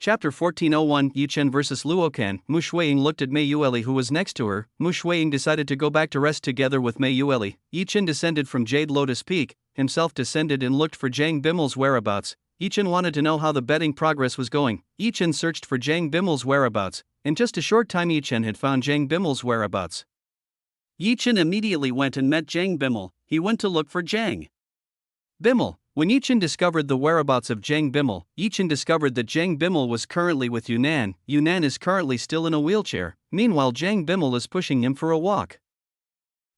Chapter 1401 Yi Chen vs. Luokan. Mu Shuiying looked at Mei Yueli who was next to her. Mu Shuiying decided to go back to rest together with Mei Yueli. Yi Chen descended from Jade Lotus Peak, himself descended and looked for Zhang Bimmel's whereabouts. Yi Chen wanted to know how the betting progress was going. Yi Chen searched for Zhang Bimmel's whereabouts. In just a short time Yi Chen had found Zhang Bimmel's whereabouts. Yi Chen immediately went and met Zhang Bimmel. He went to look for Zhang Bimmel. When Yi Chen discovered the whereabouts of Zhang Bimmel, Yi Chen discovered that Zhang Bimmel was currently with Yunnan. Yunnan is currently still in a wheelchair, meanwhile Zhang Bimmel is pushing him for a walk.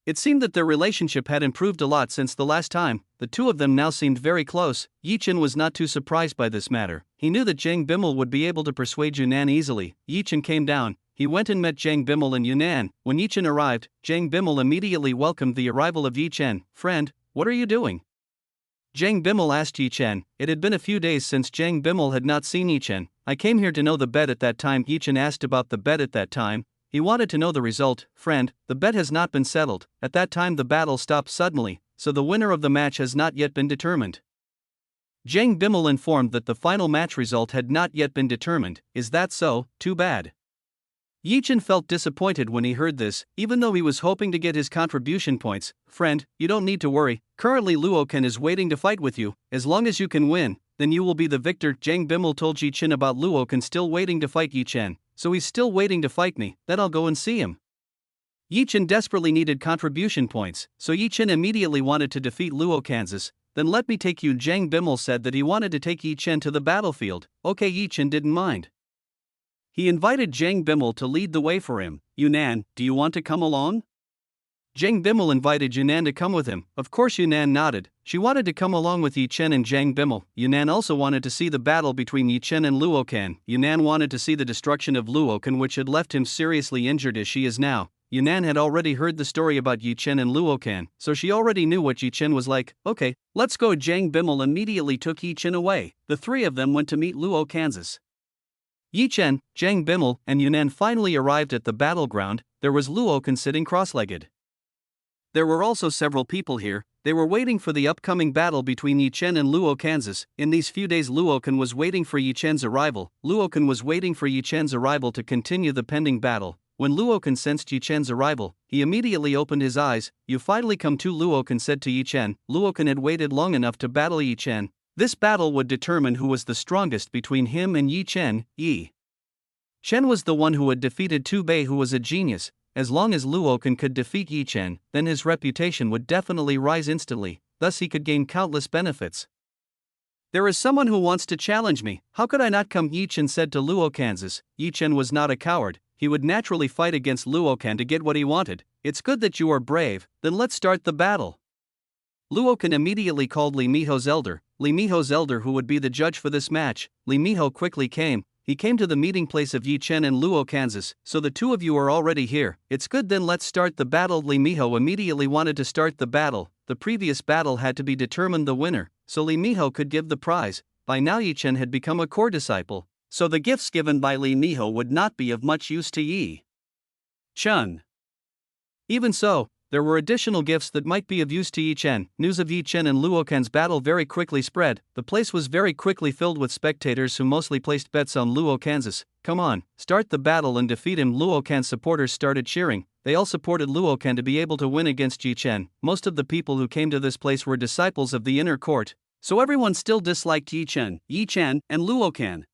It seemed that their relationship had improved a lot since the last time. The two of them now seemed very close. Yi Chen was not too surprised by this matter. He knew that Zhang Bimmel would be able to persuade Yunnan easily. Yi Chen came down. He went and met Zhang Bimmel in Yunnan. When Yi Chen arrived, Zhang Bimmel immediately welcomed the arrival of Yi Chen. "Friend, what are you doing?" Zhang Bimmel asked Yi Chen. It had been a few days since Zhang Bimmel had not seen Yi Chen. "I came here to know the bet at that time." Yi Chen asked about the bet at that time. He wanted to know the result. "Friend, the bet has not been settled. At that time the battle stopped suddenly, so the winner of the match has not yet been determined." Zhang Bimmel informed that the final match result had not yet been determined. "Is that so? Too bad." Yi Chen felt disappointed when he heard this, even though he was hoping to get his contribution points. "Friend, you don't need to worry. Currently Luokan is waiting to fight with you. As long as you can win, then you will be the victor." Zhang Bimmel told Yi Chen about Luokan still waiting to fight Yi Chen. "So he's still waiting to fight me, then I'll go and see him." Yi Chen desperately needed contribution points, so Yi Chen immediately wanted to defeat Luokan. "Then let me take you." Zhang Bimmel said that he wanted to take Yi Chen to the battlefield. Okay, Yi Chen didn't mind. He invited Zhang Bimmel to lead the way for him. "Yunnan, do you want to come along?" Zhang Bimmel invited Yunnan to come with him. Of course Yunnan nodded. She wanted to come along with Yi Chen and Zhang Bimmel. Yunnan also wanted to see the battle between Yi Chen and Luokan. Yunnan wanted to see the destruction of Luokan, which had left him seriously injured as she is now. Yunnan had already heard the story about Yi Chen and Luokan, so she already knew what Yi Chen was like. "Okay, let's go." Zhang Bimmel immediately took Yi Chen away. The three of them went to meet Luokan. Yi Chen, Zhang Bimmel, and Yunnan finally arrived at the battleground. There was Luokan sitting cross-legged. There were also several people here. They were waiting for the upcoming battle between Yi Chen and Luokan. In these few days Luokan was waiting for Yi Chen's arrival. Luokan was waiting for Yi Chen's arrival to continue the pending battle. When Luokan sensed Yi Chen's arrival, he immediately opened his eyes. "You finally come too," Luokan said to Yi Chen. Luokan had waited long enough to battle Yi Chen. This battle would determine who was the strongest between him and Yi Chen. Yi Chen was the one who had defeated Tu Bei, who was a genius. As long as Luokan could defeat Yi Chen, then his reputation would definitely rise instantly, thus he could gain countless benefits. "There is someone who wants to challenge me. How could I not come?" Yi Chen said to Luokan. Yi Chen was not a coward. He would naturally fight against Luokan to get what he wanted. "It's good that you are brave, then let's start the battle." Luokan immediately called Li Miho's elder. Li Miho's elder who would be the judge for this match. Li Miho quickly came. He came to the meeting place of Yi Chen and Luokan. "So the two of you are already here. It's good, then let's start the battle." Li Miho immediately wanted to start the battle. The previous battle had to be determined the winner, so Li Miho could give the prize. By now Yi Chen had become a core disciple, so the gifts given by Li Miho would not be of much use to Yi Chen. Even so, there were additional gifts that might be of use to Yi Chen. News of Yi Chen and Luokan's battle very quickly spread. The place was very quickly filled with spectators who mostly placed bets on Luokan. "Come on, start the battle and defeat him." Luokan's supporters started cheering. They all supported Luokan to be able to win against Yi Chen. Most of the people who came to this place were disciples of the inner court, so everyone still disliked Yi Chen, and Luokan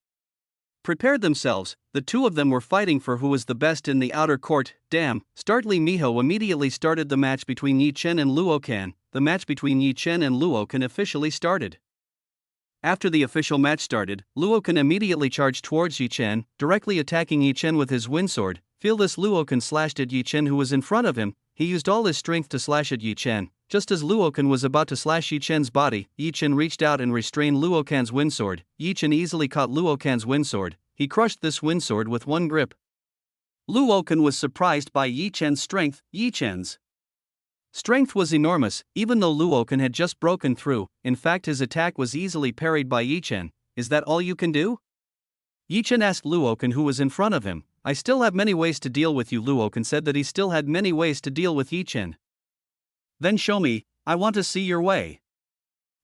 prepared themselves. The two of them were fighting for who was the best in the outer court. "Damn, start!" Li Miho immediately started the match between Yi Chen and Luokan. The match between Yi Chen and Luokan officially started. After the official match started, Luokan immediately charged towards Yi Chen, directly attacking Yi Chen with his wind sword. Feel this! Luokan slashed at Yi Chen who was in front of him. He used all his strength to slash at Yi Chen. Just as Luokan was about to slash Yi Chen's body, Yi Chen reached out and restrained Luokan's wind sword. Yi Chen easily caught Luokan's wind sword. He crushed this wind sword with one grip. Luokan was surprised by Yi Chen's strength. Yi Chen's strength was enormous, even though Luokan had just broken through. In fact, his attack was easily parried by Yi Chen. "Is that all you can do?" Yi Chen asked Luokan who was in front of him. "I still have many ways to deal with you." Luokan said that he still had many ways to deal with Yi Chen. "Then show me, I want to see your way."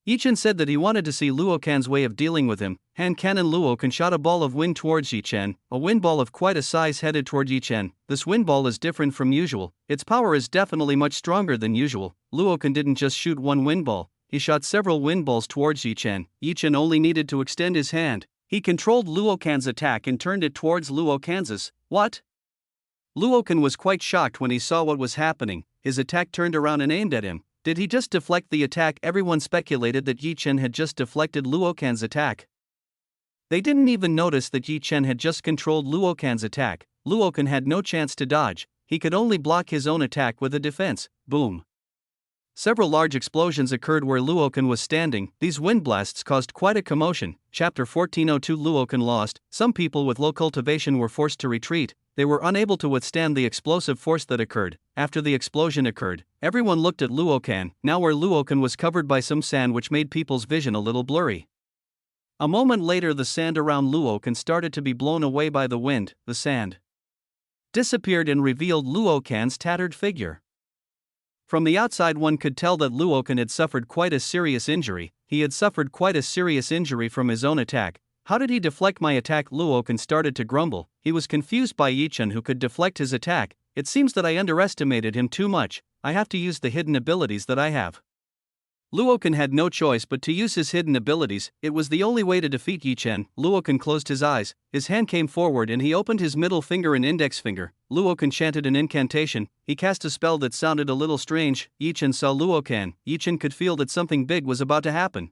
Yi Chen said that he wanted to see Luo Kan's way of dealing with him. Hand Cannon Luo Kan shot a ball of wind towards Yi Chen, a wind ball of quite a size headed toward Yi Chen. This wind ball is different from usual, its power is definitely much stronger than usual. Luo Kan didn't just shoot one wind ball, he shot several wind balls towards Yi Chen. Yi Chen only needed to extend his hand. He controlled Luo Kan's attack and turned it towards Luo Kan's. What? Luo Kan was quite shocked when he saw what was happening. His attack turned around and aimed at him. Did he just deflect the attack? Everyone speculated that Yi Chen had just deflected Luo Kan's attack. They didn't even notice that Yi Chen had just controlled Luo Kan's attack. Luo Kan had no chance to dodge, he could only block his own attack with a defense. Boom. Several large explosions occurred where Luo Kan was standing. These wind blasts caused quite a commotion. Chapter 1402 Luo Kan lost. Some people with low cultivation were forced to retreat. They were unable to withstand the explosive force that occurred. After the explosion occurred, everyone looked at Luo Kan, now where Luo Kan was covered by some sand which made people's vision a little blurry. A moment later the sand around Luo Kan started to be blown away by the wind. The sand disappeared and revealed Luo Kan's tattered figure. From the outside one could tell that Luo Kan had suffered quite a serious injury. He had suffered quite a serious injury from his own attack. How did he deflect my attack? Luo Kan started to grumble. He was confused by Yi Chen who could deflect his attack. It seems that I underestimated him too much. I have to use the hidden abilities that I have. Luo Kan had no choice but to use his hidden abilities. It was the only way to defeat Yi Chen. Luo Kan closed his eyes. His hand came forward and he opened his middle finger and index finger. Luo Kan chanted an incantation. He cast a spell that sounded a little strange. Yi Chen saw Luo Kan. Yi Chen could feel that something big was about to happen.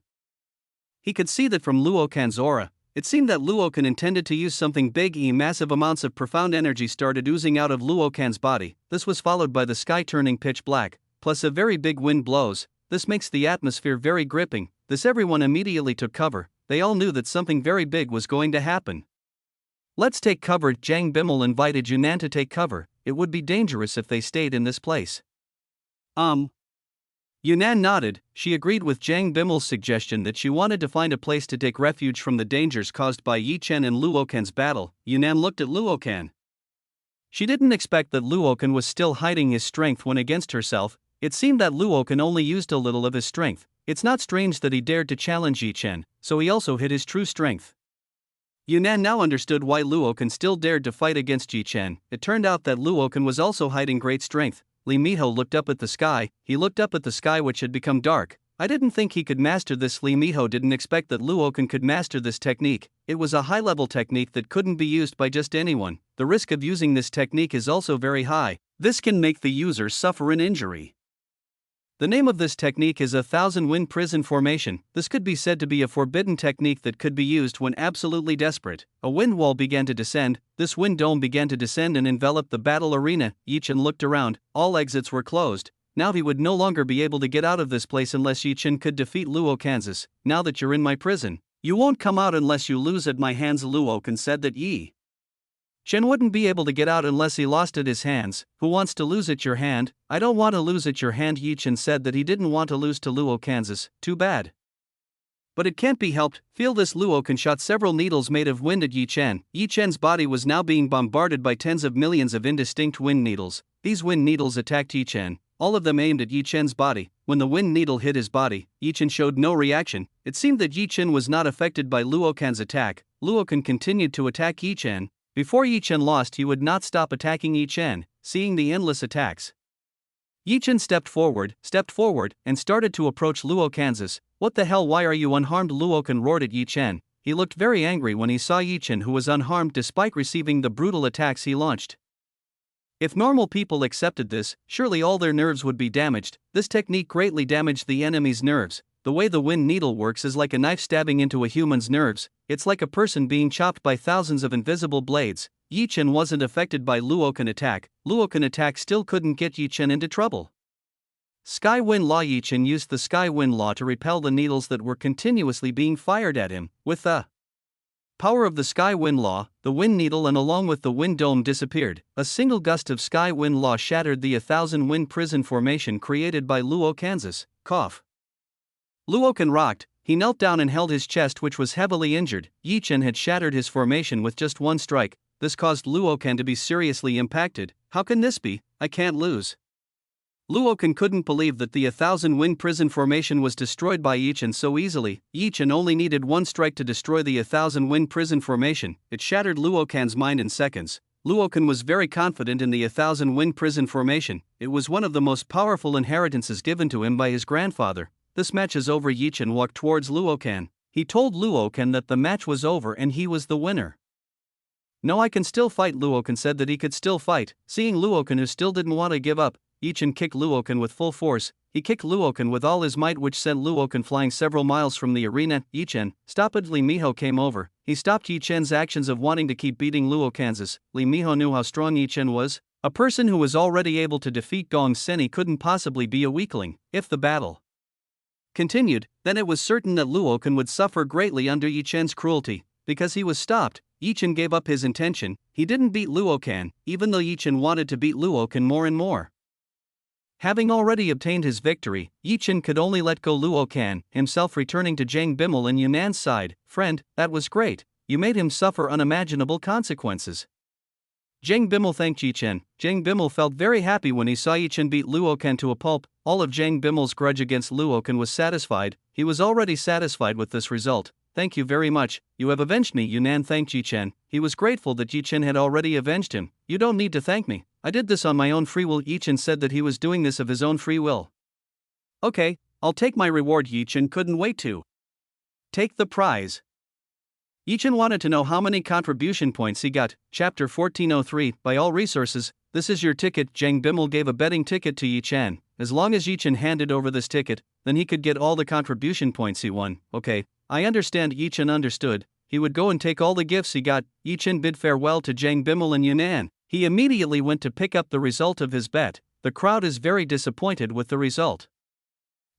He could see that from Luo Kan's aura. It seemed that Luo Kan intended to use something big. Massive amounts of profound energy started oozing out of Luo Kan's body. This was followed by the sky turning pitch black, plus a very big wind blows. This makes the atmosphere very gripping. Everyone immediately took cover. They all knew that something very big was going to happen. Let's take cover. Zhang Bimel invited Yunnan to take cover. It would be dangerous if they stayed in this place. Yunnan nodded. She agreed with Zhang Bimel's suggestion that she wanted to find a place to take refuge from the dangers caused by Yi Chen and Luo Kan's battle. Yunnan looked at Luo Kan. She didn't expect that Luo Kan was still hiding his strength when against herself. It seemed that Luo Kan only used a little of his strength. It's not strange that he dared to challenge Yi Chen, so he also hid his true strength. Yunnan now understood why Luo Kan still dared to fight against Yi Chen. It turned out that Luo Kan was also hiding great strength. Li Miho looked up at the sky. He looked up at the sky which had become dark. I didn't think he could master this. Li Miho didn't expect that Luo Kan could master this technique. It was a high-level technique that couldn't be used by just anyone. The risk of using this technique is also very high. This can make the user suffer an injury. The name of this technique is 1,000 wind prison formation. This could be said to be a forbidden technique that could be used when absolutely desperate. A wind wall began to descend. This wind dome began to descend and envelop the battle arena. Yi Chen looked around. All exits were closed. Now he would no longer be able to get out of this place unless Yi Chen could defeat Luo Kan's. Now that you're in my prison, you won't come out unless you lose at my hands. Luo Kan said that Yi Chen wouldn't be able to get out unless he lost at his hands. Who wants to lose at your hand? I don't want to lose at your hand. Yi Chen said that he didn't want to lose to Luo Kan's. Too bad. But it can't be helped. Feel this. Luo Kan shot several needles made of wind at Yi Chen. Yi Chen's body was now being bombarded by tens of millions of indistinct wind needles. These wind needles attacked Yi Chen. All of them aimed at Yi Chen's body. When the wind needle hit his body, Yi Chen showed no reaction. It seemed that Yi Chen was not affected by Luo Kan's attack. Luo Kan continued to attack Yi Chen. Before Yi Chen lost, he would not stop attacking Yi Chen, seeing the endless attacks. Yi Chen stepped forward, and started to approach Luo Kan's. What the hell, why are you unharmed? Luo Kan roared at Yi Chen. He looked very angry when he saw Yi Chen, who was unharmed despite receiving the brutal attacks he launched. If normal people accepted this, surely all their nerves would be damaged. This technique greatly damaged the enemy's nerves. The way the wind needle works is like a knife stabbing into a human's nerves. It's like a person being chopped by thousands of invisible blades. Yi Chen wasn't affected by Luo Kan attack. Luo Kan attack still couldn't get Yi Chen into trouble. Sky Wind Law. Yi Chen used the Sky Wind Law to repel the needles that were continuously being fired at him. With the power of the Sky Wind Law, the wind needle and along with the wind dome disappeared. A single gust of Sky Wind Law shattered the 1,000 wind prison formation created by Luo Kan's. Cough. Luo Kan rocked. He knelt down and held his chest, which was heavily injured. Yi Chen had shattered his formation with just one strike. This caused Luo Kan to be seriously impacted. How can this be? I can't lose. Luokan couldn't believe that the 1,000-wing prison formation was destroyed by Yi Chen so easily. Yi Chen only needed one strike to destroy the 1,000-wing prison formation. It shattered Luokan's mind in seconds. Luokan was very confident in the 1,000-wing prison formation. It was one of the most powerful inheritances given to him by his grandfather. This match is over. Yi Chen walked towards Luokan. He told Luokan that the match was over and he was the winner. No, I can still fight. Luokan said that he could still fight. Seeing Luokan, who still didn't want to give up, Yi Chen kicked Luokan with full force. He kicked Luokan with all his might, which sent Luokan flying several miles from the arena. Yi Chen, stop it! Li Miho came over. He stopped Yi Chen's actions of wanting to keep beating Luokan's. Li Miho knew how strong Yi Chen was. A person who was already able to defeat Gong Seni couldn't possibly be a weakling. If the battle continued, then it was certain that Luokan would suffer greatly under Yi Chen's cruelty. Because he was stopped, Yi Chen gave up his intention. He didn't beat Luokan, even though Yi Chen wanted to beat Luokan more and more. Having already obtained his victory, Yi Chen could only let go Luokan, himself returning to Zhang Bimel and Yunan's side. Friend, that was great. You made him suffer unimaginable consequences. Zhang Bimel thanked Yi Chen. Zhang Bimel felt very happy when he saw Yi Chen beat Luokan to a pulp. All of Zhang Bimel's grudge against Luokan was satisfied. He was already satisfied with this result. Thank you very much, you have avenged me. Yunan thanked Yi Chen. He was grateful that Yi Chen had already avenged him. You don't need to thank me. I did this on my own free will. Yi Chen said that he was doing this of his own free will. Okay, I'll take my reward. Yi Chen couldn't wait to take the prize. Yi Chen wanted to know how many contribution points he got. Chapter 1403, by all resources, this is your ticket. Zhang Bimel gave a betting ticket to Yi Chen. As long as Yi Chen handed over this ticket, then he could get all the contribution points he won. Okay, I understand. Yi Chen understood. He would go and take all the gifts he got. Yi Chen bid farewell to Zhang Bimel and Yunnan. He immediately went to pick up the result of his bet. The crowd is very disappointed with the result.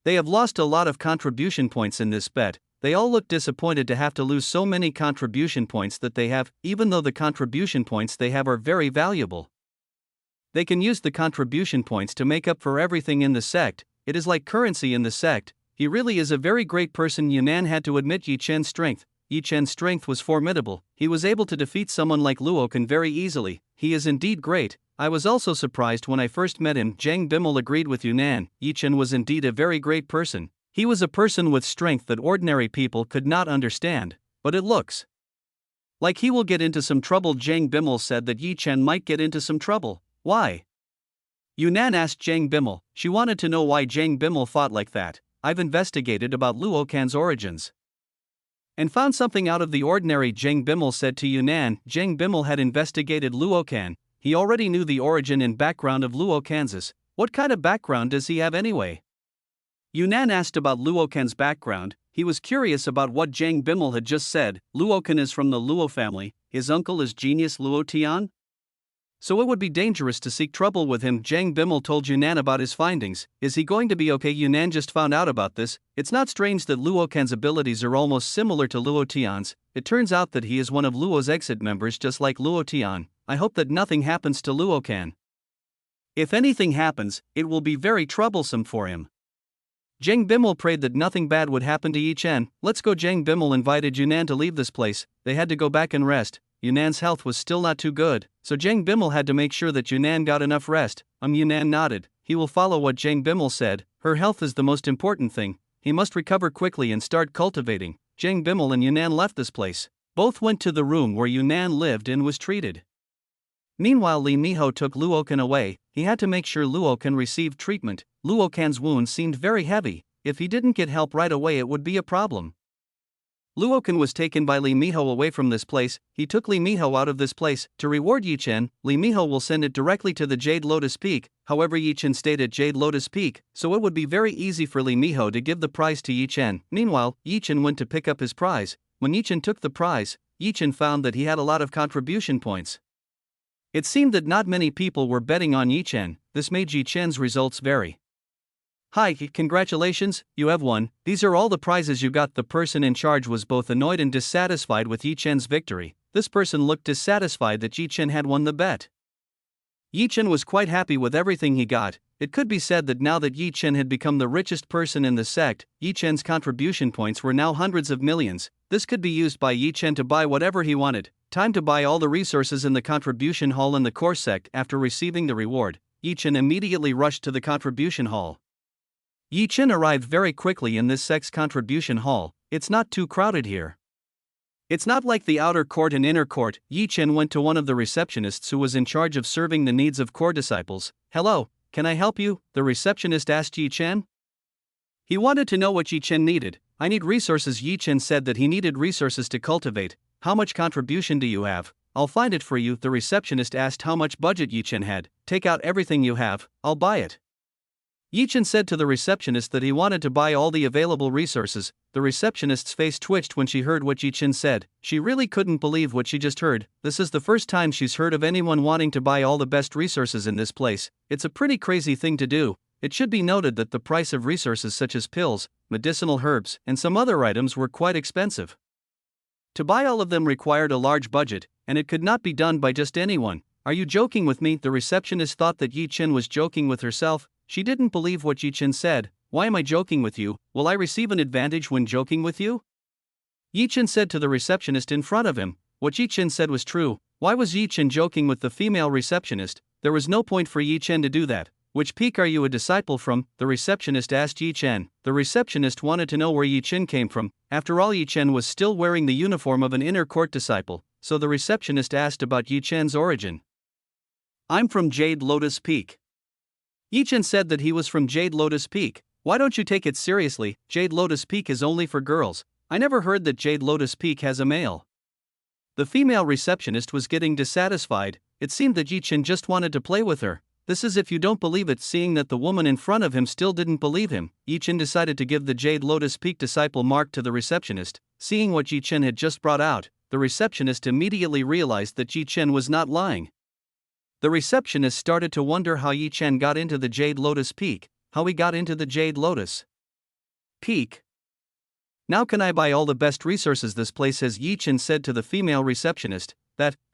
They have lost a lot of contribution points in this bet. They all look disappointed to have to lose so many contribution points that they have, even though the contribution points they have are very valuable. They can use the contribution points to make up for everything in the sect. It is like currency in the sect. He really is a very great person. Yunnan had to admit Yi Chen's strength. Yi Chen's strength was formidable. He was able to defeat someone like Luokan very easily. He is indeed great. I was also surprised when I first met him. Zhang Bimel agreed with Yunnan. Yi Chen was indeed a very great person. He was a person with strength that ordinary people could not understand. But it looks like he will get into some trouble. Zhang Bimel said that Yi Chen might get into some trouble. Why? Yunnan asked Zhang Bimel. She wanted to know why Zhang Bimel fought like that. I've investigated about Luokan's origins and found something out of the ordinary. Zhang Bimel said to Yunnan. Zhang Bimel had investigated Luokan. He already knew the origin and background of Luokan's. What kind of background does he have anyway? Yunnan asked about Luokan's background. He was curious about what Zhang Bimel had just said. Luokan is from the Luo family. His uncle is genius Luo Tian. So it would be dangerous to seek trouble with him. Zhang Bimel told Yunnan about his findings. Is he going to be okay? Yunnan just found out about this. It's not strange that Luokan's abilities are almost similar to Luo Tian's. It turns out that he is one of Luo's exit members just like Luo Tian. I hope that nothing happens to Luokan. If anything happens, it will be very troublesome for him. Zhang Bimel prayed that nothing bad would happen to Yi Chen. Let's go. Zhang Bimel invited Yunnan to leave this place. They had to go back and rest. Yunnan's health was still not too good, so Zhang Bimel had to make sure that Yunnan got enough rest. Yunnan nodded. He will follow what Zhang Bimel said. Her health is the most important thing. He must recover quickly and start cultivating. Zhang Bimel and Yunnan left this place. Both went to the room where Yunnan lived and was treated. Meanwhile, Li Miho took Luokan away. He had to make sure Luokan received treatment. Luokan's wound seemed very heavy. If he didn't get help right away, it would be a problem. Luokan was taken by Li Miho away from this place. He took Li Miho out of this place. To reward Yi Chen, Li Miho will send it directly to the Jade Lotus Peak. However, Yi Chen stayed at Jade Lotus Peak, so it would be very easy for Li Miho to give the prize to Yi Chen. Meanwhile, Yi Chen went to pick up his prize. When Yi Chen took the prize, Yi Chen found that he had a lot of contribution points. It seemed that not many people were betting on Yi Chen. This made Yi Chen's results vary. Hi, congratulations, you have won. These are all the prizes you got. The person in charge was both annoyed and dissatisfied with Yi Chen's victory. This person looked dissatisfied that Yi Chen had won the bet. Yi Chen was quite happy with everything he got. It could be said that now that Yi Chen had become the richest person in the sect, Yi Chen's contribution points were now hundreds of millions. This could be used by Yi Chen to buy whatever he wanted. Time to buy all the resources in the contribution hall in the core sect. After receiving the reward, Yi Chen immediately rushed to the contribution hall. Yi Chen arrived very quickly in this sex contribution hall. It's not too crowded here. It's not like the outer court and inner court. Yi Chen went to one of the receptionists who was in charge of serving the needs of core disciples. Hello, can I help you? The receptionist asked Yi Chen. He wanted to know what Yi Chen needed. I need resources. Yi Chen said that he needed resources to cultivate. How much contribution do you have? I'll find it for you. The receptionist asked how much budget Yi Chen had. Take out everything you have, I'll buy it. Yi Chen said to the receptionist that he wanted to buy all the available resources. The receptionist's face twitched when she heard what Yi Chen said. She really couldn't believe what she just heard. This is the first time she's heard of anyone wanting to buy all the best resources in this place. It's a pretty crazy thing to do. It should be noted that the price of resources such as pills, medicinal herbs, and some other items were quite expensive. To buy all of them required a large budget, and it could not be done by just anyone. Are you joking with me? The receptionist thought that Yi Chen was joking with herself. She didn't believe what Yi Chen said. Why am I joking with you? Will I receive an advantage when joking with you? Yi Chen said to the receptionist in front of him. What Yi Chen said was true. Why was Yi Chen joking with the female receptionist? There was no point for Yi Chen to do that. Which peak are you a disciple from? The receptionist asked Yi Chen. The receptionist wanted to know where Yi Chen came from. After all, Yi Chen was still wearing the uniform of an inner court disciple, so the receptionist asked about Yi Chen's origin. I'm from Jade Lotus Peak. Yi Chen said that he was from Jade Lotus Peak. Why don't you take it seriously? Jade Lotus Peak is only for girls. I never heard that Jade Lotus Peak has a male. The female receptionist was getting dissatisfied. It seemed that Yi Chen just wanted to play with her. This is if you don't believe it. Seeing that the woman in front of him still didn't believe him, Yi Chen decided to give the Jade Lotus Peak disciple mark to the receptionist. Seeing what Yi Chen had just brought out, the receptionist immediately realized that Yi Chen was not lying. The receptionist started to wonder how Yi Chen got into the Jade Lotus Peak, how he got into the Jade Lotus Peak. Now can I buy all the best resources this place has? Yi Chen said to the female receptionist.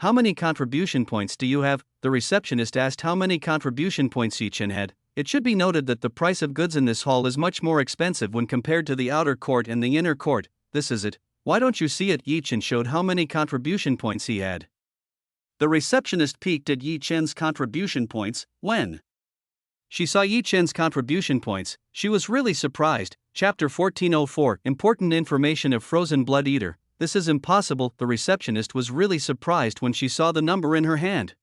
How many contribution points do you have? The receptionist asked how many contribution points Yi Chen had. It should be noted that the price of goods in this hall is much more expensive when compared to the outer court and the inner court. This is it. Why don't you see it? Yi Chen showed how many contribution points he had. The receptionist peeked at Yi Chen's contribution points. When she saw Yi Chen's contribution points, she was really surprised. Chapter 1404 Important Information of Frozen Blood Eater. This is impossible. The receptionist was really surprised when she saw the number in her hand.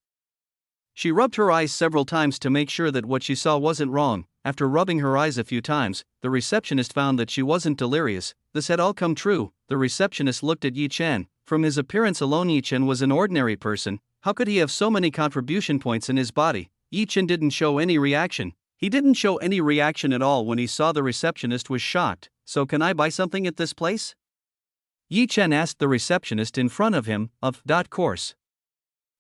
She rubbed her eyes several times to make sure that what she saw wasn't wrong. After rubbing her eyes a few times, the receptionist found that she wasn't delirious. This had all come true. The receptionist looked at Yi Chen. From his appearance alone, Yi Chen was an ordinary person. How could he have so many contribution points in his body? Yi Chen didn't show any reaction. He didn't show any reaction at all when he saw the receptionist was shocked. So can I buy something at this place? Yi Chen asked the receptionist in front of him. Of course.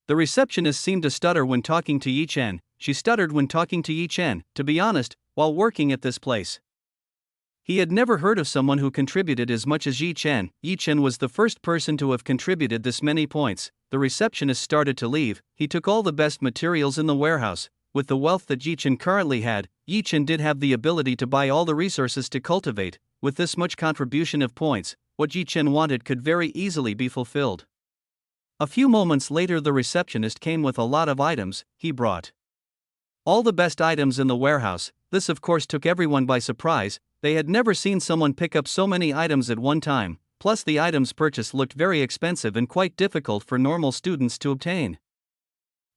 The receptionist seemed to stutter when talking to Yi Chen. She stuttered when talking to Yi Chen, to be honest, while working at this place. He had never heard of someone who contributed as much as Yi Chen. Yi Chen was the first person to have contributed this many points. The receptionist started to leave. He took all the best materials in the warehouse. With the wealth that Yi Chen currently had, Yi Chen did have the ability to buy all the resources to cultivate. With this much contribution of points, what Yi Chen wanted could very easily be fulfilled. A few moments later, the receptionist came with a lot of items. He brought all the best items in the warehouse. This of course took everyone by surprise. They had never seen someone pick up so many items at one time. Plus the items purchased looked very expensive and quite difficult for normal students to obtain.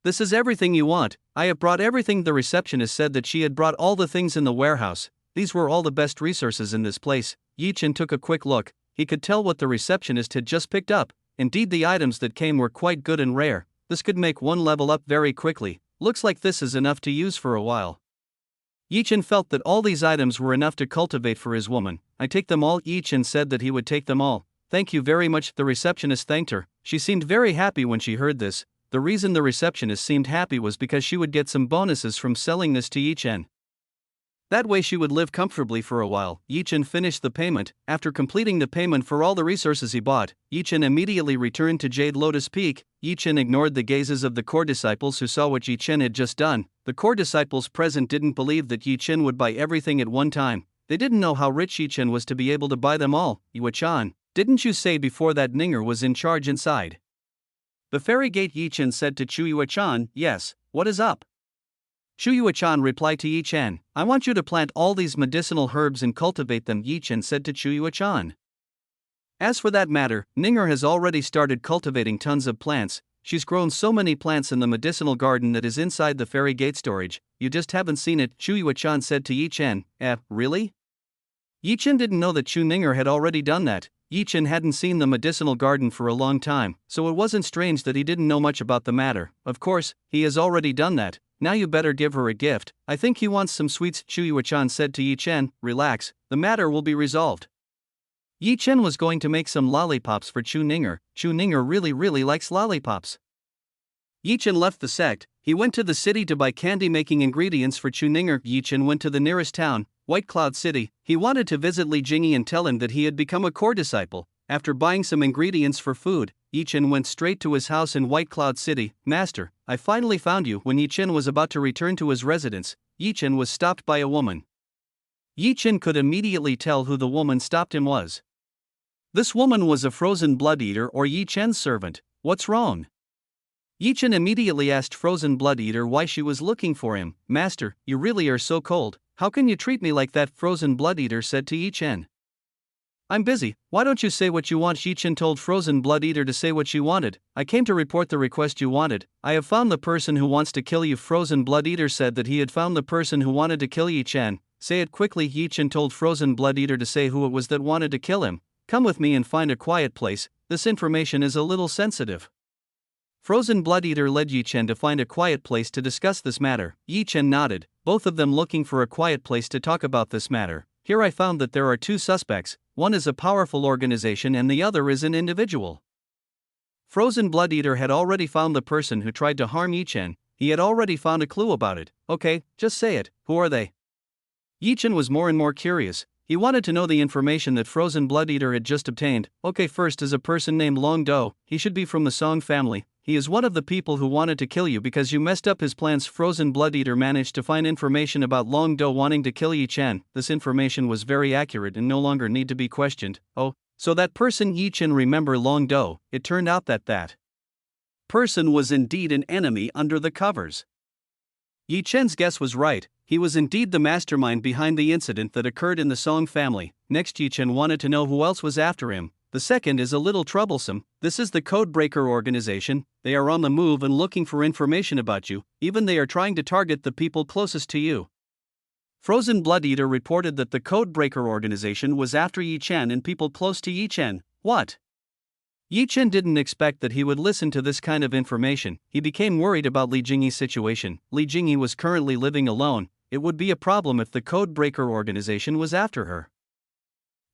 This is everything you want. I have brought everything. The receptionist said that she had brought all the things in the warehouse. These were all the best resources in this place. Yi Chen took a quick look. He could tell what the receptionist had just picked up. Indeed, the items that came were quite good and rare. This could make one level up very quickly. Looks like this is enough to use for a while. Yi Chen felt that all these items were enough to cultivate for his woman. I take them all. Yi Chen said that he would take them all. Thank you very much. The receptionist thanked her. She seemed very happy when she heard this. The reason the receptionist seemed happy was because she would get some bonuses from selling this to Yi Chen. That way she would live comfortably for a while. Yi Chen finished the payment. After completing the payment for all the resources he bought, Yi Chen immediately returned to Jade Lotus Peak. Yi Chen ignored the gazes of the core disciples who saw what Yi Chen had just done. The core disciples present didn't believe that Yi Chen would buy everything at one time. They didn't know how rich Yi Chen was to be able to buy them all. Yi-Chan, didn't you say before that Ninger was in charge inside the fairy gate? Yi Chen said to Chu Yi-Chan. Yes, what is up? Chu Yuechan replied to Yi Chen, I want you to plant all these medicinal herbs and cultivate them, Yi Chen said to Chu Yuechan. As for that matter, Ninger has already started cultivating tons of plants. She's grown so many plants in the medicinal garden that is inside the fairy gate storage, you just haven't seen it, Chu Yuechan said to Yi Chen. Really? Yi Chen didn't know that Chu Ninger had already done that. Yi Chen hadn't seen the medicinal garden for a long time, so it wasn't strange that he didn't know much about the matter. Of course, he has already done that. Now you better give her a gift. I think he wants some sweets, Chu Yuechan said to Yi Chen. Relax, the matter will be resolved. Yi Chen was going to make some lollipops for Chu Ninger. Chu Ninger really likes lollipops. Yi Chen left the sect. He went to the city to buy candy-making ingredients for Chu Ninger. Yi Chen went to the nearest town, White Cloud City. He wanted to visit Li Jingyi and tell him that he had become a core disciple. After buying some ingredients for food, Yi Chen went straight to his house in White Cloud City. Master, I finally found you. When Yi Chen was about to return to his residence, Yi Chen was stopped by a woman. Yi Chen could immediately tell who the woman stopped him was. This woman was a frozen blood eater or Yi Chen's servant. What's wrong? Yi Chen immediately asked Frozen Blood Eater why she was looking for him. Master, you really are so cold. How can you treat me like that? Frozen Blood Eater said to Yi Chen. I'm busy, why don't you say what you want? Yi Chen told Frozen Blood Eater to say what she wanted. I came to report the request you wanted. I have found the person who wants to kill you. Frozen Blood Eater said that he had found the person who wanted to kill Yi Chen. Say it quickly. Yi Chen told Frozen Blood Eater to say who it was that wanted to kill him. Come with me and find a quiet place, this information is a little sensitive. Frozen Blood Eater led Yi Chen to find a quiet place to discuss this matter. Yi Chen nodded, both of them looking for a quiet place to talk about this matter. Here I found that there are two suspects, one is a powerful organization and the other is an individual. Frozen Blood Eater had already found the person who tried to harm Yi Chen, he had already found a clue about it. Okay, just say it, who are they? Yi Chen was more and more curious. He wanted to know the information that Frozen Blood Eater had just obtained. Okay, first is a person named Long Do, he should be from the Song family. He is one of the people who wanted to kill you because you messed up his plans. Frozen Blood Eater managed to find information about Long Do wanting to kill Yi Chen. This information was very accurate and no longer need to be questioned. Oh, so that person Yi Chen remember Long Do. It turned out that person was indeed an enemy under the covers. Yi Chen's guess was right, he was indeed the mastermind behind the incident that occurred in the Song family. Next, Yi Chen wanted to know who else was after him. The second is a little troublesome. This is the Codebreaker organization. They are on the move and looking for information about you, even they are trying to target the people closest to you. Frozen Blood Eater reported that the Codebreaker organization was after Yi Chen and people close to Yi Chen. What? Yi Chen didn't expect that he would listen to this kind of information. He became worried about Li Jingyi's situation. Li Jingyi was currently living alone. It would be a problem if the Codebreaker organization was after her.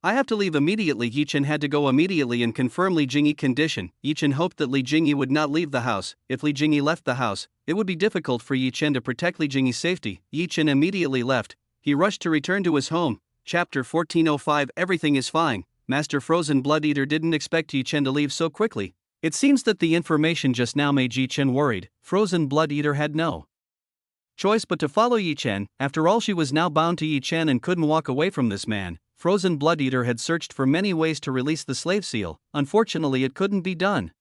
I have to leave immediately. Yi Chen had to go immediately and confirm Li Jingyi's condition. Yi Chen hoped that Li Jingyi would not leave the house. If Li Jingyi left the house, it would be difficult for Yi Chen to protect Li Jingyi's safety. Yi Chen immediately left. He rushed to return to his home. Chapter 1405. Everything is fine. Master Frozen Blood Eater didn't expect Yi Chen to leave so quickly. It seems that the information just now made Yi Chen worried. Frozen Blood Eater had no choice but to follow Yi Chen. After all, she was now bound to Yi Chen and couldn't walk away from this man. Frozen Blood Eater had searched for many ways to release the slave seal. Unfortunately, it couldn't be done.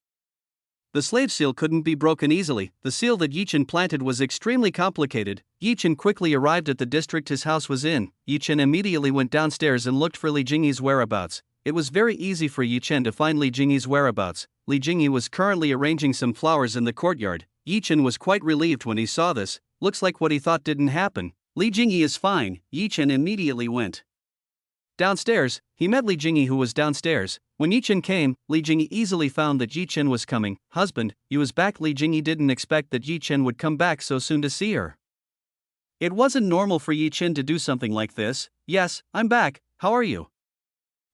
The slave seal couldn't be broken easily. The seal that Yi Chen planted was extremely complicated. Yi Chen quickly arrived at the district his house was in. Yi Chen immediately went downstairs and looked for Li Jingyi's whereabouts. It was very easy for Yi Chen to find Li Jingyi's whereabouts. Li Jingyi was currently arranging some flowers in the courtyard. Yi Chen was quite relieved when he saw this. Looks like what he thought didn't happen. Li Jingyi is fine. Yi Chen immediately went downstairs. He met Li Jingyi, who was downstairs. When Yi Chen came, Li Jingyi easily found that Yi Chen was coming. Husband, you was back. Li Jingyi didn't expect that Yi Chen would come back so soon to see her. It wasn't normal for Yi Chen to do something like this. Yes, I'm back. How are you?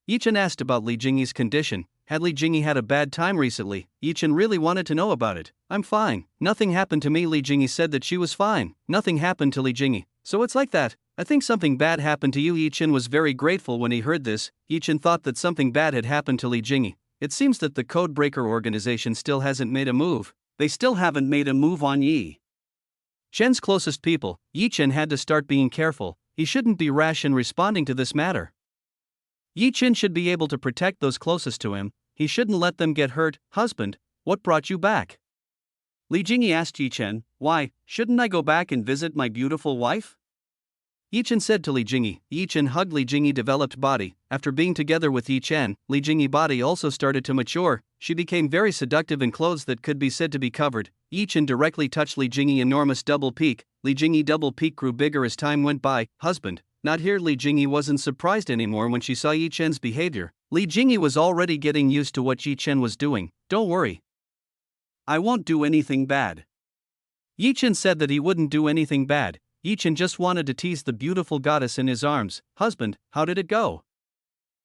Yi Chen asked about Li Jingyi's condition. Had Li Jingyi had a bad time recently? Yi Chen really wanted to know about it. I'm fine. Nothing happened to me. Li Jingyi said that she was fine. Nothing happened to Li Jingyi. So it's like that. I think something bad happened to you. Yi Chen was very grateful when he heard this. Yi Chen thought that something bad had happened to Li Jingyi. It seems that the Codebreaker organization still hasn't made a move. They still haven't made a move on Yi Chen's closest people. Yi Chen had to start being careful. He shouldn't be rash in responding to this matter. Yi Chen should be able to protect those closest to him. He shouldn't let them get hurt. Husband, what brought you back? Li Jingyi asked Yi Chen, "Why, shouldn't I go back and visit my beautiful wife?" Yi Chen said to Li Jingyi. Yi Chen hugged Li Jingyi developed body. After being together with Yi Chen, Li Jingyi body also started to mature. She became very seductive in clothes that could be said to be covered. Yi Chen directly touched Li Jingyi enormous double peak. Li Jingyi double peak grew bigger as time went by. Husband, not here. Li Jingyi wasn't surprised anymore when she saw Yi Chen's behavior. Li Jingyi was already getting used to what Yi Chen was doing. Don't worry, I won't do anything bad. Yi Chen said that he wouldn't do anything bad. Yi Chen just wanted to tease the beautiful goddess in his arms. Husband, how did it go?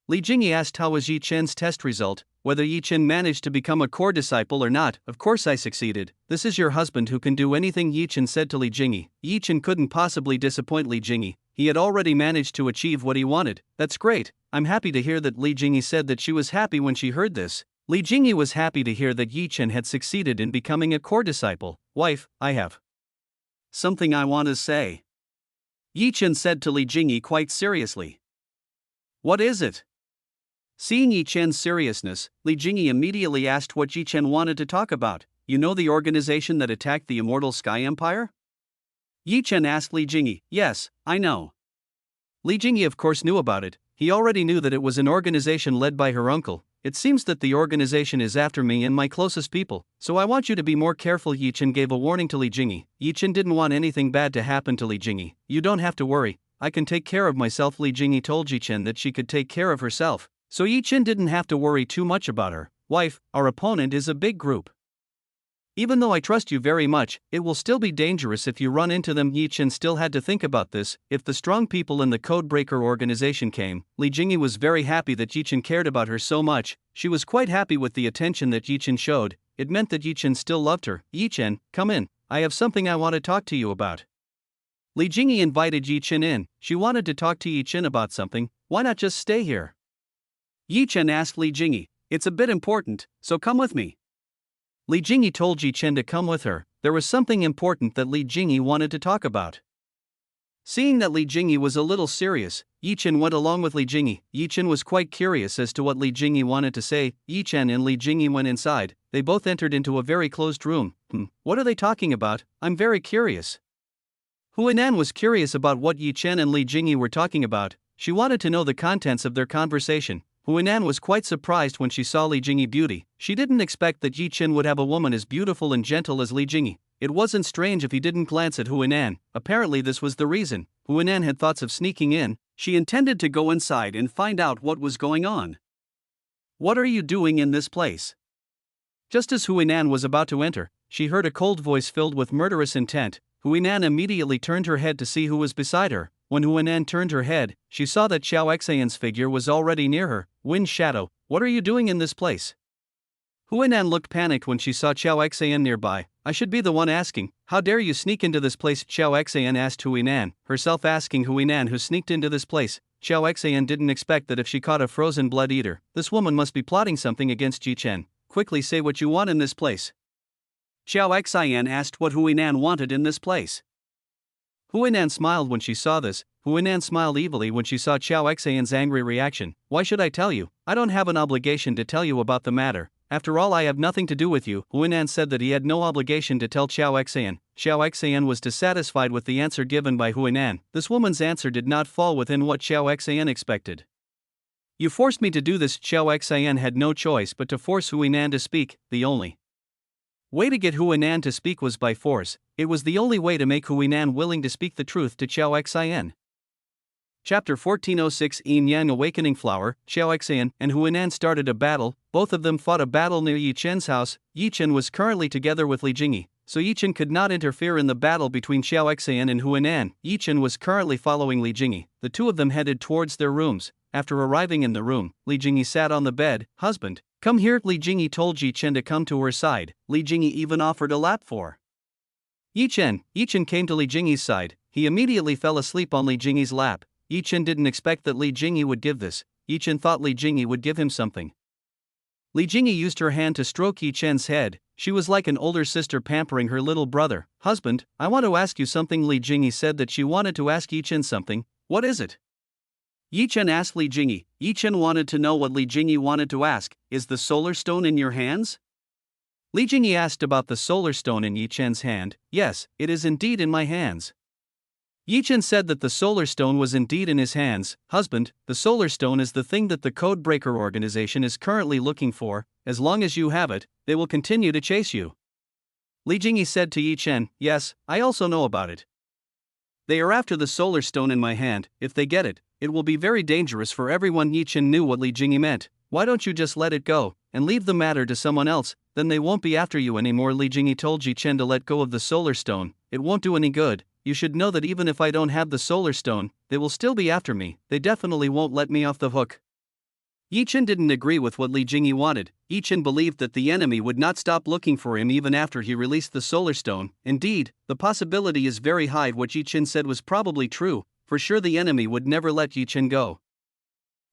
Li Jingyi asked how was Yi Chen's test result, whether Yi Chen managed to become a core disciple or not. Of course I succeeded. This is your husband who can do anything, Yi Chen said to Li Jingyi. Yi Chen couldn't possibly disappoint Li Jingyi. He had already managed to achieve what he wanted. That's great. I'm happy to hear that. Li Jingyi said that she was happy when she heard this. Li Jingyi was happy to hear that Yi Chen had succeeded in becoming a core disciple. Wife, I have something I want to say, Yi Chen said to Li Jingyi quite seriously. What is it? Seeing Yi Chen's seriousness, Li Jingyi immediately asked what Yi Chen wanted to talk about. You know the organization that attacked the Immortal Sky Empire? Yi Chen asked Li Jingyi. Yes, I know. Li Jingyi of course knew about it. He already knew that it was an organization led by her uncle. It seems that the organization is after me and my closest people, so I want you to be more careful. Yi Chen gave a warning to Li Jingyi. Yi Chen didn't want anything bad to happen to Li Jingyi. You don't have to worry, I can take care of myself. Li Jingyi told Yi Chen that she could take care of herself, so Yi Chen didn't have to worry too much about her. Wife, our opponent is a big group. Even though I trust you very much, it will still be dangerous if you run into them. Yi Chen still had to think about this. If the strong people in the Codebreaker organization came, Li Jingyi was very happy that Yi Chen cared about her so much. She was quite happy with the attention that Yi Chen showed. It meant that Yi Chen still loved her. Yi Chen, come in. I have something I want to talk to you about. Li Jingyi invited Yi Chen in. She wanted to talk to Yi Chen about something. Why not just stay here? Yi Chen asked Li Jingyi. It's a bit important, so come with me. Li Jingyi told Yi Chen to come with her. There was something important that Li Jingyi wanted to talk about. Seeing that Li Jingyi was a little serious, Yi Chen went along with Li Jingyi. Yi Chen was quite curious as to what Li Jingyi wanted to say. Yi Chen and Li Jingyi went inside. They both entered into a very closed room. What are they talking about? I'm very curious. Huinan was curious about what Yi Chen and Li Jingyi were talking about. She wanted to know the contents of their conversation. Huinan was quite surprised when she saw Li Jingyi beauty. She didn't expect that Yi Chen would have a woman as beautiful and gentle as Li Jingyi. It wasn't strange if he didn't glance at Huinan. Apparently this was the reason. Huinan had thoughts of sneaking in. She intended to go inside and find out what was going on. What are you doing in this place? Just as Huinan was about to enter, she heard a cold voice filled with murderous intent. Huinan immediately turned her head to see who was beside her. When Huinan turned her head, she saw that Xiao Xian's figure was already near her. Wind Shadow, what are you doing in this place? Huinan looked panicked when she saw Xiao Xian nearby. I should be the one asking, how dare you sneak into this place? Xiao Xian asked Huinan, herself asking Huinan who sneaked into this place. Xiao Xian didn't expect that if she caught a frozen blood eater, this woman must be plotting something against Yi Chen. Quickly say what you want in this place. Xiao Xian asked what Huinan wanted in this place. Huinan smiled when she saw this. Huinan smiled evilly when she saw Xiao Xian's angry reaction. Why should I tell you? I don't have an obligation to tell you about the matter. After all, I have nothing to do with you. Huinan said that he had no obligation to tell Xiao Xian. Xiao Xian was dissatisfied with the answer given by Huinan. This woman's answer did not fall within what Xiao Xian expected. You forced me to do this. Xiao Xian had no choice but to force Huinan to speak. The only way to get Huinan to speak was by force. It was the only way to make Huinan willing to speak the truth to Xiao Xian. Chapter 1406 Yin Yang Awakening Flower. Xiao Xian and Huinan started a battle. Both of them fought a battle near Yi Chen's house. Yi Chen was currently together with Li Jingyi, so Yi Chen could not interfere in the battle between Xiao Xian and Huinan. Yi Chen was currently following Li Jingyi. The two of them headed towards their rooms. After arriving in the room, Li Jingyi sat on the bed. Husband, come here. Li Jingyi told Yi Chen to come to her side. Li Jingyi even offered a lap for Yi Chen. Yi Chen came to Li Jingyi's side. He immediately fell asleep on Li Jingyi's lap. Yi Chen didn't expect that Li Jingyi would give this. Yi Chen thought Li Jingyi would give him something. Li Jingyi used her hand to stroke Yi Chen's head. She was like an older sister pampering her little brother. Husband, I want to ask you something. Li Jingyi said that she wanted to ask Yi Chen something. What is it? Yi Chen asked Li Jingyi. Yi Chen wanted to know what Li Jingyi wanted to ask. Is the solar stone in your hands? Li Jingyi asked about the solar stone in Yi Chen's hand. Yes, it is indeed in my hands. Yi Chen said that the solar stone was indeed in his hands. Husband, the solar stone is the thing that the Codebreaker organization is currently looking for. As long as you have it, they will continue to chase you. Li Jingyi said to Yi Chen, yes, I also know about it. They are after the solar stone in my hand. If they get it, it will be very dangerous for everyone. Yi Chen knew what Li Jingyi meant. Why don't you just let it go, and leave the matter to someone else, then they won't be after you anymore. Li Jingyi told Yi Chen to let go of the solar stone. It won't do any good. You should know that even if I don't have the solar stone, they will still be after me. They definitely won't let me off the hook. Yi Chen didn't agree with what Li Jingyi wanted. Yi Chen believed that the enemy would not stop looking for him even after he released the solar stone. Indeed, the possibility is very high. What Yi Chen said was probably true. For sure the enemy would never let Yi Chen go.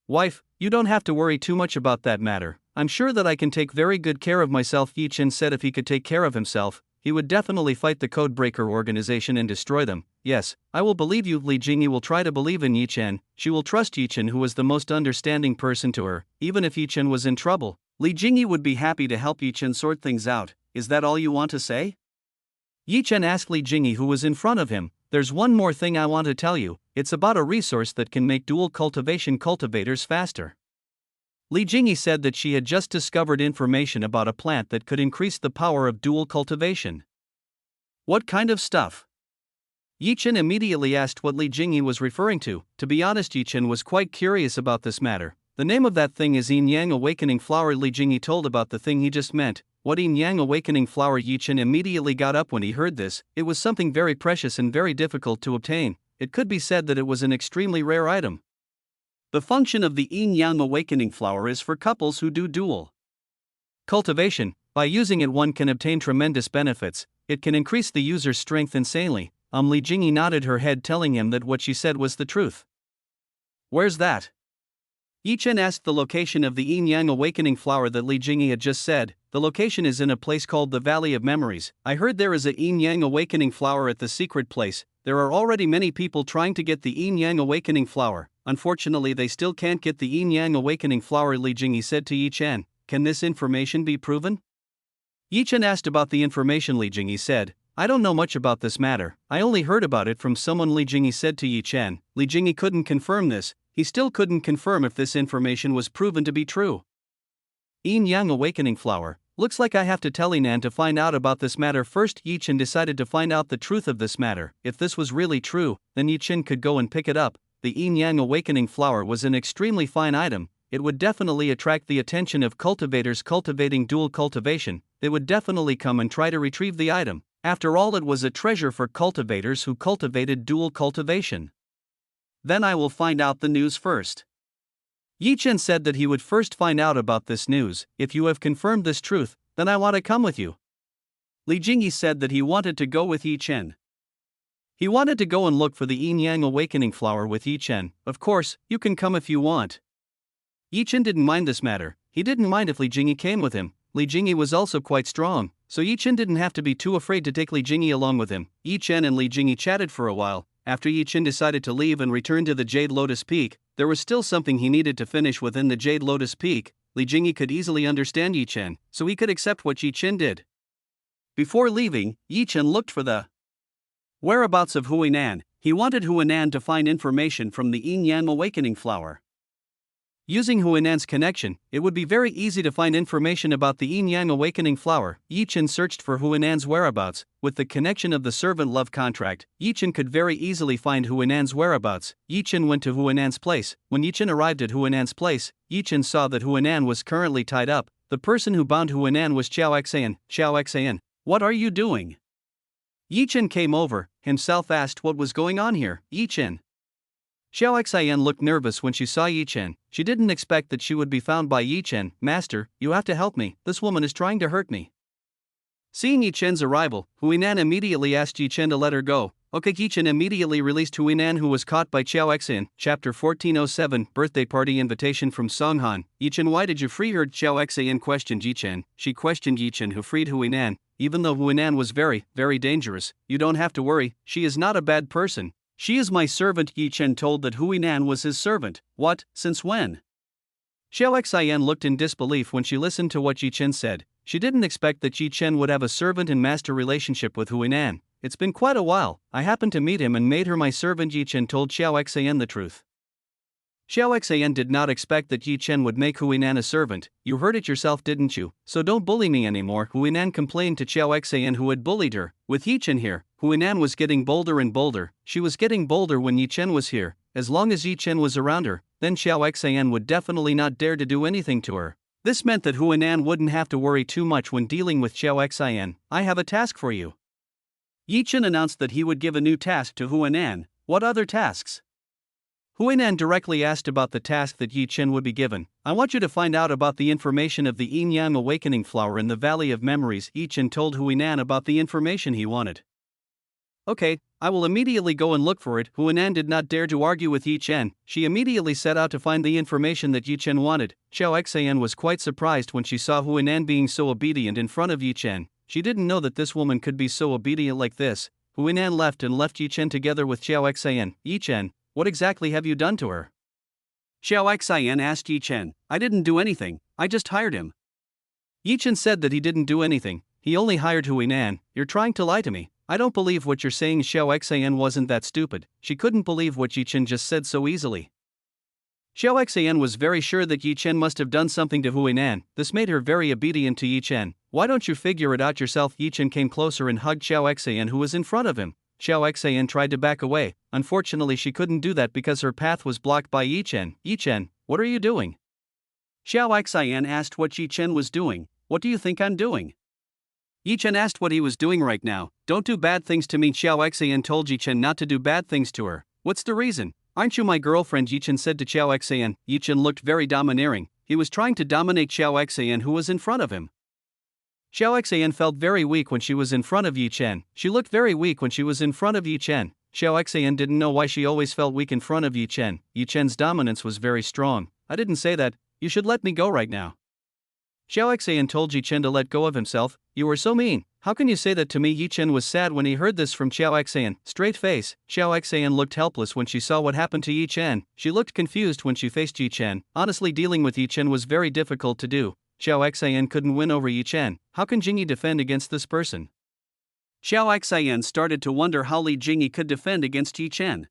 Wife, you don't have to worry too much about that matter. I'm sure that I can take very good care of myself. Yi Chen said if he could take care of himself, he would definitely fight the Codebreaker organization and destroy them. Yes, I will believe you. Li Jingyi will try to believe in Yi Chen. She will trust Yi Chen, who was the most understanding person to her. Even if Yi Chen was in trouble, Li Jingyi would be happy to help Yi Chen sort things out. Is that all you want to say? Yi Chen asked Li Jingyi, who was in front of him. There's one more thing I want to tell you. It's about a resource that can make dual cultivation cultivators faster. Li Jingyi said that she had just discovered information about a plant that could increase the power of dual cultivation. What kind of stuff? Yi Chen immediately asked what Li Jingyi was referring to. To be honest, Yi Chen was quite curious about this matter. The name of that thing is Yin Yang Awakening Flower. Li Jingyi told about the thing he just meant. What Yin Yang Awakening Flower? Yi Chen immediately got up when he heard this. It was something very precious and very difficult to obtain. It could be said that it was an extremely rare item. The function of the Yin Yang Awakening Flower is for couples who do dual cultivation. By using it, one can obtain tremendous benefits. It can increase the user's strength insanely. Li Jingyi nodded her head, telling him that what she said was the truth. Where's that? Yi Chen asked the location of the Yin Yang Awakening Flower that Li Jingyi had just said. The location is in a place called the Valley of Memories. I heard there is a Yin Yang Awakening Flower at the secret place. There are already many people trying to get the Yin Yang Awakening Flower. Unfortunately, they still can't get the Yin Yang Awakening Flower. Li Jingyi said to Yi Chen, can this information be proven? Yi Chen asked about the information. Li Jingyi said, I don't know much about this matter. I only heard about it from someone. Li Jingyi said to Yi Chen. Li Jingyi couldn't confirm this. He still couldn't confirm if this information was proven to be true. Yin Yang Awakening Flower. Looks like I have to tell Yinan to find out about this matter first. Yi Chen decided to find out the truth of this matter. If this was really true, then Yi Chen could go and pick it up. The Yin Yang Awakening Flower was an extremely fine item. It would definitely attract the attention of cultivators cultivating dual cultivation. They would definitely come and try to retrieve the item. After all, it was a treasure for cultivators who cultivated dual cultivation. Then I will find out the news first. Yi Chen said that he would first find out about this news. If you have confirmed this truth, then I want to come with you. Li Jingyi said that he wanted to go with Yi Chen. He wanted to go and look for the Yin Yang Awakening Flower with Yi Chen. Of course, you can come if you want. Yi Chen didn't mind this matter. He didn't mind if Li Jingyi came with him. Li Jingyi was also quite strong, so Yi Chen didn't have to be too afraid to take Li Jingyi along with him. Yi Chen and Li Jingyi chatted for a while. After Yi Chen decided to leave and return to the Jade Lotus Peak, there was still something he needed to finish within the Jade Lotus Peak. Li Jingyi could easily understand Yi Chen, so he could accept what Yi Chen did. Before leaving, Yi Chen looked for the whereabouts of Huinan. He wanted Huinan to find information from the Yin Yang Awakening Flower. Using Huinan's connection, it would be very easy to find information about the Yin Yang Awakening Flower. Yi Chen searched for Huinan's whereabouts. With the connection of the servant love contract, Yi Chen could very easily find Huinan's whereabouts. Yi Chen went to Huinan's place. When Yi Chen arrived at Huinan's place, Yi Chen saw that Huinan was currently tied up. The person who bound Huinan was Xiao Xayan. Xiao Xayan, what are you doing? Yi Chen came over, himself asked what was going on here. Yi Chen. Xiao Xayan looked nervous when she saw Yi Chen. She didn't expect that she would be found by Yi Chen. Master, you have to help me. This woman is trying to hurt me. Seeing Yi Chen's arrival, Huinan immediately asked Yi Chen to let her go. Okay, Yi Chen immediately released Huinan, who was caught by Xiao Xayan. Chapter 1407, Birthday Party Invitation from Songhan. Yi Chen, why did you free her? Xiao Xayan questioned Yi Chen. She questioned Yi Chen, who freed Huinan. Even though Huinan was very, very dangerous, you don't have to worry, she is not a bad person. She is my servant. Yi Chen told that Huinan was his servant. What? Since when? Xiao Xayan looked in disbelief when she listened to what Yi Chen said. She didn't expect that Yi Chen would have a servant and master relationship with Huinan. It's been quite a while. I happened to meet him and made her my servant. Yi Chen told Xiao Xian the truth. Xiao Xian did not expect that Yi Chen would make Huinan a servant. You heard it yourself, didn't you? So don't bully me anymore. Huinan complained to Xiao Xian, who had bullied her. With Yi Chen here, Huinan was getting bolder and bolder. She was getting bolder when Yi Chen was here. As long as Yi Chen was around her, then Xiao Xian would definitely not dare to do anything to her. This meant that Huinan wouldn't have to worry too much when dealing with Xiao Xian. I have a task for you. Yi Chen announced that he would give a new task to Huinan. What other tasks? Huinan directly asked about the task that Yi Chen would be given. I want you to find out about the information of the Yin Yang awakening flower in the Valley of Memories. Yi Chen told Huinan about the information he wanted. Okay, I will immediately go and look for it. Huinan did not dare to argue with Yi Chen. She immediately set out to find the information that Yi Chen wanted. Xiao Xian was quite surprised when she saw Huinan being so obedient in front of Yi Chen. She didn't know that this woman could be so obedient like this. Huinan left Yi Chen together with Xiao Xian. Yi Chen, what exactly have you done to her? Xiao Xian asked Yi Chen. I didn't do anything, I just hired him. Yi Chen said that he didn't do anything, he only hired Huinan. You're trying to lie to me. I don't believe what you're saying. Xiao Xian wasn't that stupid. She couldn't believe what Yi Chen just said so easily. Xiao Xian was very sure that Yi Chen must have done something to Huinan. This made her very obedient to Yi Chen. Why don't you figure it out yourself? Yi Chen came closer and hugged Xiao Xian, who was in front of him. Xiao Xian tried to back away. Unfortunately, she couldn't do that because her path was blocked by Yi Chen. Yi Chen, what are you doing? Xiao Xian asked what Yi Chen was doing. What do you think I'm doing? Yi Chen asked what he was doing right now. Don't do bad things to me. Xiao Xian told Yi Chen not to do bad things to her. What's the reason? Aren't you my girlfriend? Yi Chen said to Xiao Xian. Yi Chen looked very domineering. He was trying to dominate Xiao Xian, who was in front of him. Xiao Xian felt very weak when she was in front of Yi Chen. She looked very weak when she was in front of Yi Chen. Xiao Xian didn't know why she always felt weak in front of Yi Chen. Yi Chen's dominance was very strong. I didn't say that. You should let me go right now. Xiao Xian told Yi Chen to let go of himself. You were so mean. How can you say that to me? Yi Chen was sad when he heard this from Xiao Xian. Straight face. Xiao Xian looked helpless when she saw what happened to Yi Chen. She looked confused when she faced Yi Chen. Honestly, dealing with Yi Chen was very difficult to do. Xiao Xian couldn't win over Yi Chen. How can Jingyi defend against this person? Xiao Xian started to wonder how Li Jingyi could defend against Yi Chen.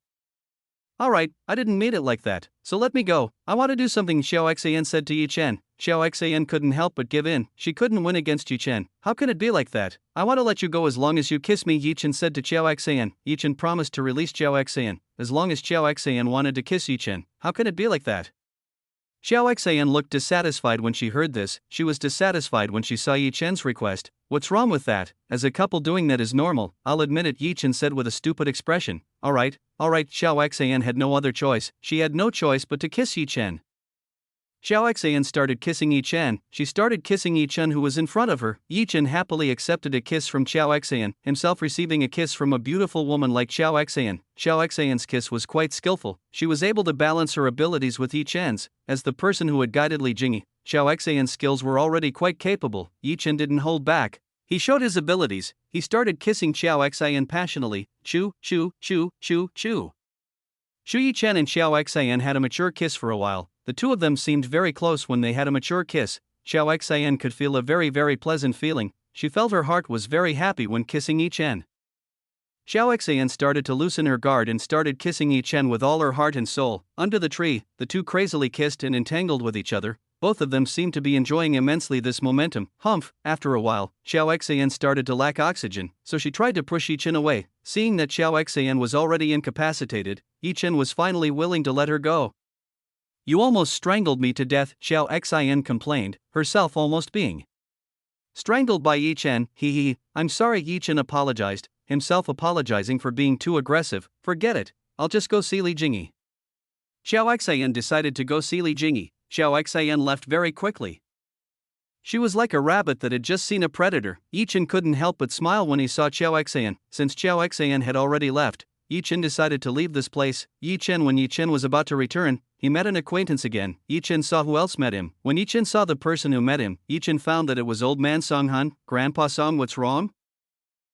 Alright, I didn't mean it like that, so let me go. I want to do something, Xiao Xian said to Yi Chen. Xiao Xian couldn't help but give in. She couldn't win against Yi Chen. How can it be like that? I want to let you go as long as you kiss me, Yi Chen said to Xiao Xian. Yi Chen promised to release Xiao Xian as long as Xiao Xian wanted to kiss Yi Chen. How can it be like that? Xiao Xian looked dissatisfied when she heard this. She was dissatisfied when she saw Yi Chen's request. What's wrong with that? As a couple doing that is normal. I'll admit it, Yi Chen said with a stupid expression. Alright. Xiao Xian had no other choice. She had no choice but to kiss Yi Chen. Xiao Xian started kissing Yi Chen. She started kissing Yi Chen, who was in front of her. Yi Chen happily accepted a kiss from Xiao Xian, himself receiving a kiss from a beautiful woman like Xiao Xian. Xiao Xian's kiss was quite skillful. She was able to balance her abilities with Yi Chen's. As the person who had guided Li Jingyi, Xiao Xian's skills were already quite capable. Yi Chen didn't hold back. He showed his abilities. He started kissing Xiao Xian passionately. Chew, chew, chew, chew, chew. Yi Chen and Xiao Xian had a mature kiss for a while. The two of them seemed very close when they had a mature kiss. Xiao Xian could feel a very, very pleasant feeling. She felt her heart was very happy when kissing Yi Chen. Xiao Xian started to loosen her guard and started kissing Yi Chen with all her heart and soul. Under the tree, the two crazily kissed and entangled with each other. Both of them seemed to be enjoying immensely this momentum. After a while, Xiao Xian started to lack oxygen, so she tried to push Yi Chen away. Seeing that Xiao Xian was already incapacitated, Yi Chen was finally willing to let her go. You almost strangled me to death, Xiao Xian complained, herself almost being strangled by Yi Chen. I'm sorry, Yi Chen apologized, himself apologizing for being too aggressive. Forget it, I'll just go see Li Jingyi. Xiao Xian decided to go see Li Jingyi. Xiao Xian left very quickly. She was like a rabbit that had just seen a predator. Yi Chen couldn't help but smile when he saw Xiao Xian. Since Xiao Xian had already left, Yi Chen decided to leave this place. When Yi Chen was about to return, he met an acquaintance again. Yi Chen saw who else met him. When Yi Chen saw the person who met him, Yi Chen found that it was old man Songhan. Grandpa Song, what's wrong?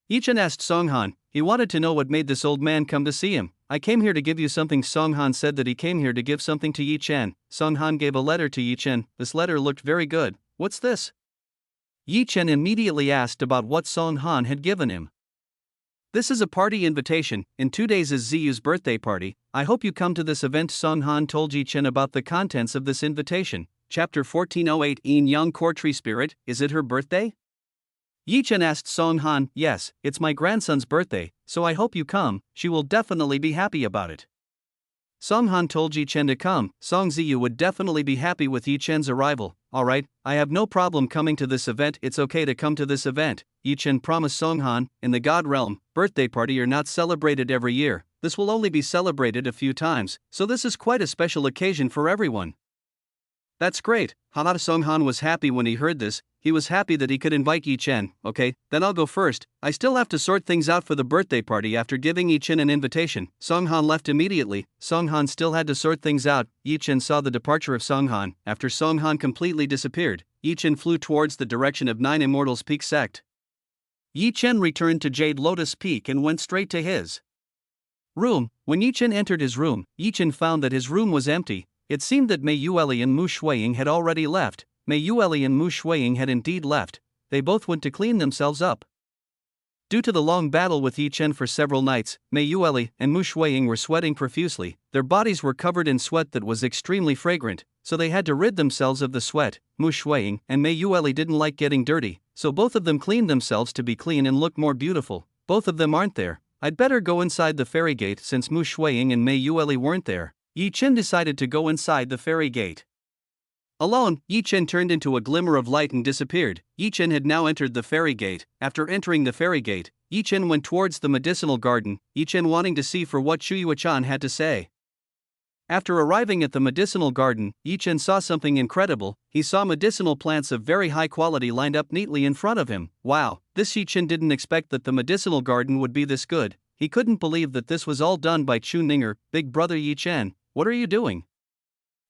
Yi Chen asked Songhan. He wanted to know what made this old man come to see him. I came here to give you something. Songhan said that he came here to give something to Yi Chen. Songhan gave a letter to Yi Chen. This letter looked very good. What's this? Yi Chen immediately asked about what Song Han had given him. This is a party invitation. In 2 days is Ziyu's birthday party. I hope you come to this event. Song Han told Yi Chen about the contents of this invitation. Chapter 1408 Yin Yang Core Tree Spirit. Is it her birthday? Yi Chen asked Song Han. Yes, it's my grandson's birthday, so I hope you come. She will definitely be happy about it. Song Han told Yi Chen to come. Song Ziyu would definitely be happy with Yi Chen's arrival. Alright, I have no problem coming to this event. It's okay to come to this event, Yi Chen promised Song Han. In the God realm, birthday party are not celebrated every year. This will only be celebrated a few times, so this is quite a special occasion for everyone. That's great. Haha. Song Han was happy when he heard this. He was happy that he could invite Yi Chen. Okay, then I'll go first. I still have to sort things out for the birthday party. After giving Yi Chen an invitation, Song Han left immediately. Song Han still had to sort things out. Yi Chen saw the departure of Song Han. After Song Han completely disappeared, Yi Chen flew towards the direction of Nine Immortals Peak sect. Yi Chen returned to Jade Lotus Peak and went straight to his room. When Yi Chen entered his room, Yi Chen found that his room was empty. It seemed that Mei Yueli and Mu Shuiying had already left. Mei Yueli and Mu Shuiying had indeed left. They both went to clean themselves up. Due to the long battle with Yi Chen for several nights, Mei Yueli and Mu Shuiying were sweating profusely. Their bodies were covered in sweat that was extremely fragrant, so they had to rid themselves of the sweat. Mu Shuiying and Mei Yueli didn't like getting dirty, so both of them cleaned themselves to be clean and look more beautiful. Both of them aren't there. I'd better go inside the fairy gate since Mu Shuiying and Mei Yueli weren't there. Yi Chen decided to go inside the fairy gate. Alone, Yi Chen turned into a glimmer of light and disappeared. Yi Chen had now entered the fairy gate. After entering the fairy gate, Yi Chen went towards the medicinal garden, Yi Chen wanting to see for what Shuyuachan had to say. After arriving at the medicinal garden, Yi Chen saw something incredible. He saw medicinal plants of very high quality lined up neatly in front of him. Wow, this Yi Chen didn't expect that the medicinal garden would be this good. He couldn't believe that this was all done by Chu Ninger, big brother Yi Chen. What are you doing?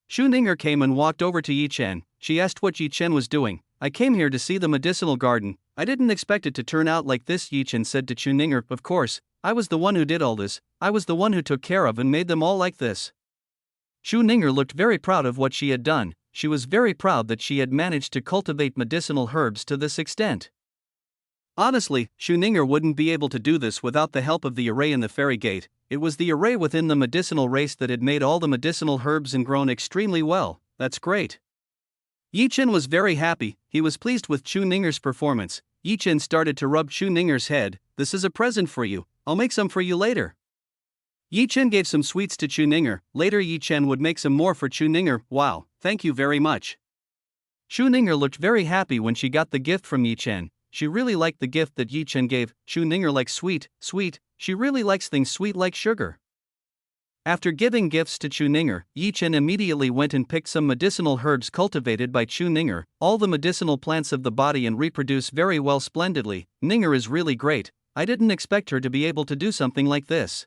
Chu Ninger came and walked over to Yi Chen. She asked what Yi Chen was doing. I came here to see the medicinal garden. I didn't expect it to turn out like this, Yi Chen said to Chu Ninger. Of course, I was the one who did all this. I was the one who took care of and made them all like this. Chu Ninger looked very proud of what she had done. She was very proud that she had managed to cultivate medicinal herbs to this extent. Honestly, Chu Ninger wouldn't be able to do this without the help of the array in the fairy gate. It was the array within the medicinal race that had made all the medicinal herbs and grown extremely well. That's great. Yi Chen was very happy. He was pleased with Chu Ninger's performance. Yi Chen started to rub Chu Ninger's head. This is a present for you. I'll make some for you later. Yi Chen gave some sweets to Chu Ninger. Later Yi Chen would make some more for Chu Ninger. Wow, thank you very much. Chu Ninger looked very happy when she got the gift from Yi Chen. She really liked the gift that Yi Chen gave. Chu Ninger likes sweet. She really likes things sweet like sugar. After giving gifts to Chu Ninger, Yi Chen immediately went and picked some medicinal herbs cultivated by Chu Ninger. All the medicinal plants of the body and reproduce very well splendidly. Ninger is really great. I didn't expect her to be able to do something like this.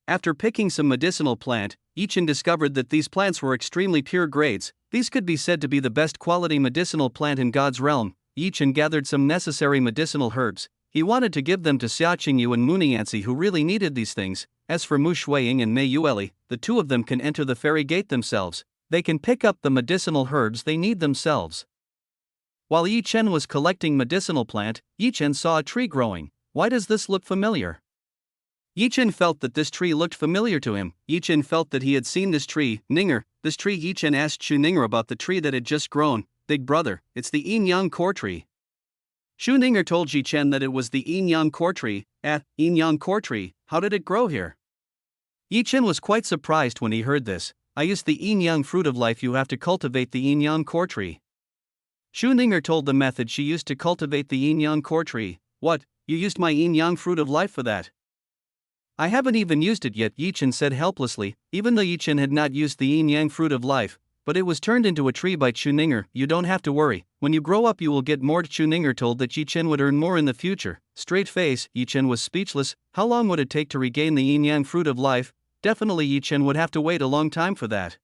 After picking some medicinal plant, Yi Chen discovered that these plants were extremely pure grades. These could be said to be the best quality medicinal plant in God's realm. Yi Chen gathered some necessary medicinal herbs. He wanted to give them to Xia Qingyu and Munianzi who really needed these things. As for Mu Shuiying and Mei Yueli, the two of them can enter the fairy gate themselves. They can pick up the medicinal herbs they need themselves. While Yi Chen was collecting medicinal plant, Yi Chen saw a tree growing. Why does this look familiar? Yi Chen felt that this tree looked familiar to him. Yi Chen felt that he had seen this tree. Ninger, this tree. Yi Chen asked Chu Ninger about the tree that had just grown. Big brother, it's the Yin Yang Core Tree. Chu Ninger told Yi Chen that it was the Yin Yang Core Tree. Yin Yang Core Tree, how did it grow here? Yi Chen was quite surprised when he heard this. I used the Yin Yang fruit of life. You have to cultivate the Yin Yang Core Tree. Chu Ninger told the method she used to cultivate the Yin Yang Core Tree. What, you used my Yin Yang fruit of life for that? I haven't even used it yet, Yi Chen said helplessly. Even though Yi Chen had not used the Yin Yang fruit of life, but it was turned into a tree by Chu Ninger. You don't have to worry. When you grow up you will get more. Chu Ninger told that Yi Chen would earn more in the future. Straight face, Yi Chen was speechless. How long would it take to regain the Yin Yang fruit of life? Definitely Yi Chen would have to wait a long time for that.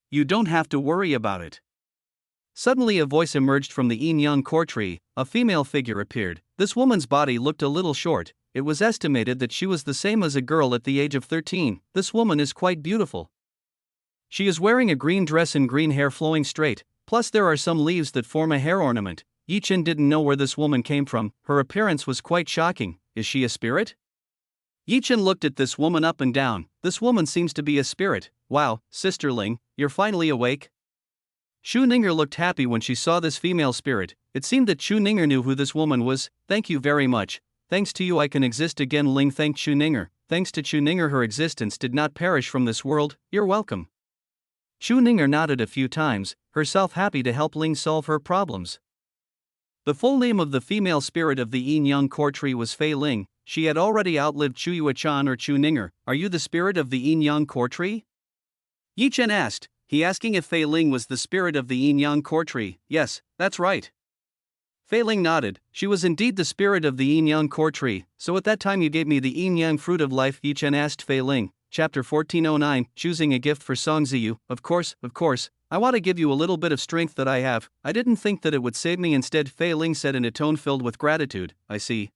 You don't have to worry about it. Suddenly a voice emerged from the Yin Yang Core Tree. A female figure appeared. This woman's body looked a little short. It was estimated that she was the same as a girl at the age of 13. This woman is quite beautiful. She is wearing a green dress and green hair flowing straight, plus there are some leaves that form a hair ornament. Yi Chen didn't know where this woman came from, her appearance was quite shocking. Is she a spirit? Yi Chen looked at this woman up and down. This woman seems to be a spirit. Wow, Sister Ling, you're finally awake? Shu Ninger looked happy when she saw this female spirit. It seemed that Shu Ninger knew who this woman was. Thank you very much. Thanks to you I can exist again. Ling thanked Shu Ninger. Thanks to Shu Ninger her existence did not perish from this world. You're welcome. Shu Ninger nodded a few times, herself happy to help Ling solve her problems. The full name of the female spirit of the Yin Yang core tree was Fei Ling. She had already outlived Chu Yue-chan or Chu Ninger. Are you the spirit of the Yin Yang core tree? Yi Chen asked, he asking if Fei Ling was the spirit of the Yin Yang core tree. Yes, that's right. Fei Ling nodded. She was indeed the spirit of the Yin Yang core tree. So at that time you gave me the Yin Yang fruit of life. Yi Chen asked Fei Ling. Chapter 1409, choosing a gift for Song Ziyu. Of course. I want to give you a little bit of strength that I have. I didn't think that it would save me. Instead, Fei Ling said in a tone filled with gratitude. I see.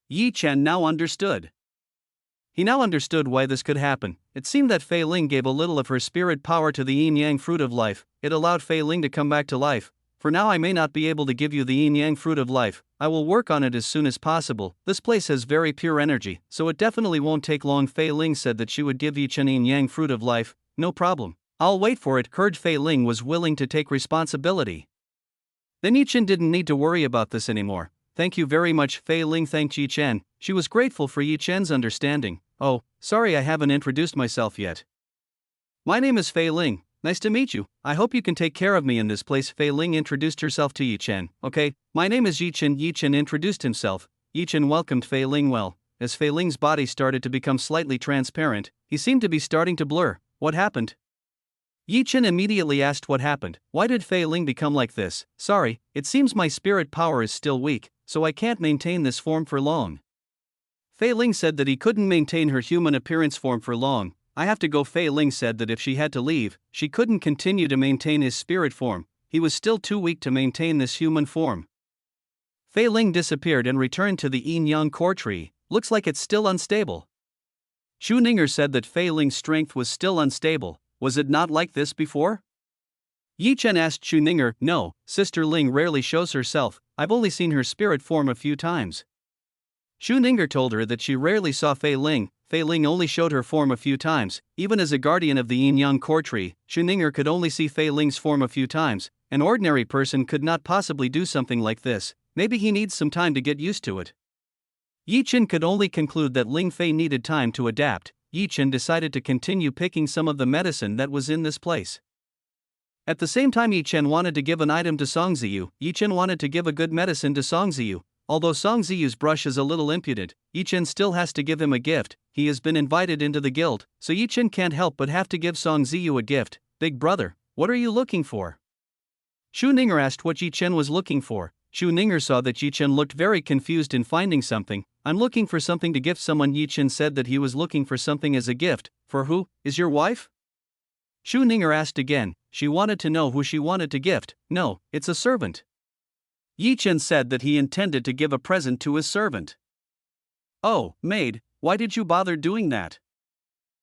Yi Chen now understood. He now understood why this could happen. It seemed that Fei Ling gave a little of her spirit power to the Yin Yang fruit of life. It allowed Fei Ling to come back to life. For now I may not be able to give you the Yin Yang fruit of life. I will work on it as soon as possible. This place has very pure energy, so it definitely won't take long. Fei Ling said that she would give Yi Chen Yin Yang fruit of life. No problem. I'll wait for it. Fei Ling was willing to take responsibility. Then Yi Chen didn't need to worry about this anymore. Thank you very much. Fei Ling thanked Yi Chen. She was grateful for Yi Chen's understanding. Oh, sorry I haven't introduced myself yet. My name is Fei Ling. Nice to meet you. I hope you can take care of me in this place. Fei Ling introduced herself to Yi Chen. Okay, my name is Yi Chen. Yi Chen introduced himself. Yi Chen welcomed Fei Ling well. As Fei Ling's body started to become slightly transparent, he seemed to be starting to blur. What happened? Yi Chen immediately asked what happened. Why did Fei Ling become like this? Sorry, it seems my spirit power is still weak, so I can't maintain this form for long. Fei Ling said that he couldn't maintain her human appearance form for long. I have to go. Fei Ling said that if she had to leave, she couldn't continue to maintain his spirit form. He was still too weak to maintain this human form. Fei Ling disappeared and returned to the Yin Yang core tree. Looks like it's still unstable. Shu Ninger said that Fei Ling's strength was still unstable. Was it not like this before? Yi Chen asked Shu Ninger. No, Sister Ling rarely shows herself. I've only seen her spirit form a few times. Shu Ninger told her that she rarely saw Fei Ling. Fei Ling only showed her form a few times. Even as a guardian of the Yin Yang core tree, Shu Ninger could only see Fei Ling's form a few times. An ordinary person could not possibly do something like this. Maybe he needs some time to get used to it. Yi Chen could only conclude that Ling Fei needed time to adapt. Yi Chen decided to continue picking some of the medicine that was in this place. At the same time Yi Chen wanted to give an item to Song Ziyu. Yi Chen wanted to give a good medicine to Song Ziyu. Although Song Ziyu's brush is a little impudent, Yi Chen still has to give him a gift. He has been invited into the guild, so Yi Chen can't help but have to give Song Ziyu a gift. Big brother, what are you looking for? Shu Ninger asked what Yi Chen was looking for. Shu Ninger saw that Yi Chen looked very confused in finding something. I'm looking for something to gift someone. Yi Chen said that he was looking for something as a gift. For who? Is your wife? Shu Ninger asked again. She wanted to know who she wanted to gift. No, it's a servant. Yi Chen said that he intended to give a present to his servant. Oh, maid, why did you bother doing that?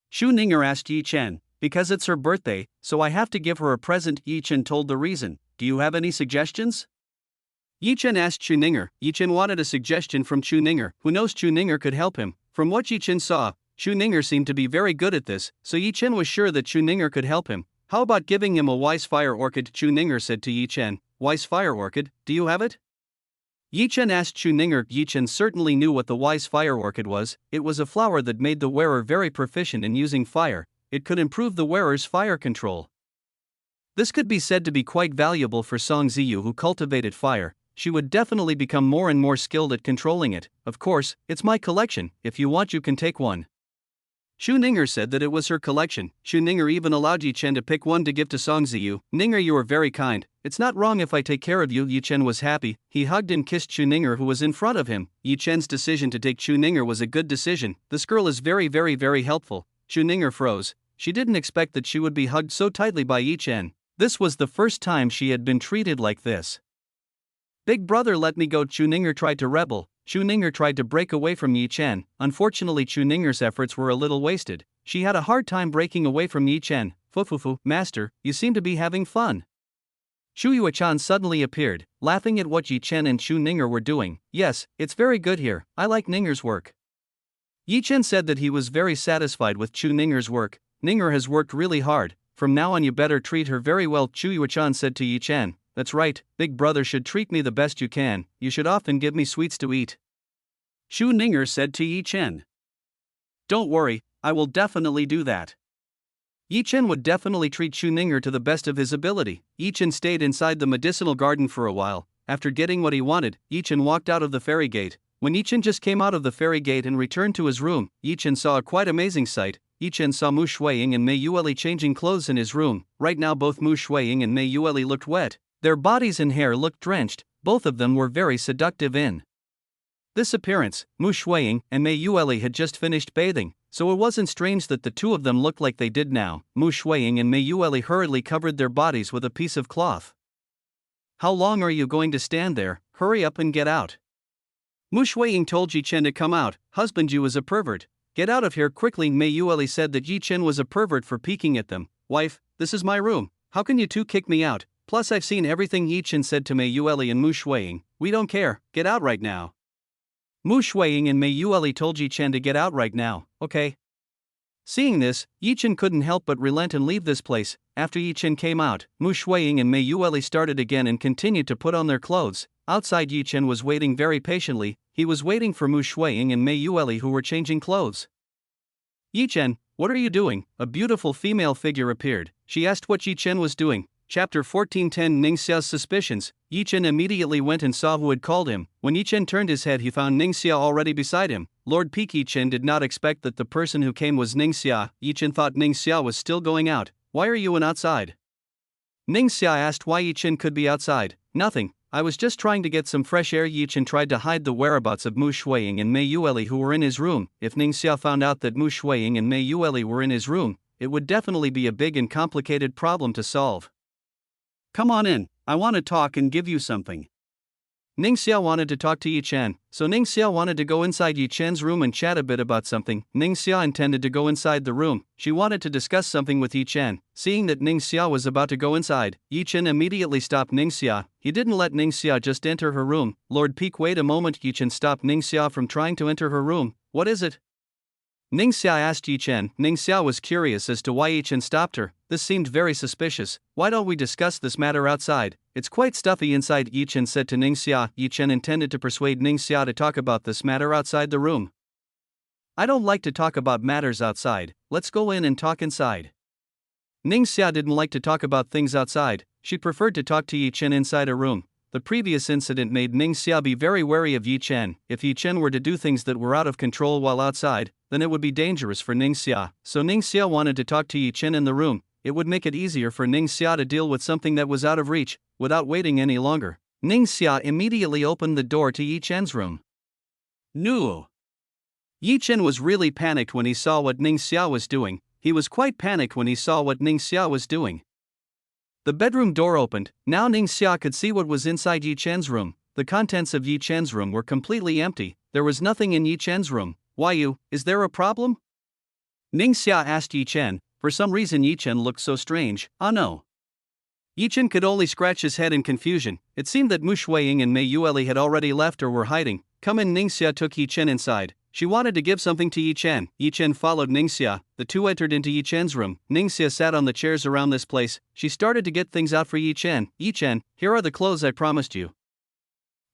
Shu Ninger asked Yi Chen. Because it's her birthday, so I have to give her a present. Yi Chen told the reason. Do you have any suggestions? Yi Chen asked Shu Ninger. Yi Chen wanted a suggestion from Shu Ninger, who knows Shu Ninger could help him. From what Yi Chen saw, Shu Ninger seemed to be very good at this, so Yi Chen was sure that Shu Ninger could help him. How about giving him a wise fire orchid? Shu Ninger said to Yi Chen. Wise fire orchid, do you have it? Yi Chen asked Shu Ninger. Yi Chen certainly knew what the wise fire orchid was. It was a flower that made the wearer very proficient in using fire. It could improve the wearer's fire control. This could be said to be quite valuable for Song Ziyu, who cultivated fire. She would definitely become more and more skilled at controlling it. Of course, it's my collection. If you want, you can take one. Shu Ninger said that it was her collection. Shu Ninger even allowed Yi Chen to pick one to give to Song Ziyu. Ninger, you are very kind. It's not wrong if I take care of you. Yi Chen was happy. He hugged and kissed Shu Ninger, who was in front of him. Yi Chen's decision to take Shu Ninger was a good decision. This girl is very helpful. Shu Ninger froze. She didn't expect that she would be hugged so tightly by Yi Chen. This was the first time she had been treated like this. Big brother, let me go. Shu Ninger tried to rebel. Shu Ninger tried to break away from Yi Chen. Unfortunately, Shu Ninger's efforts were a little wasted. She had a hard time breaking away from Yi Chen. Fufufu, master, you seem to be having fun. Shu Yuechan suddenly appeared, laughing at what Yi Chen and Chu Ninger were doing. Yes, it's very good here, I like Ninger's work. Yi Chen said that he was very satisfied with Chu Ninger's work. Ninger has worked really hard, from now on you better treat her very well. Chu Yuechan said to Yi Chen, that's right, big brother should treat me the best you can, you should often give me sweets to eat. Chu Ninger said to Yi Chen. Don't worry, I will definitely do that. Yi Chen would definitely treat Chu Ninger to the best of his ability. Yi Chen stayed inside the medicinal garden for a while. After getting what he wanted, Yi Chen walked out of the fairy gate. When Yi Chen just came out of the fairy gate and returned to his room, Yi Chen saw a quite amazing sight. Yi Chen saw Mu Shuiying and Mei Yueli changing clothes in his room. Right now both Mu Shuiying and Mei Yueli looked wet. Their bodies and hair looked drenched. Both of them were very seductive in this appearance. Mu Shuiying and Mei Yueli had just finished bathing, so it wasn't strange that the two of them looked like they did now. Mu Shuiying and Mei Yueli hurriedly covered their bodies with a piece of cloth. How long are you going to stand there? Hurry up and get out. Mu Shuiying told Yi Chen to come out. Husband, you is a pervert. Get out of here quickly. Mei Yueli said that Yi Chen was a pervert for peeking at them. Wife, this is my room. How can you two kick me out? Plus I've seen everything. Yi Chen said to Mei Yueli and Mu Shuiying. We don't care, get out right now. Mu Shuiying and Mei Yueli told Yi Chen to get out right now, okay? Seeing this, Yi Chen couldn't help but relent and leave this place. After Yi Chen came out, Mu Shuiying and Mei Yueli started again and continued to put on their clothes. Outside, Yi Chen was waiting very patiently. He was waiting for Mu Shuiying and Mei Yueli, who were changing clothes. Yi Chen, what are you doing? A beautiful female figure appeared. She asked what Yi Chen was doing. Chapter 14:10 Ningxia's suspicions. Yi Chen immediately went and saw who had called him. When Yi Chen turned his head, he found Ningxia already beside him. Lord Peak. Yi Chen did not expect that the person who came was Ningxia. Yi Chen thought Ningxia was still going out. Why are you outside? Ningxia asked why Yi Chen could be outside. Nothing, I was just trying to get some fresh air. Yi Chen tried to hide the whereabouts of Mu Shuiying and Mei Yueli, who were in his room. If Ningxia found out that Mu Shuiying and Mei Yueli were in his room, it would definitely be a big and complicated problem to solve. Come on in, I want to talk and give you something. Ningxia wanted to talk to Yi Chen, so Ningxia wanted to go inside Yi Chen's room and chat a bit about something. Ningxia intended to go inside the room. She wanted to discuss something with Yi Chen. Seeing that Ningxia was about to go inside, Yi Chen immediately stopped Ningxia. He didn't let Ningxia just enter her room. Lord Peak, wait a moment. Yi Chen stopped Ningxia from trying to enter her room. What is it? Ningxia asked Yi Chen. Ningxia was curious as to why Yi Chen stopped her. This seemed very suspicious. Why don't we discuss this matter outside? It's quite stuffy inside, Yi Chen said to Ningxia. Yi Chen intended to persuade Ningxia to talk about this matter outside the room. I don't like to talk about matters outside, let's go in and talk inside. Ningxia didn't like to talk about things outside. She preferred to talk to Yi Chen inside her room. The previous incident made Ningxia be very wary of Yi Chen. If Yi Chen were to do things that were out of control while outside, then it would be dangerous for Ningxia. So Ningxia wanted to talk to Yi Chen in the room. It would make it easier for Ningxia to deal with something that was out of reach. Without waiting any longer, Ningxia immediately opened the door to Yi Chen's room. No. Yi Chen was really panicked when he saw what Ningxia was doing. He was quite panicked when he saw what Ningxia was doing. The bedroom door opened. Now Ningxia could see what was inside Yi Chen's room. The contents of Yi Chen's room were completely empty. There was nothing in Yi Chen's room. Why, is there a problem? Ningxia asked Yi Chen. For some reason Yi Chen looked so strange. Ah no. Yi Chen could only scratch his head in confusion. It seemed that Mu Shuiying and Mei Yueli had already left or were hiding. Come in. Ningxia took Yi Chen inside. She wanted to give something to Yi Chen. Yi Chen followed Ningxia. The two entered into Yi Chen's room. Ningxia sat on the chairs around this place. She started to get things out for Yi Chen. Yi Chen, here are the clothes I promised you.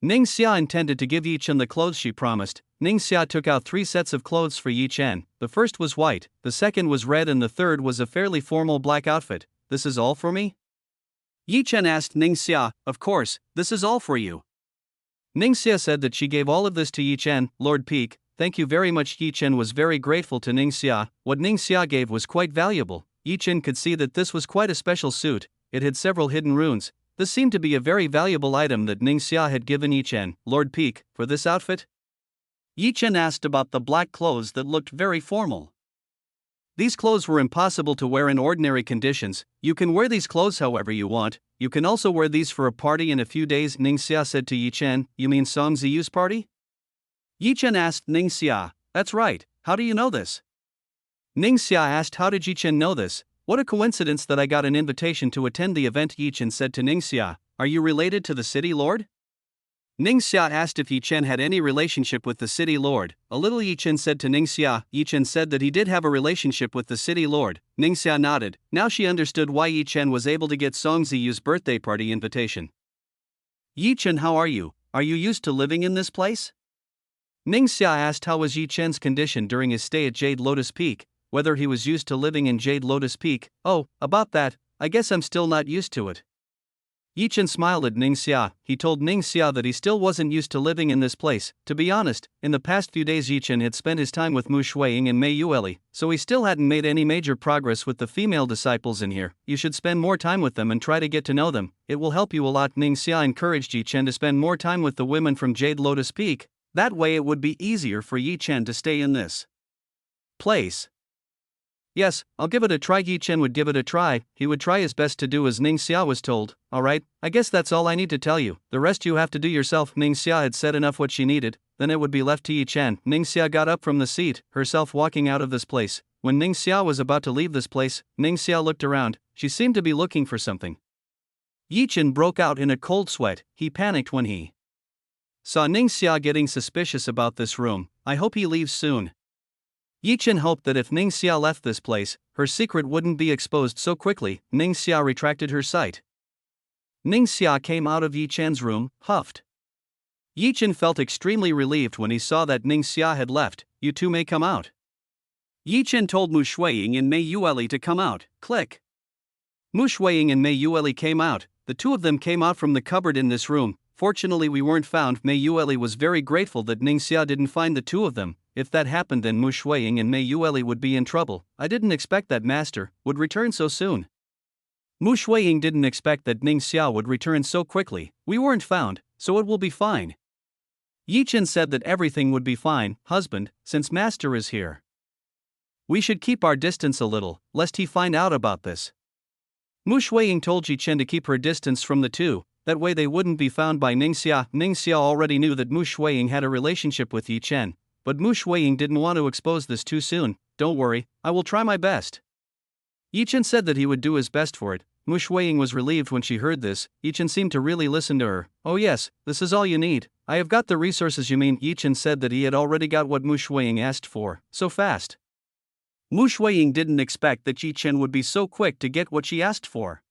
Ningxia intended to give Yi Chen the clothes she promised. Ningxia took out 3 sets of clothes for Yi Chen. The first was white, the second was red, and the third was a fairly formal black outfit. This is all for me? Yi Chen asked Ningxia. Of course, this is all for you. Ningxia said that she gave all of this to Yi Chen. Lord Peak, thank you very much. Yi Chen was very grateful to Ningxia. What Ningxia gave was quite valuable. Yi Chen could see that this was quite a special suit. It had several hidden runes. This seemed to be a very valuable item that Ningxia had given Yi Chen. Lord Peak, for this outfit? Yi Chen asked about the black clothes that looked very formal. These clothes were impossible to wear in ordinary conditions. You can wear these clothes however you want. You can also wear these for a party in a few days. Ningxia said to Yi Chen. You mean Song Ziyu's party? Yi Chen asked Ningxia. That's right, how do you know this? Ningxia asked how did Yi Chen know this? What a coincidence that I got an invitation to attend the event, Yi Chen said to Ningxia. Are you related to the city lord? Ningxia asked if Yi Chen had any relationship with the city lord. A little Yi Chen said to Ningxia. Yi Chen said that he did have a relationship with the city lord. Ningxia nodded. Now she understood why Yi Chen was able to get Song Ziyu's birthday party invitation. Yi Chen, how are you? Are you used to living in this place? Ningxia asked how was Yi Chen's condition during his stay at Jade Lotus Peak, whether he was used to living in Jade Lotus Peak. Oh, about that, I guess I'm still not used to it. Yi Chen smiled at Ningxia. He told Ningxia that he still wasn't used to living in this place. To be honest, in the past few days Yi Chen had spent his time with Mu Shuiying and Mei Yueli, so he still hadn't made any major progress with the female disciples in here. You should spend more time with them and try to get to know them. It will help you a lot. Ningxia encouraged Yi Chen to spend more time with the women from Jade Lotus Peak. That way it would be easier for Yi Chen to stay in this place. Yes, I'll give it a try. Yi Chen would give it a try. He would try his best to do as Ningxia was told. Alright, I guess that's all I need to tell you. The rest you have to do yourself. Ningxia had said enough what she needed, then it would be left to Yi Chen. Ningxia got up from the seat, herself walking out of this place. When Ningxia was about to leave this place, Ningxia looked around. She seemed to be looking for something. Yi Chen broke out in a cold sweat. He panicked when he saw Ningxia getting suspicious about this room. I hope he leaves soon. Yi Chen hoped that if Ningxia left this place, her secret wouldn't be exposed so quickly. Ningxia retracted her sight. Ningxia came out of Yi Chen's room, huffed. Yi Chen felt extremely relieved when he saw that Ningxia had left. You two may come out. Yi Chen told Mu Shuiying and Mei Yueli to come out. Click. Mu Shuiying and Mei Yueli came out. The two of them came out from the cupboard in this room. Fortunately we weren't found. Mei Yueli was very grateful that Ningxia didn't find the two of them. If that happened then Mu Shuiying and Mei Yueli would be in trouble. I didn't expect that master would return so soon. Mu Shuiying didn't expect that Ningxia would return so quickly. We weren't found, so it will be fine. Yi Chen said that everything would be fine, husband, since master is here. We should keep our distance a little, lest he find out about this. Mu Shuiying told Yi Chen to keep her distance from the two, that way they wouldn't be found by Ningxia. Ningxia already knew that Mu Shuiying had a relationship with Yi Chen. But Mu Shuiying didn't want to expose this too soon. Don't worry, I will try my best. Yi Chen said that he would do his best for it. Mu Shuiying was relieved when she heard this. Yi Chen seemed to really listen to her. Oh yes, this is all you need. I have got the resources you mean. Yi Chen said that he had already got what Mu Shuiying asked for, so fast. Mu Shuiying didn't expect that Yi Chen would be so quick to get what she asked for.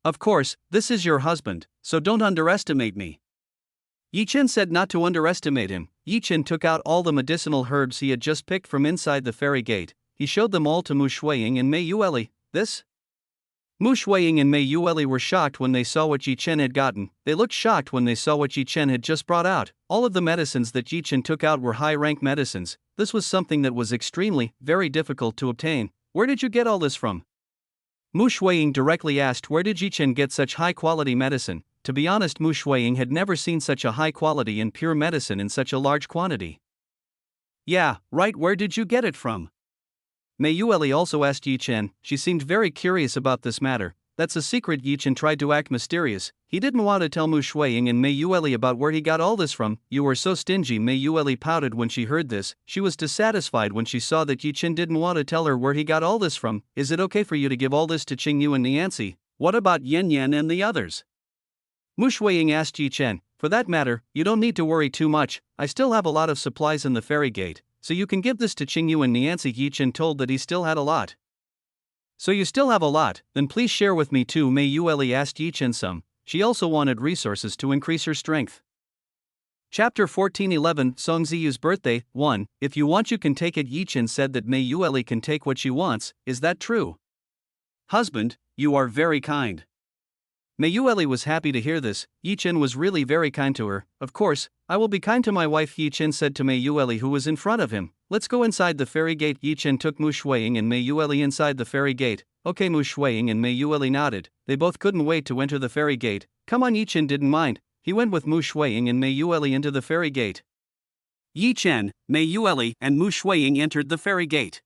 Of course, this is your husband, so don't underestimate me. Yi Chen said not to underestimate him. Yi Chen took out all the medicinal herbs he had just picked from inside the fairy gate. He showed them all to Mu Shuiying and Mei Yueli. This? Mu Shuiying and Mei Yueli were shocked when they saw what Yi Chen had gotten. They looked shocked when they saw what Yi Chen had just brought out. All of the medicines that Yi Chen took out were high-rank medicines. This was something that was extremely, very difficult to obtain. Where did you get all this from? Mu Shuiying directly asked where did Yi Chen get such high-quality medicine. To be honest, Mu Shuiying had never seen such a high quality and pure medicine in such a large quantity. Yeah, right, where did you get it from? Mei Yueli also asked Yi Chen. She seemed very curious about this matter. That's a secret. Yi Chen tried to act mysterious. He didn't want to tell Mu Shuiying and Mei Yueli about where he got all this from. You were so stingy. Mei Yueli pouted when she heard this. She was dissatisfied when she saw that Yi Chen didn't want to tell her where he got all this from. Is it okay for you to give all this to Qingyu and Niancy? What about Yan Yan and the others? Mu Shuiying asked Yi Chen. For that matter, you don't need to worry too much. I still have a lot of supplies in the fairy gate, so you can give this to Qingyu and Niancy. Yi Chen told that he still had a lot. So you still have a lot, then please share with me too. Mei Yueli asked Yi Chen some. She also wanted resources to increase her strength. Chapter 14:11 Song Ziyu's birthday. 1. If you want you can take it. Yi Chen said that Mei Yueli can take what she wants. Is that true? Husband, you are very kind. Mei Yueli was happy to hear this. Yi Chen was really very kind to her. Of course, I will be kind to my wife, Yi Chen said to Mei Yueli, who was in front of him. Let's go inside the fairy gate. Yi Chen took Mu Shuiying and Mei Yueli inside the fairy gate. Okay, Mu Shuiying and Mei Yueli nodded. They both couldn't wait to enter the fairy gate. Come on, Yi Chen didn't mind. He went with Mu Shuiying and Mei Yueli into the fairy gate. Yi Chen, Mei Yueli, and Mu Shuiying entered the fairy gate.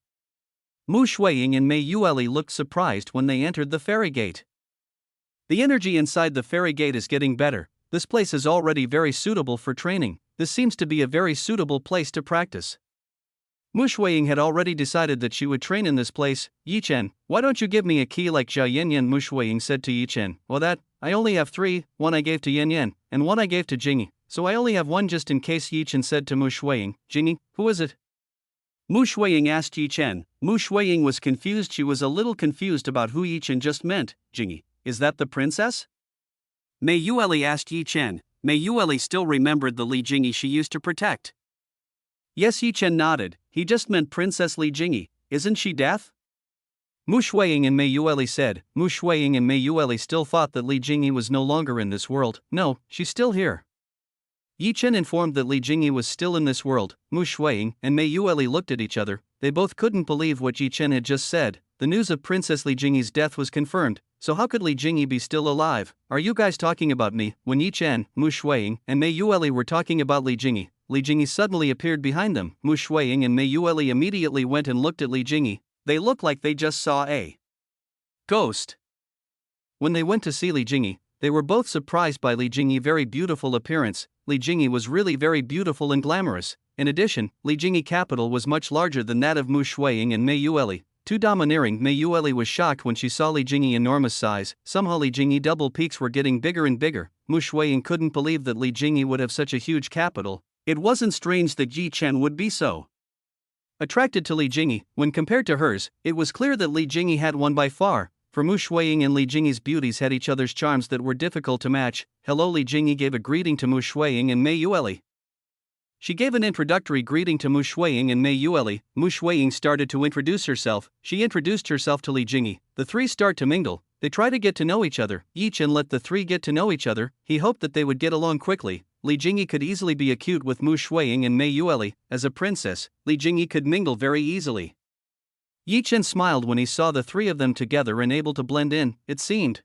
Mu Shuiying and Mei Yueli looked surprised when they entered the fairy gate. The energy inside the fairy gate is getting better. This place is already very suitable for training. This seems to be a very suitable place to practice. Mu Shuiying had already decided that she would train in this place. Yi Chen, why don't you give me a key like Jia Yanyan? Mu Shuiying said to Yi Chen. Well, I only have 3, one I gave to Yanyan, and one I gave to Jingyi, so I only have one just in case. Yi Chen said to Mu Shuiying. Jingyi, who is it? Mu Shuiying asked Yi Chen. Mu Shuiying was confused. She was a little confused about who Yi Chen just meant. Jingyi, is that the princess? Mei Yueli asked Yi Chen. Mei Yueli still remembered the Li Jingyi she used to protect. Yes, Yi Chen nodded. He just meant Princess Li Jingyi. Isn't she deaf? Mu Shuiying and Mei Yueli said. Mu Shuiying and Mei Yueli still thought that Li Jingyi was no longer in this world. No, she's still here. Yi Chen informed that Li Jingyi was still in this world. Mu Shuiying and Mei Yueli looked at each other. They both couldn't believe what Yi Chen had just said. The news of Princess Li Jingyi's death was confirmed, so how could Li Jingyi be still alive? Are you guys talking about me? When Yi Chen, Mu Shuiying, and Mei Yueli were talking about Li Jingyi suddenly appeared behind them. Mu Shuiying and Mei Yueli immediately went and looked at Li Jingyi. They looked like they just saw a ghost. When they went to see Li Jingyi, they were both surprised by Li Jingyi's very beautiful appearance. Li Jingyi was really very beautiful and glamorous. In addition, Li Jingyi's capital was much larger than that of Mu Shuiying and Mei Yueli. Too domineering. Mei Yueli was shocked when she saw Li Jingyi's enormous size. Somehow Li Jingyi's double peaks were getting bigger and bigger. Mu Shuiying couldn't believe that Li Jingyi would have such a huge capital. It wasn't strange that Yi Chen would be so attracted to Li Jingyi. When compared to hers, it was clear that Li Jingyi had won by far. For Mu Shuiying and Li Jingyi's beauties had each other's charms that were difficult to match. Hello. Li Jingyi gave a greeting to Mu Shuiying and Mei Yueli. She gave an introductory greeting to Mu Shuiying and Mei Yueli. Mu Shuiying started to introduce herself. She introduced herself to Li Jingyi. The three start to mingle. They try to get to know each other. Yi Chen let the three get to know each other. He hoped that they would get along quickly. Li Jingyi could easily be cute with Mu Shuiying and Mei Yueli. As a princess, Li Jingyi could mingle very easily. Yi Chen smiled when he saw the three of them together and able to blend in. It seemed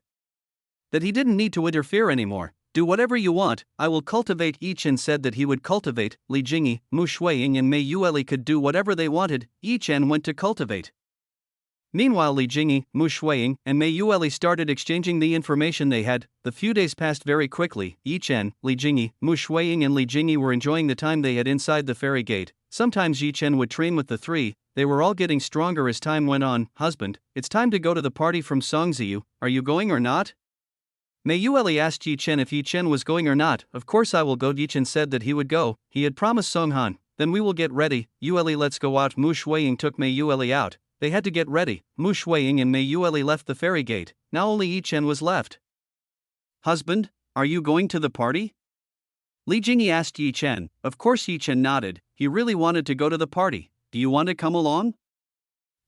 that he didn't need to interfere anymore. Do whatever you want, I will cultivate. Yi Chen said that he would cultivate. Li Jingyi, Mu Shuiying and Mei Yueli could do whatever they wanted. Yi Chen went to cultivate. Meanwhile, Li Jingyi, Mu Shuiying, and Mei Yueli started exchanging the information they had. The few days passed very quickly. Yi Chen, Li Jingyi, Mu Shuiying and Li Jingyi were enjoying the time they had inside the fairy gate. Sometimes Yi Chen would train with the three. They were all getting stronger as time went on. Husband, it's time to go to the party from Songziyu. Are you going or not? Mei Yueli asked Yi Chen if Yi Chen was going or not. Of course I will go. Yi Chen said that he would go. He had promised Song Han. Then we will get ready. Yueli, let's go out. Mu Shuiying took Mei Yueli out. They had to get ready. Mu Shuiying and Mei Yueli left the fairy gate. Now only Yi Chen was left. Husband, are you going to the party? Li Jingyi asked Yi Chen. Of course. Yi Chen nodded. He really wanted to go to the party. Do you want to come along?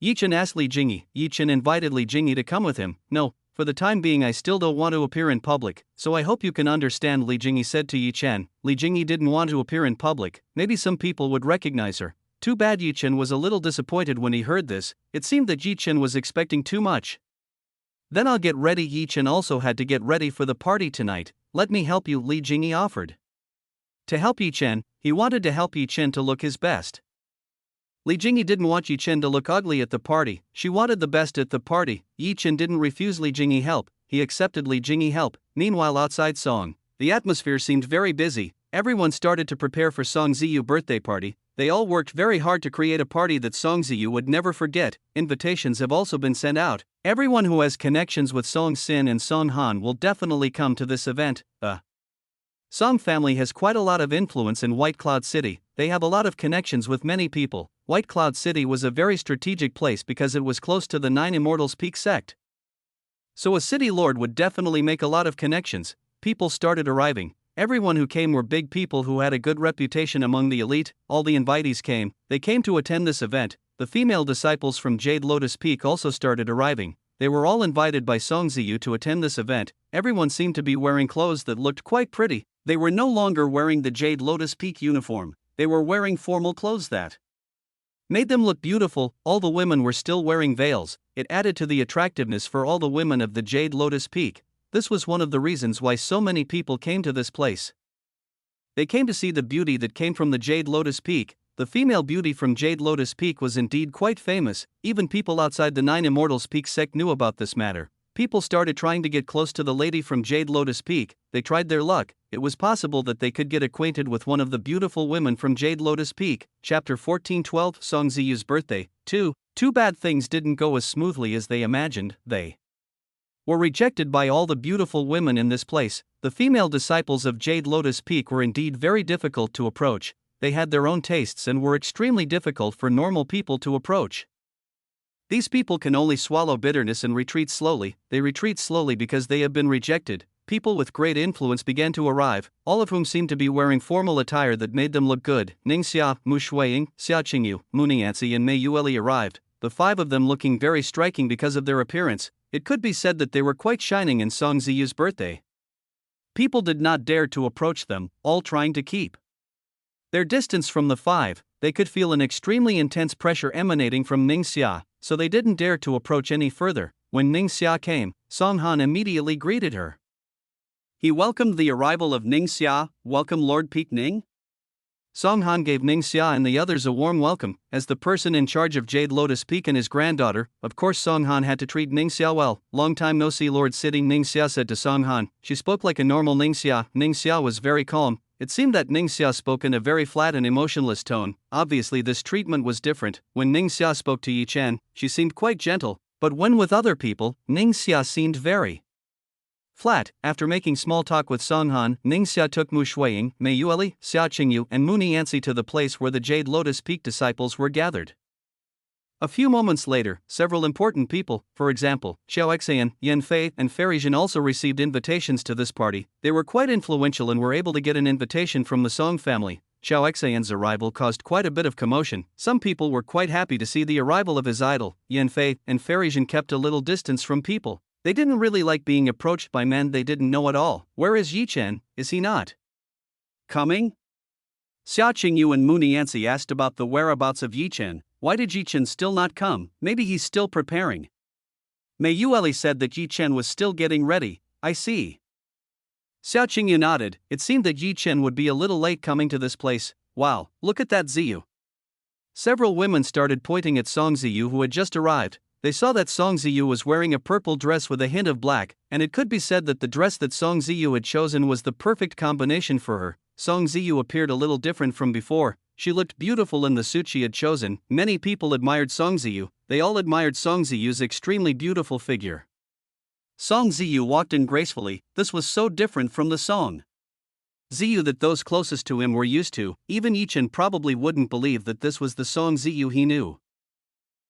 Yi Chen asked Li Jingyi. Yi Chen invited Li Jingyi to come with him. No, for the time being I still don't want to appear in public, so I hope you can understand, Li Jingyi said to Yi Chen. Li Jingyi didn't want to appear in public. Maybe some people would recognize her. Too bad. Yi Chen was a little disappointed when he heard this. It seemed that Yi Chen was expecting too much. Then I'll get ready. Yi Chen also had to get ready for the party tonight. Let me help you, Li Jingyi offered. To help Yi Chen, he wanted to help Yi Chen to look his best. Li Jingyi didn't want Yi Chen to look ugly at the party. She wanted the best at the party. Yi Chen didn't refuse Li Jingyi help. He accepted Li Jingyi help. Meanwhile, outside Song, the atmosphere seemed very busy. Everyone started to prepare for Song Ziyu birthday party. They all worked very hard to create a party that Song Ziyu would never forget. Invitations have also been sent out. Everyone who has connections with Song Xin and Song Han will definitely come to this event. Song family has quite a lot of influence in White Cloud City. They have a lot of connections with many people. White Cloud City was a very strategic place because it was close to the Nine Immortals Peak sect. So a city lord would definitely make a lot of connections. People started arriving. Everyone who came were big people who had a good reputation among the elite. All the invitees came. They came to attend this event. The female disciples from Jade Lotus Peak also started arriving. They were all invited by Song Ziyu to attend this event. Everyone seemed to be wearing clothes that looked quite pretty. They were no longer wearing the Jade Lotus Peak uniform. They were wearing formal clothes that made them look beautiful. All the women were still wearing veils. It added to the attractiveness for all the women of the Jade Lotus Peak. This was one of the reasons why so many people came to this place. They came to see the beauty that came from the Jade Lotus Peak. The female beauty from Jade Lotus Peak was indeed quite famous. Even people outside the Nine Immortals Peak sect knew about this matter. People started trying to get close to the lady from Jade Lotus Peak. They tried their luck. It was possible that they could get acquainted with one of the beautiful women from Jade Lotus Peak. Chapter 14:12 Song Ziyu's birthday. 2. Too bad things didn't go as smoothly as they imagined. They were rejected by all the beautiful women in this place. The female disciples of Jade Lotus Peak were indeed very difficult to approach. They had their own tastes and were extremely difficult for normal people to approach. These people can only swallow bitterness and retreat slowly. They retreat slowly because they have been rejected. People with great influence began to arrive, all of whom seemed to be wearing formal attire that made them look good. Ningxia, Mu Shuiying, Xia Qingyu, Mu Nianzi and Mei Yueli arrived, the five of them looking very striking because of their appearance. It could be said that they were quite shining in Song Ziyu's birthday. People did not dare to approach them, all trying to keep their distance from the five. They could feel an extremely intense pressure emanating from Ningxia, so they didn't dare to approach any further. When Ningxia came, Song Han immediately greeted her. He welcomed the arrival of Ningxia. Welcome Lord Peak Ning. Song Han gave Ningxia and the others a warm welcome. As the person in charge of Jade Lotus Peak and his granddaughter, of course Song Han had to treat Ningxia well. Long time no see Lord Sitting, Ningxia said to Song Han. She spoke like a normal Ningxia. Ningxia was very calm. It seemed that Ningxia spoke in a very flat and emotionless tone. Obviously this treatment was different. When Ningxia spoke to Yi Chen, she seemed quite gentle, but when with other people, Ningxia seemed very flat. After making small talk with Song Han, Ningxia took Mu Shuiying, Mei Yueli, Xia Qingyu and Mu Nianzi to the place where the Jade Lotus Peak disciples were gathered. A few moments later, several important people, for example, Xiao Exayan, Yan Fei, and Feirijin also received invitations to this party. They were quite influential and were able to get an invitation from the Song family. Xiao Exayan's arrival caused quite a bit of commotion. Some people were quite happy to see the arrival of his idol. Yan Fei and Feirijin kept a little distance from people. They didn't really like being approached by men they didn't know at all. Where is Yi Chen? Is he not coming? Xia Qingyu and Mu Nianzi asked about the whereabouts of Yi Chen. Why did Yi Chen still not come? Maybe he's still preparing. Mei Yueli said that Yi Chen was still getting ready. I see. Xia Qingyu nodded. It seemed that Yi Chen would be a little late coming to this place. Wow, look at that Ziyu. Several women started pointing at Song Ziyu who had just arrived. They saw that Song Ziyu was wearing a purple dress with a hint of black, and it could be said that the dress that Song Ziyu had chosen was the perfect combination for her. Song Ziyu appeared a little different from before. She looked beautiful in the suit she had chosen. Many people admired Song Ziyu. They all admired Song Ziyu's extremely beautiful figure. Song Ziyu walked in gracefully. This was so different from the Song Ziyu that those closest to him were used to. Even Yi Chen probably wouldn't believe that this was the Song Ziyu he knew.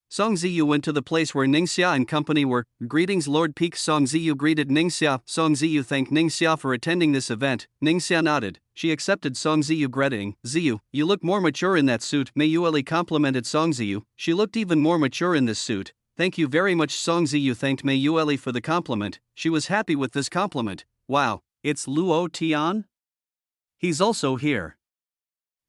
Song Ziyu went to the place where Ningxia and company were. Greetings Lord Peak. Song Ziyu greeted Ningxia. Song Ziyu thanked Ningxia for attending this event. Ningxia nodded. She accepted Song Ziyu greeting. Ziyu, you look more mature in that suit. Mei Yueli complimented Song Ziyu. She looked even more mature in this suit. Thank you very much. Song Ziyu thanked Mei Yueli for the compliment. She was happy with this compliment. Wow, it's Luo Tian? He's also here.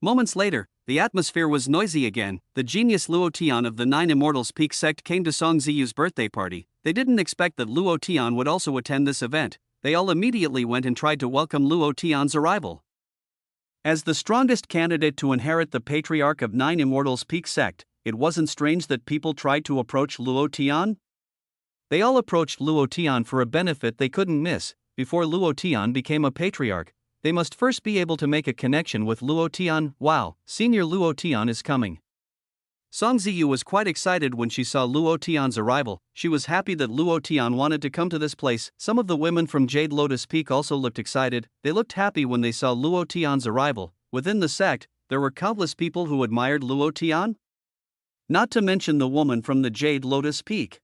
Moments later, the atmosphere was noisy again. The genius Luo Tian of the Nine Immortals Peak sect came to Song Ziyu's birthday party. They didn't expect that Luo Tian would also attend this event. They all immediately went and tried to welcome Luo Tian's arrival. As the strongest candidate to inherit the patriarch of Nine Immortals Peak sect, it wasn't strange that people tried to approach Luo Tian. They all approached Luo Tian for a benefit they couldn't miss. Before Luo Tian became a patriarch, they must first be able to make a connection with Luo Tian. Wow, Senior Luo Tian is coming. Song Ziyu was quite excited when she saw Luo Tian's arrival. She was happy that Luo Tian wanted to come to this place. Some of the women from Jade Lotus Peak also looked excited. They looked happy when they saw Luo Tian's arrival. Within the sect, there were countless people who admired Luo Tian. Not to mention the woman from the Jade Lotus Peak.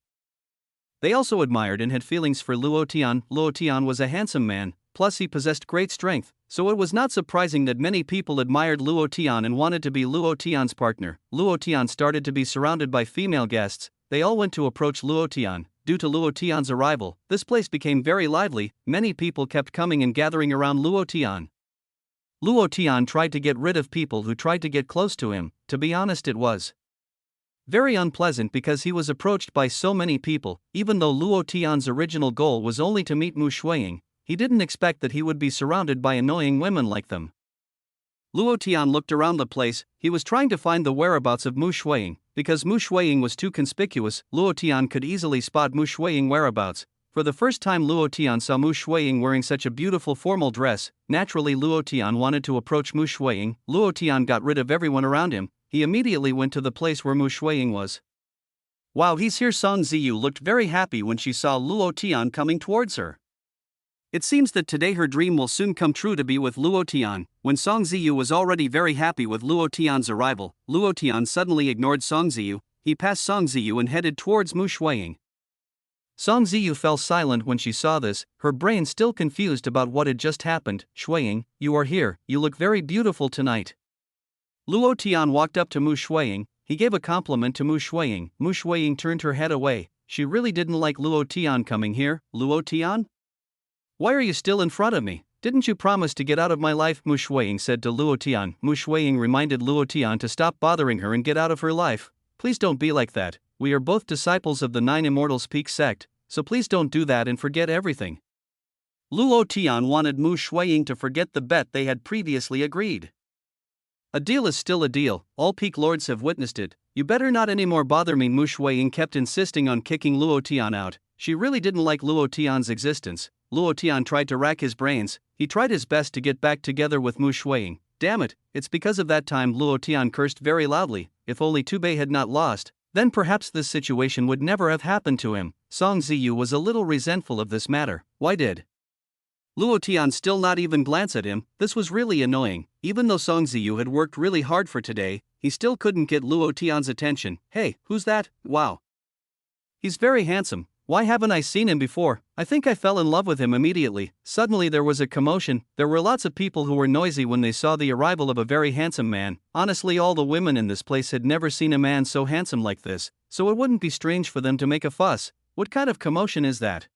They also admired and had feelings for Luo Tian. Luo Tian was a handsome man, plus he possessed great strength, so it was not surprising that many people admired Luo Tian and wanted to be Luo Tian's partner. Luo Tian started to be surrounded by female guests. They all went to approach Luo Tian. Due to Luo Tian's arrival, this place became very lively. Many people kept coming and gathering around Luo Tian. Luo Tian tried to get rid of people who tried to get close to him. To be honest, it was very unpleasant because he was approached by so many people. Even though Luo Tian's original goal was only to meet Mu Shuiying, he didn't expect that he would be surrounded by annoying women like them. Luo Tian looked around the place. He was trying to find the whereabouts of Mu Shuiying. Because Mu Shuiying was too conspicuous, Luo Tian could easily spot Mu Shuiying whereabouts. For the first time Luo Tian saw Mu Shuiying wearing such a beautiful formal dress. Naturally Luo Tian wanted to approach Mu Shuiying. Luo Tian got rid of everyone around him. He immediately went to the place where Mu Shuiying was. Wow, he's here. Song Ziyu looked very happy when she saw Luo Tian coming towards her. It seems that today her dream will soon come true to be with Luo Tian. When Song Ziyu was already very happy with Luo Tian's arrival, Luo Tian suddenly ignored Song Ziyu. He passed Song Ziyu and headed towards Mu Shuiying. Song Ziyu fell silent when she saw this, her brain still confused about what had just happened. Shuiying, you are here, you look very beautiful tonight. Luo Tian walked up to Mu Shuiying. He gave a compliment to Mu Shuiying. Mu Shuiying turned her head away. She really didn't like Luo Tian coming here. Luo Tian? Why are you still in front of me? Didn't you promise to get out of my life? Mu Shuiying said to Luo Tian. Mu Shuiying reminded Luo Tian to stop bothering her and get out of her life. Please don't be like that. We are both disciples of the Nine Immortals Peak sect, so please don't do that and forget everything. Luo Tian wanted Mu Shuiying to forget the bet they had previously agreed. A deal is still a deal, all peak lords have witnessed it. You better not anymore bother me. Mu Shuiying kept insisting on kicking Luo Tian out. She really didn't like Luo Tian's existence. Luo Tian tried to rack his brains. He tried his best to get back together with Mu Shuiying. Damn it, it's because of that time Luo Tian cursed very loudly. If only Tubei had not lost, then perhaps this situation would never have happened to him. Song Ziyu was a little resentful of this matter. Why did Luo Tian still not even glance at him? This was really annoying. Even though Song Ziyu had worked really hard for today, he still couldn't get Luo Tian's attention. Hey, who's that? Wow. He's very handsome. Why haven't I seen him before? I think I fell in love with him immediately. Suddenly there was a commotion. There were lots of people who were noisy when they saw the arrival of a very handsome man. Honestly, all the women in this place had never seen a man so handsome like this, so it wouldn't be strange for them to make a fuss. What kind of commotion is that?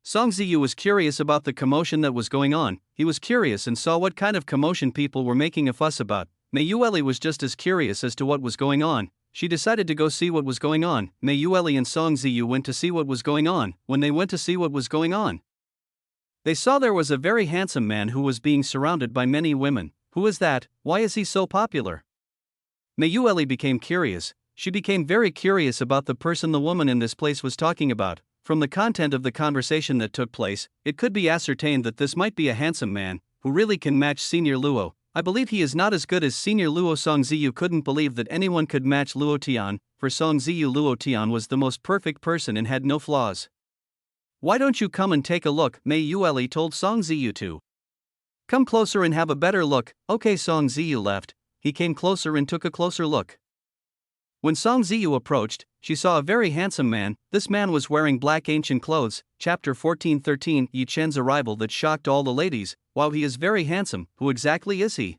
Song Ziyu was curious about the commotion that was going on. He was curious and saw what kind of commotion people were making a fuss about. Mei Yueli was just as curious as to what was going on. She decided to go see what was going on. Mei Yueli and Song Ziyu went to see what was going on. When they went to see what was going on, they saw there was a very handsome man who was being surrounded by many women. Who is that? Why is he so popular? Mei Yueli became curious. She became very curious about the person the woman in this place was talking about. From the content of the conversation that took place, it could be ascertained that this might be a handsome man who really can match Senior Luo. I believe he is not as good as Senior Luo. Song Ziyu couldn't believe that anyone could match Luo Tian. For Song Ziyu, Luo Tian was the most perfect person and had no flaws. Why don't you come and take a look? Mei Yueli told Song Ziyu to come closer and have a better look. Okay, Song Ziyu left. He came closer and took a closer look. When Song Ziyu approached, she saw a very handsome man. This man was wearing black ancient clothes. Chapter 14:13 Yi Chen's arrival that shocked all the ladies. Wow, he is very handsome. Who exactly is he?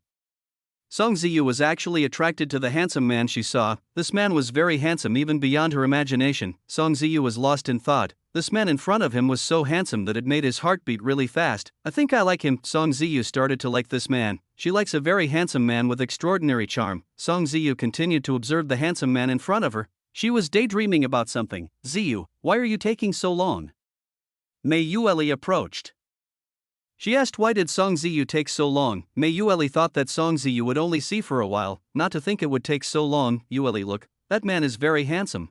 Song Ziyu was actually attracted to the handsome man she saw. This man was very handsome even beyond her imagination. Song Ziyu was lost in thought. This man in front of him was so handsome that it made his heart beat really fast. I think I like him. Song Ziyu started to like this man. She likes a very handsome man with extraordinary charm. Song Ziyu continued to observe the handsome man in front of her. She was daydreaming about something. Ziyu, why are you taking so long? Mei Yueli approached. She asked why did Song Ziyu take so long. Mei Yueli thought that Song Ziyu would only see for a while, not to think it would take so long. Yueli, look, that man is very handsome.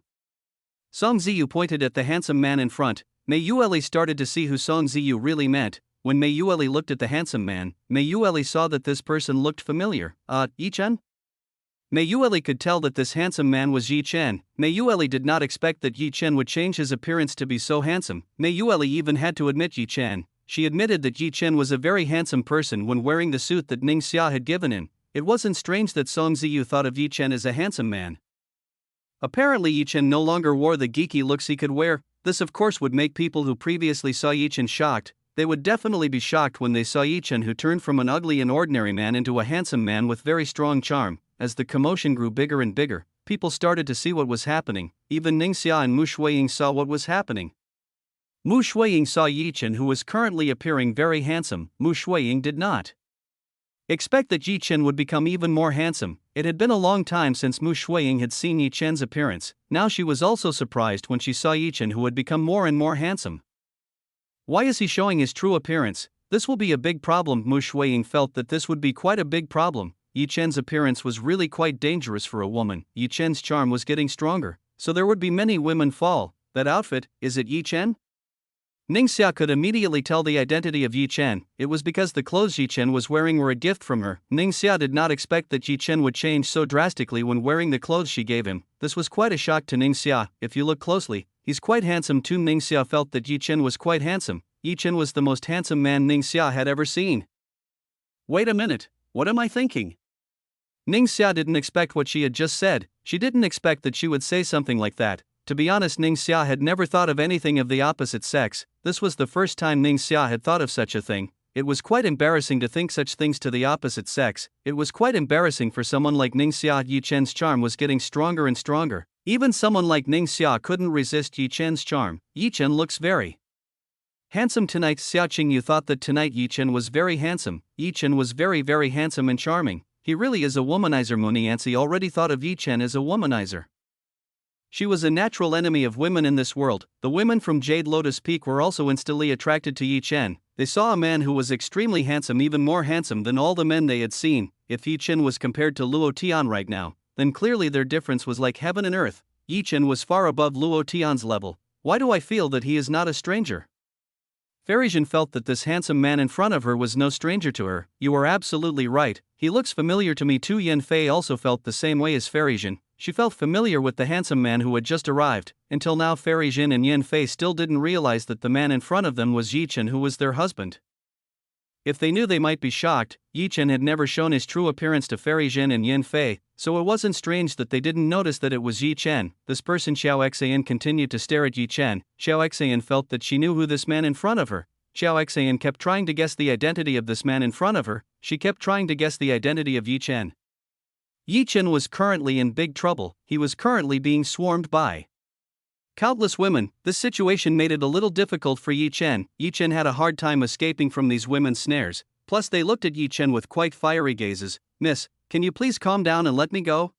Song Ziyu pointed at the handsome man in front. Mei Yueli started to see who Song Ziyu really meant. When Mei Yueli looked at the handsome man, Mei Yueli saw that this person looked familiar. Yi Chen? Mei Yueli could tell that this handsome man was Yi Chen. Mei Yueli did not expect that Yi Chen would change his appearance to be so handsome. Mei Yueli even had to admit Yi Chen. She admitted that Yi Chen was a very handsome person when wearing the suit that Ning Xia had given him. It wasn't strange that Song Ziyu thought of Yi Chen as a handsome man. Apparently Yi Chen no longer wore the geeky looks he could wear. This of course would make people who previously saw Yi Chen shocked. They would definitely be shocked when they saw Yi Chen, who turned from an ugly and ordinary man into a handsome man with very strong charm. As the commotion grew bigger and bigger, people started to see what was happening. Even Ning Xia and Mu Shuiying saw what was happening. Mu Shuiying saw Yi Chen, who was currently appearing very handsome. Mu Shuiying did not expect that Yi Chen would become even more handsome. It had been a long time since Mu Shuiying had seen Yi Chen's appearance. Now she was also surprised when she saw Yi Chen, who had become more and more handsome. Why is he showing his true appearance? This will be a big problem. Mu Shuiying felt that this would be quite a big problem. Yi Chen's appearance was really quite dangerous for a woman. Yi Chen's charm was getting stronger, so there would be many women fall. That outfit, is it Yi Chen? Ningxia could immediately tell the identity of Yi Chen. It was because the clothes Yi Chen was wearing were a gift from her. Ningxia did not expect that Yi Chen would change so drastically when wearing the clothes she gave him. This was quite a shock to Ningxia. If you look closely, he's quite handsome too. Ningxia felt that Yi Chen was quite handsome. Yi Chen was the most handsome man Ningxia had ever seen. Wait a minute, what am I thinking? Ningxia didn't expect what she had just said. She didn't expect that she would say something like that. To be honest, Ningxia had never thought of anything of the opposite sex. This was the first time Ningxia had thought of such a thing. It was quite embarrassing to think such things to the opposite sex. It was quite embarrassing for someone like Ningxia. Yi Chen's charm was getting stronger and stronger. Even someone like Ningxia couldn't resist Yi Chen's charm. Yi Chen looks very handsome tonight. Xiaoqing, you thought that tonight Yi Chen was very handsome. Yi Chen was very, very handsome and charming. He really is a womanizer. Muniancy already thought of Yi Chen as a womanizer. She was a natural enemy of women in this world. The women from Jade Lotus Peak were also instantly attracted to Yi Chen. They saw a man who was extremely handsome, even more handsome than all the men they had seen. If Yi Chen was compared to Luo Tian right now, then clearly their difference was like heaven and earth. Yi Chen was far above Luo Tian's level. Why do I feel that he is not a stranger? Farijan felt that this handsome man in front of her was no stranger to her. You are absolutely right, he looks familiar to me too. Yan Fei also felt the same way as Farijan. She felt familiar with the handsome man who had just arrived. Until now, Farijan and Yan Fei still didn't realize that the man in front of them was Yi Chen, who was their husband. If they knew, they might be shocked. Yi Chen had never shown his true appearance to Farijan and Yan Fei, so it wasn't strange that they didn't notice that it was Yi Chen. This person, Xiao Xan, continued to stare at Yi Chen. Xiao Xan felt that she knew who this man in front of her. Xiao Xan kept trying to guess the identity of this man in front of her. She kept trying to guess the identity of Yi Chen. Yi Chen was currently in big trouble. He was currently being swarmed by countless women. This situation made it a little difficult for Yi Chen. Yi Chen had a hard time escaping from these women's snares. Plus, they looked at Yi Chen with quite fiery gazes. "Miss, can you please calm down and let me go?"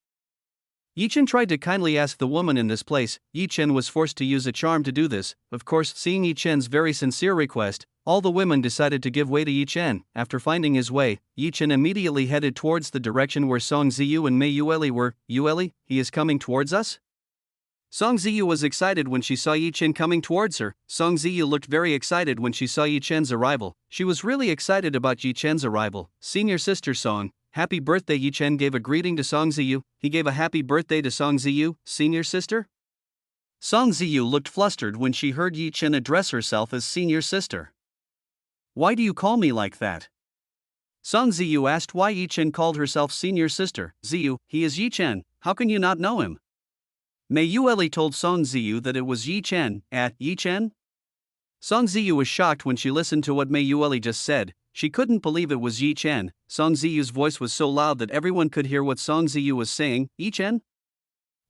Yi Chen tried to kindly ask the woman in this place. Yi Chen was forced to use a charm to do this. Of course, seeing Yi Chen's very sincere request, all the women decided to give way to Yi Chen. After finding his way, Yi Chen immediately headed towards the direction where Song Ziyu and Mei Yueli were. "Yueli, he is coming towards us?" Song Ziyu was excited when she saw Yi Chen coming towards her. Song Ziyu looked very excited when she saw Yi Chen's arrival. She was really excited about Yi Chen's arrival. Senior sister Song, happy birthday. Yi Chen gave a greeting to Song Ziyu. He gave a happy birthday to Song Ziyu, senior sister. Song Ziyu looked flustered when she heard Yi Chen address herself as senior sister. "Why do you call me like that?" Song Ziyu asked why Yi Chen called herself senior sister. "Ziyu, he is Yi Chen, how can you not know him?" Mei Yueli told Song Ziyu that it was Yi Chen. Yi Chen? Song Ziyu was shocked when she listened to what Mei Yueli just said. She couldn't believe it was Yi Chen. Song Ziyu's voice was so loud that everyone could hear what Song Ziyu was saying. "Yi Chen?"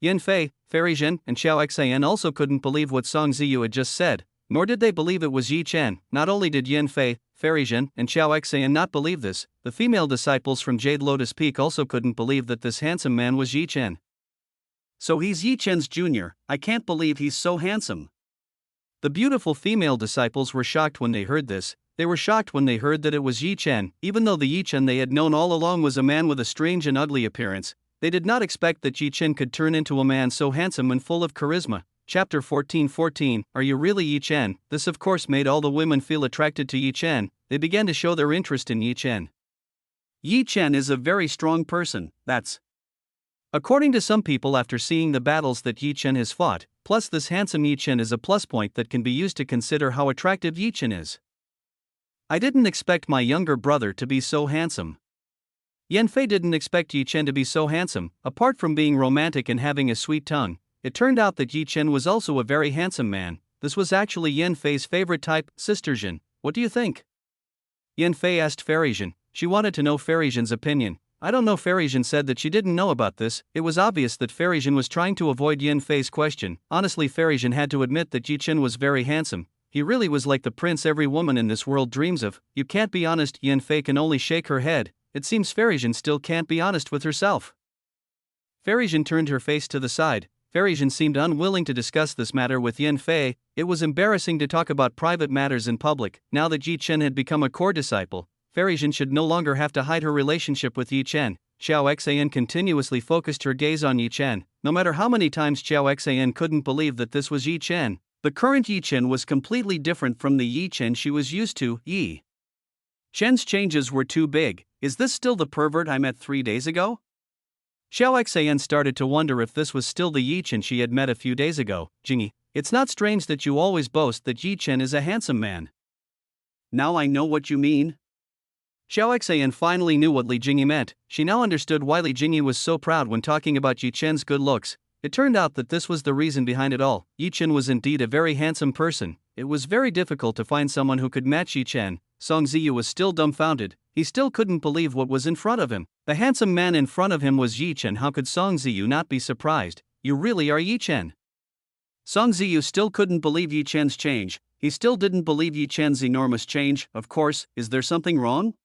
Yan Fei, Farijan, and Xiao Xan also couldn't believe what Song Ziyu had just said, nor did they believe it was Yi Chen. Not only did Yan Fei, Farijan, and Xiao Xan not believe this, the female disciples from Jade Lotus Peak also couldn't believe that this handsome man was Yi Chen. "So he's Yi Chen's junior, I can't believe he's so handsome." The beautiful female disciples were shocked when they heard this. They were shocked when they heard that it was Yi Chen. Even though the Yi Chen they had known all along was a man with a strange and ugly appearance, they did not expect that Yi Chen could turn into a man so handsome and full of charisma. Chapter 14:14. Are you really Yi Chen? This of course made all the women feel attracted to Yi Chen. They began to show their interest in Yi Chen. Yi Chen is a very strong person, that's according to some people. After seeing the battles that Yi Chen has fought, plus this handsome Yi Chen is a plus point that can be used to consider how attractive Yi Chen is. I didn't expect my younger brother to be so handsome. Yan Fei didn't expect Yi Chen to be so handsome. Apart from being romantic and having a sweet tongue, it turned out that Yi Chen was also a very handsome man. This was actually Yan Fei's favorite type. "Sister Jin, what do you think?" Yan Fei asked Farijan. She wanted to know Farijan's opinion. I don't know. Farijan said that she didn't know about this. It was obvious that Farijan was trying to avoid Yan Fei's question. Honestly, Farijan had to admit that Yi Chen was very handsome. He really was like the prince every woman in this world dreams of. You can't be honest. Yan Fei can only shake her head. It seems Farijan still can't be honest with herself. Farijan turned her face to the side. Farijan seemed unwilling to discuss this matter with Yan Fei. It was embarrassing to talk about private matters in public. Now that Yi Chen had become a core disciple, Farijan should no longer have to hide her relationship with Yi Chen. Xiao Xan continuously focused her gaze on Yi Chen. No matter how many times Xiao Xan couldn't believe that this was Yi Chen, The current Yi Chen was completely different from the Yi Chen she was used to. Yi Chen's changes were too big. Is this still the pervert I met 3 days ago? Xiao Xian started to wonder if this was still the Yi Chen she had met a few days ago. Jingyi, it's not strange that you always boast that Yi Chen is a handsome man. Now I know what you mean. Xiao Xian finally knew what Li Jingyi meant. She now understood why Li Jingyi was so proud when talking about Yi Chen's good looks. It turned out that this was the reason behind it all. Yi Chen was indeed a very handsome person. It was very difficult to find someone who could match Yi Chen. Song Ziyu was still dumbfounded. He still couldn't believe what was in front of him. The handsome man in front of him was Yi Chen. How could Song Ziyu not be surprised? You really are Yi Chen? Song Ziyu still couldn't believe Yi Chen's change. He still didn't believe Yi Chen's enormous change. Of course, is there something wrong?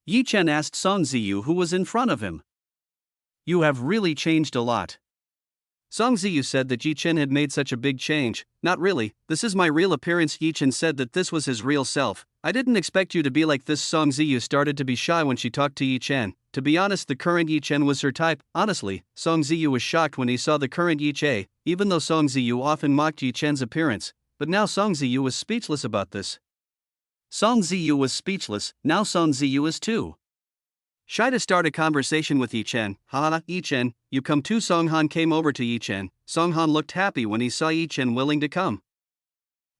Yi Chen asked Song Ziyu, who was in front of him. You have really changed a lot. Song Ziyu said that Yi Chen had made such a big change. Not really, this is my real appearance. Yi Chen said that this was his real self. I didn't expect you to be like this. Song Ziyu started to be shy when she talked to Yi Chen. To be honest, the current Yi Chen was her type. Honestly, Song Ziyu was shocked when he saw the current Yi Chen, even though Song Ziyu often mocked Yi Chen's appearance. But now Song Ziyu was speechless about this. Song Ziyu was speechless, now Song Ziyu is too. Shy to start a conversation with Yi Chen. Ha, Yi Chen, you come too. Song Han came over to Yi Chen. Song Han looked happy when he saw Yi Chen willing to come.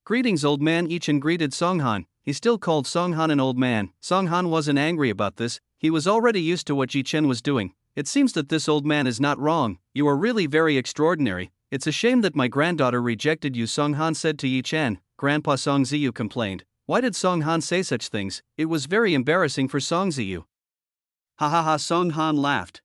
Greetings, old man. Yi Chen greeted Song Han. He still called Song Han an old man. Song Han wasn't angry about this. He was already used to what Yi Chen was doing. It seems that this old man is not wrong. You are really very extraordinary. It's a shame that my granddaughter rejected you, Song Han said to Yi Chen. Grandpa, Song Ziyu complained. Why did Song Han say such things? It was very embarrassing for Song Ziyu. Ha ha ha, Song Han laughed.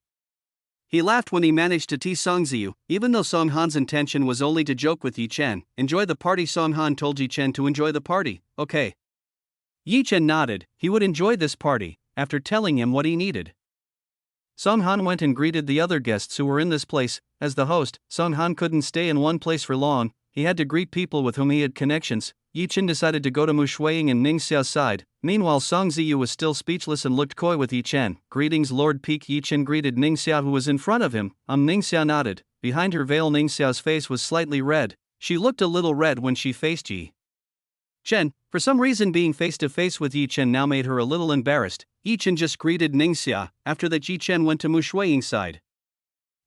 He laughed when he managed to tease Song Ziyu, even though Song Han's intention was only to joke with Yi Chen. Enjoy the party. Song Han told Yi Chen to enjoy the party. Okay. Yi Chen nodded. He would enjoy this party, after telling him what he needed. Song Han went and greeted the other guests who were in this place. As the host, Song Han couldn't stay in one place for long. He had to greet people with whom he had connections. Yi Chen decided to go to Mu Shuiying and Ning Xiao's side. Meanwhile, Song Ziyu was still speechless and looked coy with Yi Chen. Greetings, Lord Peak. Yi Chen greeted Ning Xiao, who was in front of him. Ning Xiao nodded. Behind her veil, Ning Xiao's face was slightly red. She looked a little red when she faced Yi Chen. For some reason, being face to face with Yi Chen now made her a little embarrassed. Yi Chen just greeted Ning Xia. After that, Yi Chen went to Mu Shuiying's side.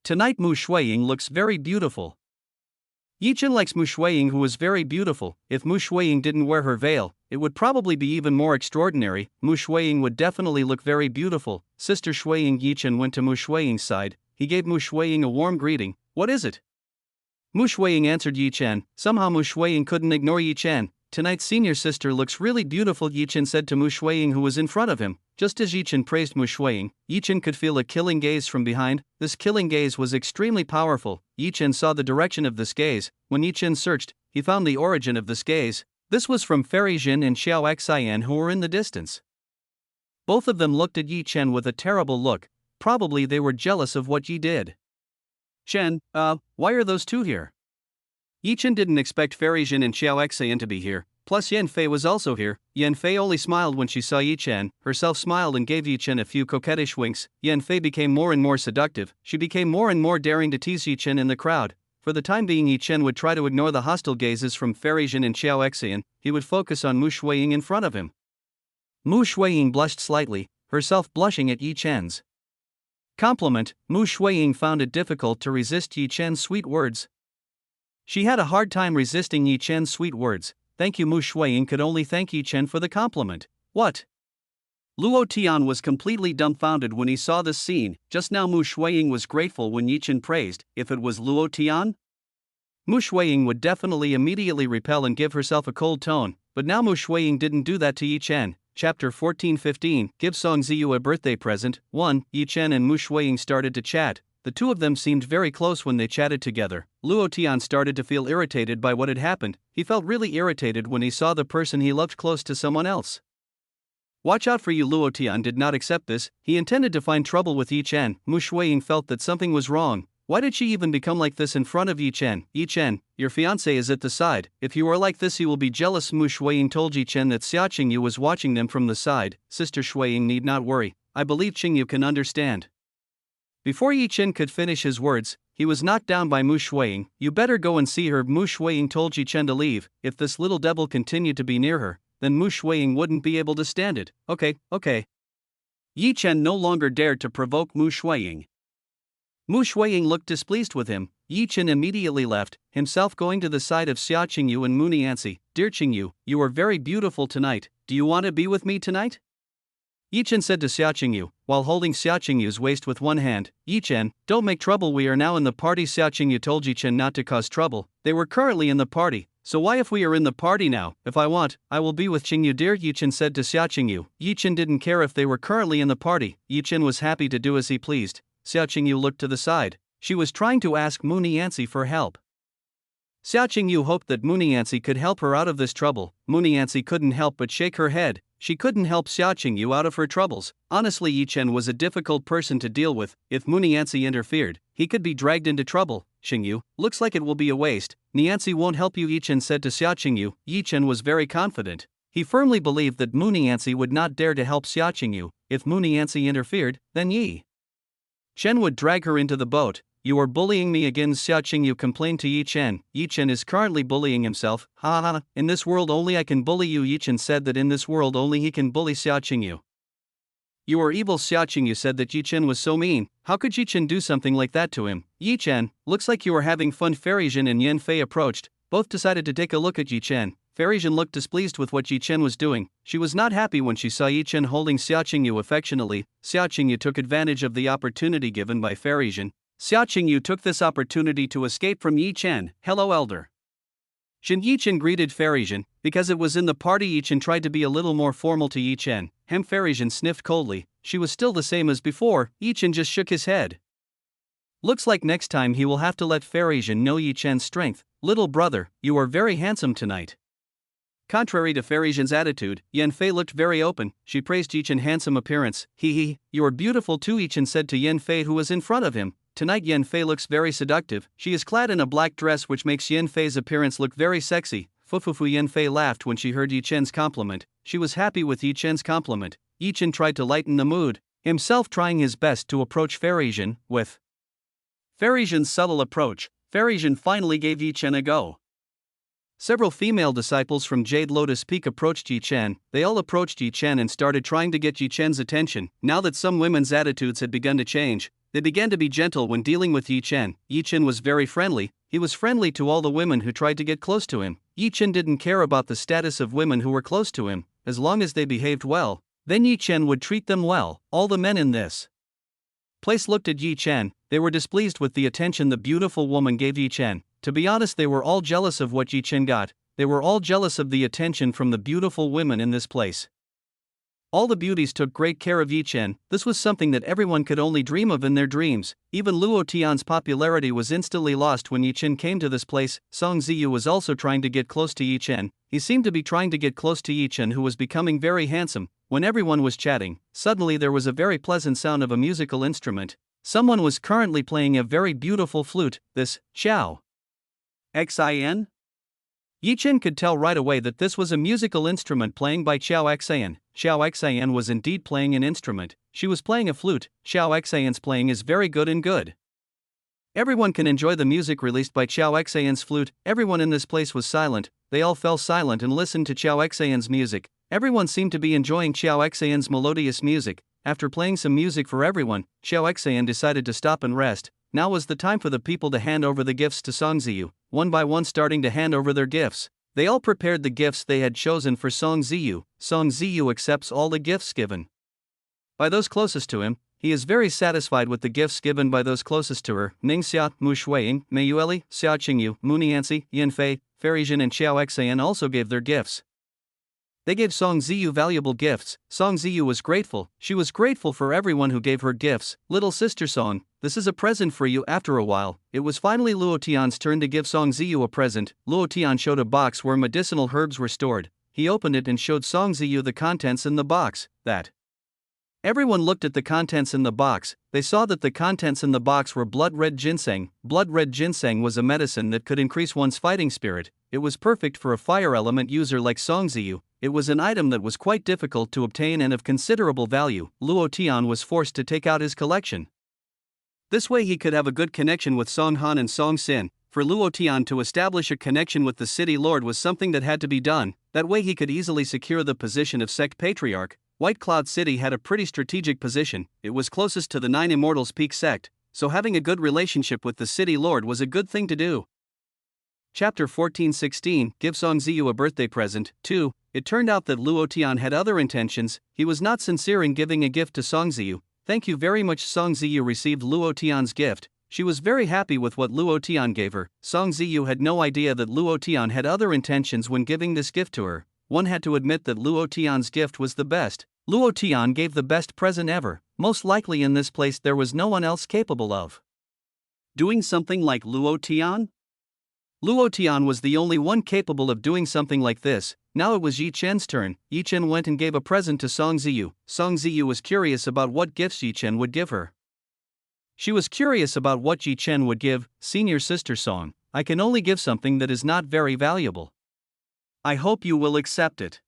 Tonight, Mu Shuiying looks very beautiful. Yi Chen likes Mu Shuiying, who was very beautiful. If Mu Shuiying didn't wear her veil, it would probably be even more extraordinary. Mu Shuiying would definitely look very beautiful. Sister Shuiying. Yi Chen went to Mu Shuiying's side. He gave Mu Shuiying a warm greeting. What is it? Mu Shuiying answered Yi Chen. Somehow Mu Shuiying couldn't ignore Yi Chen. Tonight's senior sister looks really beautiful, Yi Chen said to Mu Shuiying, who was in front of him. Just as Yi Chen praised Mu Shuiying, Yi Chen could feel a killing gaze from behind. This killing gaze was extremely powerful. Yi Chen saw the direction of this gaze. When Yi Chen searched, he found the origin of this gaze. This was from Fairy Jin and Xiao Xian, who were in the distance. Both of them looked at Yi Chen with a terrible look. Probably they were jealous of what Yi did. Chen, why are those two here? Yi Chen didn't expect Fairy Jin and Xiao Xian to be here. Plus Yan Fei was also here. Yan Fei only smiled when she saw Yi Chen, herself smiled and gave Yi Chen a few coquettish winks. Yan Fei became more and more seductive. She became more and more daring to tease Yi Chen in the crowd. For the time being, Yi Chen would try to ignore the hostile gazes from Fairy Jin and Xiao Xian. He would focus on Mu Shuiying in front of him. Mu Shuiying blushed slightly, herself blushing at Yi Chen's compliment. Mu Shuiying found it difficult to resist Yi Chen's sweet words. She had a hard time resisting Yi Chen's sweet words. Thank you. Mu Shuiying could only thank Yi Chen for the compliment. What? Luo Tian was completely dumbfounded when he saw this scene. Just now Mu Shuiying was grateful when Yi Chen praised. If it was Luo Tian, Mu Shuiying would definitely immediately repel and give herself a cold tone, but now Mu Shuiying didn't do that to Yi Chen. Chapter 14-15 Give Song Ziyu a birthday present. 1. Yi Chen and Mu Shuiying started to chat. The two of them seemed very close when they chatted together. Luo Tian started to feel irritated by what had happened. He felt really irritated when he saw the person he loved close to someone else. Watch out for you. Luo Tian did not accept this. He intended to find trouble with Yi Chen. Mu Shuiying felt that something was wrong. Why did she even become like this in front of Yi Chen? Yi Chen, your fiancé is at the side. If you are like this, he will be jealous. Mu Shuiying told Yi Chen that Xia Qingyu was watching them from the side. Sister Shuiying need not worry. I believe Qingyu can understand. Before Yi Chen could finish his words, he was knocked down by Mu Shuiying. "You better go and see her." Mu Shuiying told Yi Chen to leave. If this little devil continued to be near her, then Mu Shuiying wouldn't be able to stand it. Okay. Yi Chen no longer dared to provoke Mu Shuiying. Mu Shuiying looked displeased with him. Yi Chen immediately left, himself going to the side of Xia Qingyu and Mu Nianci. "Dear Qingyu, you are very beautiful tonight. Do you want to be with me tonight?" Yi Chen said to Xia Qingyu, while holding Xia Qingyu's waist with one hand. "Yi Chen, don't make trouble, we are now in the party." Xia Qingyu told Yi Chen not to cause trouble. They were currently in the party, so why if we are in the party now? If I want, I will be with Qingyu dear, Yi Chen said to Xia Qingyu. Yi Chen didn't care if they were currently in the party, Yi Chen was happy to do as he pleased. Xia Qingyu looked to the side. She was trying to ask Mu Nianci for help. Xia Qingyu hoped that Mu Nianci could help her out of this trouble. Mu Nianci couldn't help but shake her head. She couldn't help Xia Qingyu out of her troubles. Honestly, Yi Chen was a difficult person to deal with. If Mu Nianci interfered, he could be dragged into trouble. "Qingyu, looks like it will be a waste. Nianci won't help you," Yi Chen said to Xia Qingyu. Yi Chen was very confident. He firmly believed that Mu Nianci would not dare to help Xia Qingyu. If Mu Nianci interfered, then Yi Chen would drag her into the boat. "You are bullying me again," Xia Qingyu complained to Yi Chen. Yi Chen is currently bullying himself. "Ha. In this world only I can bully you." Yi Chen said that in this world only he can bully Xia Qingyu. "You are evil." Xia Qingyu said that Yi Chen was so mean. How could Yi Chen do something like that to him? "Yi Chen, looks like you are having fun." Fairy Zhen and Yan Fei approached. Both decided to take a look at Yi Chen. Fairy Zhen looked displeased with what Yi Chen was doing. She was not happy when she saw Yi Chen holding Xia Qingyu affectionately. Xia Qingyu took advantage of the opportunity given by Fairy Zhen. Xia Qingyu took this opportunity to escape from Yi Chen. "Hello, elder." Yi Chen greeted Fairy Zhen. Because it was in the party, Yi Chen tried to be a little more formal to Yi Chen. Fairy Zhen sniffed coldly. She was still the same as before. Yi Chen just shook his head. Looks like next time he will have to let Fairy Zhen know Yi Chen's strength. "Little brother, you are very handsome tonight." Contrary to Fairy Zhen's attitude, Yan Fei looked very open. She praised Yi Chen's handsome appearance. "He, you are beautiful too," Yi Chen said to Yan Fei, who was in front of him. Tonight Yan Fei looks very seductive. She is clad in a black dress which makes Yan Fei's appearance look very sexy. Fufufu. Yan Fei laughed when she heard Yi Chen's compliment. She was happy with Yi Chen's compliment. Yi Chen tried to lighten the mood, himself trying his best to approach Fairy Zhen. With Fairy Zhen's subtle approach, Fairy Zhen finally gave Yi Chen a go. Several female disciples from Jade Lotus Peak approached Yi Chen. They all approached Yi Chen and started trying to get Yi Chen's attention. Now that some women's attitudes had begun to change, they began to be gentle when dealing with Yi Chen. Yi Chen was very friendly. He was friendly to all the women who tried to get close to him. Yi Chen didn't care about the status of women who were close to him. As long as they behaved well, then Yi Chen would treat them well. All the men in this place looked at Yi Chen. They were displeased with the attention the beautiful woman gave Yi Chen. To be honest, they were all jealous of what Yi Chen got. They were all jealous of the attention from the beautiful women in this place. All the beauties took great care of Yi Chen. This was something that everyone could only dream of in their dreams. Even Luo Tian's popularity was instantly lost when Yi Chen came to this place. Song Ziyu was also trying to get close to Yi Chen. He seemed to be trying to get close to Yi Chen, who was becoming very handsome. When everyone was chatting, suddenly there was a very pleasant sound of a musical instrument. Someone was currently playing a very beautiful flute. This, Xiao Xin? Yi Chen could tell right away that this was a musical instrument playing by Xiao Xin. Xiao Xin was indeed playing an instrument. She was playing a flute. Xiao Xin's playing is very good and good. Everyone can enjoy the music released by Xiao Xin's flute. Everyone in this place was silent. They all fell silent and listened to Xiao Xin's music. Everyone seemed to be enjoying Xiao Xin's melodious music. After playing some music for everyone, Xiao Xin decided to stop and rest. Now was the time for the people to hand over the gifts to Song Ziyu, one by one starting to hand over their gifts. They all prepared the gifts they had chosen for Song Ziyu. Song Ziyu accepts all the gifts given by those closest to him. He is very satisfied with the gifts given by those closest to her. Ningxia, Mu Shuiying, Mei Yueli, Xia Qingyu, Mu Nianci, Yan Fei, Fairy Zhen and Xiao Xin also gave their gifts. They gave Song Ziyu valuable gifts. Song Ziyu was grateful. She was grateful for everyone who gave her gifts. Little sister Song, this is a present for you. After a while, it was finally Luo Tian's turn to give Song Ziyu a present. Luo Tian showed a box where medicinal herbs were stored. He opened it and showed Song Ziyu the contents in the box. Everyone looked at the contents in the box. They saw that the contents in the box were blood red ginseng. Blood red ginseng was a medicine that could increase one's fighting spirit. It was perfect for a fire element user like Song Ziyu. It was an item that was quite difficult to obtain and of considerable value. Luo Tian was forced to take out his collection. This way he could have a good connection with Song Han and Song Sin. For Luo Tian to establish a connection with the city lord was something that had to be done. That way he could easily secure the position of sect patriarch. White Cloud City had a pretty strategic position. It was closest to the Nine Immortals Peak sect, so having a good relationship with the city lord was a good thing to do. Chapter 14:16 Give Song Ziyu a birthday present. 2. It turned out that Luo Tian had other intentions. He was not sincere in giving a gift to Song Ziyu. Thank you very much. Song Ziyu received Luo Tian's gift. She was very happy with what Luo Tian gave her. Song Ziyu had no idea that Luo Tian had other intentions when giving this gift to her. One had to admit that Luo Tian's gift was the best. Luo Tian gave the best present ever. Most likely in this place there was no one else capable of doing something like Luo Tian. Luo Tian was the only one capable of doing something like this. Now it was Yi Chen's turn. Yi Chen went and gave a present to Song Ziyu. Song Ziyu was curious about what gifts Yi Chen would give her. She was curious about what Yi Chen would give. Senior sister Song, I can only give something that is not very valuable. I hope you will accept it.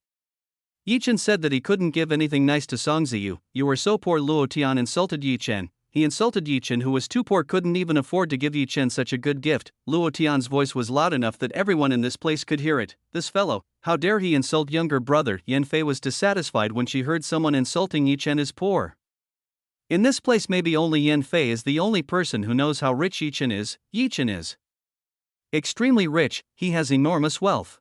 Yi Chen said that he couldn't give anything nice to Song Ziyu. You are so poor. Luo Tian insulted Yi Chen. He insulted Yi Chen, who was too poor, couldn't even afford to give Yi Chen such a good gift. Luo Tian's voice was loud enough that everyone in this place could hear it. This fellow, how dare he insult younger brother? Yan Fei was dissatisfied when she heard someone insulting Yi Chen as poor. In this place maybe only Yan Fei is the only person who knows how rich Yi Chen is. Yi Chen is extremely rich, he has enormous wealth.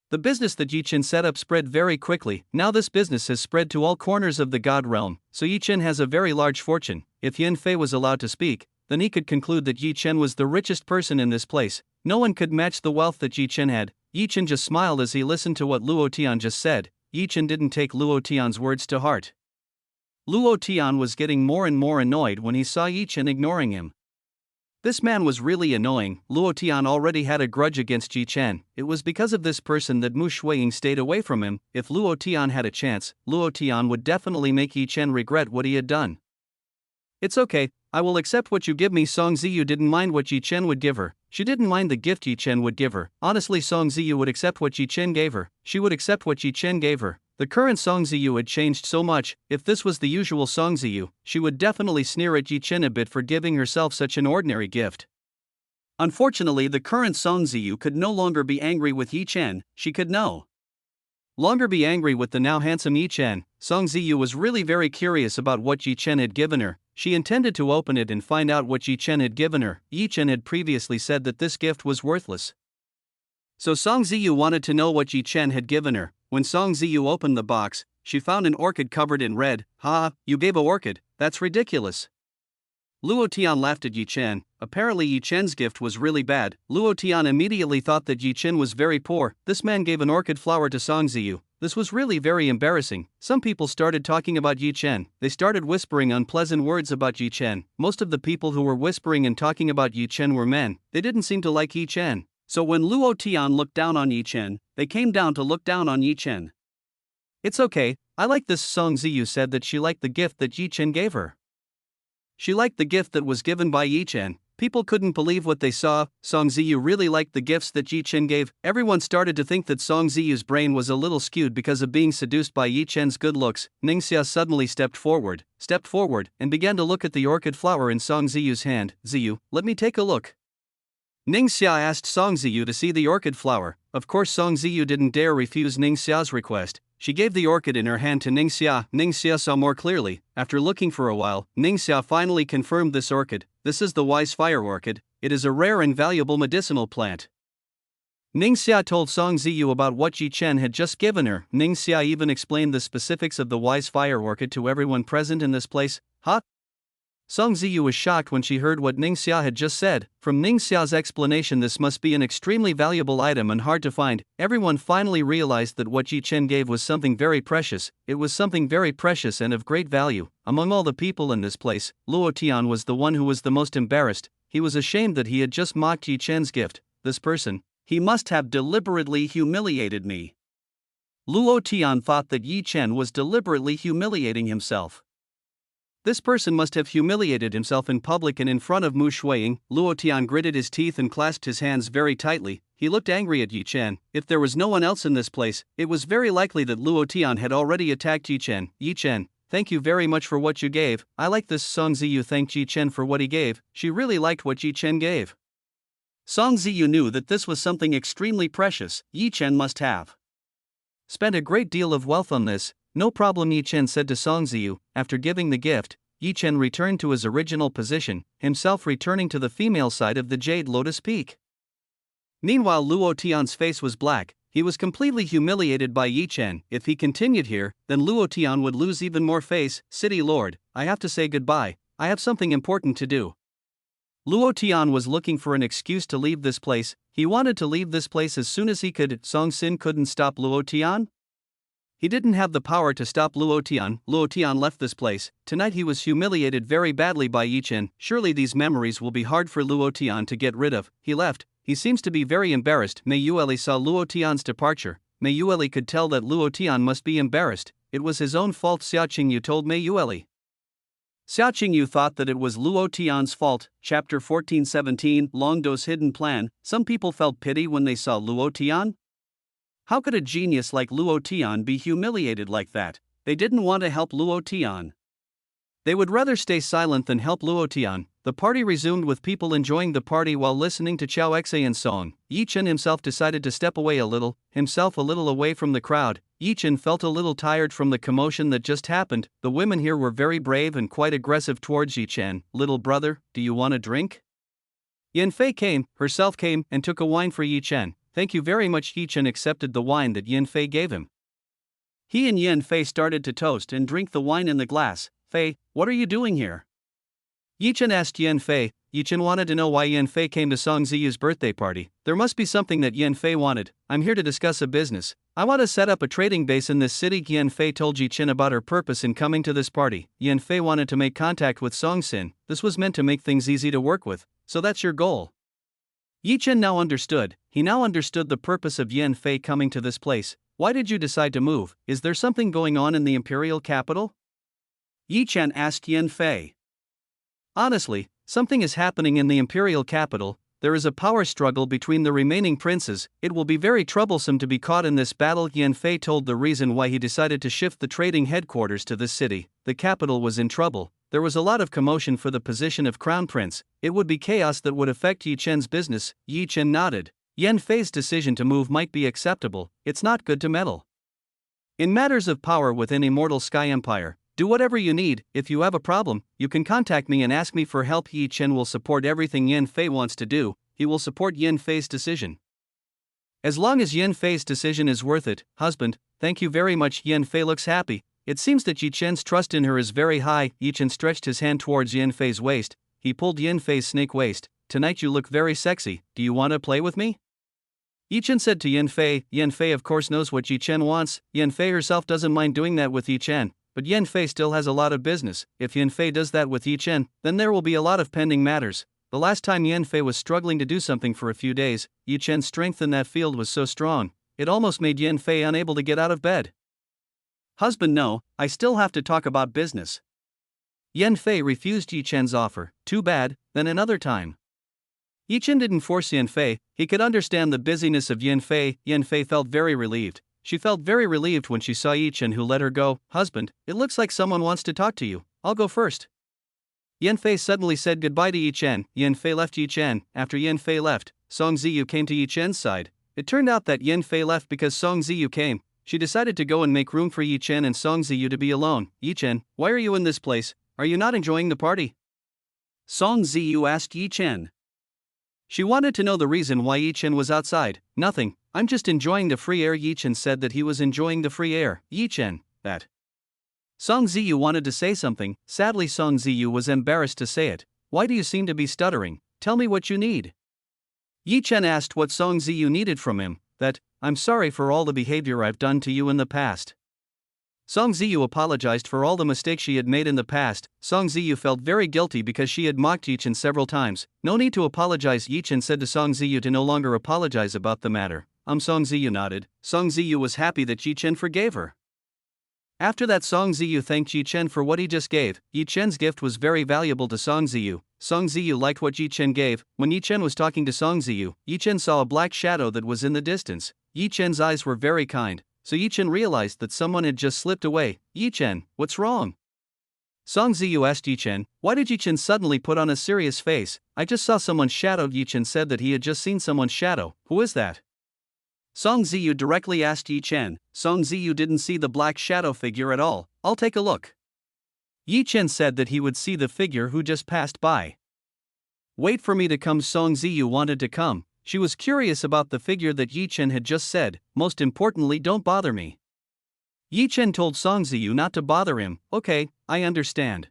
The business that Yi Chen set up spread very quickly. Now this business has spread to all corners of the God realm, so Yi Chen has a very large fortune. If Yan Fei was allowed to speak, then he could conclude that Yi Chen was the richest person in this place. No one could match the wealth that Yi Chen had. Yi Chen just smiled as he listened to what Luo Tian just said. Yi Chen didn't take Luo Tian's words to heart. Luo Tian was getting more and more annoyed when he saw Yi Chen ignoring him. This man was really annoying. Luo Tian already had a grudge against Yi Chen. It was because of this person that Mu Shuiying stayed away from him. If Luo Tian had a chance, Luo Tian would definitely make Yi Chen regret what he had done. It's okay, I will accept what you give me. Song Ziyu didn't mind what Yi Chen would give her. She didn't mind the gift Yi Chen would give her. Honestly, Song Ziyu would accept what Yi Chen gave her. She would accept what Yi Chen gave her. The current Song Ziyu had changed so much. If this was the usual Song Ziyu, she would definitely sneer at Yi Chen a bit for giving herself such an ordinary gift. Unfortunately, the current Song Ziyu could no longer be angry with Yi Chen. She could no longer be angry with the now handsome Yi Chen. Song Ziyu was really very curious about what Yi Chen had given her. She intended to open it and find out what Yi Chen had given her. Yi Chen had previously said that this gift was worthless, so Song Ziyu wanted to know what Yi Chen had given her. When Song Ziyu opened the box, she found an orchid covered in red. Ha, you gave an orchid, that's ridiculous. Luo Tian laughed at Yi Chen. Apparently Yi Chen's gift was really bad. Luo Tian immediately thought that Yi Chen was very poor. This man gave an orchid flower to Song Ziyu. This was really very embarrassing. Some people started talking about Yi Chen. They started whispering unpleasant words about Yi Chen. Most of the people who were whispering and talking about Yi Chen were men. They didn't seem to like Yi Chen. So when Luo Tian looked down on Yi Chen, they came down to look down on Yi Chen. It's okay, I like this. Song Ziyu said that she liked the gift that Yi Chen gave her. She liked the gift that was given by Yi Chen. People couldn't believe what they saw. Song Ziyu really liked the gifts that Yi Chen gave. Everyone started to think that Song Ziyu's brain was a little skewed because of being seduced by Yi Chen's good looks. Ningxia suddenly stepped forward, and began to look at the orchid flower in Song Ziyu's hand. Ziyu, let me take a look. Ningxia asked Song Ziyu to see the orchid flower. Of course Song Ziyu didn't dare refuse Ningxia's request. She gave the orchid in her hand to Ningxia. Ningxia saw more clearly. After looking for a while, Ningxia finally confirmed this orchid. This is the wise fire orchid. It is a rare and valuable medicinal plant. Ningxia told Song Ziyu about what Yi Chen had just given her. Ningxia even explained the specifics of the wise fire orchid to everyone present in this place. Song Ziyu was shocked when she heard what Ningxia had just said. From Ningxia's explanation, this must be an extremely valuable item and hard to find. Everyone finally realized that what Yi Chen gave was something very precious. It was something very precious and of great value. Among all the people in this place, Luo Tian was the one who was the most embarrassed. He was ashamed that he had just mocked Yi Chen's gift. This person, he must have deliberately humiliated me. Luo Tian thought that Yi Chen was deliberately humiliating himself. This person must have humiliated himself in public and in front of Mu Shuiying. Luo Tian gritted his teeth and clasped his hands very tightly. He looked angry at Yi Chen. If there was no one else in this place, it was very likely that Luo Tian had already attacked Yi Chen. Yi Chen, thank you very much for what you gave. I like this. Song Ziyu thanked Yi Chen for what he gave. She really liked what Yi Chen gave. Song Ziyu knew that this was something extremely precious. Yi Chen must have spent a great deal of wealth on this. No problem, Yi Chen said to Song Ziyu. After giving the gift, Yi Chen returned to his original position, himself returning to the female side of the Jade Lotus Peak. Meanwhile, Luo Tian's face was black. He was completely humiliated by Yi Chen. If he continued here, then Luo Tian would lose even more face. City Lord, I have to say goodbye. I have something important to do. Luo Tian was looking for an excuse to leave this place. He wanted to leave this place as soon as he could. Song Xin couldn't stop Luo Tian. He didn't have the power to stop Luo Tian. Luo Tian left this place. Tonight he was humiliated very badly by Yi Chen. Surely these memories will be hard for Luo Tian to get rid of. He left. He seems to be very embarrassed. Mei Yueli saw Luo Tian's departure. Mei Yueli could tell that Luo Tian must be embarrassed. It was his own fault. Xia Qingyu told Mei Yueli. Xia Qingyu thought that it was Luo Tian's fault. Chapter 14:17 Long Do's Hidden Plan. Some people felt pity when they saw Luo Tian. How could a genius like Luo Tian be humiliated like that? They didn't want to help Luo Tian. They would rather stay silent than help Luo Tian. The party resumed with people enjoying the party while listening to Chao Xaiyan's song. Yi Chen himself decided to step away a little away from the crowd. Yi Chen felt a little tired from the commotion that just happened. The women here were very brave and quite aggressive towards Yi Chen. Little brother, do you want a drink? Yan Fei herself came and took a wine for Yi Chen. Thank you very much. Yi Chen accepted the wine that Yan Fei gave him. He and Yan Fei started to toast and drink the wine in the glass. Fei, what are you doing here? Yi Chen asked Yan Fei. Yi Chen wanted to know why Yan Fei came to Song Ziyu's birthday party. There must be something that Yan Fei wanted. I'm here to discuss a business. I want to set up a trading base in this city. Yan Fei told Yi Chen about her purpose in coming to this party. Yan Fei wanted to make contact with Song Xin. This was meant to make things easy to work with. So that's your goal. Yi Chen now understood. He now understood the purpose of Yan Fei coming to this place. Why did you decide to move? Is there something going on in the imperial capital? Yi Chen asked Yan Fei. Honestly, something is happening in the imperial capital. There is a power struggle between the remaining princes. It will be very troublesome to be caught in this battle. Yan Fei told the reason why he decided to shift the trading headquarters to this city. The capital was in trouble. There was a lot of commotion for the position of crown prince. It would be chaos that would affect Yi Chen's business. Yi Chen nodded. Yan Fei's decision to move might be acceptable. It's not good to meddle in matters of power within Immortal Sky Empire. Do whatever you need. If you have a problem, you can contact me and ask me for help. Yi Chen will support everything Yan Fei wants to do. He will support Yan Fei's decision. As long as Yan Fei's decision is worth it. Husband, thank you very much. Yan Fei looks happy. It seems that Yi Chen's trust in her is very high. Yi Chen stretched his hand towards Yan Fei's waist. He pulled Yan Fei's snake waist. Tonight you look very sexy. Do you want to play with me? Yi Chen said to Yan Fei. Yan Fei of course knows what Yi Chen wants. Yan Fei herself doesn't mind doing that with Yi Chen. But Yan Fei still has a lot of business. If Yan Fei does that with Yi Chen, then there will be a lot of pending matters. The last time Yan Fei was struggling to do something for a few days, Yi Chen's strength in that field was so strong, it almost made Yan Fei unable to get out of bed. Husband, no, I still have to talk about business. Yan Fei refused Yi Chen's offer. Too bad, then another time. Yi Chen didn't force Yan Fei. He could understand the busyness of Yan Fei. Yan Fei felt very relieved. She felt very relieved when she saw Yi Chen, who let her go. Husband, it looks like someone wants to talk to you. I'll go first. Yan Fei suddenly said goodbye to Yi Chen. Yan Fei left Yi Chen. After Yan Fei left, Song Ziyu came to Yi Chen's side. It turned out that Yan Fei left because Song Ziyu came. She decided to go and make room for Yi Chen and Song Ziyu to be alone. Yi Chen, why are you in this place? Are you not enjoying the party? Song Ziyu asked Yi Chen. She wanted to know the reason why Yi Chen was outside. Nothing, I'm just enjoying the free air. Yi Chen said that he was enjoying the free air. Yi Chen, that. Song Ziyu wanted to say something. Sadly, Song Ziyu was embarrassed to say it. Why do you seem to be stuttering? Tell me what you need. Yi Chen asked what Song Ziyu needed from him. That, I'm sorry for all the behavior I've done to you in the past. Song Ziyu apologized for all the mistakes she had made in the past. Song Ziyu felt very guilty because she had mocked Yi Chen several times. No need to apologize, Yi Chen said to Song Ziyu to no longer apologize about the matter. Song Ziyu nodded. Song Ziyu was happy that Yi Chen forgave her. After that, Song Ziyu thanked Yi Chen for what he just gave. Yi Chen's gift was very valuable to Song Ziyu. Song Ziyu liked what Yi Chen gave. When Yi Chen was talking to Song Ziyu, Yi Chen saw a black shadow that was in the distance. Yi Chen's eyes were very kind, so Yi Chen realized that someone had just slipped away. Yi Chen, what's wrong? Song Ziyu asked Yi Chen, why did Yi Chen suddenly put on a serious face? I just saw someone shadowed. Yi Chen said that he had just seen someone shadow. Who is that? Song Ziyu directly asked Yi Chen. Song Ziyu didn't see the black shadow figure at all. I'll take a look. Yi Chen said that he would see the figure who just passed by. Wait for me to come. Song Ziyu wanted to come. She was curious about the figure that Yi Chen had just said. Most importantly, don't bother me. Yi Chen told Song Ziyu not to bother him. Okay, I understand.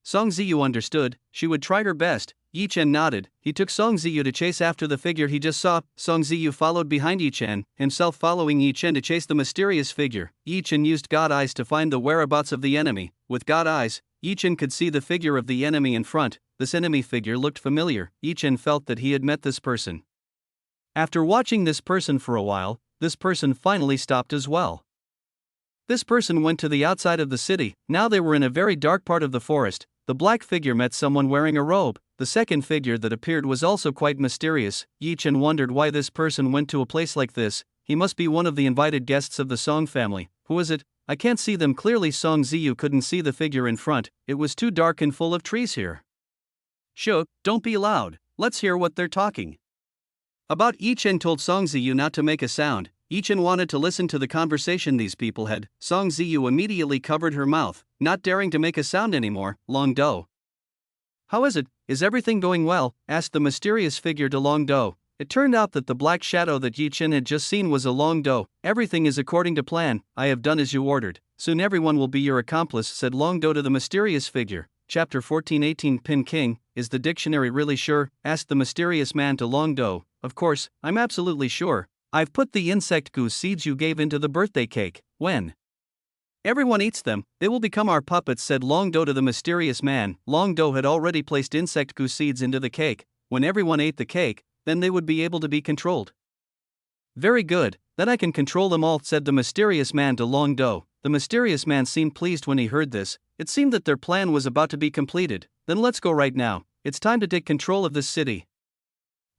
Song Ziyu understood. She would try her best. Yi Chen nodded. He took Song Ziyu to chase after the figure he just saw. Song Ziyu followed behind Yi Chen, himself following Yi Chen to chase the mysterious figure. Yi Chen used God eyes to find the whereabouts of the enemy. With God eyes, Yi Chen could see the figure of the enemy in front. This enemy figure looked familiar. Yi Chen felt that he had met this person. After watching this person for a while, this person finally stopped as well. This person went to the outside of the city. Now they were in a very dark part of the forest. The black figure met someone wearing a robe. The second figure that appeared was also quite mysterious. Yi Chen wondered why this person went to a place like this. He must be one of the invited guests of the Song family. Who is it? I can't see them clearly. Song Ziyu couldn't see the figure in front. It was too dark and full of trees here. Shh, don't be loud. Let's hear what they're talking about. Yi Chen told Song Ziyu not to make a sound. Yi Chen wanted to listen to the conversation these people had. Song Ziyu immediately covered her mouth, not daring to make a sound anymore. Long Do. How is it? Is everything going well? Asked the mysterious figure to Long Do. It turned out that the black shadow that Yi Chen had just seen was a Long Do. Everything is according to plan. I have done as you ordered. Soon everyone will be your accomplice, said Long Do to the mysterious figure. Chapter 14:18 Pin King. Is the dictionary really sure? Asked the mysterious man to Long Do. Of course, I'm absolutely sure. I've put the insect goo seeds you gave into the birthday cake. When everyone eats them, they will become our puppets, said Long Do to the mysterious man. Long Do had already placed insect goo seeds into the cake. When everyone ate the cake, then they would be able to be controlled. Very good, then I can control them all, said the mysterious man to Long Do. The mysterious man seemed pleased when he heard this. It seemed that their plan was about to be completed. Then let's go right now. It's time to take control of this city.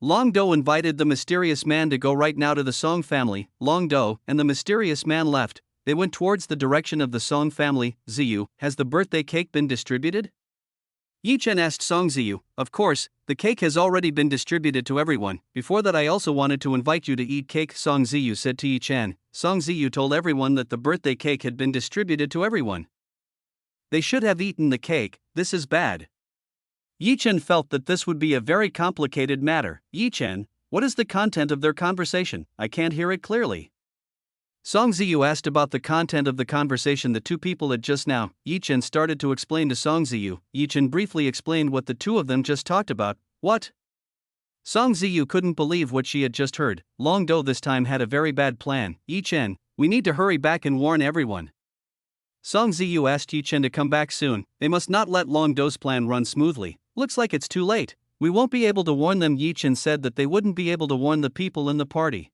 Long Do invited the mysterious man to go right now to the Song family. Long Do and the mysterious man left. They went towards the direction of the Song family. Ziyu, has the birthday cake been distributed? Yi Chen asked Song Ziyu. Of course, the cake has already been distributed to everyone. Before that I also wanted to invite you to eat cake, Song Ziyu said to Yi Chen. Song Ziyu told everyone that the birthday cake had been distributed to everyone. They should have eaten the cake. This is bad. Yi Chen felt that this would be a very complicated matter. Yi Chen, what is the content of their conversation? I can't hear it clearly. Song Ziyu asked about the content of the conversation the two people had just now. Yi Chen started to explain to Song Ziyu. Yi Chen briefly explained what the two of them just talked about. What? Song Ziyu couldn't believe what she had just heard. Long Do this time had a very bad plan. Yi Chen, we need to hurry back and warn everyone. Song Ziyu asked Yi Chen to come back soon. They must not let Long Do's plan run smoothly. Looks like it's too late. We won't be able to warn them. Yi Chen said that they wouldn't be able to warn the people in the party.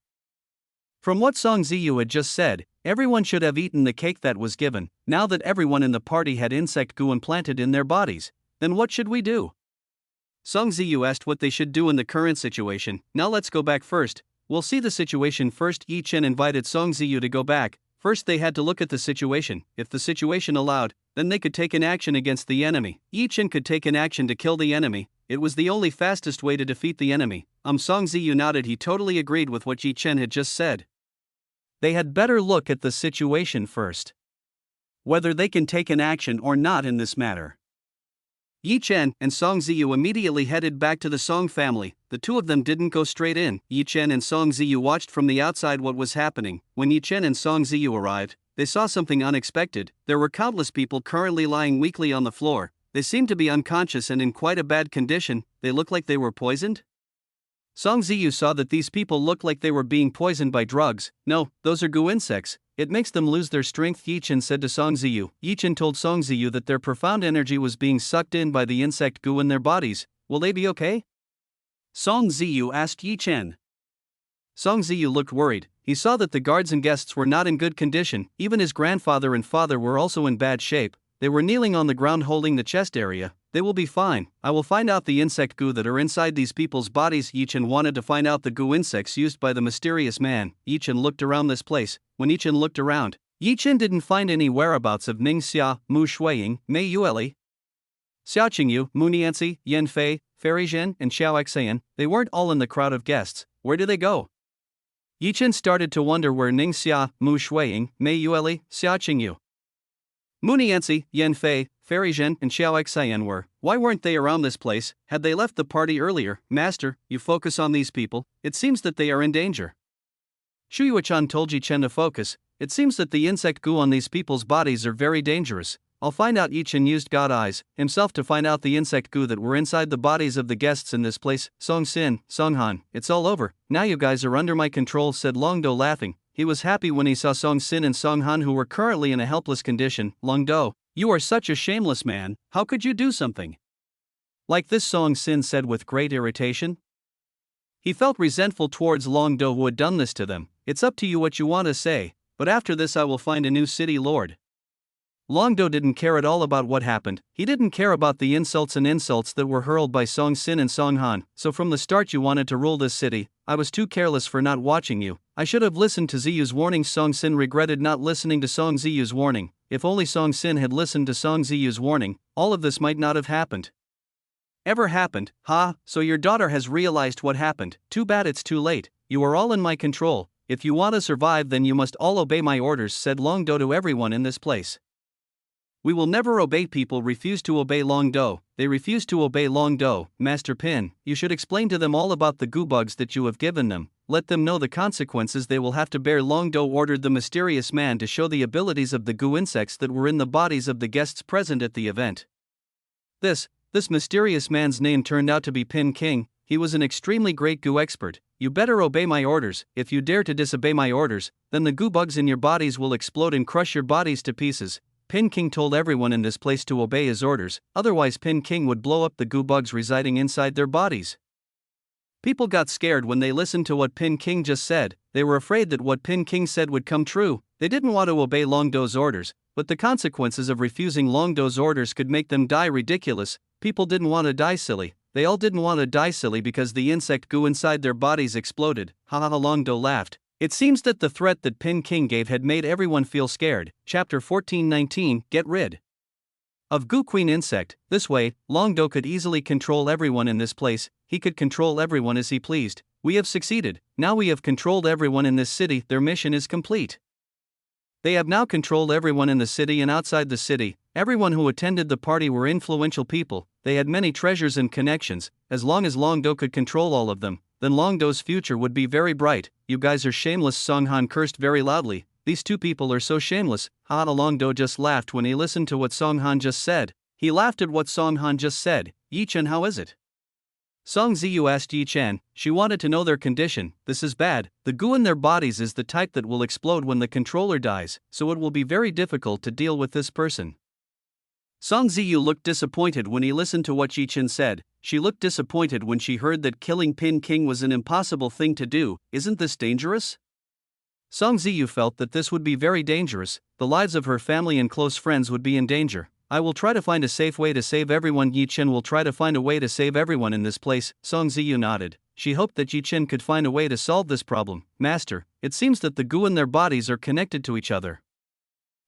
From what Song Ziyu had just said, everyone should have eaten the cake that was given. Now that everyone in the party had insect goo implanted in their bodies, then what should we do? Song Ziyu asked what they should do in the current situation. Now let's go back first. We'll see the situation first. Yi Chen invited Song Ziyu to go back. First they had to look at the situation. If the situation allowed, then they could take an action against the enemy. Yi Chen could take an action to kill the enemy. It was the only fastest way to defeat the enemy. Song Ziyu nodded. He totally agreed with what Yi Chen had just said. They had better look at the situation first. Whether they can take an action or not in this matter. Yi Chen and Song Ziyu immediately headed back to the Song family. The two of them didn't go straight in. Yi Chen and Song Ziyu watched from the outside what was happening. When Yi Chen and Song Ziyu arrived, they saw something unexpected. There were countless people currently lying weakly on the floor. They seemed to be unconscious and in quite a bad condition. They looked like they were poisoned. Song Ziyu saw that these people looked like they were being poisoned by drugs. No, those are goo insects. It makes them lose their strength, Yi Chen said to Song Ziyu. Yi Chen told Song Ziyu that their profound energy was being sucked in by the insect goo in their bodies. Will they be okay? Song Ziyu asked Yi Chen. Song Ziyu looked worried. He saw that the guards and guests were not in good condition. Even his grandfather and father were also in bad shape. They were kneeling on the ground holding the chest area. They will be fine. I will find out the insect goo that are inside these people's bodies. Yi Chen wanted to find out the goo insects used by the mysterious man. Yi Chen looked around this place. When Yi Chen looked around, Yi Chen didn't find any whereabouts of Ning Xia, Mu Shuiying, Mei Yueli, Xiao Qingyu, Mu Nianzi, Yan Fei, Fairy Zhen, and Xiao Xian. They weren't all in the crowd of guests. Where did they go? Yi Chen started to wonder where Ning Xia, Mu Shuiying, Mei Yueli, Xiao Qingyu, Mu Nianzi, Yan Fei, Fairy Zhen, and Xiao Xian were. Why weren't they around this place? Had they left the party earlier? Master, you focus on these people. It seems that they are in danger. Shu Yuechan told Yi Chen to focus. It seems that the insect goo on these people's bodies are very dangerous. I'll find out. Yi Chen used God Eyes himself to find out the insect goo that were inside the bodies of the guests in this place. Song Sin, Song Han, it's all over. Now you guys are under my control, said Long Do, laughing. He was happy when he saw Song Sin and Song Han, who were currently in a helpless condition. Long Do, you are such a shameless man. How could you do something like this? Song Sin said with great irritation. He felt resentful towards Long Do, who had done this to them. It's up to you what you want to say, but after this I will find a new city lord. Long Do didn't care at all about what happened. He didn't care about the insults that were hurled by Song Sin and Song Han. So from the start you wanted to rule this city. I was too careless for not watching you. I should have listened to Ziyu's warning. Song Sin regretted not listening to Song Ziyu's warning. If only Song Sin had listened to Song Ziyu's warning, all of this might not have happened. Ever happened? Ha, so your daughter has realized what happened. Too bad it's too late. You are all in my control. If you want to survive, then you must all obey my orders, said Long Do to everyone in this place. We will never obey. People refuse to obey Long Do. They refuse to obey Long Do. Master Pin, you should explain to them all about the goo bugs that you have given them. Let them know the consequences they will have to bear. Long Do ordered the mysterious man to show the abilities of the goo insects that were in the bodies of the guests present at the event. This mysterious man's name turned out to be Pin King. He was an extremely great goo expert. You better obey my orders. If you dare to disobey my orders, then the goo bugs in your bodies will explode and crush your bodies to pieces. Pin King told everyone in this place to obey his orders, otherwise Pin King would blow up the goo bugs residing inside their bodies. People got scared when they listened to what Pin King just said. They were afraid that what Pin King said would come true. They didn't want to obey Long Do's orders, but the consequences of refusing Long Do's orders could make them die. Ridiculous. People didn't want to die silly. They all didn't want to die silly because the insect goo inside their bodies exploded. Ha ha ha. Long Do laughed. It seems that the threat that Pin King gave had made everyone feel scared. Chapter 14:19 Get rid of Goo Queen Insect. This way, Long Do could easily control everyone in this place. He could control everyone as he pleased. We have succeeded. Now we have controlled everyone in this city. Their mission is complete. They have now controlled everyone in the city and outside the city. Everyone who attended the party were influential people. They had many treasures and connections. As long as Long Do could control all of them, then Long Do's future would be very bright. You guys are shameless. Song Han cursed very loudly. These two people are so shameless. Ha ha. Long Do just laughed when he listened to what Song Han just said. He laughed at what Song Han just said. Yi Chen, how is it? Song Ziyu asked Yi Chen. She wanted to know their condition. This is bad. The goo in their bodies is the type that will explode when the controller dies, so it will be very difficult to deal with this person. Song Ziyu looked disappointed when he listened to what Yi Chen said. She looked disappointed when she heard that killing Pin King was an impossible thing to do. Isn't this dangerous? Song Ziyu felt that this would be very dangerous. The lives of her family and close friends would be in danger. I will try to find a safe way to save everyone. Yi Chen will try to find a way to save everyone in this place. Song Ziyu nodded. She hoped that Yi Chen could find a way to solve this problem. Master, it seems that the goo in their bodies are connected to each other.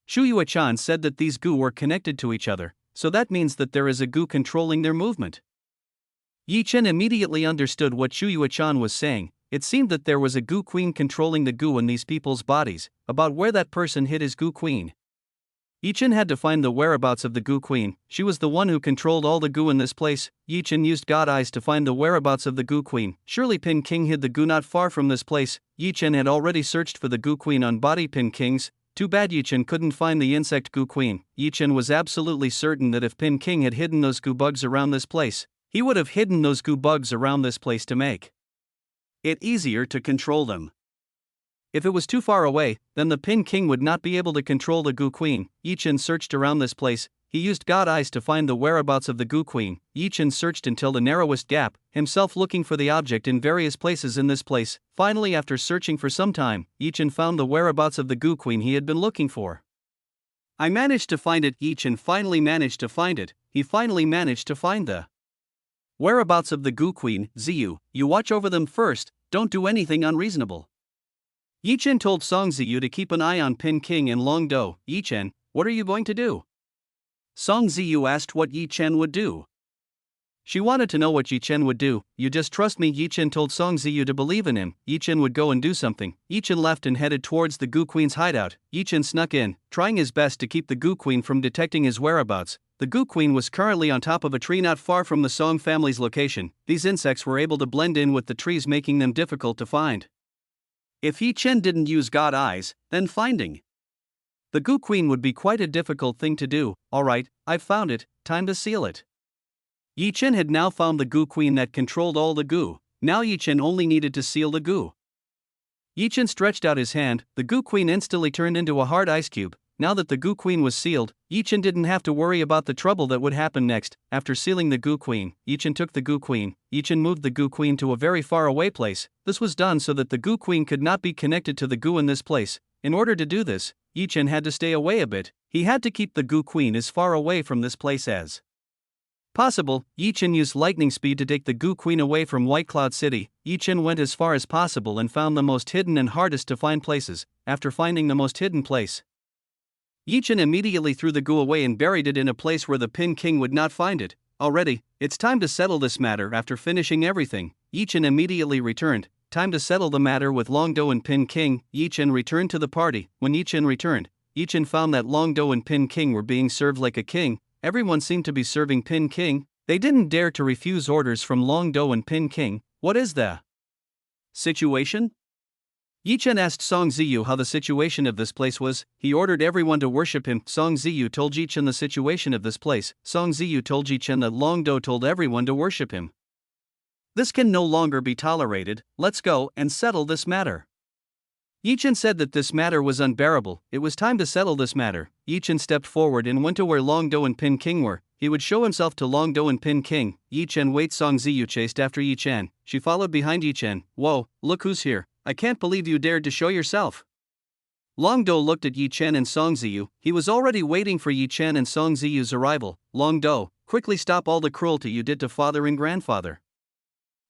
Shu Yuechan said that these goo were connected to each other, so that means that there is a goo controlling their movement. Yi Chen immediately understood what Shu Yuechan was saying. It seemed that there was a goo queen controlling the goo in these people's bodies. About where that person hid his goo queen. Yi Chen had to find the whereabouts of the goo queen. She was the one who controlled all the goo in this place. Yi Chen used God Eyes to find the whereabouts of the goo queen. Surely Pin King hid the goo not far from this place. Yi Chen had already searched for the goo queen on body Pin King's. Too bad Yi Chen couldn't find the insect goo queen. Yi Chen was absolutely certain that if Pin King had hidden those goo bugs around this place, he would have hidden those goo bugs around this place to make it easier to control them. If it was too far away, then the Pin King would not be able to control the goo queen. Yi Chen searched around this place. He used God Eyes to find the whereabouts of the goo queen. Yi Chen searched until the narrowest gap, himself looking for the object in various places in this place. Finally, after searching for some time, Yi Chen found the whereabouts of the goo queen he had been looking for. I managed to find it. Yi Chen finally managed to find it. He finally managed to find the whereabouts of the goo queen. Ziyu, you watch over them first, don't do anything unreasonable. Yi Chen told Song Ziyu to keep an eye on Pin King and Long Do. Yi Chen, what are you going to do? Song Ziyu asked what Yi Chen would do. She wanted to know what Yi Chen would do. You just trust me, Yi Chen told Song Ziyu to believe in him. Yi Chen would go and do something. Yi Chen left and headed towards the Gu Queen's hideout. Yi Chen snuck in, trying his best to keep the Gu Queen from detecting his whereabouts. The Gu Queen was currently on top of a tree not far from the Song family's location. These insects were able to blend in with the trees, making them difficult to find. If Yi Chen didn't use God Eyes, then finding the Gu Queen would be quite a difficult thing to do. Alright, I've found it, time to seal it. Yi Chen had now found the Gu Queen that controlled all the Gu. Now Yi Chen only needed to seal the Gu. Yi Chen stretched out his hand, the Gu Queen instantly turned into a hard ice cube. Now that the Gu Queen was sealed, Yi Chen didn't have to worry about the trouble that would happen next. After sealing the Gu Queen, Yi Chen took the Gu Queen. Yi Chen moved the Gu Queen to a very far away place. This was done so that the Gu Queen could not be connected to the Gu in this place. In order to do this, Yi Chen had to stay away a bit. He had to keep the Gu Queen as far away from this place as possible. Yi Chen used lightning speed to take the Gu Queen away from White Cloud City. Yi Chen went as far as possible and found the most hidden and hardest to find places. After finding the most hidden place, Yi Chen immediately threw the Gu away and buried it in a place where the Pin King would not find it. Already, it's time to settle this matter. After finishing everything, Yi Chen immediately returned. Time to settle the matter with Long Do and Pin King. Yi Chen returned to the party. When Yi Chen returned, Yi Chen found that Long Do and Pin King were being served like a king. Everyone seemed to be serving Pin King. They didn't dare to refuse orders from Long Do and Pin King. What is the situation? Yi Chen asked Song Ziyu how the situation of this place was. He ordered everyone to worship him. Song Ziyu told Yi Chen the situation of this place. Song Ziyu told Yi Chen that Long Do told everyone to worship him. This can no longer be tolerated. Let's go and settle this matter. Yi Chen said that this matter was unbearable. It was time to settle this matter. Yi Chen stepped forward and went to where Long Do and Pin King were. He would show himself to Long Do and Pin King. Yi Chen wait. Song Ziyu chased after Yi Chen. She followed behind Yi Chen. Whoa, look who's here. I can't believe you dared to show yourself. Long Do looked at Yi Chen and Song Ziyu. He was already waiting for Yi Chen and Song Ziyu's arrival. Long Do, quickly stop all the cruelty you did to father and grandfather.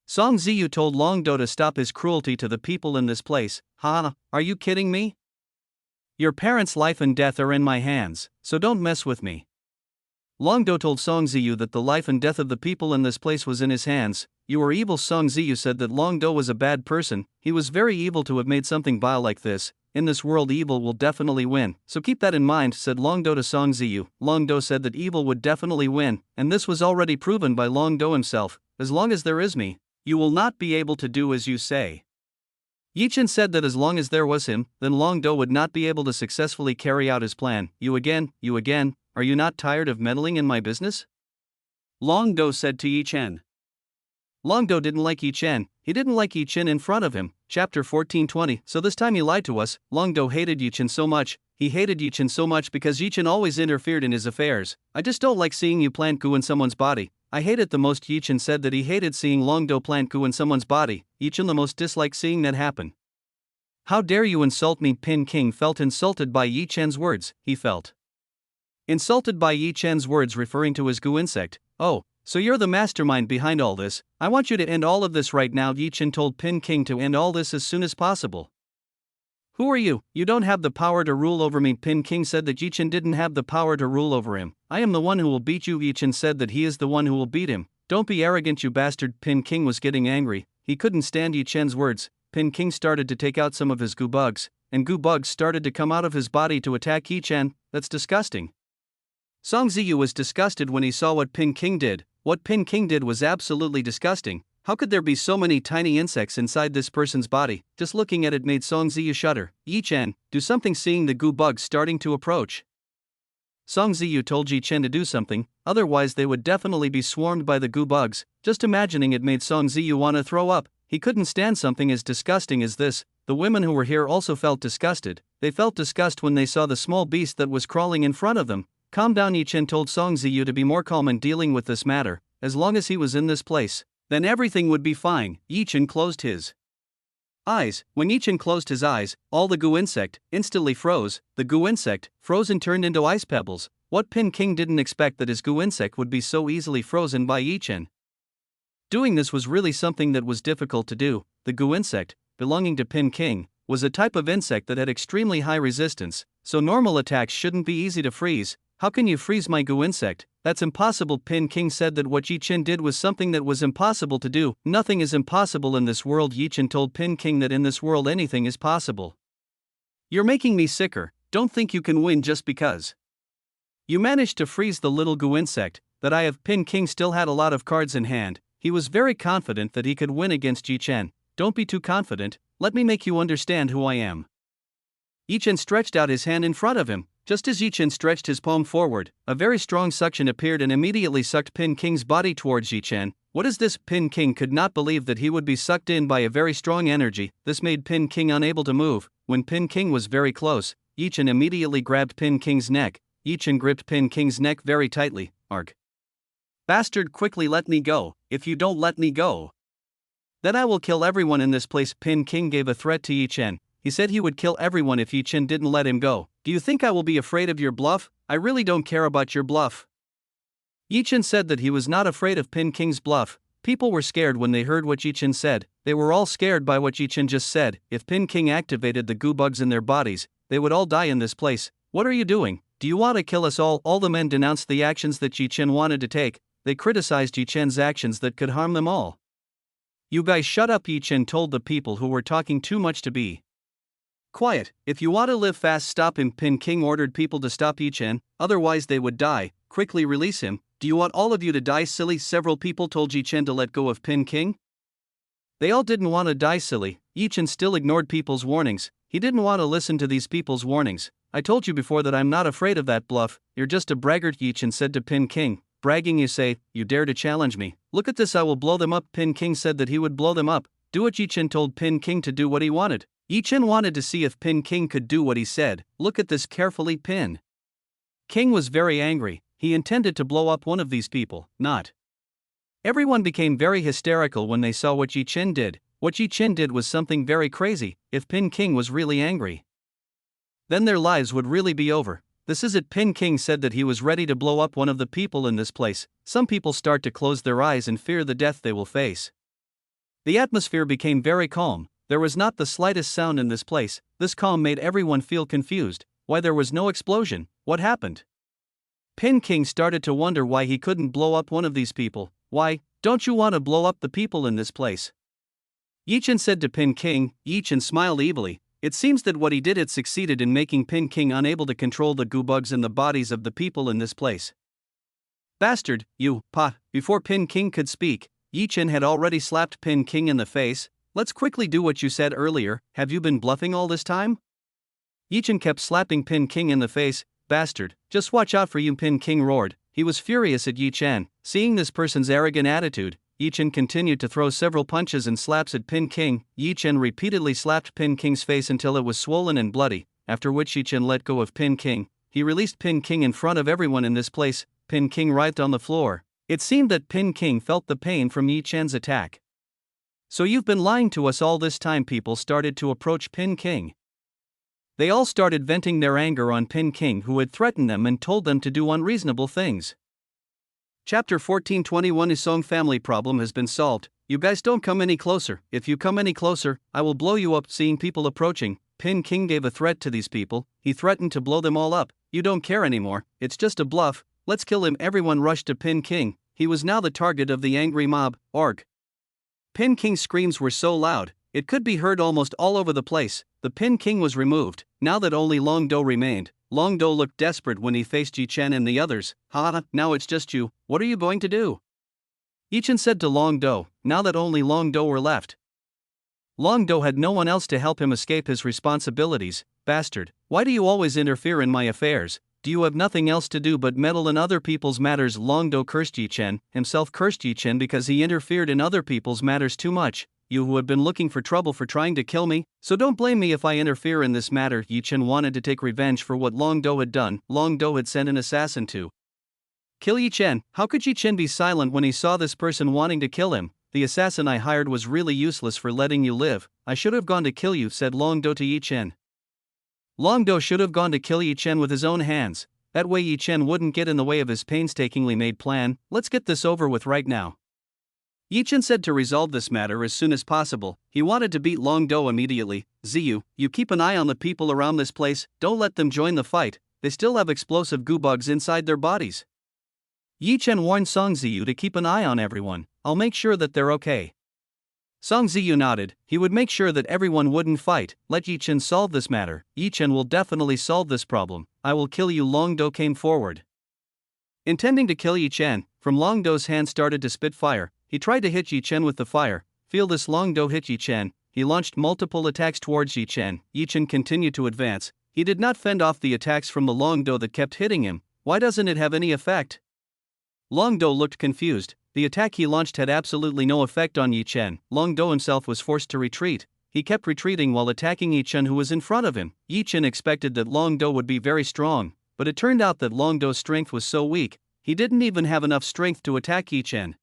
Song Ziyu told Long Do to stop his cruelty to the people in this place. Ha, are you kidding me? Your parents' life and death are in my hands, so don't mess with me. Long Do told Song Ziyu that the life and death of the people in this place was in his hands. You are evil. Song Ziyu said that Long Do was a bad person. He was very evil to have made something vile like this. In this world evil will definitely win, so keep that in mind, said Long Do to Song Ziyu. Long Do said that evil would definitely win, and this was already proven by Long Do himself. As long as there is me, you will not be able to do as you say. Yi Chen said that as long as there was him, then Long Do would not be able to successfully carry out his plan. You again, are you not tired of meddling in my business? Long Do said to Yi Chen. Long Do didn't like Yi Chen. He didn't like Yi Chen in front of him. Chapter 14:20. So this time he lied to us. Long Do hated Yi Chen so much. He hated Yi Chen so much because Yi Chen always interfered in his affairs. I just don't like seeing you plant goo in someone's body. I hate it the most. Yi Chen said that he hated seeing Long Do plant goo in someone's body. Yi Chen the most disliked seeing that happen. How dare you insult me? Pin King felt insulted by Yi Chen's words. He felt insulted by Yi Chen's words referring to his goo insect. Oh, so you're the mastermind behind all this. I want you to end all of this right now. Yi Chen told Pin King to end all this as soon as possible. Who are you? You don't have the power to rule over me. Pin King said that Yi Chen didn't have the power to rule over him. I am the one who will beat you. Yi Chen said that he is the one who will beat him. Don't be arrogant, you bastard. Pin King was getting angry. He couldn't stand Yi Chen's words. Pin King started to take out some of his goo bugs, and goo bugs started to come out of his body to attack Yi Chen. That's disgusting. Song Ziyu was disgusted when he saw what Pin King did. What Pin King did was absolutely disgusting. How could there be so many tiny insects inside this person's body? Just looking at it made Song Ziyu shudder. Yi Chen, do something. Seeing the goo bugs starting to approach, Song Ziyu told Yi Chen to do something, otherwise they would definitely be swarmed by the goo bugs. Just imagining it made Song Ziyu want to throw up. He couldn't stand something as disgusting as this. The women who were here also felt disgusted. They felt disgust when they saw the small beast that was crawling in front of them. Calm down. Yi Chen told Song Ziyu to be more calm in dealing with this matter. As long as he was in this place, then everything would be fine. Yi Chen closed his eyes. When Yi Chen closed his eyes, all the goo insect instantly froze. The goo insect froze and turned into ice pebbles. What Pin King didn't expect that his goo insect would be so easily frozen by Yi Chen. Doing this was really something that was difficult to do. The goo insect, belonging to Pin King, was a type of insect that had extremely high resistance, so normal attacks shouldn't be easy to freeze. How can you freeze my goo insect? That's impossible. Pin King said that what Yi Chen did was something that was impossible to do. Nothing is impossible in this world. Yi Chen told Pin King that in this world anything is possible. You're making me sicker. Don't think you can win just because you managed to freeze the little goo insect that I have. Pin King still had a lot of cards in hand. He was very confident that he could win against Yi Chen. Don't be too confident, let me make you understand who I am. Yi Chen stretched out his hand in front of him. Just as Yi Chen stretched his palm forward, a very strong suction appeared and immediately sucked Pin King's body towards Yi Chen. What is this? Pin King could not believe that he would be sucked in by a very strong energy. This made Pin King unable to move. When Pin King was very close, Yi Chen immediately grabbed Pin King's neck. Yi Chen gripped Pin King's neck very tightly. Arg. Bastard, quickly let me go. If you don't let me go, then I will kill everyone in this place. Pin King gave a threat to Yi Chen. He said he would kill everyone if Yi Chen didn't let him go. Do you think I will be afraid of your bluff? I really don't care about your bluff. Yi Chen said that he was not afraid of Pin King's bluff. People were scared when they heard what Yi Chen said. They were all scared by what Yi Chen just said. If Pin King activated the goo bugs in their bodies, they would all die in this place. What are you doing? Do you want to kill us all? All the men denounced the actions that Yi Chen wanted to take. They criticized Yi Chen's actions that could harm them all. You guys shut up, Yi Chen told the people who were talking too much to be quiet. If you want to live fast, stop him. Pin King ordered people to stop Yi Chen, otherwise they would die. Quickly release him. Do you want all of you to die, silly? Several people told Yi Chen to let go of Pin King. They all didn't want to die, silly. Yi Chen still ignored people's warnings. He didn't want to listen to these people's warnings. I told you before that I'm not afraid of that bluff. You're just a braggart, Yi Chen said to Pin King. Bragging, you say? You dare to challenge me? Look at this, I will blow them up. Pin King said that he would blow them up. Do it. Yi Chen told Pin King to do what he wanted. Yi Chen wanted to see if Pin King could do what he said. Look at this carefully. Pin King was very angry. He intended to blow up one of these people, not. Everyone became very hysterical when they saw what Yi Chen did. What Yi Chen did was something very crazy. If Pin King was really angry, then their lives would really be over. This is it. Pin King said that he was ready to blow up one of the people in this place. Some people start to close their eyes and fear the death they will face. The atmosphere became very calm. There was not the slightest sound in this place. This calm made everyone feel confused. Why there was no explosion? What happened? Pin King started to wonder why he couldn't blow up one of these people. Why, don't you want to blow up the people in this place? Yi Chen said to Pin King. Yi Chen smiled evilly. It seems that what he did had succeeded in making Pin King unable to control the goo bugs in the bodies of the people in this place. Bastard, you, pa. Before Pin King could speak, Yi Chen had already slapped Pin King in the face. Let's quickly do what you said earlier. Have you been bluffing all this time? Yi Chen kept slapping Pin King in the face. Bastard, just watch out for you, Pin King roared. He was furious at Yi Chen. Seeing this person's arrogant attitude, Yi Chen continued to throw several punches and slaps at Pin King. Yi Chen repeatedly slapped Pin King's face until it was swollen and bloody, after which Yi Chen let go of Pin King. He released Pin King in front of everyone in this place. Pin King writhed on the floor. It seemed that Pin King felt the pain from Yi Chen's attack. So you've been lying to us all this time. People started to approach Pin King. They all started venting their anger on Pin King, who had threatened them and told them to do unreasonable things. Chapter 14:21 Isong family problem has been solved. You guys don't come any closer. If you come any closer, I will blow you up. Seeing people approaching, Pin King gave a threat to these people. He threatened to blow them all up. You don't care anymore. It's just a bluff. Let's kill him. Everyone rushed to Pin King. He was now the target of the angry mob. Org. Pin King's screams were so loud, it could be heard almost all over the place. The Pin King was removed. Now that only Long Do remained, Long Do looked desperate when he faced Yi Chen and the others. Ha, now it's just you. What are you going to do? Yi Chen said to Long Do, now that only Long Do were left. Long Do had no one else to help him escape his responsibilities. Bastard, why do you always interfere in my affairs? Do you have nothing else to do but meddle in other people's matters? Long Do cursed Yi Chen, himself cursed Yi Chen because he interfered in other people's matters too much. You who have been looking for trouble for trying to kill me, so don't blame me if I interfere in this matter. Yi Chen wanted to take revenge for what Long Do had done. Long Do had sent an assassin to kill Yi Chen. How could Yi Chen be silent when he saw this person wanting to kill him? The assassin I hired was really useless for letting you live. I should have gone to kill you, said Long Do to Yi Chen. Long Do should have gone to kill Yi Chen with his own hands. That way Yi Chen wouldn't get in the way of his painstakingly made plan. Let's get this over with right now. Yi Chen said to resolve this matter as soon as possible. He wanted to beat Long Do immediately. Ziyu, you keep an eye on the people around this place, don't let them join the fight, they still have explosive goo bugs inside their bodies. Yi Chen warned Song Ziyu to keep an eye on everyone. I'll make sure that they're okay. Song Ziyu nodded. He would make sure that everyone wouldn't fight. Let Yi Chen solve this matter. Yi Chen will definitely solve this problem. I will kill you. Long Do came forward. Intending to kill Yi Chen, from Long Do's hand started to spit fire. He tried to hit Yi Chen with the fire. Feel this. Long Do hit Yi Chen. He launched multiple attacks towards Yi Chen. Yi Chen continued to advance. He did not fend off the attacks from the Long Do that kept hitting him. Why doesn't it have any effect? Long Do looked confused. The attack he launched had absolutely no effect on Yi Chen. Long Do himself was forced to retreat. He kept retreating while attacking Yi Chen, who was in front of him. Yi Chen expected that Long Do would be very strong, but it turned out that Long Do's strength was so weak, he didn't even have enough strength to attack Yi Chen.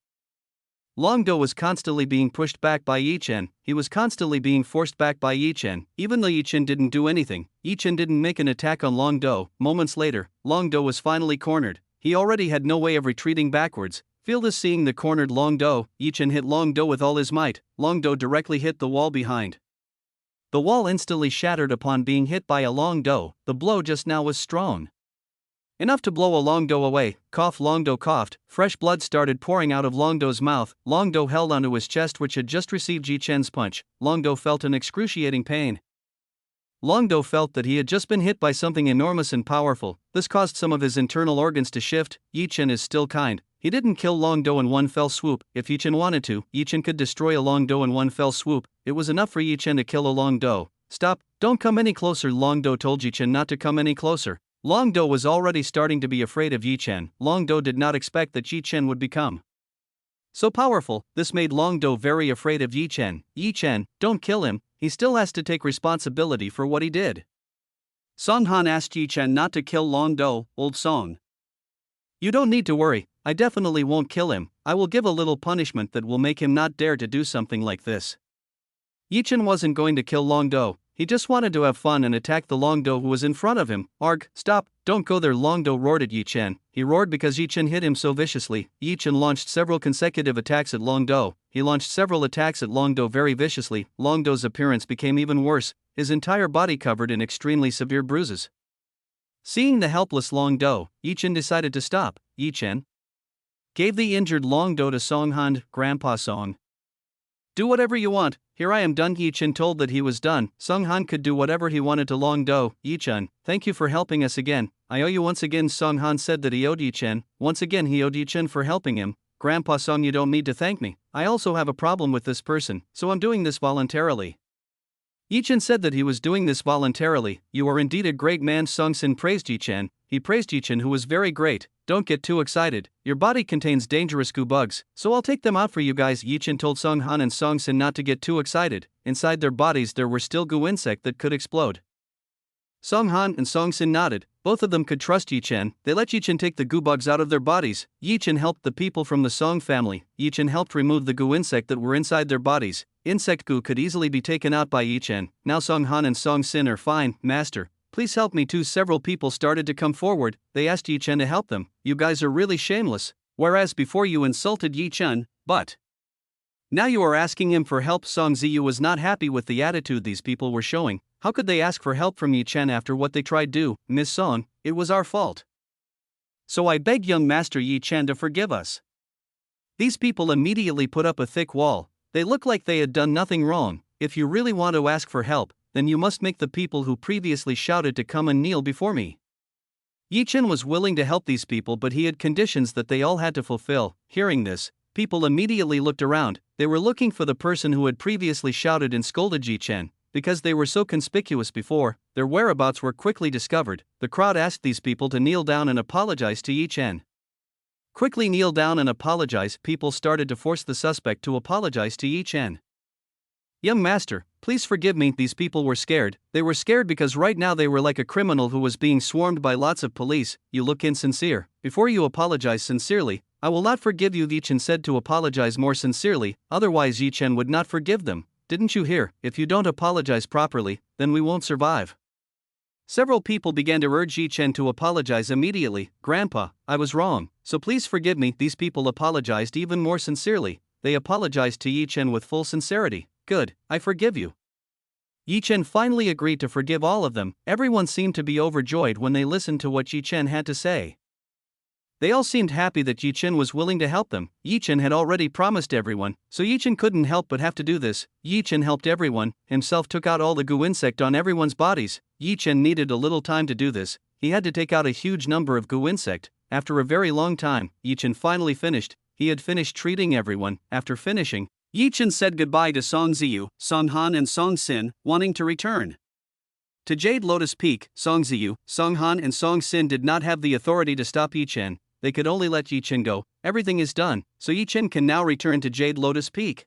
Long Do was constantly being pushed back by Yi Chen. He was constantly being forced back by Yi Chen. Even though Yi Chen didn't do anything, Yi Chen didn't make an attack on Long Do. Moments later, Long Do was finally cornered. He already had no way of retreating backwards. Feel this. Seeing the cornered Long Do, Yi Chen hit Long Do with all his might. Long Do directly hit the wall behind. The wall instantly shattered upon being hit by a Long Do. The blow just now was strong enough to blow a Long Do away. Cough. Long Do coughed. Fresh blood started pouring out of Long Do's mouth. Long Do held onto his chest, which had just received Yi Chen's punch. Long Do felt an excruciating pain. Long Do felt that he had just been hit by something enormous and powerful. This caused some of his internal organs to shift. Yi Chen is still kind. He didn't kill Long Do in one fell swoop. If Yi Chen wanted to, Yi Chen could destroy a Long Do in one fell swoop. It was enough for Yi Chen to kill a Long Do. Stop, don't come any closer. Long Do told Yi Chen not to come any closer. Long Do was already starting to be afraid of Yi Chen. Long Do did not expect that Yi Chen would become so powerful. This made Long Do very afraid of Yi Chen. Yi Chen, don't kill him, he still has to take responsibility for what he did. Song Han asked Yi Chen not to kill Long Do. Old Song, you don't need to worry, I definitely won't kill him. I will give a little punishment that will make him not dare to do something like this. Yi Chen wasn't going to kill Long Do. He just wanted to have fun and attack the Long Do who was in front of him. Arg, stop, don't go there. Long Do roared at Yi Chen. He roared because Yi Chen hit him so viciously. Yi Chen launched several consecutive attacks at Long Do. He launched several attacks at Long Do very viciously. Long Do's appearance became even worse, his entire body covered in extremely severe bruises. Seeing the helpless Long Do, Yi Chen decided to stop. Yi Chen gave the injured Long Do to Song Han. Grandpa Song, do whatever you want, here I am done. Yi Chen told that he was done. Song Han could do whatever he wanted to Long Do. Yi Chen, thank you for helping us again. I owe you once again. Song Han said that he owed Yi Chen. Once again he owed Yi Chen for helping him. Grandpa Song, you don't need to thank me. I also have a problem with this person, so I'm doing this voluntarily. Yi Chen said that he was doing this voluntarily. You are indeed a great man. Song Sin praised Yi Chen. He praised Yi Chen, who was very great. Don't get too excited. Your body contains dangerous goo bugs, so I'll take them out for you guys. Yi Chen told Song Han and Song Sin not to get too excited. Inside their bodies there were still goo insect that could explode. Song Han and Song Sin nodded. Both of them could trust Yi Chen. They let Yi Chen take the goo bugs out of their bodies. Yi Chen helped the people from the Song family. Yi Chen helped remove the goo insect that were inside their bodies. Insect goo could easily be taken out by Yi Chen. Now Song Han and Song Sin are fine. Master, please help me too. Several people started to come forward. They asked Yi Chen to help them. You guys are really shameless. Whereas before you insulted Yi Chen, but now you are asking him for help. Song Ziyu was not happy with the attitude these people were showing. How could they ask for help from Yi Chen after what they tried to do? Miss Song, it was our fault. So I beg young Master Yi Chen to forgive us. These people immediately put up a thick wall. They looked like they had done nothing wrong. If you really want to ask for help, then you must make the people who previously shouted to come and kneel before me. Yi Chen was willing to help these people, but he had conditions that they all had to fulfill. Hearing this, people immediately looked around. They were looking for the person who had previously shouted and scolded Yi Chen. Because they were so conspicuous before, their whereabouts were quickly discovered. The crowd asked these people to kneel down and apologize to Yi Chen. Quickly kneel down and apologize. People started to force the suspect to apologize to Yi Chen. Young master, please forgive me. These people were scared. They were scared because right now they were like a criminal who was being swarmed by lots of police. You look insincere. Before you apologize sincerely, I will not forgive you. Yi Chen said to apologize more sincerely, otherwise Yi Chen would not forgive them. Didn't you hear? If you don't apologize properly, then we won't survive. Several people began to urge Yi Chen to apologize immediately. Grandpa, I was wrong, so please forgive me. These people apologized even more sincerely. they apologized to Yi Chen with full sincerity. Good, I forgive you. Yi Chen finally agreed to forgive all of them. Everyone seemed to be overjoyed when they listened to what Yi Chen had to say. They all seemed happy that Yi Chen was willing to help them. Yi Chen had already promised everyone, so Yi Chen couldn't help but have to do this. Yi Chen helped everyone, himself took out all the goo insect on everyone's bodies. Yi Chen needed a little time to do this. He had to take out a huge number of goo insect. After a very long time, Yi Chen finally finished. He had finished treating everyone. After finishing, Yi Chen said goodbye to Song Ziyu, Song Han and Song Sin, wanting to return to Jade Lotus Peak. Song Ziyu, Song Han and Song Sin did not have the authority to stop Yi Chen. They could only let Yi Chen go. Everything is done, so Yi Chen can now return to Jade Lotus Peak.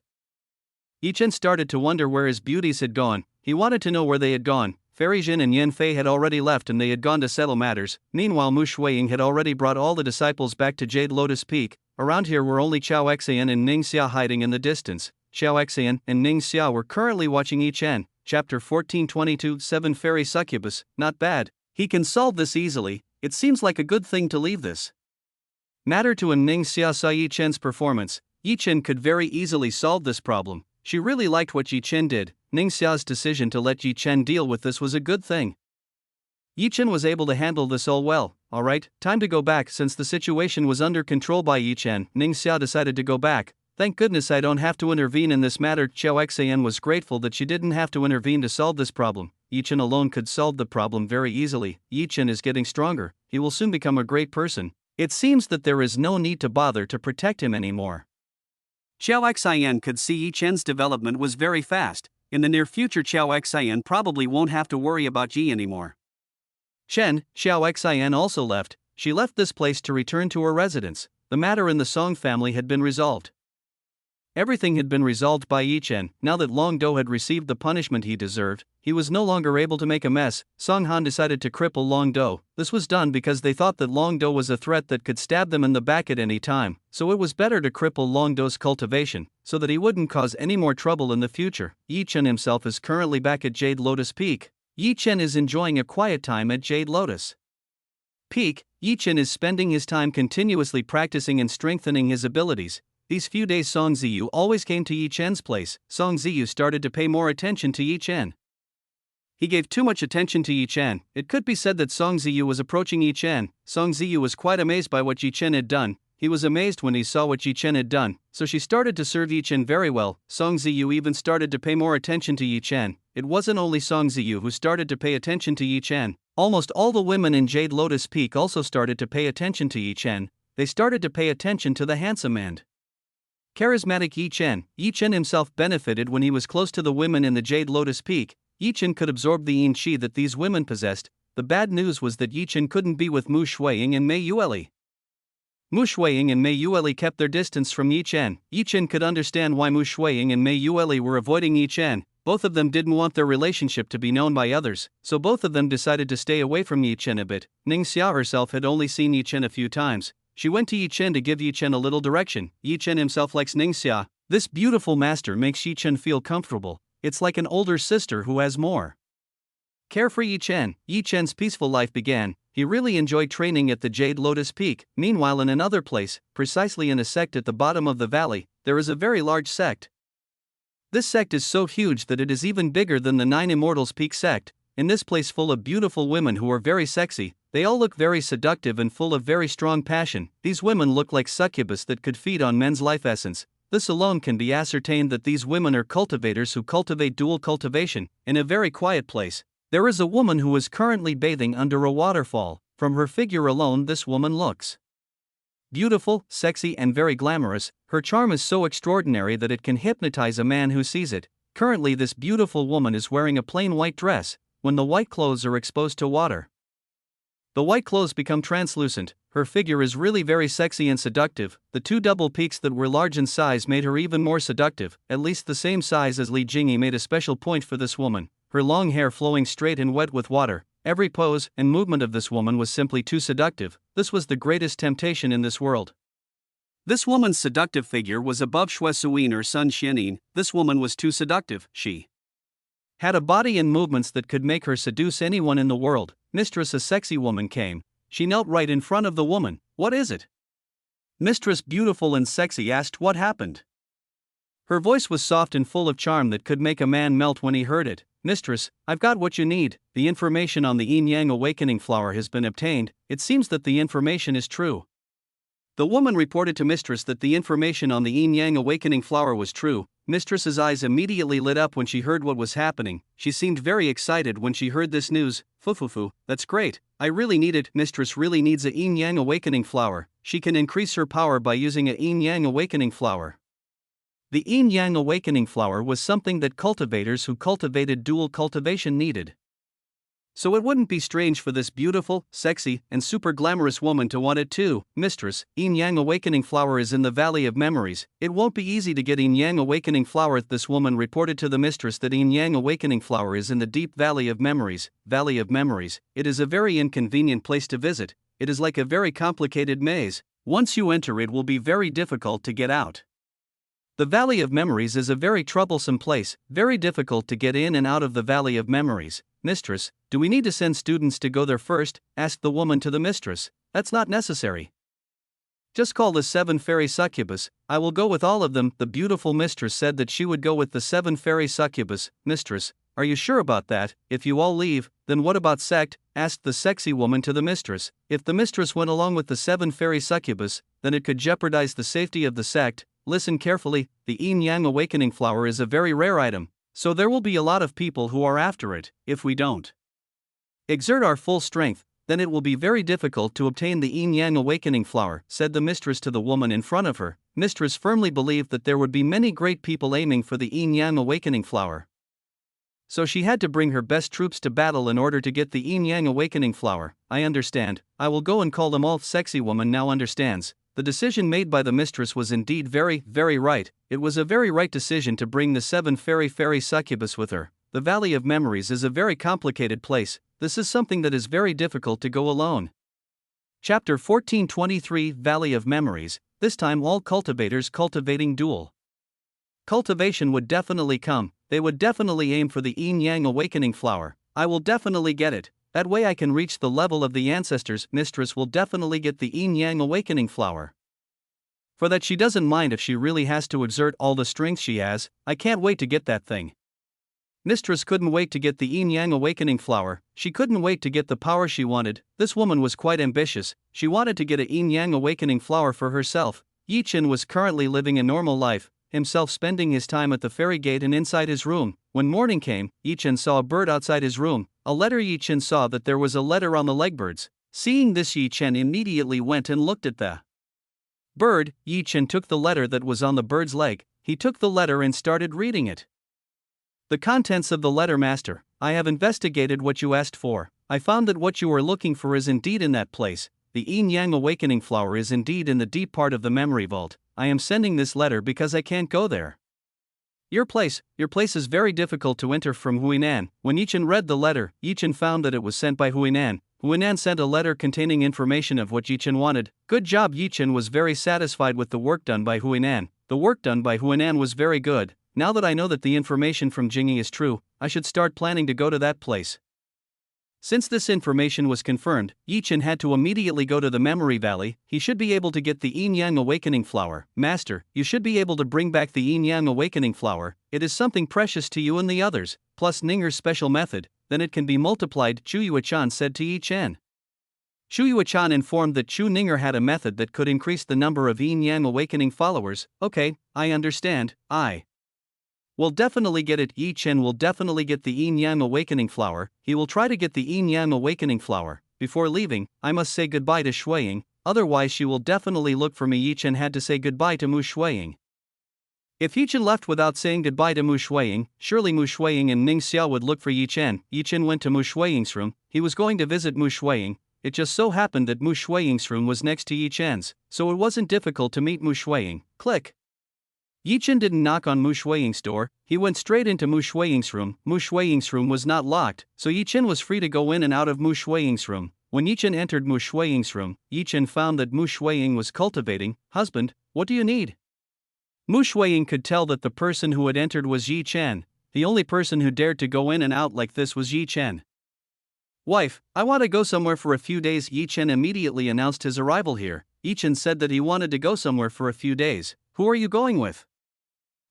Yi Chen started to wonder where his beauties had gone. He wanted to know where they had gone. Fairy Jin and Yan Fei had already left and they had gone to settle matters. Meanwhile, Mu Shuiying had already brought all the disciples back to Jade Lotus Peak. Around here were only Chao Xian and Ning Xia hiding in the distance. Chao Xian and Ning Xia were currently watching Yi Chen. Chapter 1422 7 Fairy Succubus. Not bad. He can solve this easily. It seems like a good thing to leave this matter to him. Ning Xia saw Yi Chen's performance. Yi Chen could very easily solve this problem. She really liked what Yi Chen did. Ning Xia's decision to let Yi Chen deal with this was a good thing. Yi Chen was able to handle this all well. Alright, time to go back. Since the situation was under control by Yi Chen, Ning Xia decided to go back. Thank goodness I don't have to intervene in this matter. Chao Xian was grateful that she didn't have to intervene to solve this problem. Yi Chen alone could solve the problem very easily. Yi Chen is getting stronger. He will soon become a great person. It seems that there is no need to bother to protect him anymore. Chao Xian could see Yi Chen's development was very fast. In the near future, Chao Xian probably won't have to worry about Yi anymore. Chen, Chao Xian also left. She left this place to return to her residence. The matter in the Song family had been resolved. Everything had been resolved by Yi Chen. Now that Long Do had received the punishment he deserved, he was no longer able to make a mess. Song Han decided to cripple Long Do. This was done because they thought that Long Do was a threat that could stab them in the back at any time, so it was better to cripple Long Do's cultivation, so that he wouldn't cause any more trouble in the future. Yi Chen himself is currently back at Jade Lotus Peak. Yi Chen is enjoying a quiet time at Jade Lotus Peak. Yi Chen is spending his time continuously practicing and strengthening his abilities. These few days Song Ziyu always came to Yi Chen's place. Song Ziyu started to pay more attention to Yi Chen. He gave too much attention to Yi Chen. It could be said that Song Ziyu was approaching Yi Chen. Song Ziyu was quite amazed by what Yi Chen had done. He was amazed when he saw what Yi Chen had done, so she started to serve Yi Chen very well. Song Ziyu even started to pay more attention to Yi Chen. It wasn't only Song Ziyu who started to pay attention to Yi Chen. Almost all the women in Jade Lotus Peak also started to pay attention to Yi Chen. They started to pay attention to the handsome and charismatic Yi Chen. Yi Chen himself benefited when he was close to the women in the Jade Lotus Peak. Yi Chen could absorb the yin qi that these women possessed. The bad news was that Yi Chen couldn't be with Mu Shuiying and Mei Yueli. Mu Shuiying and Mei Yueli kept their distance from Yi Chen. Yi Chen could understand why Mu Shuiying and Mei Yueli were avoiding Yi Chen. Both of them didn't want their relationship to be known by others, so both of them decided to stay away from Yi Chen a bit. Ning Xia herself had only seen Yi Chen a few times. She went to Yi Chen to give Yi Chen a little direction. Yi Chen himself likes Ning Xia. This beautiful master makes Yi Chen feel comfortable. It's like an older sister who has more carefree Yi Chen. Yi Chen's peaceful life began. He really enjoyed training at the Jade Lotus Peak. Meanwhile, in another place, precisely in a sect at the bottom of the valley, there is a very large sect. This sect is so huge that it is even bigger than the 9 Immortals Peak sect. In this place full of beautiful women who are very sexy, they all look very seductive and full of very strong passion. These women look like succubus that could feed on men's life essence. This alone can be ascertained that these women are cultivators who cultivate dual cultivation. In a very quiet place, there is a woman who is currently bathing under a waterfall. From her figure alone, this woman looks beautiful, sexy, and very glamorous. Her charm is so extraordinary that it can hypnotize a man who sees it. Currently, this beautiful woman is wearing a plain white dress. When the white clothes are exposed to water, the white clothes become translucent. Her figure is really very sexy and seductive. The 2 double peaks that were large in size made her even more seductive. At least the same size as Li Jingyi made a special point for this woman. Her long hair flowing straight and wet with water. Every pose and movement of this woman was simply too seductive. This was the greatest temptation in this world. This woman's seductive figure was above Xue Suyin or Sun Xianin. This woman was too seductive. She had a body and movements that could make her seduce anyone in the world. Mistress, a sexy woman, came. She knelt right in front of the woman. What is it? Mistress, beautiful and sexy, asked what happened. Her voice was soft and full of charm that could make a man melt when he heard it. Mistress, I've got what you need. The information on the yin yang awakening flower has been obtained. It seems that the information is true. The woman reported to Mistress that the information on the yin yang awakening flower was true. Mistress's eyes immediately lit up when she heard what was happening. She seemed very excited when she heard this news. Fufufu, that's great. I really need it. Mistress really needs a yin yang awakening flower. She can increase her power by using a yin yang awakening flower. The yin yang awakening flower was something that cultivators who cultivated dual cultivation needed. So it wouldn't be strange for this beautiful, sexy, and super glamorous woman to want it too. Mistress, yin yang awakening flower is in the Valley of Memories. It won't be easy to get yin yang awakening flower. This woman reported to the mistress that yin yang awakening flower is in the deep Valley of Memories. Valley of Memories. It is a very inconvenient place to visit. It is like a very complicated maze. Once you enter, it will be very difficult to get out. The Valley of Memories is a very troublesome place, very difficult to get in and out of the Valley of Memories. Mistress, do we need to send students to go there first? Asked the woman to the mistress. That's not necessary. Just call the 7 fairy succubus. I will go with all of them. The beautiful mistress said that she would go with the 7 fairy succubus. Mistress, are you sure about that? If you all leave, then what about sect? Asked the sexy woman to the mistress. If the mistress went along with the 7 fairy succubus, then it could jeopardize the safety of the sect. Listen carefully, the yin yang awakening flower is a very rare item, so there will be a lot of people who are after it. If we don't exert our full strength, then it will be very difficult to obtain the yin yang awakening flower, said the mistress to the woman in front of her. Mistress firmly believed that there would be many great people aiming for the yin yang awakening flower. So she had to bring her best troops to battle in order to get the yin yang awakening flower. I understand. I will go and call them all. Sexy woman now understands. The decision made by the mistress was indeed very, very right. It was a very right decision to bring the 7 fairy succubus with her. The Valley of Memories is a very complicated place. This is something that is very difficult to go alone. Chapter 1423 Valley of Memories. This time all cultivators cultivating dual cultivation would definitely come. They would definitely aim for the yin yang awakening flower. I will definitely get it. That way I can reach the level of the ancestors. Mistress will definitely get the yin yang awakening flower. For that she doesn't mind if she really has to exert all the strength she has. I can't wait to get that thing. Mistress couldn't wait to get the yin yang awakening flower. She couldn't wait to get the power she wanted. This woman was quite ambitious. She wanted to get a yin yang awakening flower for herself. Chen was currently living a normal life, himself spending his time at the fairy gate and inside his room. When morning came, Chen saw a bird outside his room. A letter. Chen saw that there was a letter on the legbirds. Seeing this, Chen immediately went and looked at the bird. Chen took the letter that was on the bird's leg. He took the letter and started reading it. The contents of the letter. Master, I have investigated what you asked for. I found that what you are looking for is indeed in that place. The yin yang awakening flower is indeed in the deep part of the memory vault. I am sending this letter because I can't go there. Your place is very difficult to enter from Huinan. When Chen read the letter, Chen found that it was sent by Huinan. Huinan sent a letter containing information of what Chen wanted. Good job. Chen was very satisfied with the work done by Huinan. The work done by Huinan was very good. Now that I know that the information from Jingyi is true, I should start planning to go to that place. Since this information was confirmed, Chen had to immediately go to the Memory Valley. He should be able to get the yin yang awakening flower. Master, you should be able to bring back the yin yang awakening flower. It is something precious to you and the others, plus Ninger's special method, then it can be multiplied, Chu Yuechan said to Chen. Chu Yuechan informed that Chu Ninger had a method that could increase the number of yin yang awakening followers. Okay, I understand. I will definitely get it. Chen will definitely get the yin yang awakening flower. He will try to get the yin yang awakening flower. Before leaving, I must say goodbye to Shuiying, otherwise she will definitely look for me. Chen had to say goodbye to Mu Shuiying. If Chen left without saying goodbye to Mu Shuiying, surely Mu Shuiying and Ning Xiao would look for Chen. Chen went to Mu Shuiying's room. He was going to visit Mu Shuiying. It just so happened that Mu Shuiying's room was next to Chen's, so it wasn't difficult to meet Mu Shuiying. Click. Chen didn't knock on Mu Shuiying's door. He went straight into Mu Shuiying's room. Mu Shuiying's room was not locked, so Chen was free to go in and out of Mu Shuiying's room. When Chen entered Mu Shuiying's room, Chen found that Mu Shuiying was cultivating. Husband, what do you need? Mu Shuiying could tell that the person who had entered was Chen. The only person who dared to go in and out like this was Chen. Wife, I want to go somewhere for a few days. Chen immediately announced his arrival here. Chen said that he wanted to go somewhere for a few days. Who are you going with?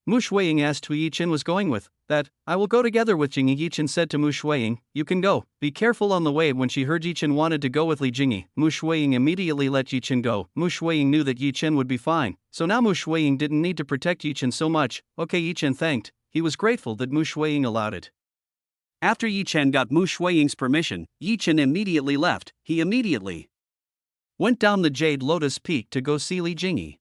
Mu Shuiying asked who Yi Chen was going with. That, I will go together with Jingyi. Yi Chen said to Mu Shuiying, you can go, be careful on the way. When she heard Yi Chen wanted to go with Li Jingyi, Mu Shuiying immediately let Yi Chen go. Mu Shuiying knew that Yi Chen would be fine, so now Mu Shuiying didn't need to protect Yi Chen so much. Okay, Yi Chen thanked, he was grateful that Mu Shuiying allowed it. After Yi Chen got Mu Shuiying's permission, Yi Chen immediately left. He immediately went down the Jade Lotus Peak to go see Li Jingyi.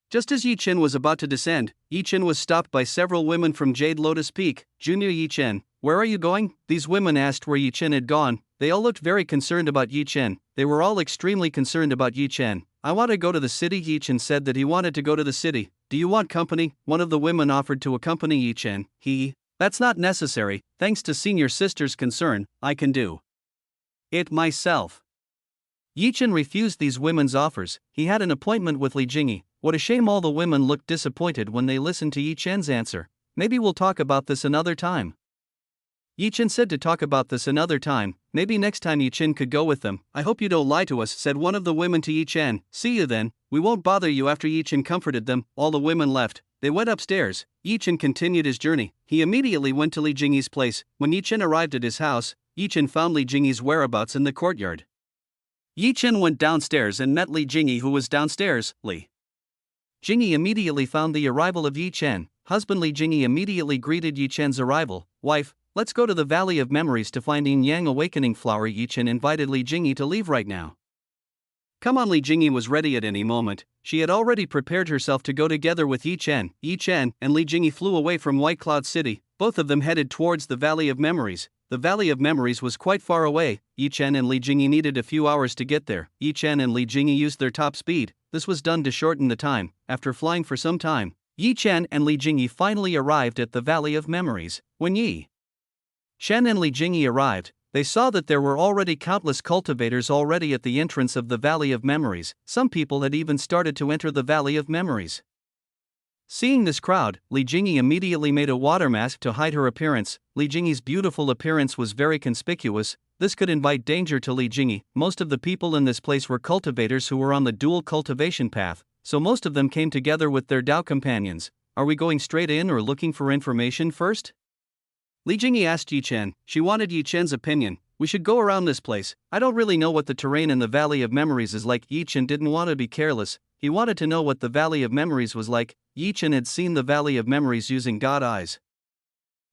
Just as Yi Chen was about to descend, Yi Chen was stopped by several women from Jade Lotus Peak. Junior Yi Chen, where are you going? These women asked where Yi Chen had gone. They all looked very concerned about Yi Chen. They were all extremely concerned about Yi Chen. I want to go to the city. Yi Chen said that he wanted to go to the city. Do you want company? One of the women offered to accompany Yi Chen. That's not necessary, thanks to senior sister's concern, I can do it myself. Yi Chen refused these women's offers. He had an appointment with Li Jingyi. What a shame. All the women looked disappointed when they listened to Yi Chen's answer. Maybe we'll talk about this another time. Yi Chen said to talk about this another time. Maybe next time Yi Chen could go with them. I hope you don't lie to us, said one of the women to Yi Chen. See you then, we won't bother you. After Yi Chen comforted them, all the women left. They went upstairs. Yi Chen continued his journey. He immediately went to Li Jingyi's place. When Yi Chen arrived at his house, Yi Chen found Li Jingyi's whereabouts in the courtyard. Yi Chen went downstairs and met Li Jingyi, who was downstairs. Li Jingyi immediately found the arrival of Yi Chen. Husband Li Jingyi immediately greeted Yi Chen's arrival. Wife, let's go to the Valley of Memories to find Yin Yang Awakening Flower. Yi Chen invited Li Jingyi to leave right now. Come on. Li Jingyi was ready at any moment. She had already prepared herself to go together with Yi Chen. Yi Chen and Li Jingyi flew away from White Cloud City. Both of them headed towards the Valley of Memories. The Valley of Memories was quite far away. Yi Chen and Li Jingyi needed a few hours to get there. Yi Chen and Li Jingyi used their top speed. This was done to shorten the time. After flying for some time, Yi Chen and Li Jingyi finally arrived at the Valley of Memories. When Yi Chen and Li Jingyi arrived, they saw that there were already countless cultivators already at the entrance of the Valley of Memories. Some people had even started to enter the Valley of Memories. Seeing this crowd, Li Jingyi immediately made a water mask to hide her appearance. Li Jingyi's beautiful appearance was very conspicuous. This could invite danger to Li Jingyi. Most of the people in this place were cultivators who were on the dual cultivation path, so most of them came together with their Dao companions. Are we going straight in or looking for information first? Li Jingyi asked Yi Chen. She wanted Yi Chen's opinion. We should go around this place. I don't really know what the terrain in the Valley of Memories is like. Yi Chen didn't want to be careless. He wanted to know what the Valley of Memories was like. Yi Chen had seen the Valley of Memories using God eyes.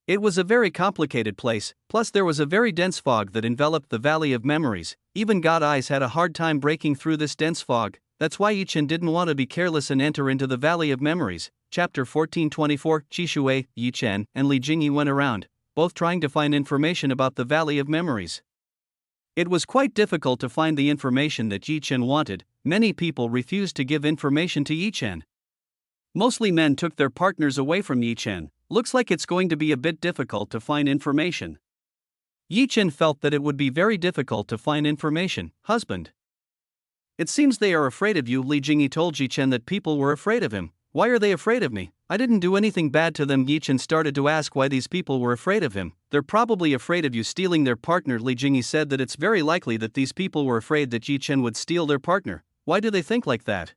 It was a very complicated place, plus there was a very dense fog that enveloped the Valley of Memories. Even God eyes had a hard time breaking through this dense fog. That's why Yi Chen didn't want to be careless and enter into the Valley of Memories. Chapter 1424. Qishui, Yi Chen, and Li Jingyi went around, both trying to find information about the Valley of Memories. It was quite difficult to find the information that Yi Chen wanted. Many people refused to give information to Yi Chen. Mostly men took their partners away from Yi Chen. Looks like it's going to be a bit difficult to find information. Yi Chen felt that it would be very difficult to find information. Husband, it seems they are afraid of you. Li Jingyi told Yi Chen that people were afraid of him. Why are they afraid of me? I didn't do anything bad to them. Yi Chen started to ask why these people were afraid of him. They're probably afraid of you stealing their partner. Li Jingyi said that it's very likely that these people were afraid that Yi Chen would steal their partner. Why do they think like that?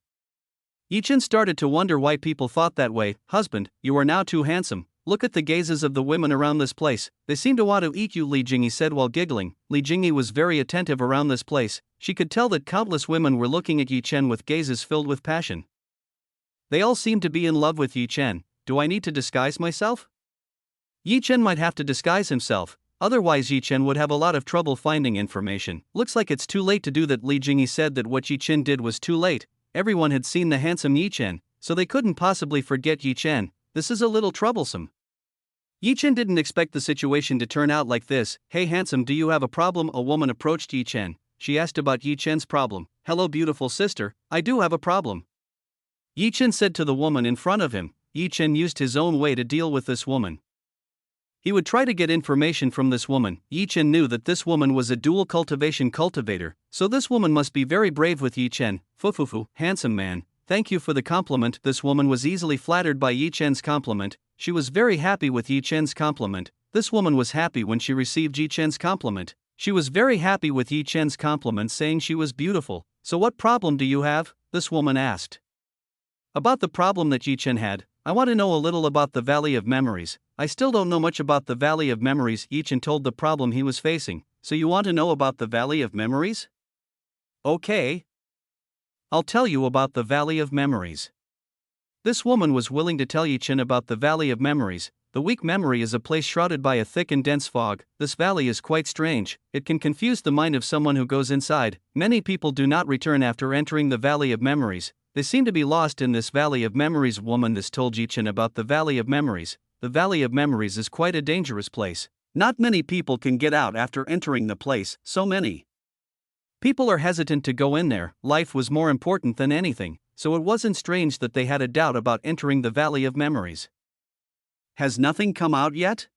Yi Chen started to wonder why people thought that way. Husband, you are now too handsome. Look at the gazes of the women around this place. They seem to want to eat you, Li Jingyi said while giggling. Li Jingyi was very attentive around this place. She could tell that countless women were looking at Yi Chen with gazes filled with passion. They all seemed to be in love with Yi Chen. Do I need to disguise myself? Yi Chen might have to disguise himself. Otherwise Yi Chen would have a lot of trouble finding information. Looks like it's too late to do that. Li Jingyi said that what Yi Chen did was too late. Everyone had seen the handsome Yi Chen, so they couldn't possibly forget Yi Chen. This is a little troublesome. Yi Chen didn't expect the situation to turn out like this. Hey handsome, do you have a problem? A woman approached Yi Chen. She asked about Yi Chen's problem. Hello beautiful sister, I do have a problem. Yi Chen said to the woman in front of him. Yi Chen used his own way to deal with this woman. He would try to get information from this woman. Yi Chen knew that this woman was a dual cultivation cultivator, so this woman must be very brave with Yi Chen. Fufufu, handsome man, thank you for the compliment. This woman was easily flattered by Yi Chen's compliment. She was very happy with Yi Chen's compliment. This woman was happy when she received Yi Chen's compliment. She was very happy with Yi Chen's compliment, saying she was beautiful. So what problem do you have? This woman asked. About the problem that Yi Chen had, I want to know a little about the Valley of Memories. I still don't know much about the Valley of Memories. Chen told the problem he was facing. So you want to know about the Valley of Memories? Okay. I'll tell you about the Valley of Memories. This woman was willing to tell Chen about the Valley of Memories. The weak memory is a place shrouded by a thick and dense fog. This valley is quite strange. It can confuse the mind of someone who goes inside. Many people do not return after entering the Valley of Memories. They seem to be lost in this Valley of Memories. Woman this told Chen about the Valley of Memories. The Valley of Memories is quite a dangerous place. Not many people can get out after entering the place, so many people are hesitant to go in there. Life was more important than anything, so it wasn't strange that they had a doubt about entering the Valley of Memories. Has nothing come out yet?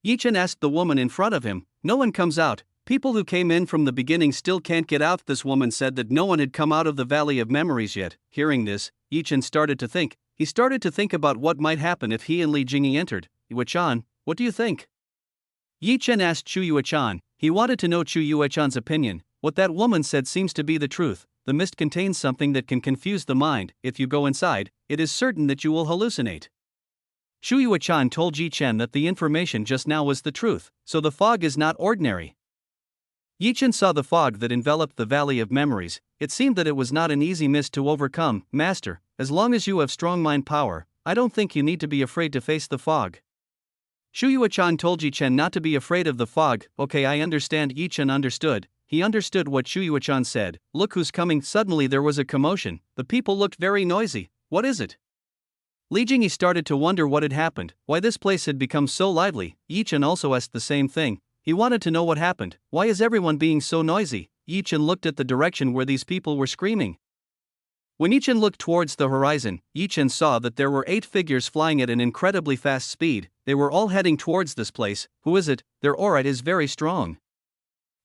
Chen asked the woman in front of him. No one comes out. People who came in from the beginning still can't get out. This woman said that no one had come out of the Valley of Memories yet. Hearing this, Chen started to think. He started to think about what might happen if he and Li Jingyi entered. Yuechan, what do you think? Chen asked Chu Yuechan. He wanted to know Chu Yuechan's opinion. What that woman said seems to be the truth. The mist contains something that can confuse the mind. If you go inside, it is certain that you will hallucinate. Chu Yuechan told Chen that the information just now was the truth, so the fog is not ordinary. Chen saw the fog that enveloped the Valley of Memories. It seemed that it was not an easy mist to overcome. Master, as long as you have strong mind power, I don't think you need to be afraid to face the fog. Chu Yuechan told Chen not to be afraid of the fog. Okay, I understand. Chen understood. He understood what Chu Yuechan said. Look who's coming. Suddenly there was a commotion. The people looked very noisy. What is it? Li Jingyi started to wonder what had happened, why this place had become so lively. Chen also asked the same thing. He wanted to know what happened. Why is everyone being so noisy? Chen looked at the direction where these people were screaming. When Chen looked towards the horizon, Chen saw that there were 8 figures flying at an incredibly fast speed. They were all heading towards this place. Who is it? Their aura is very strong.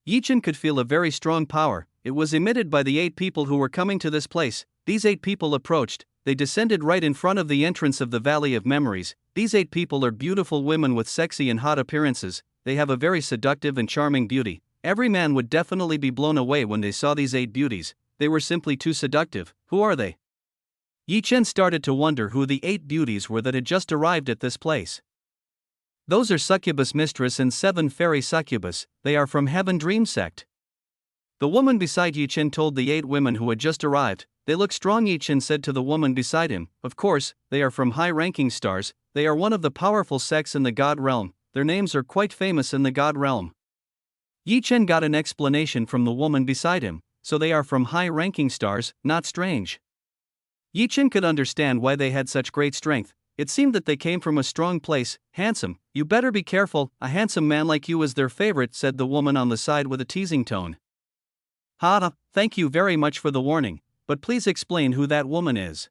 Chen could feel a very strong power. It was emitted by the 8 people who were coming to this place. These 8 people approached. They descended right in front of the entrance of the Valley of Memories. These 8 people are beautiful women with sexy and hot appearances. They have a very seductive and charming beauty. Every man would definitely be blown away when they saw these 8 beauties. They were simply too seductive. Who are they? Chen started to wonder who the 8 beauties were that had just arrived at this place. Those are Succubus Mistress and 7 Fairy Succubus. They are from Heaven Dream Sect. The woman beside Chen told the 8 women who had just arrived. They look strong. Chen said to the woman beside him. Of course, they are from high-ranking stars. They are one of the powerful sects in the God realm. Their names are quite famous in the God realm. Chen got an explanation from the woman beside him. So they are from high-ranking stars, not strange. Chen could understand why they had such great strength. It seemed that they came from a strong place. Handsome, you better be careful. A handsome man like you is their favorite, said the woman on the side with a teasing tone. Thank you very much for the warning, but please explain who that woman is.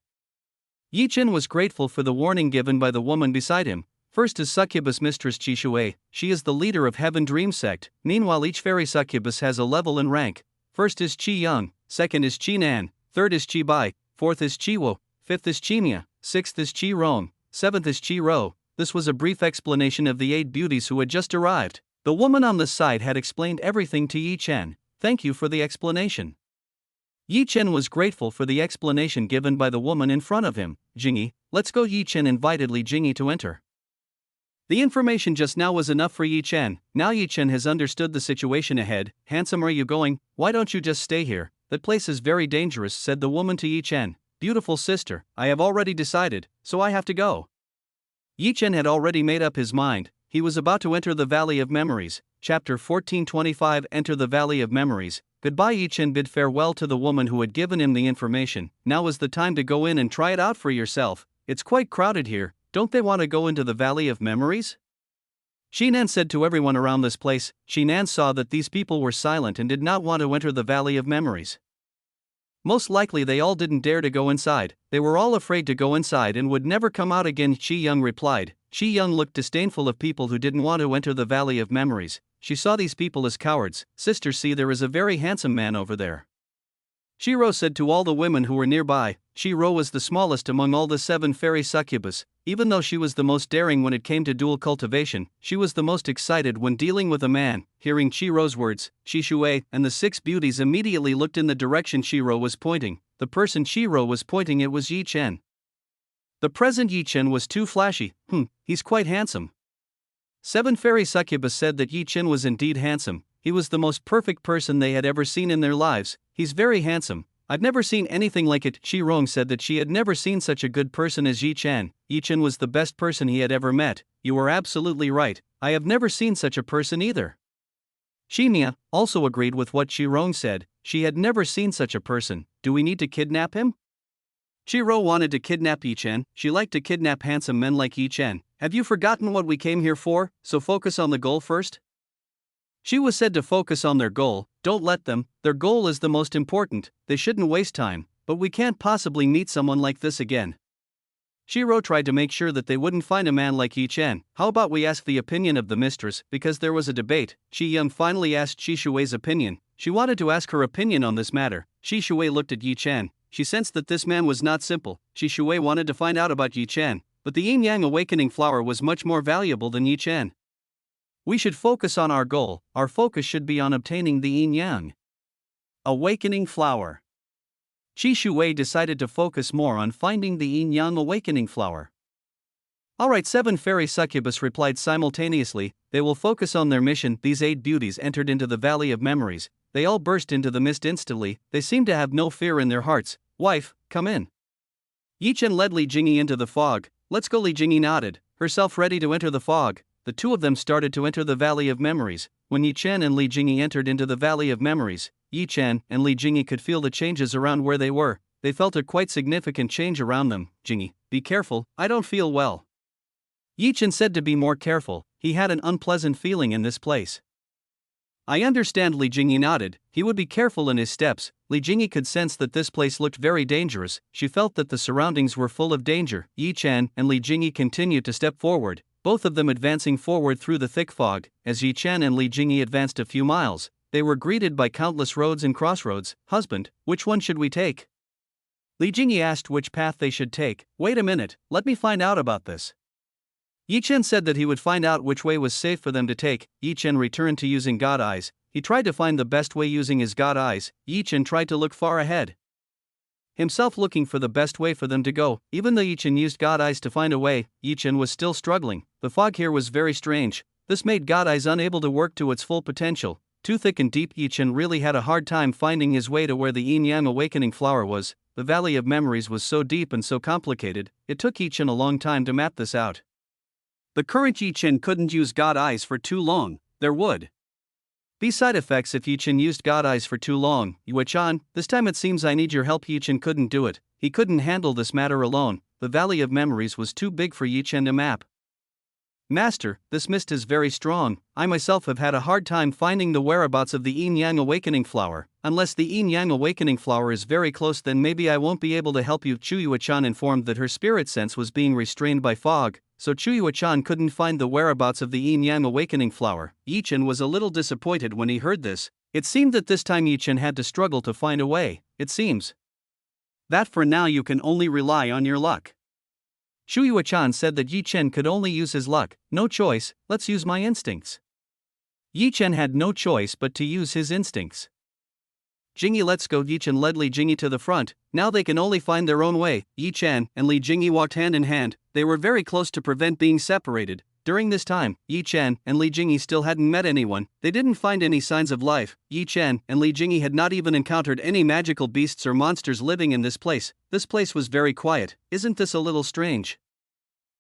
Chen was grateful for the warning given by the woman beside him. First is Succubus Mistress Qi Shui. She is the leader of Heaven Dream Sect. Meanwhile, each fairy succubus has a level and rank. First is Qi Yang, second is Qi Nan, third is Qi Bai, fourth is Qi Wo, fifth is Qi Mia, sixth is Qi Rong, seventh is Qi Ro. This was a brief explanation of the 8 beauties who had just arrived. The woman on the side had explained everything to Chen. Thank you for the explanation. Chen was grateful for the explanation given by the woman in front of him. Jingyi, let's go. Chen invited Li Jingyi to enter. The information just now was enough for Chen. Now Chen has understood the situation ahead. Handsome, are you going? Why don't you just stay here? That place is very dangerous, said the woman to Chen. Beautiful sister, I have already decided, so I have to go. Chen had already made up his mind. He was about to enter the Valley of Memories. Chapter 1425. Enter the Valley of Memories. Goodbye. Chen bid farewell to the woman who had given him the information. Now is the time to go in and try it out for yourself. It's quite crowded here. Don't they want to go into the Valley of Memories? Xinan said to everyone around this place. Xinan saw that these people were silent and did not want to enter the Valley of Memories. Most likely they all didn't dare to go inside. They were all afraid to go inside and would never come out again. Qi Yang replied. Qi Yang looked disdainful of people who didn't want to enter the Valley of Memories. She saw these people as cowards. Sister, see, there is a very handsome man over there. Shiro said to all the women who were nearby. Shiro was the smallest among all the 7 fairy succubus. Even though she was the most daring when it came to dual cultivation, she was the most excited when dealing with a man. Hearing Shiro's words, Qi Shui and the 6 beauties immediately looked in the direction Shiro was pointing. The person Shiro was pointing, it was Chen. The present Yi Chen was too flashy. He's quite handsome. 7 fairy succubus said that Yi Chen was indeed handsome. He was the most perfect person they had ever seen in their lives. He's very handsome. I've never seen anything like it. Shi Rong said that she had never seen such a good person as Yi Chen. Yi Chen was the best person he had ever met. You are absolutely right. I have never seen such a person either. Shi Nia also agreed with what Shi Rong said. She had never seen such a person. Do we need to kidnap him? Shi Ro wanted to kidnap Yi Chen. She liked to kidnap handsome men like Yi Chen. Have you forgotten what we came here for? So focus on the goal first. She was said to focus on their goal. Don't let them. Their goal is the most important. They shouldn't waste time. But we can't possibly meet someone like this again. Shiro tried to make sure that they wouldn't find a man like Yi Chen. How about we ask the opinion of the mistress? Because there was a debate. Shi Yung finally asked Shi Shui's opinion. She wanted to ask her opinion on this matter. Shi Shui looked at Yi Chen. She sensed that this man was not simple. Shi Shui wanted to find out about Yi Chen, but the Yin Yang awakening flower was much more valuable than Yi Chen. We should focus on our goal. Our focus should be on obtaining the Yin Yang awakening flower. Shi Shui decided to focus more on finding the Yin Yang awakening flower. Alright, 7 fairy succubus replied simultaneously. They will focus on their mission. These 8 beauties entered into the valley of memories. They all burst into the mist instantly. They seemed to have no fear in their hearts. Wife, come in. Yi Chen led Li Jingyi into the fog. Let's go. Li Jingyi nodded, herself ready to enter the fog. The two of them started to enter the valley of memories. When Yi Chen and Li Jingyi entered into the valley of memories, Yi Chen and Li Jingyi could feel the changes around where they were. They felt a quite significant change around them. Jingyi, be careful, I don't feel well. Yi Chen said to be more careful. He had an unpleasant feeling in this place. I understand. Li Jingyi nodded. He would be careful in his steps. Li Jingyi could sense that this place looked very dangerous. She felt that the surroundings were full of danger. Yi Chen and Li Jingyi continued to step forward, both of them advancing forward through the thick fog. As Yi Chen and Li Jingyi advanced a few miles, they were greeted by countless roads and crossroads. Husband, which one should we take? Li Jingyi asked which path they should take. Wait a minute, let me find out about this. Yi Chen said that he would find out which way was safe for them to take. Yi Chen returned to using God eyes. He tried to find the best way using his God eyes. Yi Chen tried to look far ahead, himself looking for the best way for them to go. Even though Yi Chen used God eyes to find a way, Yi Chen was still struggling. The fog here was very strange. This made God eyes unable to work to its full potential. Too thick and deep. Yi Chen really had a hard time finding his way to where the Yin Yang awakening flower was. The valley of memories was so deep and so complicated, it took Yi Chen a long time to map this out. The current Yi Chen couldn't use God eyes for too long. There would be side effects if Yi Chen used God eyes for too long. Yue-chan, this time it seems I need your help. Yi Chen couldn't do it. He couldn't handle this matter alone. The valley of memories was too big for Yi Chen to map. Master, this mist is very strong. I myself have had a hard time finding the whereabouts of the Yin Yang awakening flower. Unless the Yin Yang awakening flower is very close, then maybe I won't be able to help you. Chu Yue-chan informed that her spirit sense was being restrained by fog, so Chu Yue-chan couldn't find the whereabouts of the Yin Yang awakening flower. Yi Chen was a little disappointed when he heard this. It seemed that this time Yi Chen had to struggle to find a way. It seems that for now you can only rely on your luck. Shu Yue-chan said that Yi Chen could only use his luck. No choice, let's use my instincts. Yi Chen had no choice but to use his instincts. Jingyi, let's go. Yi Chen led Li Jingyi to the front. Now they can only find their own way. Yi Chen and Li Jingyi walked hand in hand. They were very close to prevent being separated. During this time, Yi Chen and Li Jingyi still hadn't met anyone. They didn't find any signs of life. Yi Chen and Li Jingyi had not even encountered any magical beasts or monsters living in this place. This place was very quiet. Isn't this a little strange?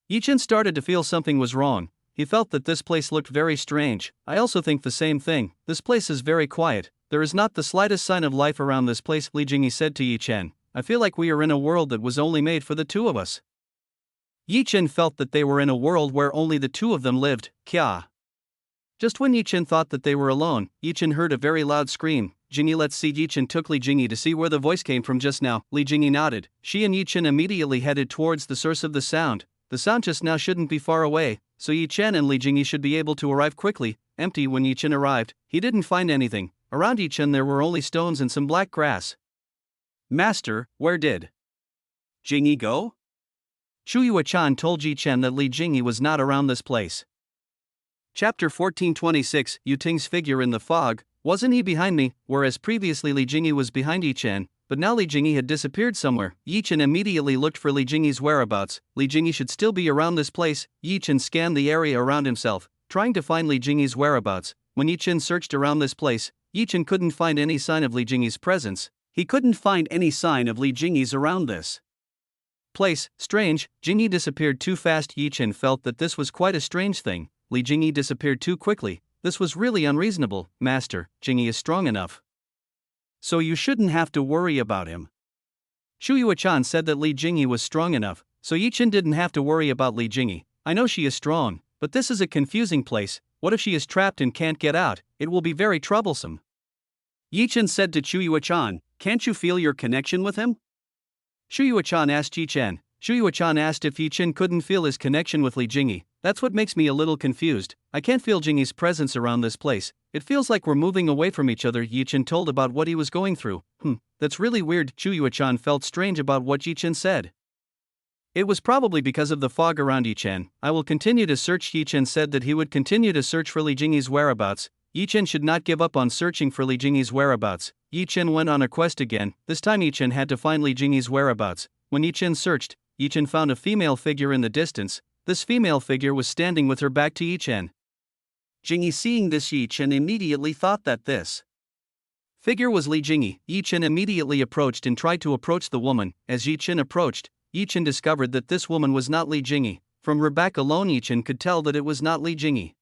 Yi Chen started to feel something was wrong. He felt that this place looked very strange. I also think the same thing. This place is very quiet. There is not the slightest sign of life around this place. Li Jingyi said to Yi Chen, I feel like we are in a world that was only made for the two of us. Yi Chen felt that they were in a world where only the two of them lived. Kya. Just when Yi Chen thought that they were alone, Yi Chen heard a very loud scream. Jingyi, let's see. Yi Chen took Li Jingyi to see where the voice came from just now. Li Jingyi nodded. She and Yi Chen immediately headed towards the source of the sound. The sound just now shouldn't be far away, so Yi Chen and Li Jingyi should be able to arrive quickly. Empty. When Yi Chen arrived, he didn't find anything. Around Yi Chen there were only stones and some black grass. Master, where did Jingyi go? Chu Yue-chan told Yi Chen that Li Jingyi was not around this place. Chapter 1426. Yu Ting's figure in the fog. Wasn't he behind me? Whereas previously Li Jingyi was behind Yi Chen, but now Li Jingyi had disappeared somewhere. Yi Chen immediately looked for Li Jingyi's whereabouts. Li Jingyi should still be around this place. Yi Chen scanned the area around himself, trying to find Li Jingyi's whereabouts. When Yi Chen searched around this place, Yi Chen couldn't find any sign of Li Jingyi's presence. He couldn't find any sign of Li Jingyi's around this place. Strange, Jingyi disappeared too fast. Yi Chen felt that this was quite a strange thing. Li Jingyi disappeared too quickly. This was really unreasonable. Master, Jingyi is strong enough, so you shouldn't have to worry about him. Shu Yuechan said that Li Jingyi was strong enough, so Yi Chen didn't have to worry about Li Jingyi. I know she is strong, but this is a confusing place. What if she is trapped and can't get out? It will be very troublesome. Yi Chen said to Shu Yuechan, can't you feel your connection with him? Shu Yuechan asked Yi Chen. Shu Yuechan asked if Yi Chen couldn't feel his connection with Li Jingyi. That's what makes me a little confused. I can't feel Jingyi's presence around this place. It feels like we're moving away from each other. Yi Chen told about what he was going through. That's really weird. Shu Yuechan felt strange about what Yi Chen said. It was probably because of the fog around Yi Chen. I will continue to search. Yi Chen said that he would continue to search for Li Jingyi's whereabouts. Yi Chen should not give up on searching for Li Jingyi's whereabouts. Yi Chen went on a quest again. This time Yi Chen had to find Li Jingyi's whereabouts. When Yi Chen searched, Yi Chen found a female figure in the distance. This female figure was standing with her back to Yi Chen. Jingyi, seeing this, Yi Chen immediately thought that this figure was Li Jingyi. Yi Chen immediately approached and tried to approach the woman. As Yi Chen approached, Yi Chen discovered that this woman was not Li Jingyi. From her back alone, Yi Chen could tell that it was not Li Jingyi.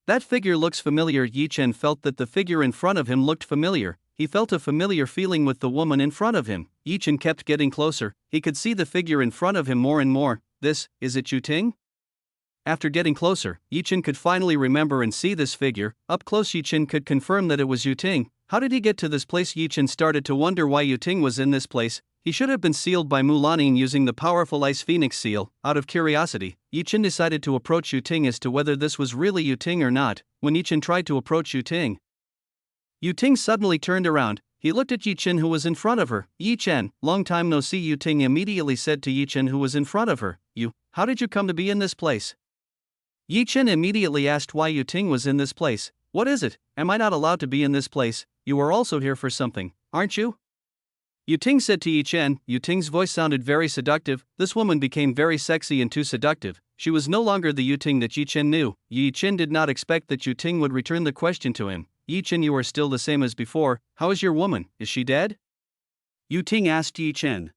That figure looks familiar. Yi Chen felt that the figure in front of him looked familiar. He felt a familiar feeling with the woman in front of him. Yi Chen kept getting closer. He could see the figure in front of him more and more. Is it Yu Ting? After getting closer, Yi Chen could finally remember and see this figure. Up close, Yi Chen could confirm that it was Yu Ting. How did he get to this place? Yi Chen started to wonder why Yu Ting was in this place. He should have been sealed by Mulaning using the powerful Ice Phoenix seal. Out of curiosity, Yi Chen decided to approach Yu Ting as to whether this was really Yu Ting or not. When Yi Chen tried to approach Yu Ting suddenly turned around. He looked at Yi Chen, who was in front of her. Yi Chen, long time no see. Yu Ting immediately said to Yi Chen, who was in front of her, how did you come to be in this place? Yi Chen immediately asked why Yu Ting was in this place. What is it? Am I not allowed to be in this place? You are also here for something, aren't you? Yu Ting said to Yi Chen. Yu Ting's voice sounded very seductive. This woman became very sexy and too seductive. She was no longer the Yu Ting that Yi Chen knew. Yi Chen did not expect that Yu Ting would return the question to him. Yi Chen, you are still the same as before. How is your woman? Is she dead? Yu Ting asked Yi Chen.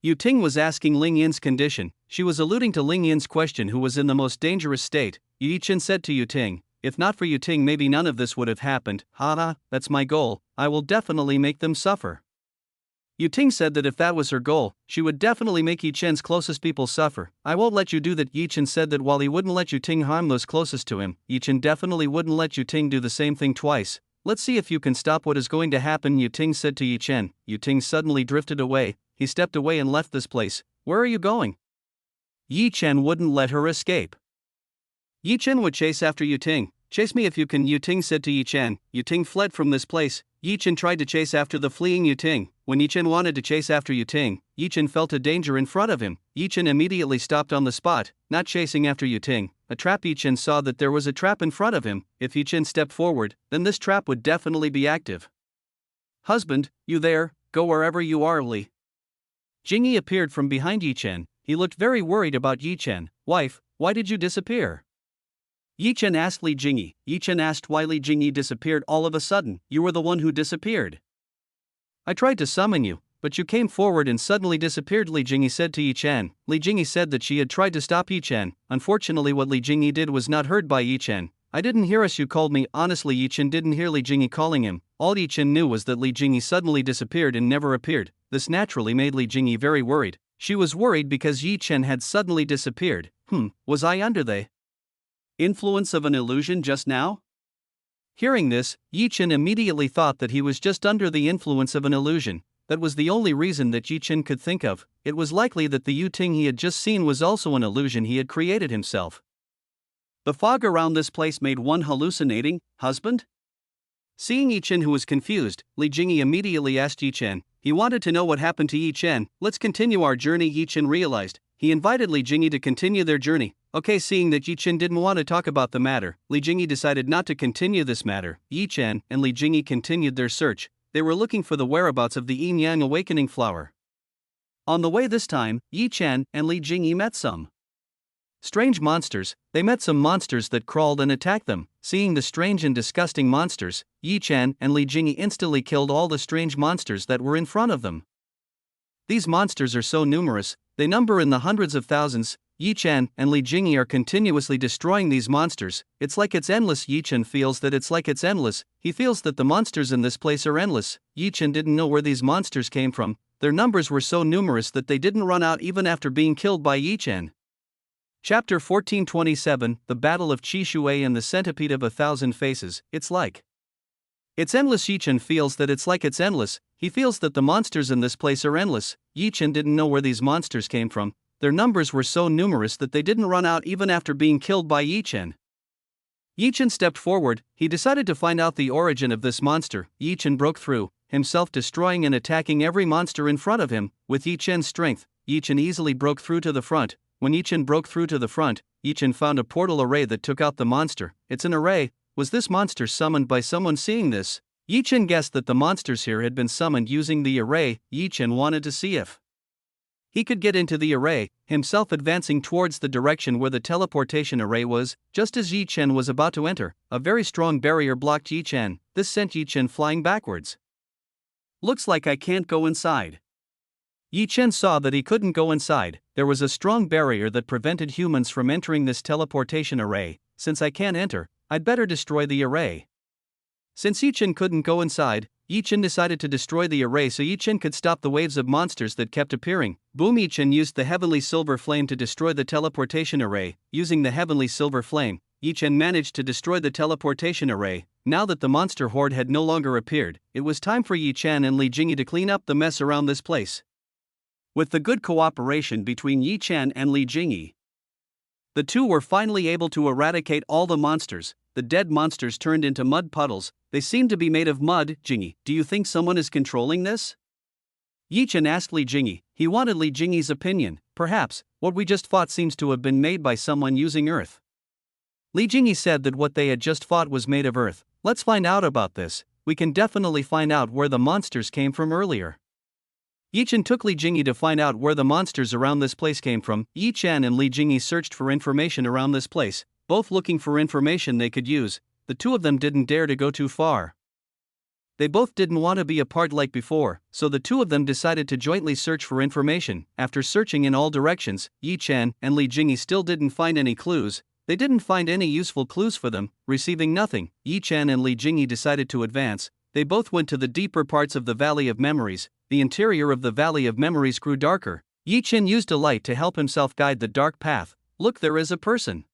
Yu Ting was asking Ling Yin's condition. She was alluding to Ling Yin's question, who was in the most dangerous state. Yi Chen said to Yu Ting, if not for Yu Ting, maybe none of this would have happened. Haha, that's my goal. I will definitely make them suffer. Yu Ting said that if that was her goal, she would definitely make Yi Chen's closest people suffer. I won't let you do that. Yi Chen said that while he wouldn't let Yu Ting harm those closest to him, Yi Chen definitely wouldn't let Yu Ting do the same thing twice. Let's see if you can stop what is going to happen, Yu Ting said to Yi Chen. Yu Ting suddenly drifted away. He stepped away and left this place. Where are you going? Yi Chen wouldn't let her escape. Yi Chen would chase after Yu Ting. Chase me if you can, Yu Ting said to Yi Chen. Yu Ting fled from this place. Yi Chen tried to chase after the fleeing Yu Ting. When Yi Chen wanted to chase after Yu Ting, Yi Chen felt a danger in front of him. Yi Chen immediately stopped on the spot, not chasing after Yu Ting. A trap. Yi Chen saw that there was a trap in front of him. If Yi Chen stepped forward, then this trap would definitely be active. Husband, you there? Go wherever you are, Li Jingyi appeared from behind Yi Chen. He looked very worried about Yi Chen. Wife, why did you disappear? Yi Chen asked Li Jingyi. Yi Chen asked why Li Jingyi disappeared all of a sudden. You were the one who disappeared. I tried to summon you, but you came forward and suddenly disappeared, Li Jingyi said to Yi Chen. Li Jingyi said that she had tried to stop Yi Chen. Unfortunately, what Li Jingyi did was not heard by Yi Chen. I didn't hear us, you called me. Honestly, Yi Chen didn't hear Li Jingyi calling him. All Yi Chen knew was that Li Jingyi suddenly disappeared and never appeared. This naturally made Li Jingyi very worried. She was worried because Yi Chen had suddenly disappeared. Was I under the influence of an illusion just now? Hearing this, Yi Chen immediately thought that he was just under the influence of an illusion. That was the only reason that Yi Chen could think of. It was likely that the Yu Ting he had just seen was also an illusion he had created himself. The fog around this place made one hallucinating. Husband? Seeing Yi Chen, who was confused, Li Jingyi immediately asked Yi Chen. He wanted to know what happened to Yi Chen. Let's continue our journey, Yi Chen realized. He invited Li Jingyi to continue their journey. Okay, seeing that Yi Chen didn't want to talk about the matter, Li Jingyi decided not to continue this matter. Yi Chen and Li Jingyi continued their search. they were looking for the whereabouts of the yin-yang awakening flower. On the way this time, Yi Chen and Li Jingyi met some strange monsters. They met some monsters that crawled and attacked them. Seeing the strange and disgusting monsters, Yi Chen and Li Jingyi instantly killed all the strange monsters that were in front of them. These monsters are so numerous, they number in the hundreds of thousands. Yi Chen and Li Jingyi are continuously destroying these monsters. It's like it's endless. Yi Chen feels that it's like it's endless. He feels that the monsters in this place are endless. Yi Chen didn't know where these monsters came from. Their numbers were so numerous that they didn't run out even after being killed by Yi Chen. Chapter 1427, The Battle of Qi Shui and the Centipede of 1,000 Faces. It's like it's endless. Yi Chen feels that it's like it's endless. He feels that the monsters in this place are endless. Yi Chen didn't know where these monsters came from. Their numbers were so numerous that they didn't run out even after being killed by Yi Chen. Yi Chen stepped forward. He decided to find out the origin of this monster. Yi Chen broke through, himself destroying and attacking every monster in front of him. With Yi Chen's strength, Yi Chen easily broke through to the front. When Yi Chen broke through to the front, Yi Chen found a portal array that took out the monster. It's an array. Was this monster summoned by someone? Seeing this, Yi Chen guessed that the monsters here had been summoned using the array. Yi Chen wanted to see if he could get into the array, himself advancing towards the direction where the teleportation array was. Just as Yi Chen was about to enter, a very strong barrier blocked Yi Chen. This sent Yi Chen flying backwards. Looks like I can't go inside. Yi Chen saw that he couldn't go inside. There was a strong barrier that prevented humans from entering this teleportation array. Since I can't enter, I'd better destroy the array. Since Yi Chen couldn't go inside, Yi Chen decided to destroy the array so Yi Chen could stop the waves of monsters that kept appearing. Boom! Yi Chen used the heavenly silver flame to destroy the teleportation array. Using the heavenly silver flame, Yi Chen managed to destroy the teleportation array. Now that the monster horde had no longer appeared, it was time for Yi Chen and Li Jingyi to clean up the mess around this place. With the good cooperation between Yi Chen and Li Jingyi, the two were finally able to eradicate all the monsters. The dead monsters turned into mud puddles. They seemed to be made of mud. Jingyi, do you think someone is controlling this? Yi Chen asked Li Jingyi. He wanted Li Jingyi's opinion. Perhaps, what we just fought seems to have been made by someone using earth. Li Jingyi said that what they had just fought was made of earth. Let's find out about this. We can definitely find out where the monsters came from earlier. Yi Chen took Li Jingyi to find out where the monsters around this place came from. Yi Chen and Li Jingyi searched for information around this place, both looking for information they could use. The two of them didn't dare to go too far. They both didn't want to be apart like before, so the two of them decided to jointly search for information. After searching in all directions, Yi Chen and Li Jingyi still didn't find any clues. They didn't find any useful clues for them. Receiving nothing, Yi Chen and Li Jingyi decided to advance. They both went to the deeper parts of the Valley of Memories. The interior of the Valley of Memories grew darker. Yi Chen used a light to help himself guide the dark path. Look, there is a person.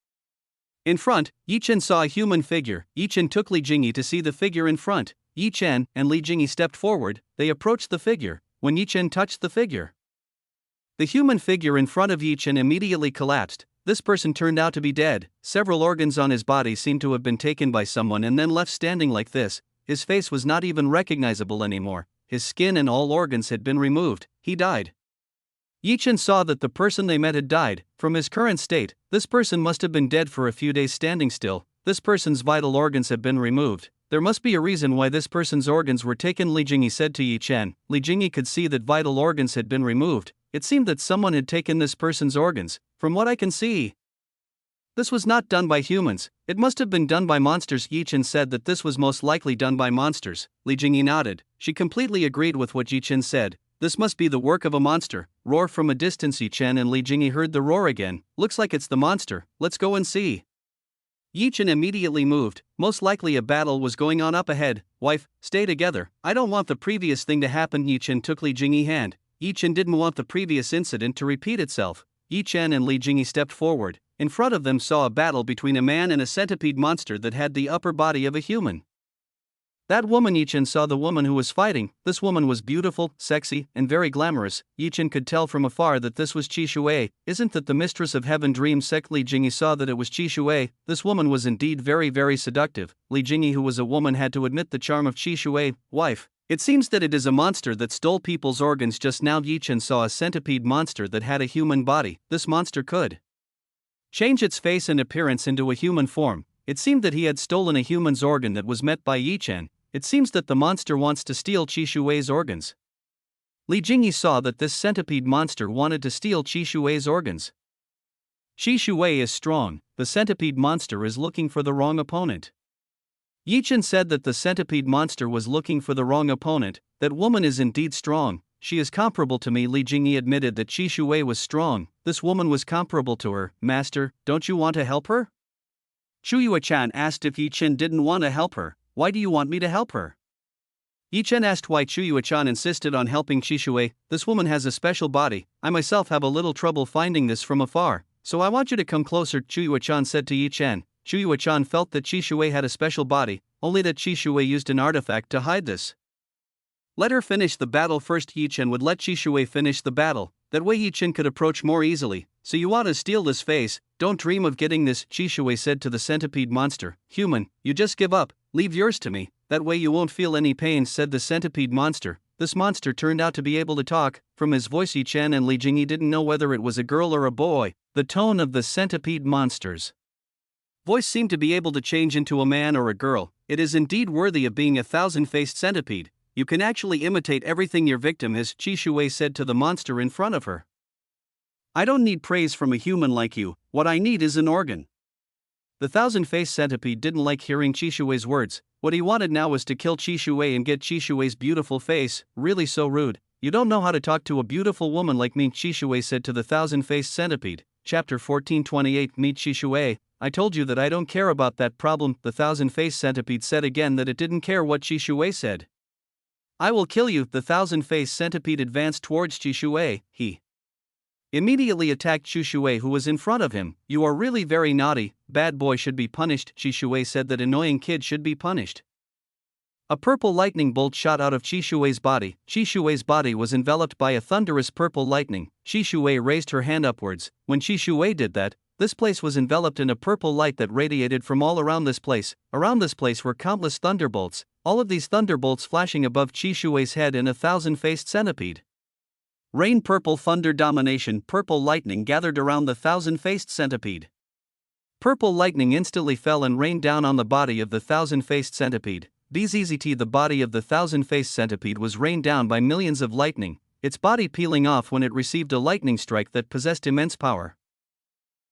In front, Yi Chen saw a human figure. Yi Chen took Li Jingyi to see the figure in front. Yi Chen and Li Jingyi stepped forward. They approached the figure. When Yi Chen touched the figure, the human figure in front of Yi Chen immediately collapsed. This person turned out to be dead. Several organs on his body seemed to have been taken by someone and then left standing like this. His face was not even recognizable anymore. His skin and all organs had been removed. He died. Yi Chen saw that the person they met had died. From his current state, this person must have been dead for a few days standing still. This person's vital organs have been removed. There must be a reason why this person's organs were taken, Li Jingyi said to Yi Chen. Li Jingyi could see that vital organs had been removed. It seemed that someone had taken this person's organs. From what I can see, this was not done by humans. It must have been done by monsters. Yi Chen said that this was most likely done by monsters. Li Jingyi nodded. She completely agreed with what Yi Chen said. This must be the work of a monster. Roar from a distance. Yi Chen and Li Jingyi heard the roar again. Looks like it's the monster. Let's go and see. Yi Chen immediately moved. Most likely a battle was going on up ahead. Wife, stay together. I don't want the previous thing to happen. Yi Chen took Li Jingyi's hand. Yi Chen didn't want the previous incident to repeat itself. Yi Chen and Li Jingyi stepped forward. In front of them saw a battle between a man and a centipede monster that had the upper body of a human. That woman, Yi Chen saw the woman who was fighting. This woman was beautiful, sexy, and very glamorous. Yi Chen could tell from afar that this was Qi Shui. Isn't that the mistress of heaven dream sect? Li Jingyi saw that it was Qi Shui. This woman was indeed very, very seductive. Li Jingyi, who was a woman, had to admit the charm of Qi Shui. Wife, it seems that it is a monster that stole people's organs just now. Yi Chen saw a centipede monster that had a human body. This monster could change its face and appearance into a human form. It seemed that he had stolen a human's organ that was met by Yi Chen. It seems that the monster wants to steal Qi Shui's organs. Li Jingyi saw that this centipede monster wanted to steal Qi Shui's organs. Qi Shui is strong, the centipede monster is looking for the wrong opponent. Yi Chen said that the centipede monster was looking for the wrong opponent. That woman is indeed strong, she is comparable to me. Li Jingyi admitted that Qi Shui was strong, this woman was comparable to her. Master, don't you want to help her? Chu Yuechan asked if Yi Chen didn't want to help her. Why do you want me to help her? Yi Chen asked why Chu Yuechan insisted on helping Qi Shui. This woman has a special body, I myself have a little trouble finding this from afar, so I want you to come closer. Chu Yuechan said to Yi Chen. Chu Yuechan felt that Qi Shui had a special body, only that Qi Shui used an artifact to hide this. Let her finish the battle first. Yi Chen would let Qi Shui finish the battle, that way Yi Chen could approach more easily. So you want to steal this face, don't dream of getting this, Qi Shui said to the centipede monster. Human, you just give up, leave yours to me, that way you won't feel any pain, said the centipede monster. This monster turned out to be able to talk. From his voice Yi Chen and Li Jingyi didn't know whether it was a girl or a boy. The tone of the centipede monster's voice seemed to be able to change into a man or a girl. It is indeed worthy of being a thousand-faced centipede. You can actually imitate everything your victim has, Qi Shui said to the monster in front of her. I don't need praise from a human like you, what I need is an organ. The thousand-faced centipede didn't like hearing Qi Shui's words. What he wanted now was to kill Qi Shui and get Qi Shui's beautiful face. Really so rude. You don't know how to talk to a beautiful woman like me, Qi Shui said to the thousand-faced centipede. Chapter 14:28 Meet Qi Shui. I told you that I don't care about that problem. The thousand-faced centipede said again that it didn't care what Qi Shui said. I will kill you. The thousand-faced centipede advanced towards Qi Shui. He immediately attacked Qi Shui, who was in front of him. You are really very naughty, bad boy should be punished. Qi Shui said that annoying kid should be punished. A purple lightning bolt shot out of Qi Shui's body. Qi Shui's body was enveloped by a thunderous purple lightning. Qi Shui raised her hand upwards. When Qi Shui did that, this place was enveloped in a purple light that radiated from all around this place. Around this place were countless thunderbolts, all of these thunderbolts flashing above Qi Shui's head in a thousand-faced centipede. Rain purple thunder domination. Purple lightning gathered around the thousand-faced centipede. Purple lightning instantly fell and rained down on the body of the thousand-faced centipede. BZZT The body of the thousand-faced centipede was rained down by millions of lightning, its body peeling off when it received a lightning strike that possessed immense power.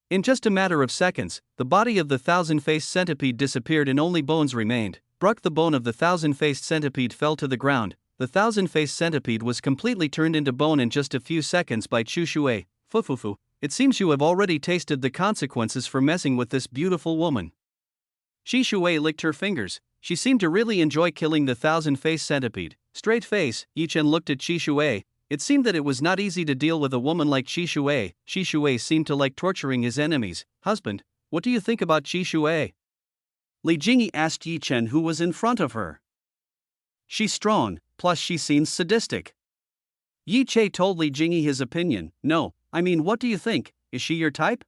In just a matter of seconds, the body of the thousand-faced centipede disappeared and only bones remained. Bruck, the bone of the thousand-faced centipede, fell to the ground. The thousand-faced centipede was completely turned into bone in just a few seconds by Qi Shui. Fufufu, it seems you have already tasted the consequences for messing with this beautiful woman. Qi Shui licked her fingers. She seemed to really enjoy killing the thousand-faced centipede. Straight face, Yi Chen looked at Qi Shui. It seemed that it was not easy to deal with a woman like Qi Shui. Qi Shui seemed to like torturing his enemies. Husband, what do you think about Qi Shui? Li Jingyi asked Yi Chen, who was in front of her. She's strong, plus she seems sadistic. Yi Che told Li Jingyi his opinion. No, I mean, what do you think? Is she your type?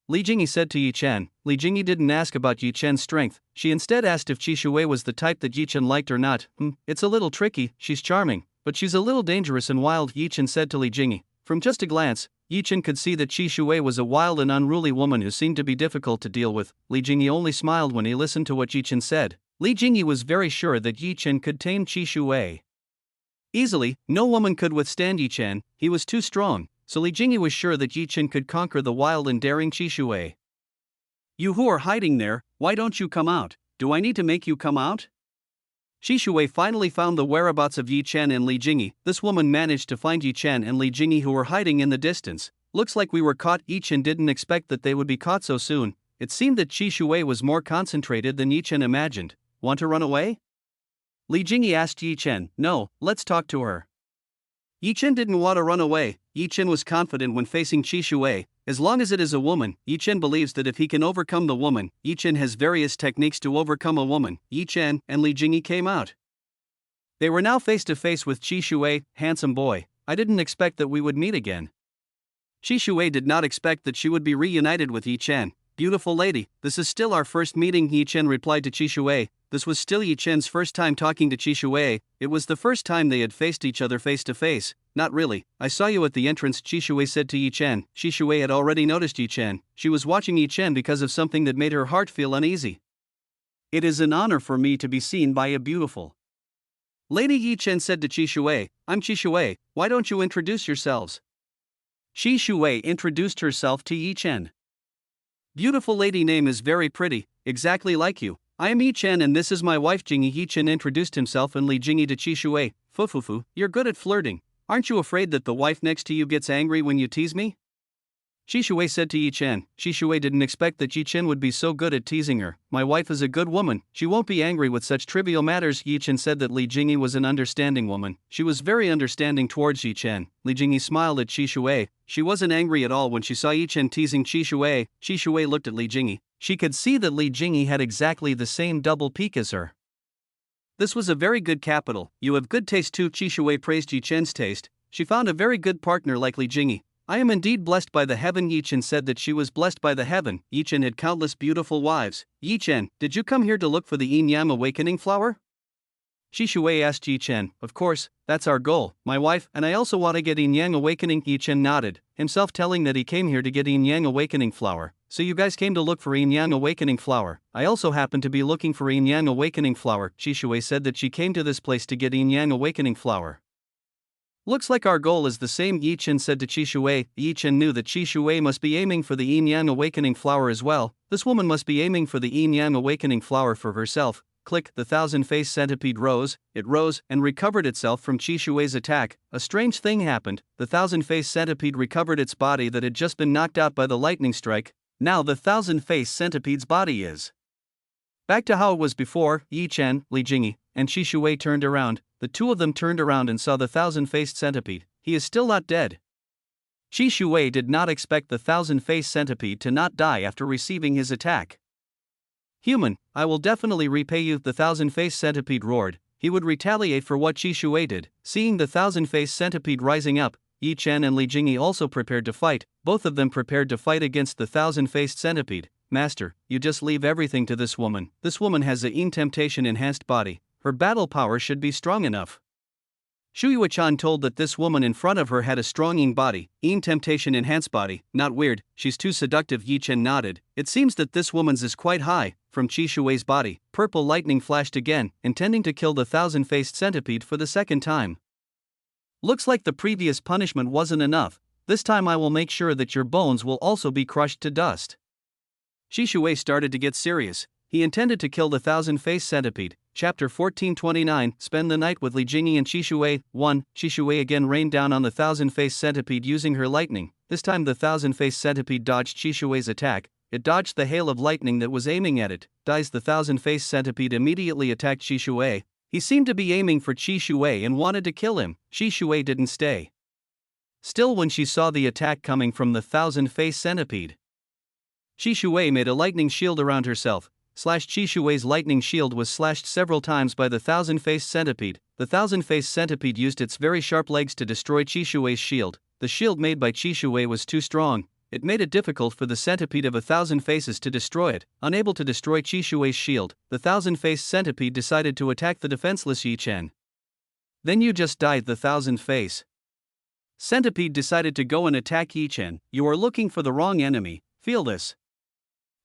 Li Jingyi said to Yi Chen. Li Jingyi didn't ask about Yi Chen's strength, she instead asked if Qi Shui was the type that Yi Chen liked or not. It's a little tricky, she's charming, but she's a little dangerous and wild, Yi Chen said to Li Jingyi. From just a glance, Yi Chen could see that Qi Shui was a wild and unruly woman who seemed to be difficult to deal with. Li Jingyi only smiled when he listened to what Yi Chen said. Li Jingyi was very sure that Yi Chen could tame Qi Shui easily. No woman could withstand Yi Chen, he was too strong, so Li Jingyi was sure that Yi Chen could conquer the wild and daring Qi Shui. You who are hiding there, why don't you come out? Do I need to make you come out? Qi Shui finally found the whereabouts of Yi Chen and Li Jingyi. This woman managed to find Yi Chen and Li Jingyi, who were hiding in the distance. Looks like we were caught. Yi Chen didn't expect that they would be caught so soon. It seemed that Qi Shui was more concentrated than Yi Chen imagined. Want to run away? Li Jingyi asked Yi Chen. No, let's talk to her. Yi Chen didn't want to run away. Yi Chen was confident when facing Qi Shui. As long as it is a woman, Yi Chen believes that if he can overcome the woman, Yi Chen has various techniques to overcome a woman. Yi Chen and Li Jingyi came out. They were now face to face with Qi Shui. Handsome boy, I didn't expect that we would meet again. Qi Shui did not expect that she would be reunited with Yi Chen. Beautiful lady, this is still our first meeting, Yi Chen replied to Qi Shui. This was still Yi Chen's first time talking to Qi Shui. It was the first time they had faced each other face to face. Not really, I saw you at the entrance, Qi Shui said to Yi Chen. Qi Shui had already noticed Yi Chen. She was watching Yi Chen because of something that made her heart feel uneasy. It is an honor for me to be seen by a beautiful Lady Yi Chen said to Qi Shui, I'm Qi Shui, why don't you introduce yourselves? Qi Shui introduced herself to Yi Chen. Beautiful lady, name is very pretty, exactly like you. I am Yi Chen and this is my wife Jingyi. Yi Chen introduced himself and Li Jingyi to Qi Shui. Fufufu, you're good at flirting. Aren't you afraid that the wife next to you gets angry when you tease me? Qi Shui said to Yi Chen. Qi Shui didn't expect that Yi Chen would be so good at teasing her. My wife is a good woman, she won't be angry with such trivial matters. Yi Chen said that Li Jingyi was an understanding woman. She was very understanding towards Yi Chen. Li Jingyi smiled at Qi Shui. She wasn't angry at all when she saw Yi Chen teasing Qi Shui. Qi Shui looked at Li Jingyi. She could see that Li Jingyi had exactly the same double peak as her. This was a very good capital. You have good taste too. Qi Shui praised Yi Chen's taste. She found a very good partner like Li Jingyi. I am indeed blessed by the heaven. Yi Chen said that she was blessed by the heaven. Yi Chen had countless beautiful wives. Yi Chen, did you come here to look for the yin yang awakening flower? Qi Shui asked Yi Chen. Of course, that's our goal, my wife, and I also want to get yin yang awakening. Yi Chen nodded, himself telling that he came here to get yin yang awakening flower. So you guys came to look for yin yang awakening flower. I also happen to be looking for yin yang awakening flower. Qi Shui said that she came to this place to get yin yang awakening flower. Looks like our goal is the same, Yi Chen said to Qi Shui. Yi Chen knew that Qi Shui must be aiming for the yin yang awakening flower as well. This woman must be aiming for the yin yang awakening flower for herself. Click, the thousand-faced centipede rose, and recovered itself from Qi Shui's attack. A strange thing happened. The thousand-faced centipede recovered its body that had just been knocked out by the lightning strike. Now the thousand-faced centipede's body is back to how it was before. Yi Chen, Li Jingyi, and Qi Shui turned around. The two of them turned around and saw the thousand-faced centipede. He is still not dead. Qi Shui did not expect the thousand-faced centipede to not die after receiving his attack. Human, I will definitely repay you, the thousand-faced centipede roared. He would retaliate for what Qi Shui did. Seeing the thousand-faced centipede rising up, Yi Chen and Li Jingyi also prepared to fight. Both of them prepared to fight against the thousand-faced centipede. Master, you just leave everything to this woman. This woman has a yin temptation enhanced body. Her battle power should be strong enough. Shu Yuechan told that this woman in front of her had a strong yin body, yin temptation enhanced body. Not weird, she's too seductive. Yi Chen nodded. It seems that this woman's is quite high. From Qi Shui's body, purple lightning flashed again, intending to kill the thousand-faced centipede for the second time. Looks like the previous punishment wasn't enough. This time I will make sure that your bones will also be crushed to dust. Qi Shui started to get serious. He intended to kill the thousand-faced centipede. Chapter 1429. Spend the night with Li Jingyi and Qi Shui. 1. Qi Shui again rained down on the thousand-faced centipede using her lightning. This time the thousand-faced centipede dodged Qi Shui's attack. It dodged the hail of lightning that was aiming at it. The thousand-faced centipede immediately attacked Qi Shui. He seemed to be aiming for Qi Shui and wanted to kill him. Qi Shui didn't stay still when she saw the attack coming from the thousand-faced centipede. Qi Shui made a lightning shield around herself. Qi Shui's lightning shield was slashed several times by the thousand-faced centipede. The thousand-faced centipede used its very sharp legs to destroy Qi Shui's shield. The shield made by Qi Shui was too strong. It made it difficult for the centipede of a thousand faces to destroy it. Unable to destroy Qi Shui's shield, the thousand-faced centipede decided to attack the defenseless Yi Chen. Then you just died. The thousand-faced centipede decided to go and attack Yi Chen. You are looking for the wrong enemy, feel this.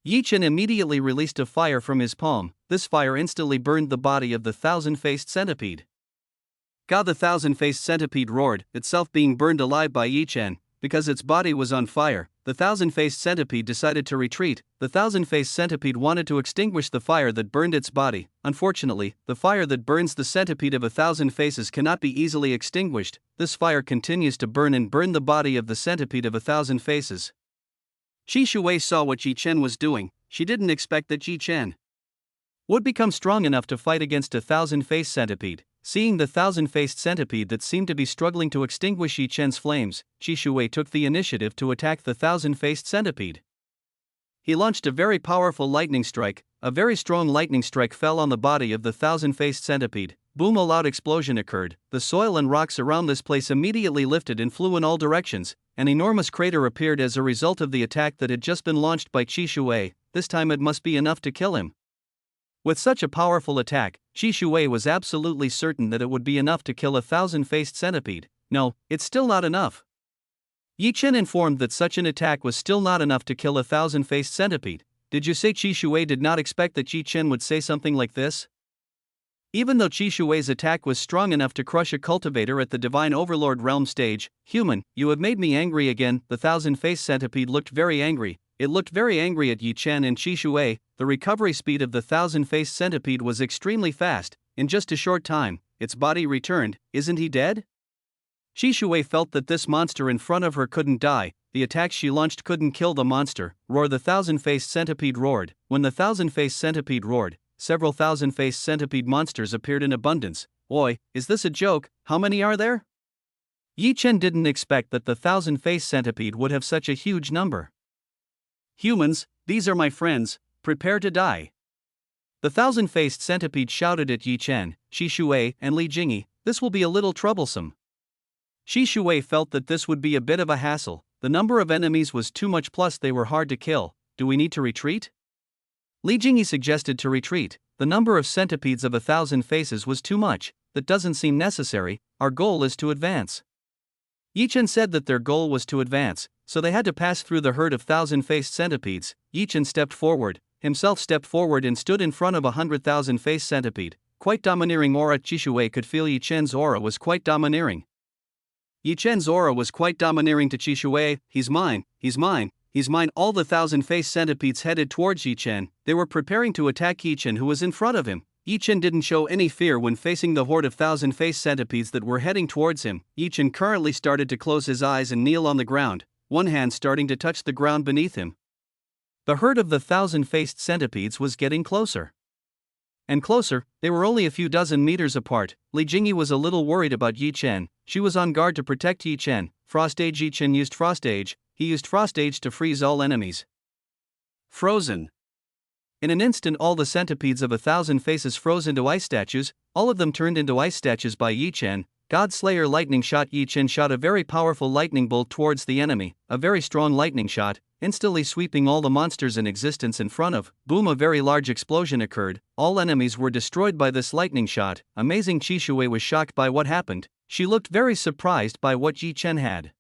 Yi Chen immediately released a fire from his palm. This fire instantly burned the body of the thousand-faced centipede. God, the thousand-faced centipede roared, itself being burned alive by Yi Chen. Because its body was on fire, the thousand-faced centipede decided to retreat. The thousand-faced centipede wanted to extinguish the fire that burned its body. Unfortunately, the fire that burns the centipede of a thousand faces cannot be easily extinguished. This fire continues to burn and burn the body of the centipede of a thousand faces. Qi Shui saw what Yi Chen was doing. She didn't expect that Yi Chen would become strong enough to fight against a thousand-faced centipede. Seeing the thousand-faced centipede that seemed to be struggling to extinguish Yi Chen's flames, Qi Shui took the initiative to attack the thousand-faced centipede. He launched a very powerful lightning strike. A very strong lightning strike fell on the body of the thousand-faced centipede. Boom! A loud explosion occurred. The soil and rocks around this place immediately lifted and flew in all directions. An enormous crater appeared as a result of the attack that had just been launched by Qi Shui. This time it must be enough to kill him. With such a powerful attack, Qi Shui was absolutely certain that it would be enough to kill a thousand-faced centipede. No, it's still not enough. Yi Chen informed that such an attack was still not enough to kill a thousand-faced centipede. Did you say Qi Shui did not expect that Yi Chen would say something like this? Even though Qi Shui's attack was strong enough to crush a cultivator at the Divine Overlord realm stage, human, you have made me angry again. The thousand-faced centipede looked very angry. It looked very angry at Yi Chen and Qi Shui. The recovery speed of the thousand-faced centipede was extremely fast. In just a short time, its body returned. Isn't he dead? Qi Shui felt that this monster in front of her couldn't die. The attack she launched couldn't kill the monster. Roar! The thousand-faced centipede roared. When the thousand-faced centipede roared, several thousand-faced centipede monsters appeared in abundance. Oi, is this a joke? How many are there? Yi Chen didn't expect that the thousand-faced centipede would have such a huge number. Humans, these are my friends, prepare to die. The thousand-faced centipede shouted at Yi Chen, Qi Shui, and Li Jingyi. This will be a little troublesome. Qi Shui felt that this would be a bit of a hassle. The number of enemies was too much, plus they were hard to kill. Do we need to retreat? Li Jingyi suggested to retreat. The number of centipedes of 1,000 faces was too much. That doesn't seem necessary. Our goal is to advance. Yi Chen said that their goal was to advance, so they had to pass through the herd of thousand-faced centipedes. Yi Chen stepped forward, himself stepped forward and stood in front of 100,000-faced centipede. Quite domineering aura. Qi Shui could feel Yi Chen's aura was quite domineering. Yi Chen's aura was quite domineering to Qi Shui. He's mine, he's mine, he's mine. All the thousand-faced centipedes headed towards Yi Chen. They were preparing to attack Yi Chen, who was in front of him. Yi Chen didn't show any fear when facing the horde of thousand-faced centipedes that were heading towards him. Yi Chen currently started to close his eyes and kneel on the ground, one hand starting to touch the ground beneath him. The herd of the thousand-faced centipedes was getting closer and closer. They were only a few dozen meters apart. Li Jingyi was a little worried about Yi Chen. She was on guard to protect Yi Chen. Frost Age. Yi Chen used Frost Age. He used Frost Age to freeze all enemies. Frozen. In an instant, all the centipedes of 1,000 faces froze into ice statues. All of them turned into ice statues by Yi Chen. God Slayer lightning shot. Yi Chen shot a very powerful lightning bolt towards the enemy, a very strong lightning shot, instantly sweeping all the monsters in existence in front of. Boom! A very large explosion occurred. All enemies were destroyed by this lightning shot. Amazing. Qi Shui was shocked by what happened. She looked very surprised by what Yi Chen had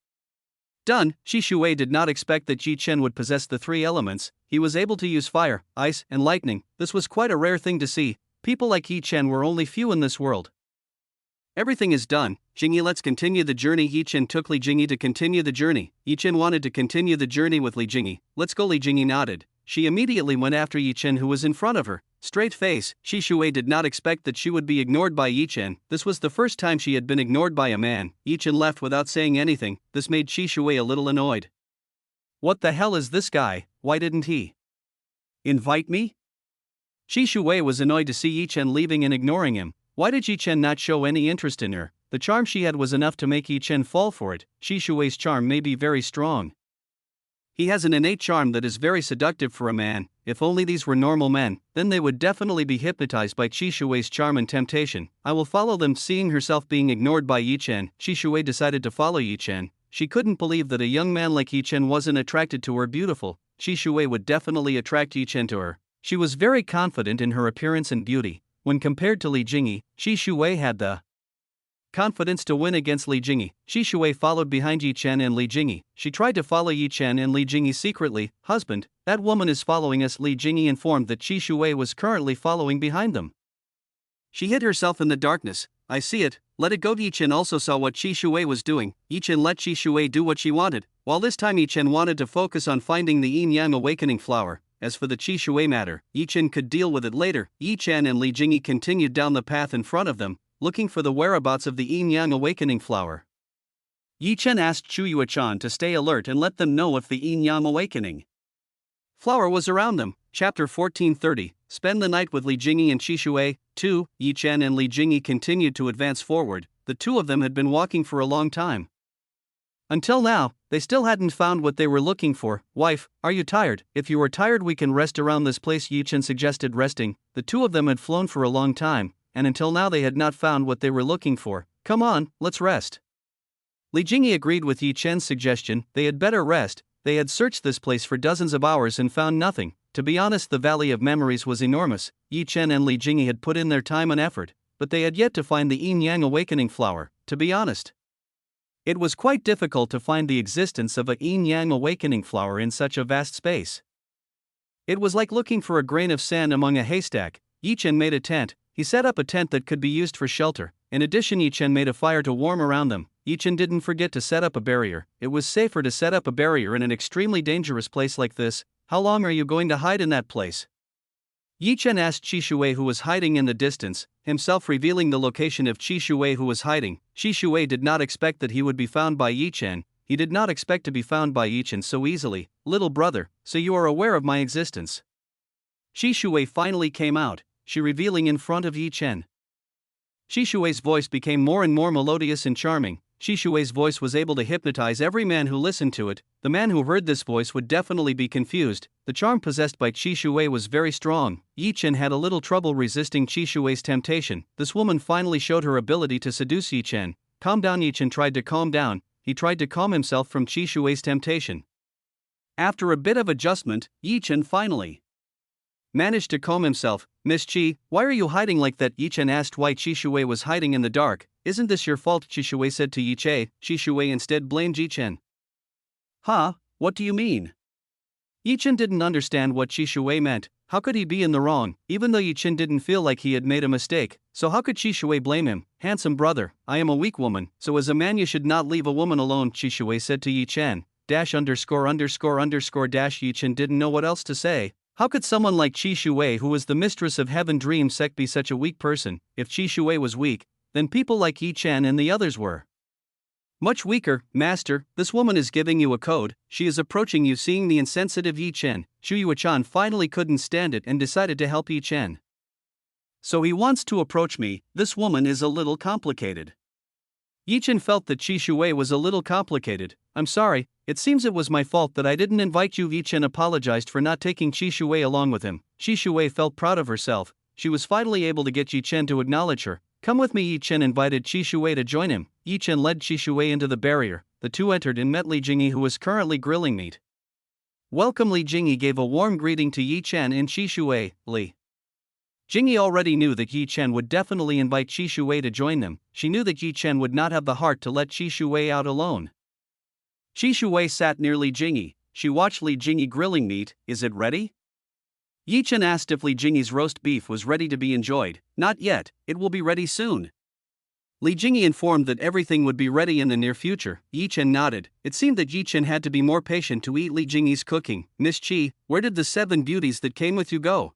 done. Qi Shui did not expect that Yi Chen would possess the three elements. He was able to use fire, ice, and lightning. This was quite a rare thing to see. People like Yi Chen were only few in this world. Everything is done. Jingyi, let's continue the journey. Yi Chen took Li Jingyi to continue the journey. Yi Chen wanted to continue the journey with Li Jingyi. Let's go. Li Jingyi nodded. She immediately went after Yi Chen, who was in front of her. Straight face. Qi Shui did not expect that she would be ignored by Yi Chen. This was the first time she had been ignored by a man. Yi Chen left without saying anything. This made Qi Shui a little annoyed. What the hell is this guy? Why didn't he invite me? Qi Shui was annoyed to see Yi Chen leaving and ignoring him. Why did Yi Chen not show any interest in her? The charm she had was enough to make Yi Chen fall for it. Qi Shui's charm may be very strong. He has an innate charm that is very seductive for a man. If only these were normal men, then they would definitely be hypnotized by Qi Shui's charm and temptation. I will follow them. Seeing herself being ignored by Yi Chen, Qi Shui decided to follow Yi Chen. She couldn't believe that a young man like Yi Chen wasn't attracted to her. Beautiful. Qi Shui would definitely attract Yi Chen to her. She was very confident in her appearance and beauty. When compared to Li Jingyi, Qi Shui had the confidence to win against Li Jingyi. Qi Shui followed behind Yi Chen and Li Jingyi. She tried to follow Yi Chen and Li Jingyi secretly. Husband, that woman is following us. Li Jingyi informed that Qi Shui was currently following behind them. She hid herself in the darkness. I see it. Let it go. Yi Chen also saw what Qi Shui was doing. Yi Chen let Qi Shui do what she wanted, while this time Yi Chen wanted to focus on finding the yin-yang awakening flower. As for the Qi Shui matter, Yi Chen could deal with it later. Yi Chen and Li Jingyi continued down the path in front of them, looking for the whereabouts of the yin-yang awakening flower. Yi Chen asked Chu Yuechan to stay alert and let them know if the yin-yang awakening flower was around them. Chapter 1430. Spend the night with Li Jingyi and Qi Shui. 2. Yi Chen and Li Jingyi continued to advance forward. The two of them had been walking for a long time. Until now, they still hadn't found what they were looking for. Wife, are you tired? If you are tired, we can rest around this place. Yi Chen suggested resting. The two of them had flown for a long time, and until now they had not found what they were looking for. Come on, let's rest. Li Jingyi agreed with Yi Chen's suggestion. They had better rest. They had searched this place for dozens of hours and found nothing. To be honest, the Valley of Memories was enormous. Yi Chen and Li Jingyi had put in their time and effort, but they had yet to find the yin-yang awakening flower. To be honest, it was quite difficult to find the existence of a yin-yang awakening flower in such a vast space. It was like looking for a grain of sand among a haystack. Yi Chen made a tent. He set up a tent that could be used for shelter. In addition, Yi Chen made a fire to warm around them. Yi Chen didn't forget to set up a barrier. It was safer to set up a barrier in an extremely dangerous place like this. How long are you going to hide in that place? Yi Chen asked Qi Shui, who was hiding in the distance, himself revealing the location of Qi Shui, who was hiding. Qi Shui did not expect that he would be found by Yi Chen. He did not expect to be found by Yi Chen so easily. Little brother, so you are aware of my existence. Qi Shui finally came out, she revealing in front of Yi Chen. Qi Shui's voice became more and more melodious and charming. Qi Shui's voice was able to hypnotize every man who listened to it. The man who heard this voice would definitely be confused. The charm possessed by Qi Shui was very strong. Yi Chen had a little trouble resisting Qi Shui's temptation. This woman finally showed her ability to seduce Yi Chen. Calm down. Yi Chen tried to calm down. He tried to calm himself from Qi Shui's temptation. After a bit of adjustment, Yi Chen finally managed to calm himself. Miss Qi, why are you hiding like that? Yi Chen asked why Qi Shui was hiding in the dark. Isn't this your fault? Qi Shui said to Yi Chen. Qi Shui instead blamed Yi Chen. Huh? What do you mean? Yi Chen didn't understand what Qi Shui meant. How could he be in the wrong, even though Yi Chen didn't feel like he had made a mistake? So how could Qi Shui blame him? Handsome brother, I am a weak woman, so as a man you should not leave a woman alone, Qi Shui said to Yi Chen. Dash underscore underscore underscore dash. Yi Chen didn't know what else to say. How could someone like Qi Shui, who was the mistress of Heaven Dream Sect, be such a weak person? If Qi Shui was weak, then people like Yi Chen and the others were much weaker. Master, this woman is giving you a code. She is approaching you. Seeing the insensitive Yi Chen, Xu Yuechan finally couldn't stand it and decided to help Yi Chen. So he wants to approach me. This woman is a little complicated. Yi Chen felt that Qi Shui was a little complicated. I'm sorry, it seems it was my fault that I didn't invite you. Yi Chen apologized for not taking Qi Shui along with him. Qi Shui felt proud of herself. She was finally able to get Yi Chen to acknowledge her. Come with me. Yi Chen invited Qi Shui to join him. Yi Chen led Qi Shui into the barrier. The two entered and met Li Jingyi, who was currently grilling meat. Welcome. Li Jingyi gave a warm greeting to Yi Chen and Qi Shui. Li Jingyi already knew that Yi Chen would definitely invite Qi Shui to join them. She knew that Yi Chen would not have the heart to let Qi Shui out alone. Qi Shui sat near Li Jingyi. She watched Li Jingyi grilling meat. Is it ready? Yi Chen asked if Li Jingyi's roast beef was ready to be enjoyed. Not yet, it will be ready soon. Li Jingyi informed that everything would be ready in the near future. Yi Chen nodded. It seemed that Yi Chen had to be more patient to eat Li Jingyi's cooking. Miss Qi, where did the 7 beauties that came with you go?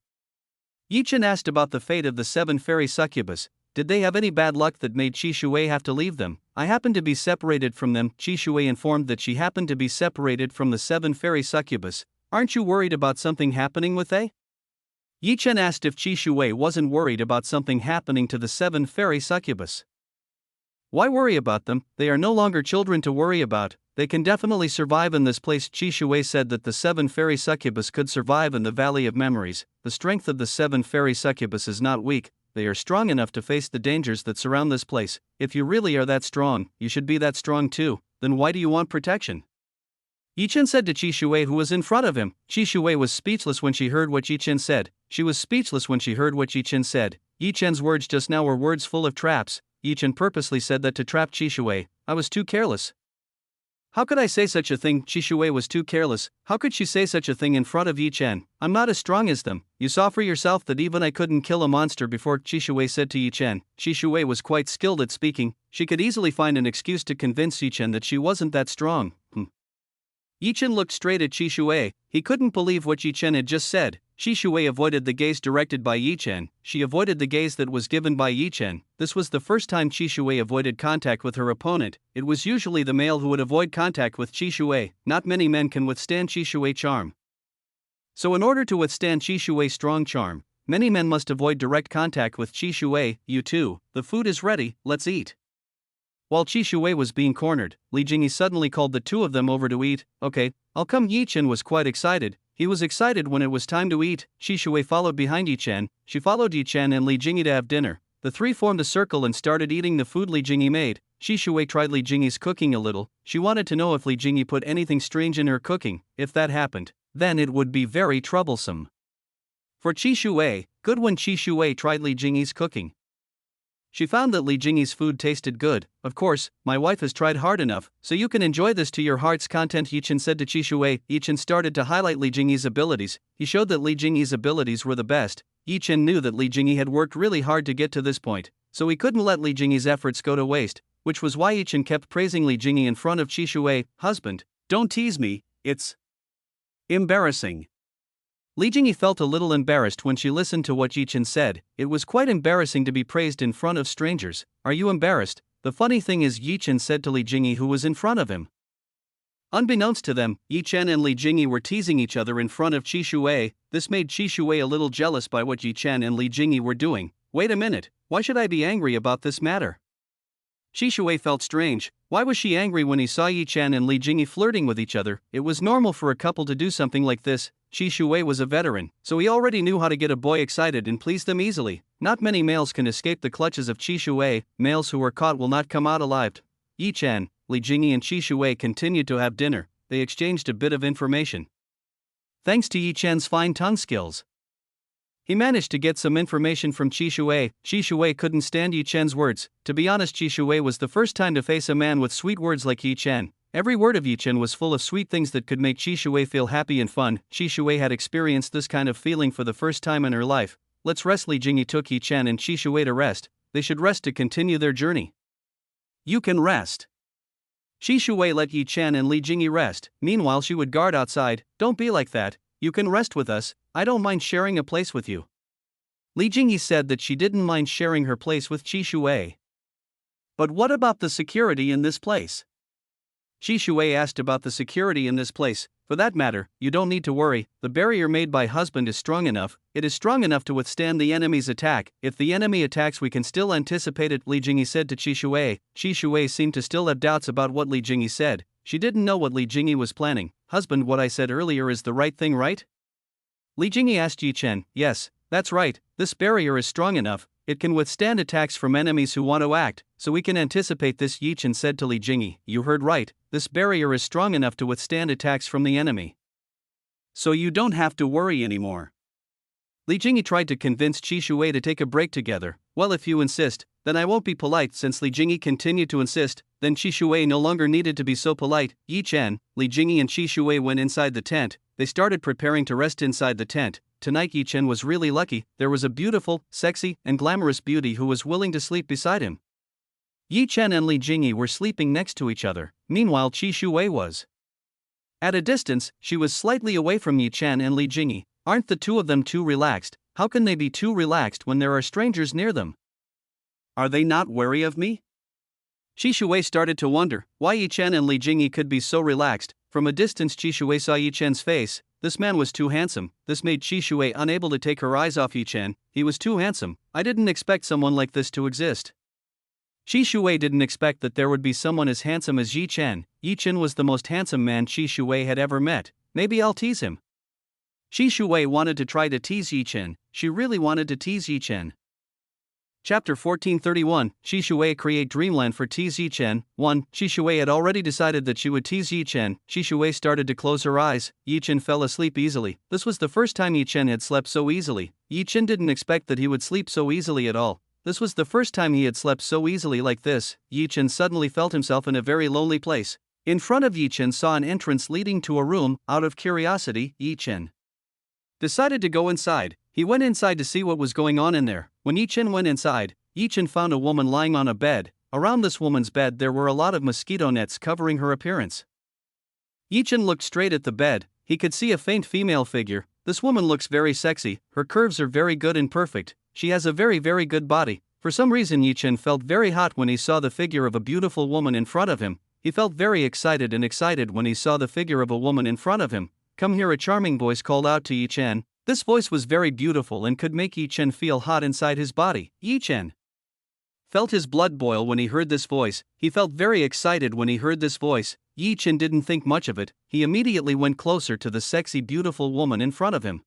Yi Chen asked about the fate of the 7 fairy succubus. Did they have any bad luck that made Qi Shui have to leave them? I happened to be separated from them. Qi Shui informed that she happened to be separated from the 7 fairy succubus. Aren't you worried about something happening with they? Yi Chen asked if Qi Shui wasn't worried about something happening to the 7 fairy succubus. Why worry about them? They are no longer children to worry about. They can definitely survive in this place. Qi Shui said that the 7 fairy succubus could survive in the Valley of Memories. The strength of the 7 fairy succubus is not weak. They are strong enough to face the dangers that surround this place. If you really are that strong, you should be that strong too. Then why do you want protection? Yi Chen said to Qi Shui, who was in front of him. Qi Shui was speechless when she heard what Yi Chen said. She was speechless when she heard what Yi Chen said. Yi Chen's words just now were words full of traps. Yi Chen purposely said that to trap Qi Shui. I was too careless. How could I say such a thing? Qi Shui was too careless. How could she say such a thing in front of Yi Chen? I'm not as strong as them. You saw for yourself that even I couldn't kill a monster before, Qi Shui said to Yi Chen. Qi Shui was quite skilled at speaking. She could easily find an excuse to convince Yi Chen that she wasn't that strong. Yi Chen looked straight at Qi Shui. He couldn't believe what Yi Chen had just said. Qi Shui avoided the gaze directed by Yi Chen. She avoided the gaze that was given by Yi Chen. This was the first time Qi Shui avoided contact with her opponent. It was usually the male who would avoid contact with Qi Shui. Not many men can withstand Qi Shui's charm. So in order to withstand Qi Shui's strong charm, many men must avoid direct contact with Qi Shui. You too, the food is ready, let's eat. While Qi Shui was being cornered, Li Jingyi suddenly called the two of them over to eat. Okay, I'll come. Yi Chen was quite excited. He was excited when it was time to eat. Qi Shui followed behind Yi Chen. She followed Yi Chen and Li Jingyi to have dinner. The three formed a circle and started eating the food Li Jingyi made. Qi Shui tried Li Jingyi's cooking a little. She wanted to know if Li Jingyi put anything strange in her cooking. If that happened, then it would be very troublesome for Qi Shui. Good. When Qi Shui tried Li Jingyi's cooking, She found that Li Jingyi's food tasted good. Of course, my wife has tried hard enough, so you can enjoy this to your heart's content, Yi Chen said to Qi Shui. Yi Chen started to highlight Li Jingyi's abilities. He showed that Li Jingyi's abilities were the best. Yi Chen knew that Li Jingyi had worked really hard to get to this point, so he couldn't let Li Jingyi's efforts go to waste, which was why Yi Chen kept praising Li Jingyi in front of Qi Shui. Husband, don't tease me, it's embarrassing. Li Jingyi felt a little embarrassed when she listened to what Yi Chen said. It was quite embarrassing to be praised in front of strangers. Are you embarrassed? The funny thing is, Yi Chen said to Li Jingyi, who was in front of him. Unbeknownst to them, Yi Chen and Li Jingyi were teasing each other in front of Qi Shui. This made Qi Shui a little jealous by what Yi Chen and Li Jingyi were doing. Wait a minute, why should I be angry about this matter? Qi Shui felt strange. Why was she angry when he saw Yi Chen and Li Jingyi flirting with each other? It was normal for a couple to do something like this. Qi Shui was a veteran, so he already knew how to get a boy excited and please them easily. Not many males can escape the clutches of Qi Shui. Males who are caught will not come out alive. Yi Chen, Li Jingyi and Qi Shui continued to have dinner. They exchanged a bit of information. Thanks to Yi Chen's fine tongue skills, he managed to get some information from Qi Shui. Qi Shui couldn't stand Yi Chen's words. To be honest, Qi Shui was the first time to face a man with sweet words like Yi Chen. Every word of Yi Chen was full of sweet things that could make Qi Shui feel happy and fun. Qi Shui had experienced this kind of feeling for the first time in her life. Let's rest. Li Jingyi took Yi Chen and Qi Shui to rest. They should rest to continue their journey. You can rest. Qi Shui let Yi Chen and Li Jingyi rest. Meanwhile, she would guard outside. Don't be like that. You can rest with us. I don't mind sharing a place with you. Li Jingyi said that she didn't mind sharing her place with Qi Shui. But what about the security in this place? Qi Shui asked about the security in this place. For that matter, you don't need to worry. The barrier made by husband is strong enough. It is strong enough to withstand the enemy's attack. If the enemy attacks, we can still anticipate it, Li Jingyi said to Qi Shui. Qi Shui seemed to still have doubts about what Li Jingyi said. She didn't know what Li Jingyi was planning. Husband, what I said earlier is the right thing, right? Li Jingyi asked Yi Chen. Yes, that's right. This barrier is strong enough. It can withstand attacks from enemies who want to act, so we can anticipate this, Yi Chen said to Li Jingyi. You heard right, this barrier is strong enough to withstand attacks from the enemy. So you don't have to worry anymore. Li Jingyi tried to convince Qi Shui to take a break together. Well, if you insist, then I won't be polite. Since Li Jingyi continued to insist, then Qi Shui no longer needed to be so polite. Yi Chen, Li Jingyi and Qi Shui went inside the tent. They started preparing to rest inside the tent. Tonight Yi Chen was really lucky. There was a beautiful, sexy, and glamorous beauty who was willing to sleep beside him. Yi Chen and Li Jingyi were sleeping next to each other. Meanwhile, Qi Shui was at a distance. She was slightly away from Yi Chen and Li Jingyi. Aren't the two of them too relaxed? How can they be too relaxed when there are strangers near them? Are they not wary of me? Qi Shui started to wonder why Yi Chen and Li Jingyi could be so relaxed. From a distance, Qi Shui saw Yi Chen's face. This man was too handsome. This made Qi Shui unable to take her eyes off Yi Chen. He was too handsome. I didn't expect someone like this to exist. Qi Shui didn't expect that there would be someone as handsome as Yi Chen. Yi Chen was the most handsome man Qi Shui had ever met. Maybe I'll tease him. Qi Shui wanted to try to tease Yi Chen. She really wanted to tease Yi Chen. Chapter 1431, Qi Shui create dreamland for tease Yi Chen. 1. Qi Shui had already decided that she would tease Yi Chen. Qi Shui started to close her eyes. Yi Chen fell asleep easily. This was the first time Yi Chen had slept so easily. Yi Chen didn't expect that he would sleep so easily at all. This was the first time he had slept so easily like this. Yi Chen suddenly felt himself in a very lonely place. In front of Yi Chen saw an entrance leading to a room. Out of curiosity, Yi Chen decided to go inside. He went inside to see what was going on in there. When Yi Chen went inside, Yi Chen found a woman lying on a bed. Around this woman's bed there were a lot of mosquito nets covering her appearance. Yi Chen looked straight at the bed. He could see a faint female figure. This woman looks very sexy. Her curves are very good and perfect. She has a very good body. For some reason Yi Chen felt very hot when he saw the figure of a beautiful woman in front of him. He felt very excited when he saw the figure of a woman in front of him. Come here, a charming voice called out to Yi Chen. This voice was very beautiful and could make Yi Chen feel hot inside his body. Yi Chen felt his blood boil when he heard this voice. He felt very excited when he heard this voice. Yi Chen didn't think much of it. He immediately went closer to the sexy beautiful woman in front of him.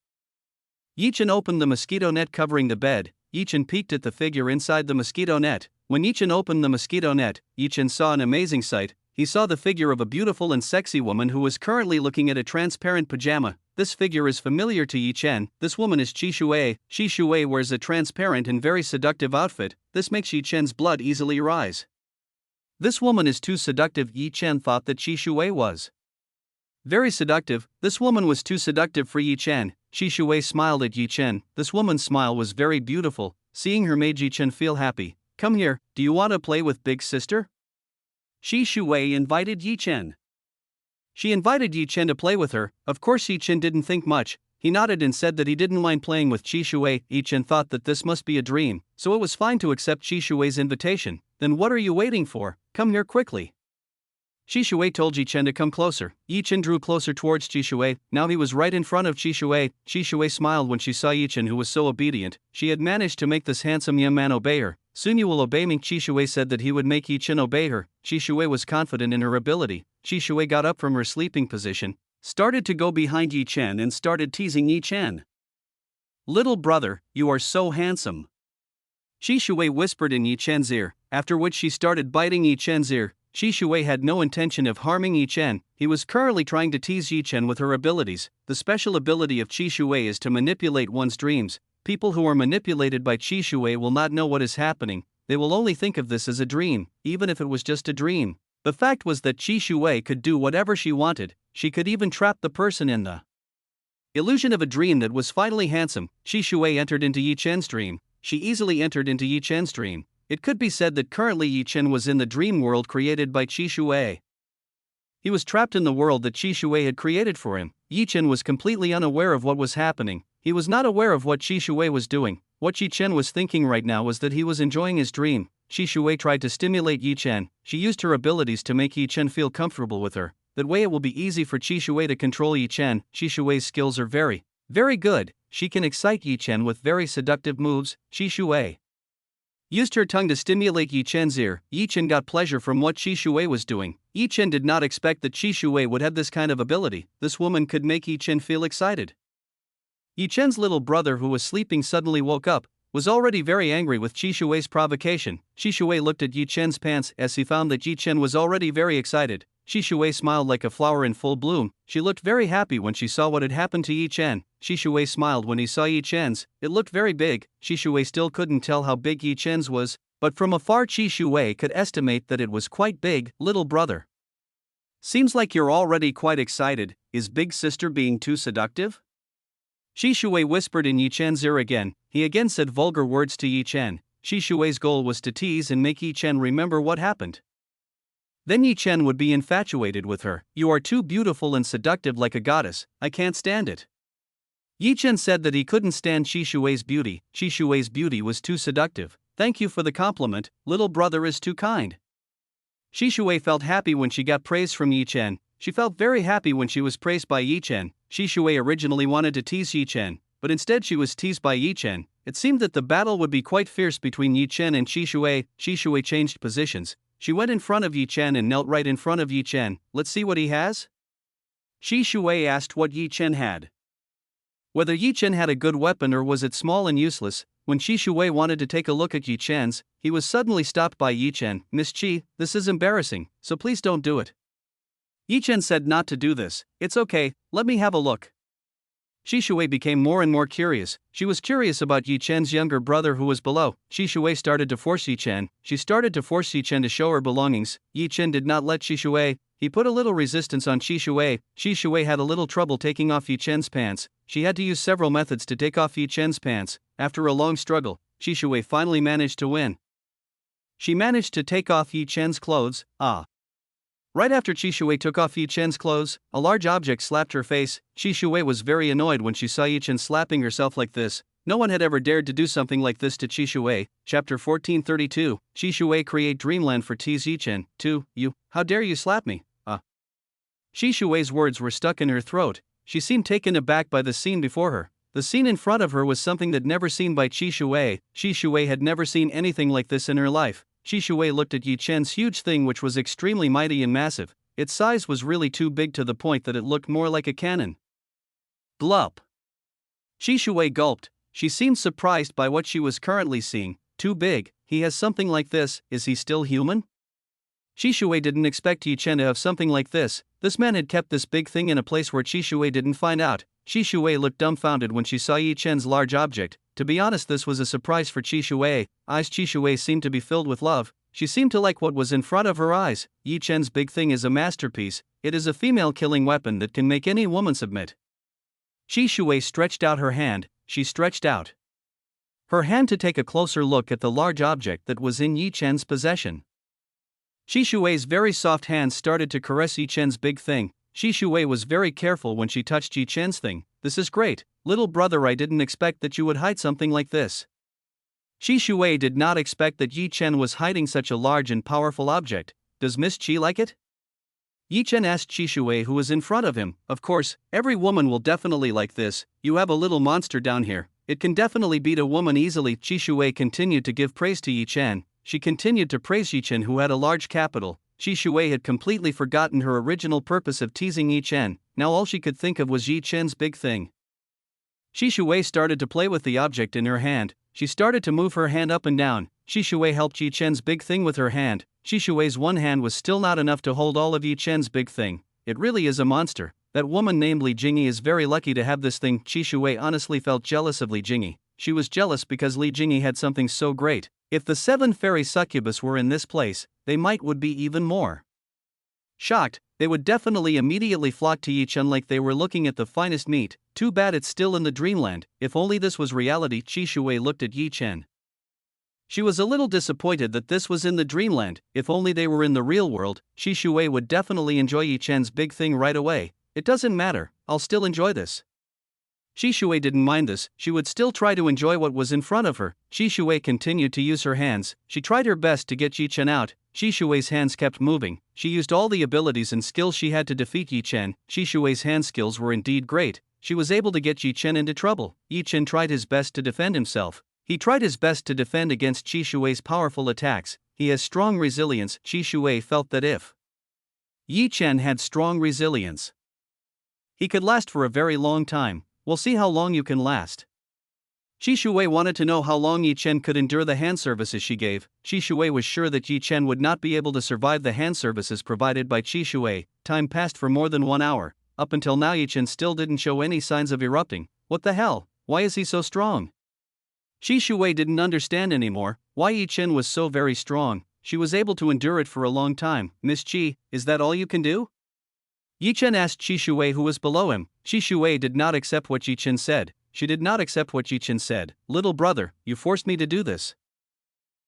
Yi Chen opened the mosquito net covering the bed. Yi Chen peeked at the figure inside the mosquito net. When Yi Chen opened the mosquito net, Yi Chen saw an amazing sight. He saw the figure of a beautiful and sexy woman who was currently looking at a transparent pajama. this figure is familiar to Yi Chen. This woman is Qi Shui. Qi Shui wears a transparent and very seductive outfit. This makes Yi Chen's blood easily rise. This woman is too seductive. Yi Chen thought that Qi Shui was very seductive. This woman was too seductive for Yi Chen. Qi Shui smiled at Yi Chen. This woman's smile was very beautiful. Seeing her made Yi Chen feel happy. Come here, do you want to play with big sister? Qi Shui invited Yi Chen. She invited Yi Chen to play with her. Of course Yi Chen didn't think much. He nodded and said that he didn't mind playing with Qi Shui. Yi Chen thought that this must be a dream, so it was fine to accept Qi Shui's invitation. Then what are you waiting for? Come here quickly. Qi Shui told Yi Chen to come closer. Yi Chen drew closer towards Qi Shui. Now he was right in front of Qi Shui. Qi Shui smiled when she saw Yi Chen, who was so obedient. She had managed to make this handsome young man obey her. Soon you will obey me. Qi Shui said that he would make Yi Chen obey her. Qi Shui was confident in her ability. Qi Shui got up from her sleeping position, started to go behind Yi Chen and started teasing Yi Chen. Little brother, you are so handsome. Qi Shui whispered in Yi Chen's ear, after which she started biting Yi Chen's ear. Qi Shui had no intention of harming Yi Chen. He was currently trying to tease Yi Chen with her abilities. The special ability of Qi Shui is to manipulate one's dreams. People who are manipulated by Qi Shui will not know what is happening. They will only think of this as a dream, even if it was just a dream. The fact was that Qi Shui could do whatever she wanted. She could even trap the person in the illusion of a dream that was finally handsome. Qi Shui entered into Yi Chen's dream. She easily entered into Yi Chen's dream. It could be said that currently Yi Chen was in the dream world created by Qi Shui. He was trapped in the world that Qi Shui had created for him. Yi Chen was completely unaware of what was happening. He was not aware of what Qi Shui was doing. What Yi Chen was thinking right now was that he was enjoying his dream. Qi Shui tried to stimulate Yi Chen. She used her abilities to make Yi Chen feel comfortable with her. That way it will be easy for Qi Shui to control Yi Chen. Qi Shui's skills are very, very good. She can excite Yi Chen with very seductive moves. Qi Shui used her tongue to stimulate Yi Chen's ear. Yi Chen got pleasure from what Qi Shui was doing. Yi Chen did not expect that Qi Shui would have this kind of ability. This woman could make Yi Chen feel excited. Yi Chen's little brother, who was sleeping, suddenly woke up, was already very angry with Qi Shui's provocation. Qi Shui looked at Yi Chen's pants as he found that Yi Chen was already very excited. Qi Shui smiled like a flower in full bloom. She looked very happy when she saw what had happened to Yi Chen. Qi Shui smiled when he saw Yi Chen's. It looked very big. Qi Shui still couldn't tell how big Yi Chen's was, but from afar Qi Shui could estimate that it was quite big. Little brother, seems like you're already quite excited. Is big sister being too seductive? Qi Shui whispered in Yi Chen's ear again. He again said vulgar words to Yi Chen. Qi Shui's goal was to tease and make Yi Chen remember what happened. Then Yi Chen would be infatuated with her. You are too beautiful and seductive like a goddess. I can't stand it. Yi Chen said that he couldn't stand Qi Shui's beauty. Qi Shui's beauty was too seductive. Thank you for the compliment. Little brother is too kind. Qi Shui felt happy when she got praise from Yi Chen. She felt very happy when she was praised by Yi Chen. Qi Shui originally wanted to tease Yi Chen, but instead she was teased by Yi Chen. It seemed that the battle would be quite fierce between Yi Chen and Qi Shui. Qi Shui changed positions. She went in front of Yi Chen and knelt right in front of Yi Chen. Let's see what he has? Qi Shui asked what Yi Chen had. Whether Yi Chen had a good weapon or was it small and useless. When Qi Shui wanted to take a look at Yi Chen's, he was suddenly stopped by Yi Chen. Miss Qi, this is embarrassing, so please don't do it. Yi Chen said not to do this. It's okay, let me have a look. Qi Shui became more and more curious. She was curious about Yi Chen's younger brother who was below. Qi Shui started to force Yi Chen. She started to force Yi Chen to show her belongings. Yi Chen did not let Qi Shui. He put a little resistance on Qi Shui. Qi Shui had a little trouble taking off Yi Chen's pants. She had to use several methods to take off Yi Chen's pants. After a long struggle, Qi Shui finally managed to win. She managed to take off Yi Chen's clothes. Right after Qi Shui took off Yi Chen's clothes, a large object slapped her face. Qi Shui was very annoyed when she saw Yi Chen slapping herself like this. No one had ever dared to do something like this to Qi Shui. Chapter 1432. Qi Shui create dreamland for tease Yi Chen. 2. You, how dare you slap me? Qi Shui's words were stuck in her throat. She seemed taken aback by the scene before her. The scene in front of her was something that never seen by Qi Shui. Qi Shui had never seen anything like this in her life. Qi Shui looked at Yi Chen's huge thing, which was extremely mighty and massive. Its size was really too big to the point that it looked more like a cannon. Blup. Qi Shui gulped. She seemed surprised by what she was currently seeing. Too big. He has something like this. Is he still human? Qi Shui didn't expect Yi Chen to have something like this. This man had kept this big thing in a place where Qi Shui didn't find out. Qi Shui looked dumbfounded when she saw Yi Chen's large object. To be honest, this was a surprise for Qi Shui. Eyes Qi Shui seemed to be filled with love. She seemed to like what was in front of her eyes. Yi Chen's big thing is a masterpiece. It is a female killing weapon that can make any woman submit. Qi Shui stretched out her hand. She stretched out her hand to take a closer look at the large object that was in Yi Chen's possession. Qi Shui's very soft hands started to caress Yi Chen's big thing. Qi Shui was very careful when she touched Yi Chen's thing. This is great, little brother. I didn't expect that you would hide something like this. Qi Shui did not expect that Yi Chen was hiding such a large and powerful object. Does Miss Qi like it? Yi Chen asked Qi Shui, who was in front of him. Of course, every woman will definitely like this. You have a little monster down here. It can definitely beat a woman easily. Qi Shui continued to give praise to Yi Chen. She continued to praise Yi Chen, who had a large capital. Qi Shui had completely forgotten her original purpose of teasing Yi Chen. Now all she could think of was Yi Chen's big thing. Qi Shui started to play with the object in her hand. She started to move her hand up and down. Qi Shui helped Yi Chen's big thing with her hand. Qi Shui's one hand was still not enough to hold all of Yi Chen's big thing. It really is a monster. That woman named Li Jingyi is very lucky to have this thing. Qi Shui honestly felt jealous of Li Jingyi. She was jealous because Li Jingyi had something so great. If the 7 fairy succubus were in this place, they would be even more shocked. They would definitely immediately flock to Yi Chen like they were looking at the finest meat. Too bad it's still in the dreamland. If only this was reality. Qi Shui looked at Yi Chen. She was a little disappointed that this was in the dreamland. If only they were in the real world, Qi Shui would definitely enjoy Yi Chen's big thing right away. It doesn't matter, I'll still enjoy this. Qi Shui didn't mind this. She would still try to enjoy what was in front of her. Qi Shui continued to use her hands. She tried her best to get Yi Chen out. Qi Shui's hands kept moving. She used all the abilities and skills she had to defeat Yi Chen. Qi Shui's hand skills were indeed great. She was able to get Yi Chen into trouble. Yi Chen tried his best to defend himself. He tried his best to defend against Qi Shui's powerful attacks. He has strong resilience. Qi Shui felt that if Yi Chen had strong resilience, he could last for a very long time. We'll see how long you can last. Qi Shui wanted to know how long Yi Chen could endure the hand services she gave. Qi Shui was sure that Yi Chen would not be able to survive the hand services provided by Qi Shui. Time passed for more than 1 hour. Up until now Yi Chen still didn't show any signs of erupting. What the hell? Why is he so strong? Qi Shui didn't understand anymore why Yi Chen was so very strong. She was able to endure it for a long time. Miss Qi, is that all you can do? Yi Chen asked Qi Shui, who was below him. Qi Shui did not accept what Yi Chen said. She did not accept what Yi Chen said. Little brother, you forced me to do this.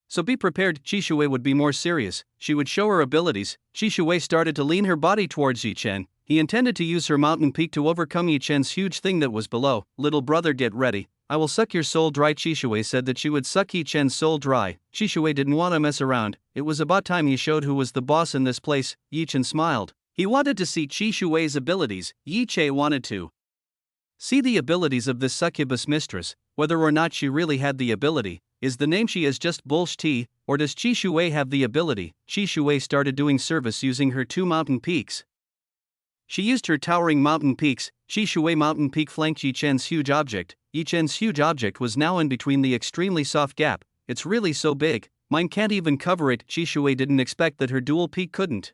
So be prepared. Qi Shui would be more serious. She would show her abilities. Qi Shui started to lean her body towards Yi Chen. He intended to use her mountain peak to overcome Yi Chen's huge thing that was below. Little brother, get ready. I will suck your soul dry. Qi Shui said that she would suck Yi Chen's soul dry. Qi Shui didn't want to mess around. It was about time he showed who was the boss in this place. Yi Chen smiled. He wanted to see Qi Shui's abilities. Yi Chen wanted to see the abilities of this succubus mistress. Whether or not she really had the ability, is the name she is just bullshit, or does Qi Shui have the ability? Qi Shui started doing service using her 2 mountain peaks. She used her towering mountain peaks. Qi Shui mountain peak flanked Yi Chen's huge object. Yi Chen's huge object was now in between the extremely soft gap. It's really so big, mine can't even cover it. Qi Shui didn't expect that her dual peak couldn't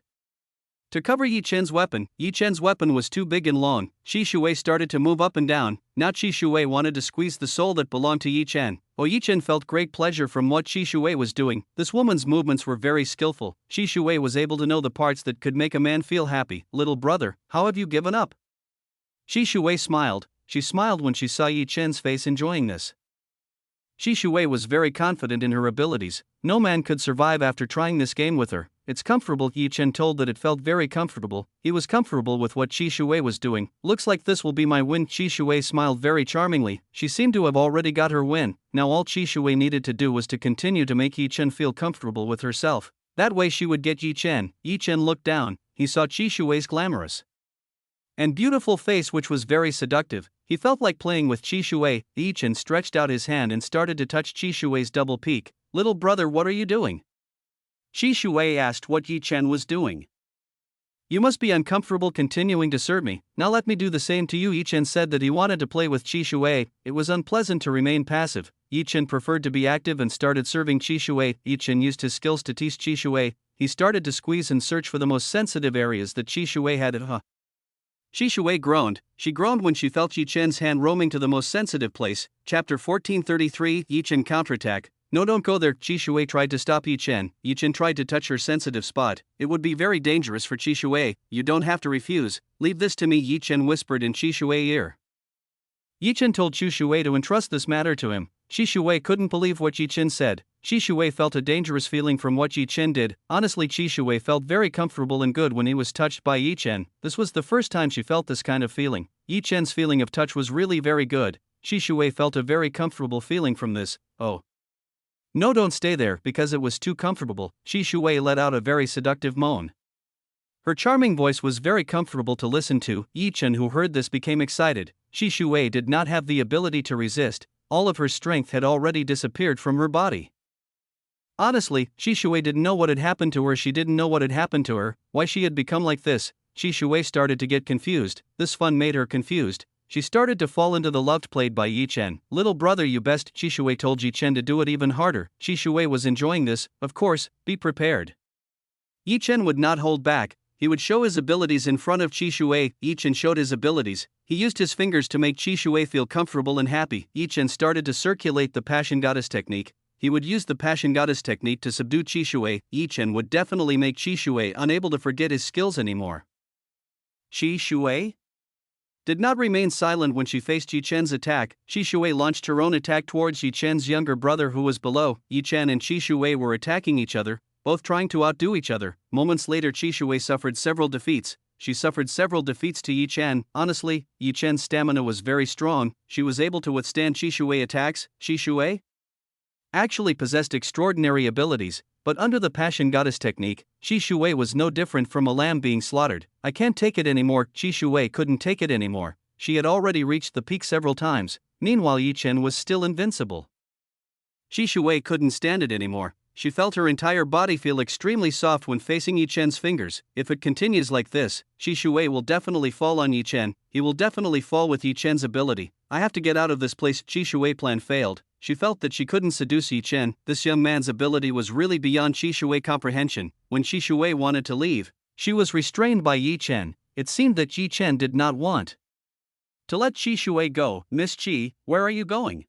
to cover Yi Chen's weapon. Yi Chen's weapon was too big and long. Qi Shui started to move up and down. Now Qi Shui wanted to squeeze the soul that belonged to Yi Chen. Yi Chen felt great pleasure from what Qi Shui was doing. This woman's movements were very skillful. Qi Shui was able to know the parts that could make a man feel happy. Little brother, how have you given up? Qi Shui smiled. She smiled when she saw Yi Chen's face enjoying this. Qi Shui was very confident in her abilities. No man could survive after trying this game with her. It's comfortable. Yi Chen told that it felt very comfortable. He was comfortable with what Qi Shui was doing. Looks like this will be my win. Qi Shui smiled very charmingly. She seemed to have already got her win. Now all Qi Shui needed to do was to continue to make Yi Chen feel comfortable with herself. That way she would get Yi Chen. Yi Chen looked down. He saw Qi Shui's glamorous and beautiful face, which was very seductive. He felt like playing with Qi Shui. Yi Chen stretched out his hand and started to touch Qi Shui's double peak. Little brother, what are you doing? Qi Shui asked what Yi Chen was doing. You must be uncomfortable continuing to serve me. Now let me do the same to you. Yi Chen said that he wanted to play with Qi Shui. It was unpleasant to remain passive. Yi Chen preferred to be active and started serving Qi Shui. Yi Chen used his skills to tease Qi Shui. He started to squeeze and search for the most sensitive areas that Qi Shui had. Shi Shui groaned. She groaned when she felt Yi Chen's hand roaming to the most sensitive place. Chapter 1433 Yi Chen counterattack. No, don't go there. Qi Shui tried to stop Yi Chen. Yi Chen tried to touch her sensitive spot. It would be very dangerous for Qi Shui. You don't have to refuse. Leave this to me, Yi Chen whispered in Qi Shui's ear. Yi Chen told Qi Shui to entrust this matter to him. Qi Shui couldn't believe what Yi Chen said. Qi Shui felt a dangerous feeling from what Yi Chen did. Honestly, Qi Shui felt very comfortable and good when he was touched by Yi Chen. This was the first time she felt this kind of feeling. Yi Chen's feeling of touch was really very good. Qi Shui felt a very comfortable feeling from this. Oh. No, don't stay there, because it was too comfortable. Qi Shui let out a very seductive moan. Her charming voice was very comfortable to listen to. Yi Chen, who heard this, became excited. Qi Shui did not have the ability to resist. All of her strength had already disappeared from her body. Honestly, Qi Shui didn't know what had happened to her. She didn't know what had happened to her, why she had become like this. Qi Shui started to get confused. This fun made her confused. She started to fall into the love played by Yi Chen. Little brother, you best. Qi Shui told Yi Chen to do it even harder. Qi Shui was enjoying this. Of course, be prepared. Yi Chen would not hold back. He would show his abilities in front of Qi Shui. Yi Chen showed his abilities. He used his fingers to make Qi Shui feel comfortable and happy. Yi Chen started to circulate the Passion Goddess technique. He would use the Passion Goddess technique to subdue Qi Shui. Yi Chen would definitely make Qi Shui unable to forget his skills anymore. Qi Shui did not remain silent when she faced Yi Chen's attack. Qi Shui launched her own attack towards Yi Chen's younger brother, who was below. Yi Chen and Qi Shui were attacking each other, both trying to outdo each other. Moments later, Qi Shui suffered several defeats. She suffered several defeats to Yi Chen. Honestly, Yi Chen's stamina was very strong. She was able to withstand Qi Shui attacks. Qi Shui actually possessed extraordinary abilities, but under the Passion Goddess technique, Qi Shui was no different from a lamb being slaughtered. I can't take it anymore. Qi Shui couldn't take it anymore. She had already reached the peak several times. Meanwhile, Yi Chen was still invincible. Qi Shui couldn't stand it anymore. She felt her entire body feel extremely soft when facing Yi Chen's fingers. If it continues like this, Qi Shui will definitely fall on Yi Chen. He will definitely fall with Yi Chen's ability. I have to get out of this place. Qi Shui plan failed. She felt that she couldn't seduce Yi Chen. This young man's ability was really beyond Qi Shui comprehension. When Qi Shui wanted to leave, she was restrained by Yi Chen. It seemed that Yi Chen did not want to let Qi Shui go. Miss Qi, where are you going?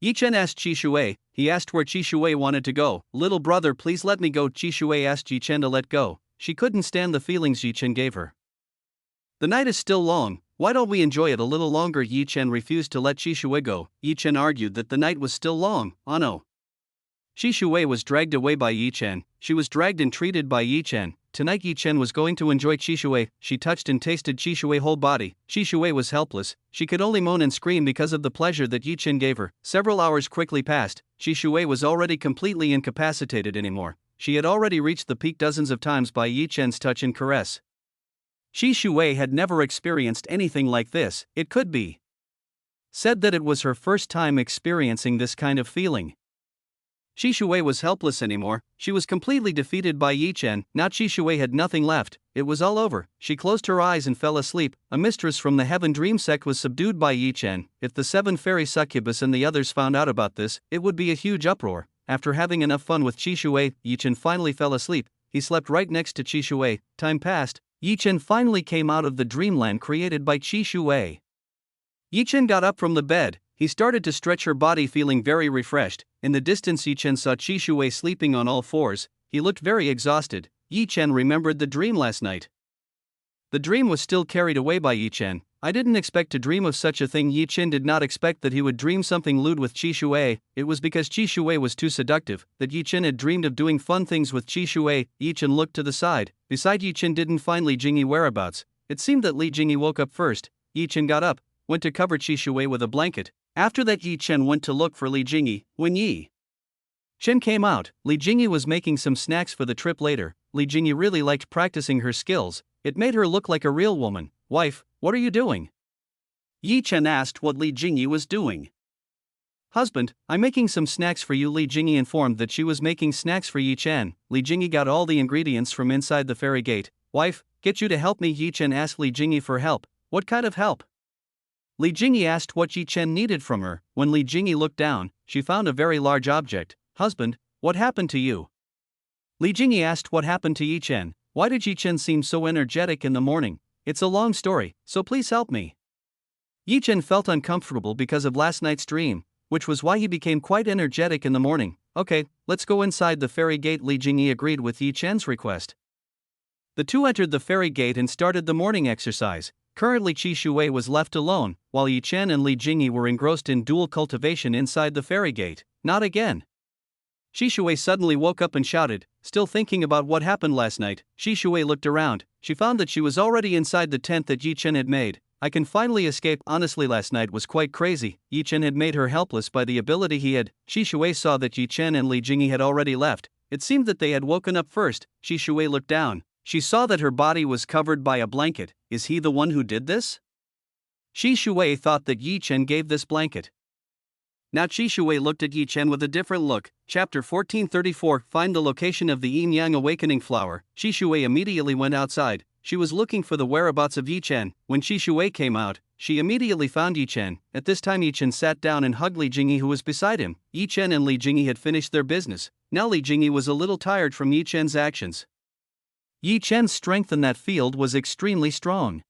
Yi Chen asked Qi Shui. He asked where Qi Shui wanted to go. Little brother, please let me go. Qi Shui asked Yi Chen to let go. She couldn't stand the feelings Yi Chen gave her. The night is still long. Why don't we enjoy it a little longer? Yi Chen refused to let Qi Shui go. Yi Chen argued that the night was still long. Oh no. Qi Shui was dragged away by Yi Chen. She was dragged and treated by Yi Chen. Tonight Yi Chen was going to enjoy Qi Shui. She touched and tasted Qi Shui's whole body. Qi Shui was helpless. She could only moan and scream because of the pleasure that Yi Chen gave her. Several hours quickly passed. Qi Shui was already completely incapacitated anymore. She had already reached the peak dozens of times by Yi Chen's touch and caress. Qi Shui had never experienced anything like this. It could be said that it was her first time experiencing this kind of feeling. Qi Shui was helpless anymore. She was completely defeated by Yi Chen. Now Qi Shui had nothing left. It was all over. She closed her eyes and fell asleep. A mistress from the Heaven Dream sect was subdued by Yi Chen. If the 7 fairy succubus and the others found out about this, it would be a huge uproar. After having enough fun with Qi Shui, Yi Chen finally fell asleep. He slept right next to Qi Shui. Time passed. Yi Chen finally came out of the dreamland created by Qi Shui. Yi Chen got up from the bed. He started to stretch her body, feeling very refreshed. In the distance, Yi Chen saw Qi Shui sleeping on all fours. He looked very exhausted. Yi Chen remembered the dream last night. The dream was still carried away by Yi Chen. I didn't expect to dream of such a thing. Yi Chen did not expect that he would dream something lewd with Qi Shui. It was because Qi Shui was too seductive that Yi Chen had dreamed of doing fun things with Qi Shui. Yi Chen looked to the side. Beside Yi Chen didn't find Li Jingyi whereabouts. It seemed that Li Jingyi woke up first. Yi Chen got up, went to cover Qi Shui with a blanket. After that, Yi Chen went to look for Li Jingyi. When Yi Chen came out, Li Jingyi was making some snacks for the trip later. Li Jingyi really liked practicing her skills. It made her look like a real woman. Wife, what are you doing? Yi Chen asked what Li Jingyi was doing. Husband, I'm making some snacks for you. Li Jingyi informed that she was making snacks for Yi Chen. Li Jingyi got all the ingredients from inside the fairy gate. Wife, get you to help me. Yi Chen asked Li Jingyi for help. What kind of help? Li Jingyi asked what Yi Chen needed from her. When Li Jingyi looked down, she found a very large object. Husband, what happened to you? Li Jingyi asked what happened to Yi Chen. Why did Yi Chen seem so energetic in the morning? It's a long story, so please help me. Yi Chen felt uncomfortable because of last night's dream, which was why he became quite energetic in the morning. Okay, let's go inside the fairy gate. Li Jingyi agreed with Yi Chen's request. The two entered the fairy gate and started the morning exercise. Currently Qi Shuwei was left alone, while Yi Chen and Li Jingyi were engrossed in dual cultivation inside the fairy gate. Not again. Qi Shuwei suddenly woke up and shouted, still thinking about what happened last night. Qi Shuwei looked around. She found that she was already inside the tent that Yi Chen had made. I can finally escape. Honestly, last night was quite crazy. Yi Chen had made her helpless by the ability he had. Qi Shuwei saw that Yi Chen and Li Jingyi had already left. It seemed that they had woken up first. Qi Shuwei looked down. She saw that her body was covered by a blanket. Is he the one who did this? Qi Shuwei thought that Yi Chen gave this blanket. Now Qi Shuwei looked at Yi Chen with a different look. Chapter 1434. Find the location of the yin-yang awakening flower. Qi Shuwei immediately went outside. She was looking for the whereabouts of Yi Chen. When Qi Shuwei came out, she immediately found Yi Chen. At this time Yi Chen sat down and hugged Li Jingyi, who was beside him. Yi Chen and Li Jingyi had finished their business. Now Li Jingyi was a little tired from Yi Chen's actions. Yi Chen's strength in that field was extremely strong.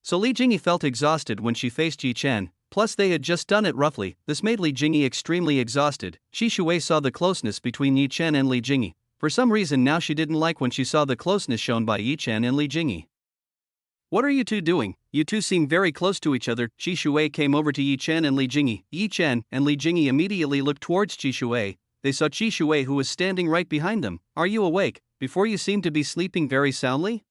So Li Jingyi felt exhausted when she faced Yi Chen, plus they had just done it roughly. This made Li Jingyi extremely exhausted. Qi Shuwei saw the closeness between Yi Chen and Li Jingyi. For some reason now she didn't like when she saw the closeness shown by Yi Chen and Li Jingyi. What are you two doing? You two seem very close to each other. Qi Shuwei came over to Yi Chen and Li Jingyi. Yi Chen and Li Jingyi immediately looked towards Qi Shuwei. They saw Qi Shuwei, who was standing right behind them. Are you awake? Before you seem to be sleeping very soundly?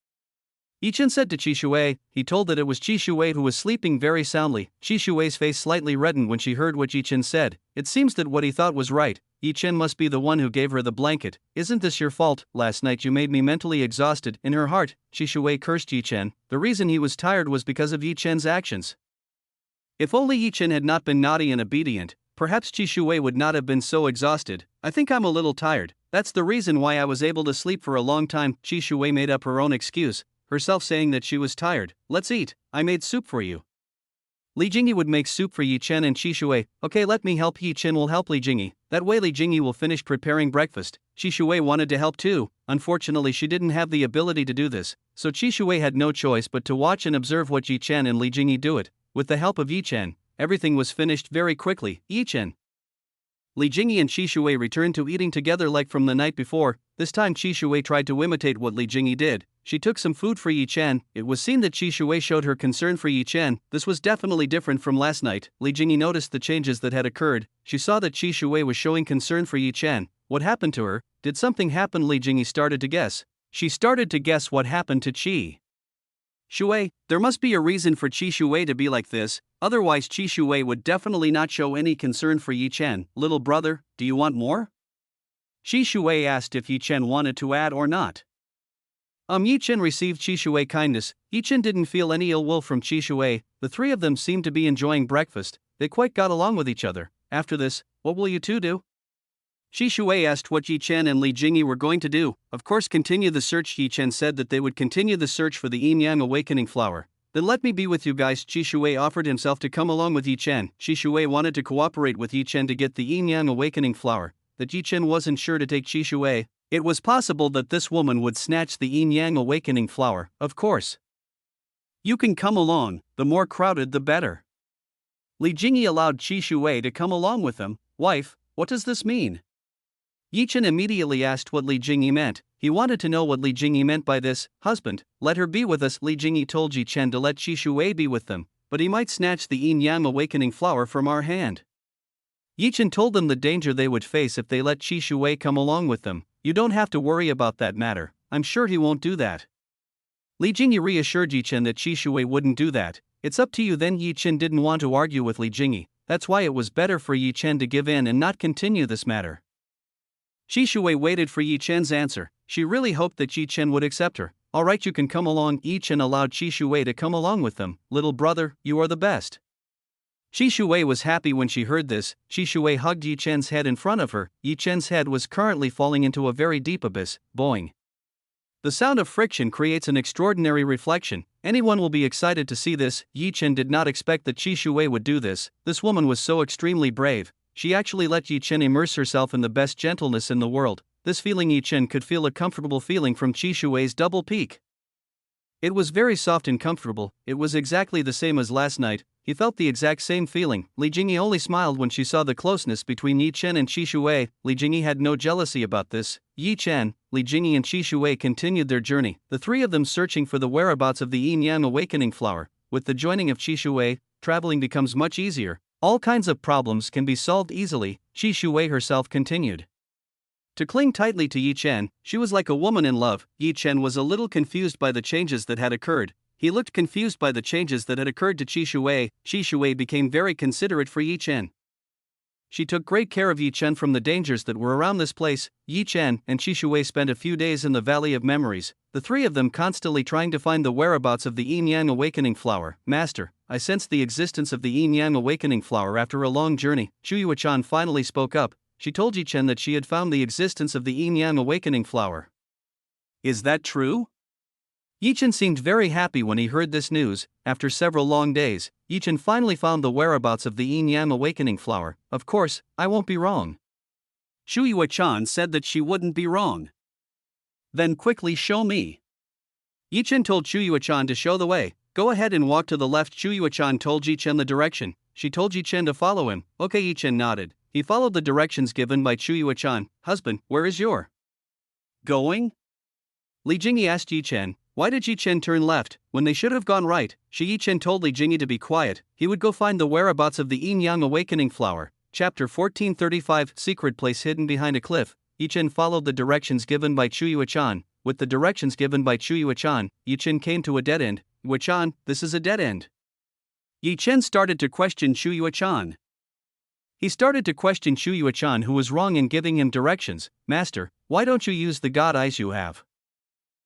Yi Chen said to Qi Shuwei. He told that it was Qi Shuwei who was sleeping very soundly. Qi Shuwei's face slightly reddened when she heard what Yi Chen said. It seems that what he thought was right. Yi Chen must be the one who gave her the blanket. Isn't this your fault? Last night you made me mentally exhausted. In her heart, Qi Shuwei cursed Yi Chen. The reason he was tired was because of Yi Chen's actions. If only Yi Chen had not been naughty and obedient, perhaps Qi Shuwei would not have been so exhausted. I think I'm a little tired. That's the reason why I was able to sleep for a long time. Qi Shuwei made up her own excuse, herself saying that she was tired. Let's eat. I made soup for you. Li Jingyi would make soup for Yi Chen and Qi Shuwei. Okay, let me help. Yi Chen will help Li Jingyi. That way Li Jingyi will finish preparing breakfast. Qi Shuwei wanted to help too. Unfortunately she didn't have the ability to do this, so Qi Shuwei had no choice but to watch and observe what Yi Chen and Li Jingyi do it. With the help of Yi Chen, everything was finished very quickly. Yi Chen, Li Jingyi and Qi Shuwei returned to eating together like from the night before. This time Qi Shuwei tried to imitate what Li Jingyi did. She took some food for Yi Chen. It was seen that Qi Shuwei showed her concern for Yi Chen. This was definitely different from last night. Li Jingyi noticed the changes that had occurred. She saw that Qi Shuwei was showing concern for Yi Chen. What happened to her? Did something happen? Li Jingyi started to guess. She started to guess what happened to Qi Shuwei. There must be a reason for Qi Shuwei to be like this, otherwise Qi Shuwei would definitely not show any concern for Yi Chen. Little brother, do you want more? Qi Shuwei asked if Yi Chen wanted to add or not. Yi Chen received Qi Shuwei kindness. Yi Chen didn't feel any ill will from Qi Shuwei. The three of them seemed to be enjoying breakfast. They quite got along with each other. After this, what will you two do? Qi Shuwei asked what Yi Chen and Li Jingyi were going to do. Of course, continue the search. Yi Chen said that they would continue the search for the yin-yang awakening flower. Then let me be with you guys. Qi Shuwei offered himself to come along with Yi Chen. Qi Shuwei wanted to cooperate with Yi Chen to get the yin-yang awakening flower. That Yi Chen wasn't sure to take Qi Shuwei. It was possible that this woman would snatch the yin-yang awakening flower, of course. You can come along, the more crowded the better. Li Jingyi allowed Qi Shuwei to come along with them. Wife, what does this mean? Yi Chen immediately asked what Li Jingyi meant. He wanted to know what Li Jingyi meant by this. Husband, let her be with us. Li Jingyi told Yi Chen to let Qi Shuwei be with them, but he might snatch the yin-yang awakening flower from our hand. Yi Chen told them the danger they would face if they let Qi Shuwei come along with them. You don't have to worry about that matter. I'm sure he won't do that. Li Jingyi reassured Yi Chen that Qi Shuwei wouldn't do that. It's up to you then. Yi Chen didn't want to argue with Li Jingyi. That's why it was better for Yi Chen to give in and not continue this matter. Qi Shuwei waited for Yi Chen's answer. She really hoped that Yi Chen would accept her. Alright, you can come along. Yi Chen allowed Qi Shuwei to come along with them. Little brother, you are the best. Qi Shuwei was happy when she heard this. Qi Shuwei hugged Yi Chen's head in front of her. Yi Chen's head was currently falling into a very deep abyss. Boing. The sound of friction creates an extraordinary reflection. Anyone will be excited to see this. Yi Chen did not expect that Qi Shuwei would do this. This woman was so extremely brave. She actually let Yi Chen immerse herself in the best gentleness in the world. This feeling Yi Chen could feel a comfortable feeling from Qi Shuwei's double peak. It was very soft and comfortable. It was exactly the same as last night. He felt the exact same feeling. Li Jingyi only smiled when she saw the closeness between Yi Chen and Qi Shui. Li Jingyi had no jealousy about this. Yi Chen, Li Jingyi and Qi Shui continued their journey, the three of them searching for the whereabouts of the Yin Yang awakening flower. With the joining of Qi Shui, traveling becomes much easier. All kinds of problems can be solved easily, Qi Shui herself continued. To cling tightly to Yi Chen, she was like a woman in love. Yi Chen was a little confused by the changes that had occurred. He looked confused by the changes that had occurred to Qi Shui. Qi Shui became very considerate for Yi Chen. She took great care of Yi Chen from the dangers that were around this place. Yi Chen and Qi Shui spent a few days in the Valley of Memories, the three of them constantly trying to find the whereabouts of the Yin Yang awakening flower. Master, I sensed the existence of the Yin Yang awakening flower after a long journey. Chu Yuechan finally spoke up. She told Yi Chen that she had found the existence of the Yin Yang awakening flower. Is that true? Yi Chen seemed very happy when he heard this news. After several long days, Yi Chen finally found the whereabouts of the Yin Yang awakening flower. Of course, I won't be wrong. Shu Yuechan said that she wouldn't be wrong. Then quickly show me. Yi Chen told Chu Yuechan to show the way. Go ahead and walk to the left. Chu Yuechan told Yi Chen the direction. She told Yi Chen to follow him. Okay, Yi Chen nodded. He followed the directions given by Chu Yuechan. Husband, where is your going? Li Jingyi asked Yi Chen. Why did Yi Chen turn left, when they should have gone right? Yi Chen told Li Jingyi to be quiet. He would go find the whereabouts of the Yin Yang awakening flower. Chapter 1435 Secret place hidden behind a cliff. Yi Chen followed the directions given by Chu Yuechan. With the directions given by Chu Yuechan, Yi Chen came to a dead end. Yuechan, this is a dead end. Yi Chen started to question Chu Yuechan. He started to question Chu Yuechan, who was wrong in giving him directions. Master, why don't you use the god eyes you have?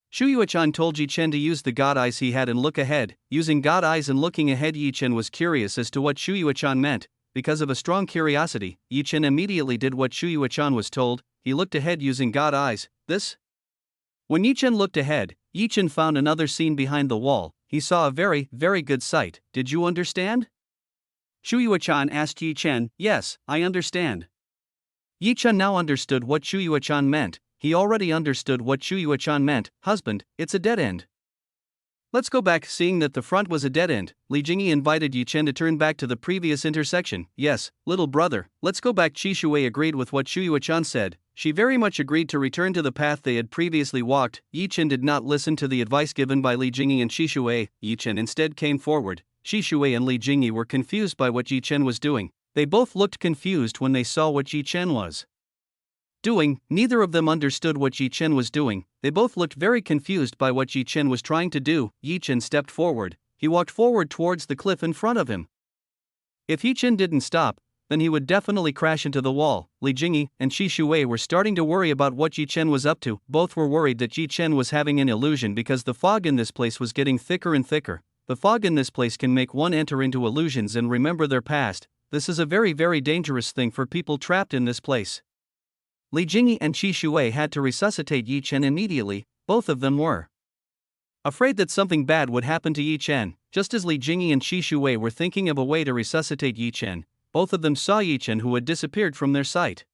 Chu Yuechan told Yi Chen to use the god eyes he had and look ahead. Using god eyes and looking ahead, Yi Chen was curious as to what Chu Yuechan meant. Because of a strong curiosity, Yi Chen immediately did what Chu Yuechan was told. He looked ahead using god eyes. This? When Yi Chen looked ahead, Yi Chen found another scene behind the wall. He saw a very, very good sight. Did you understand? Shu Yuechan asked Yi Chen. Yes, I understand. Yi Chen now understood what Chu Yuechan meant. He already understood what Chu Yuechan meant. Husband, it's a dead end. Let's go back. Seeing that the front was a dead end, Li Jingyi invited Yi Chen to turn back to the previous intersection. Yes, little brother, let's go back. Qi Shui agreed with what Chu Yuechan said. She very much agreed to return to the path they had previously walked. Yi Chen did not listen to the advice given by Li Jingyi and Qi Shui. Yi Chen instead came forward. Qi Shui and Li Jingyi were confused by what Yi Chen was doing. They both looked confused when they saw what Yi Chen was doing. Neither of them understood what Yi Chen was doing. They both looked very confused by what Yi Chen was trying to do. Yi Chen stepped forward. He walked forward towards the cliff in front of him. If Yi Chen didn't stop, then he would definitely crash into the wall. Li Jingyi and Qi Shui were starting to worry about what Yi Chen was up to. Both were worried that Yi Chen was having an illusion because the fog in this place was getting thicker and thicker. The fog in this place can make one enter into illusions and remember their past. This is a very, very dangerous thing for people trapped in this place. Li Jingyi and Qi Shui had to resuscitate Yi Chen immediately. Both of them were afraid that something bad would happen to Yi Chen. Just as Li Jingyi and Qi Shui were thinking of a way to resuscitate Yi Chen, both of them saw Yi Chen, who had disappeared from their sight.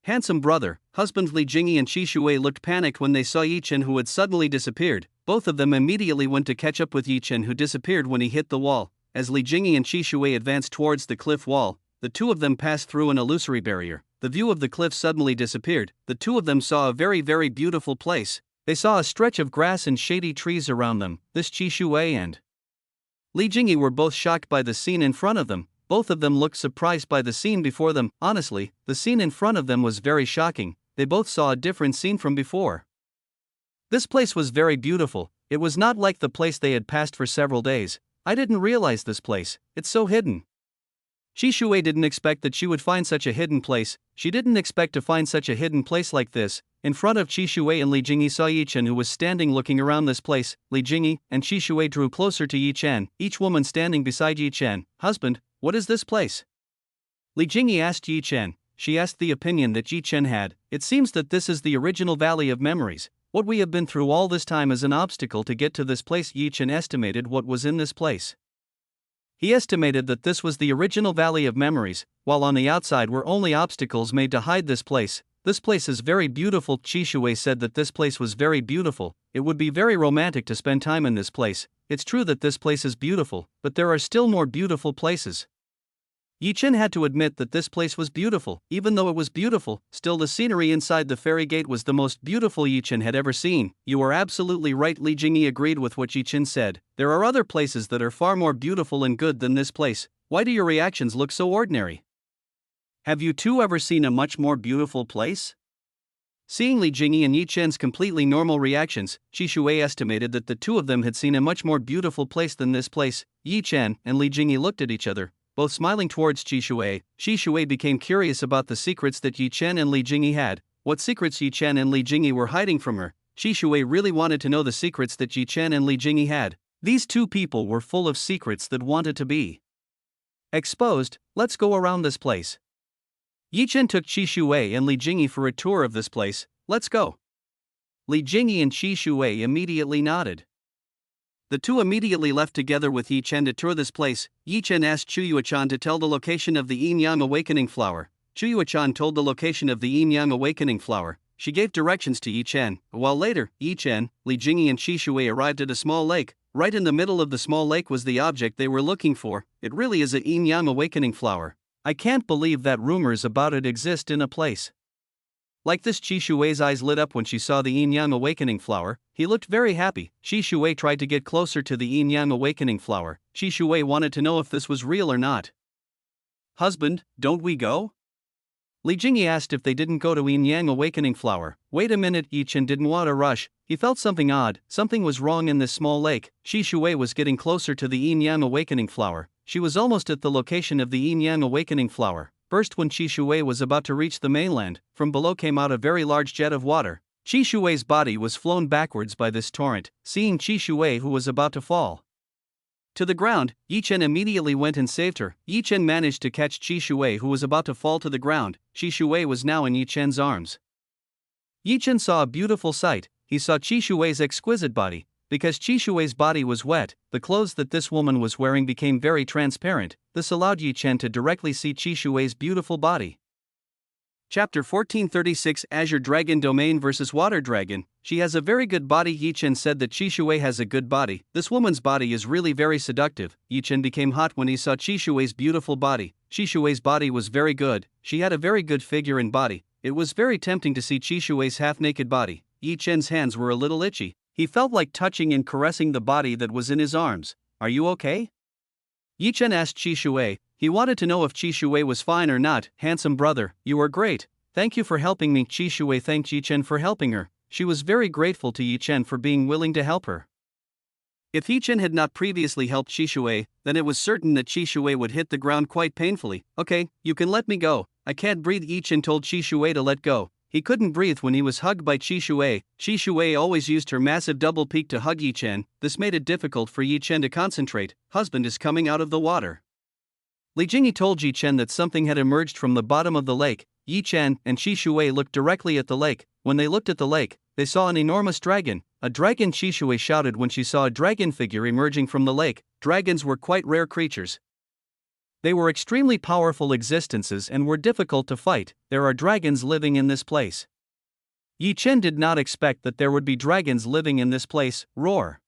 Handsome brother, husband. Li Jingyi and Qi Shui looked panicked when they saw Yi Chen, who had suddenly disappeared. Both of them immediately went to catch up with Yi Chen, who disappeared when he hit the wall. As Li Jingyi and Qi Shui advanced towards the cliff wall, the two of them passed through an illusory barrier. The view of the cliff suddenly disappeared. The two of them saw a very, very beautiful place. They saw a stretch of grass and shady trees around them. This Qi Shui and Li Jingyi were both shocked by the scene in front of them. Both of them looked surprised by the scene before them. Honestly, the scene in front of them was very shocking. They both saw a different scene from before. This place was very beautiful. It was not like the place they had passed for several days. I didn't realize this place. It's so hidden. Qi Shui didn't expect that she would find such a hidden place. She didn't expect to find such a hidden place like this. In front of Qi Shui and Li Jingyi saw Yi Chen, who was standing looking around this place. Li Jingyi and Qi Shui drew closer to Yi Chen, each woman standing beside Yi Chen. Husband, what is this place? Li Jingyi asked Yi Chen. She asked the opinion that Yi Chen had. It seems that this is the original Valley of Memories. What we have been through all this time is an obstacle to get to this place. Yi Chen estimated what was in this place. He estimated that this was the original Valley of Memories, while on the outside were only obstacles made to hide this place. This place is very beautiful. Qi Shui said that this place was very beautiful. It would be very romantic to spend time in this place. It's true that this place is beautiful, but there are still more beautiful places. Yi Chen had to admit that this place was beautiful. Even though it was beautiful, still the scenery inside the fairy gate was the most beautiful Yi Chen had ever seen. You are absolutely right. Li Jingyi agreed with what Yi Chen said. There are other places that are far more beautiful and good than this place. Why do your reactions look so ordinary? Have you two ever seen a much more beautiful place? Seeing Li Jingyi and Yi Chen's completely normal reactions, Qi Shui estimated that the two of them had seen a much more beautiful place than this place. Yi Chen and Li Jingyi looked at each other, both smiling towards Qi Shui. Qi Shui became curious about the secrets that Yi Chen and Li Jingyi had. What secrets Yi Chen and Li Jingyi were hiding from her? Qi Shui really wanted to know the secrets that Yi Chen and Li Jingyi had. These two people were full of secrets that wanted to be exposed. Let's go around this place. Yi Chen took Qi Shui and Li Jingyi for a tour of this place. Let's go. Li Jingyi and Qi Shui immediately nodded. The two immediately left together with Yi Chen to tour this place. Yi Chen asked Chu Yuechan to tell the location of the Yin-Yang Awakening Flower. Chu Yuechan told the location of the Yin-Yang Awakening Flower. She gave directions to Yi Chen. A while later, Yi Chen, Li Jingyi and Qi Shui arrived at a small lake. Right in the middle of the small lake was the object they were looking for. It really is a Yin-Yang Awakening Flower. I can't believe that rumors about it exist in a place like this. Qi Shui's eyes lit up when she saw the Yin-Yang Awakening Flower. He looked very happy. Qi Shui tried to get closer to the Yin-Yang Awakening Flower. Qi Shui wanted to know if this was real or not. Husband, don't we go? Li Jingyi asked if they didn't go to Yin-Yang Awakening Flower. Wait a minute. Yi Chen didn't want to rush. He felt something odd. Something was wrong in this small lake. Qi Shui was getting closer to the Yin-Yang Awakening Flower. She was almost at the location of the Yin-Yang Awakening Flower. First, when Qi Shui was about to reach the mainland, from below came out a very large jet of water. Qi Shui's body was flown backwards by this torrent. Seeing Qi Shui, who was about to fall to the ground, Yi Chen immediately went and saved her. Yi Chen managed to catch Qi Shui, who was about to fall to the ground. Qi Shui was now in Yi Chen's arms. Yi Chen saw a beautiful sight. He saw Qi Shui's exquisite body. Because Qi Shui's body was wet, the clothes that this woman was wearing became very transparent. This allowed Yi Chen to directly see Qi Shui's beautiful body. Chapter 1436 Azure Dragon Domain vs Water Dragon. She has a very good body. Yi Chen said that Qi Shui has a good body. This woman's body is really very seductive. Yi Chen became hot when he saw Qi Shui's beautiful body. Qi Shui's body was very good. She had a very good figure and body. It was very tempting to see Qi Shui's half-naked body. Yi Chen's hands were a little itchy. He felt like touching and caressing the body that was in his arms. Are you okay? Yi Chen asked Qi Shui. He wanted to know if Qi Shui was fine or not. Handsome brother, you are great. Thank you for helping me. Qi Shui thanked Yi Chen for helping her. She was very grateful to Yi Chen for being willing to help her. If Yi Chen had not previously helped Qi Shui, then it was certain that Qi Shui would hit the ground quite painfully. Okay, you can let me go. I can't breathe. Yi Chen told Qi Shui to let go. He couldn't breathe when he was hugged by Qi Shui. Qi Shui always used her massive double peak to hug Yi Chen. This made it difficult for Yi Chen to concentrate. Husband is coming out of the water. Li Jingyi told Yi Chen that something had emerged from the bottom of the lake. Yi Chen and Qi Shui looked directly at the lake. When they looked at the lake, they saw an enormous dragon. A dragon. Qi Shui shouted when she saw a dragon figure emerging from the lake. Dragons were quite rare creatures. They were extremely powerful existences and were difficult to fight. There are dragons living in this place. Yi Chen did not expect that there would be dragons living in this place. Roar.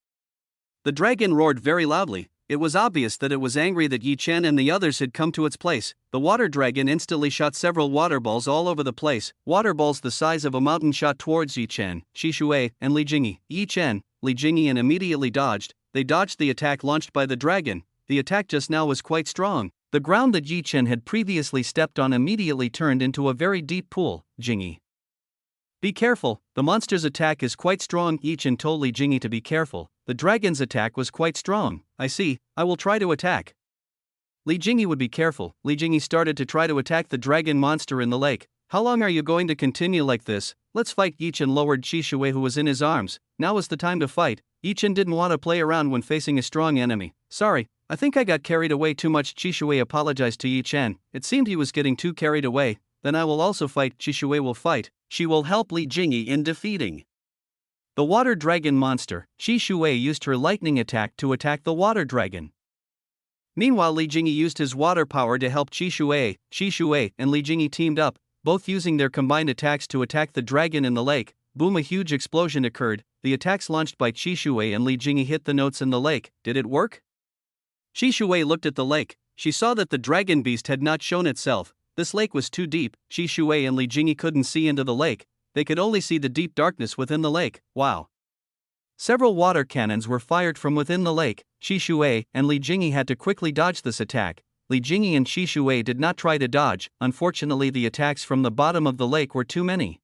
The dragon roared very loudly. It was obvious that it was angry that Yi Chen and the others had come to its place. The water dragon instantly shot several water balls all over the place. Water balls the size of a mountain shot towards Yi Chen, Qi Shui, and Li Jingyi. Yi Chen, Li Jingyi and immediately dodged. They dodged the attack launched by the dragon. The attack just now was quite strong. The ground that Yi Chen had previously stepped on immediately turned into a very deep pool. Jingyi, be careful, the monster's attack is quite strong. Yi Chen told Li Jingyi to be careful. The dragon's attack was quite strong. I see, I will try to attack. Li Jingyi would be careful. Li Jingyi started to try to attack the dragon monster in the lake. How long are you going to continue like this? Let's fight. Yi Chen lowered Qi Shui, who was in his arms. Now is the time to fight. Yi Chen didn't want to play around when facing a strong enemy. Sorry, I think I got carried away too much. Qi Shui apologized to Yi Chen. It seemed he was getting too carried away. Then I will also fight. Qi Shui will fight. She will help Li Jingyi in defeating the water dragon monster. Qi Shui used her lightning attack to attack the water dragon. Meanwhile, Li Jingyi used his water power to help Qi Shui. Qi Shui and Li Jingyi teamed up. both using their combined attacks to attack the dragon in the lake. Boom! A huge explosion occurred. The attacks launched by Qi Shui and Li Jingyi hit the notes in the lake. Did it work? Qi Shui looked at the lake. She saw that the dragon beast had not shown itself. This lake was too deep. Qi Shui and Li Jingyi couldn't see into the lake. They could only see the deep darkness within the lake. Wow! Several water cannons were fired from within the lake. Qi Shui and Li Jingyi had to quickly dodge this attack. Li Jingyi and Qi Shui did not try to dodge. Unfortunately, the attacks from the bottom of the lake were too many.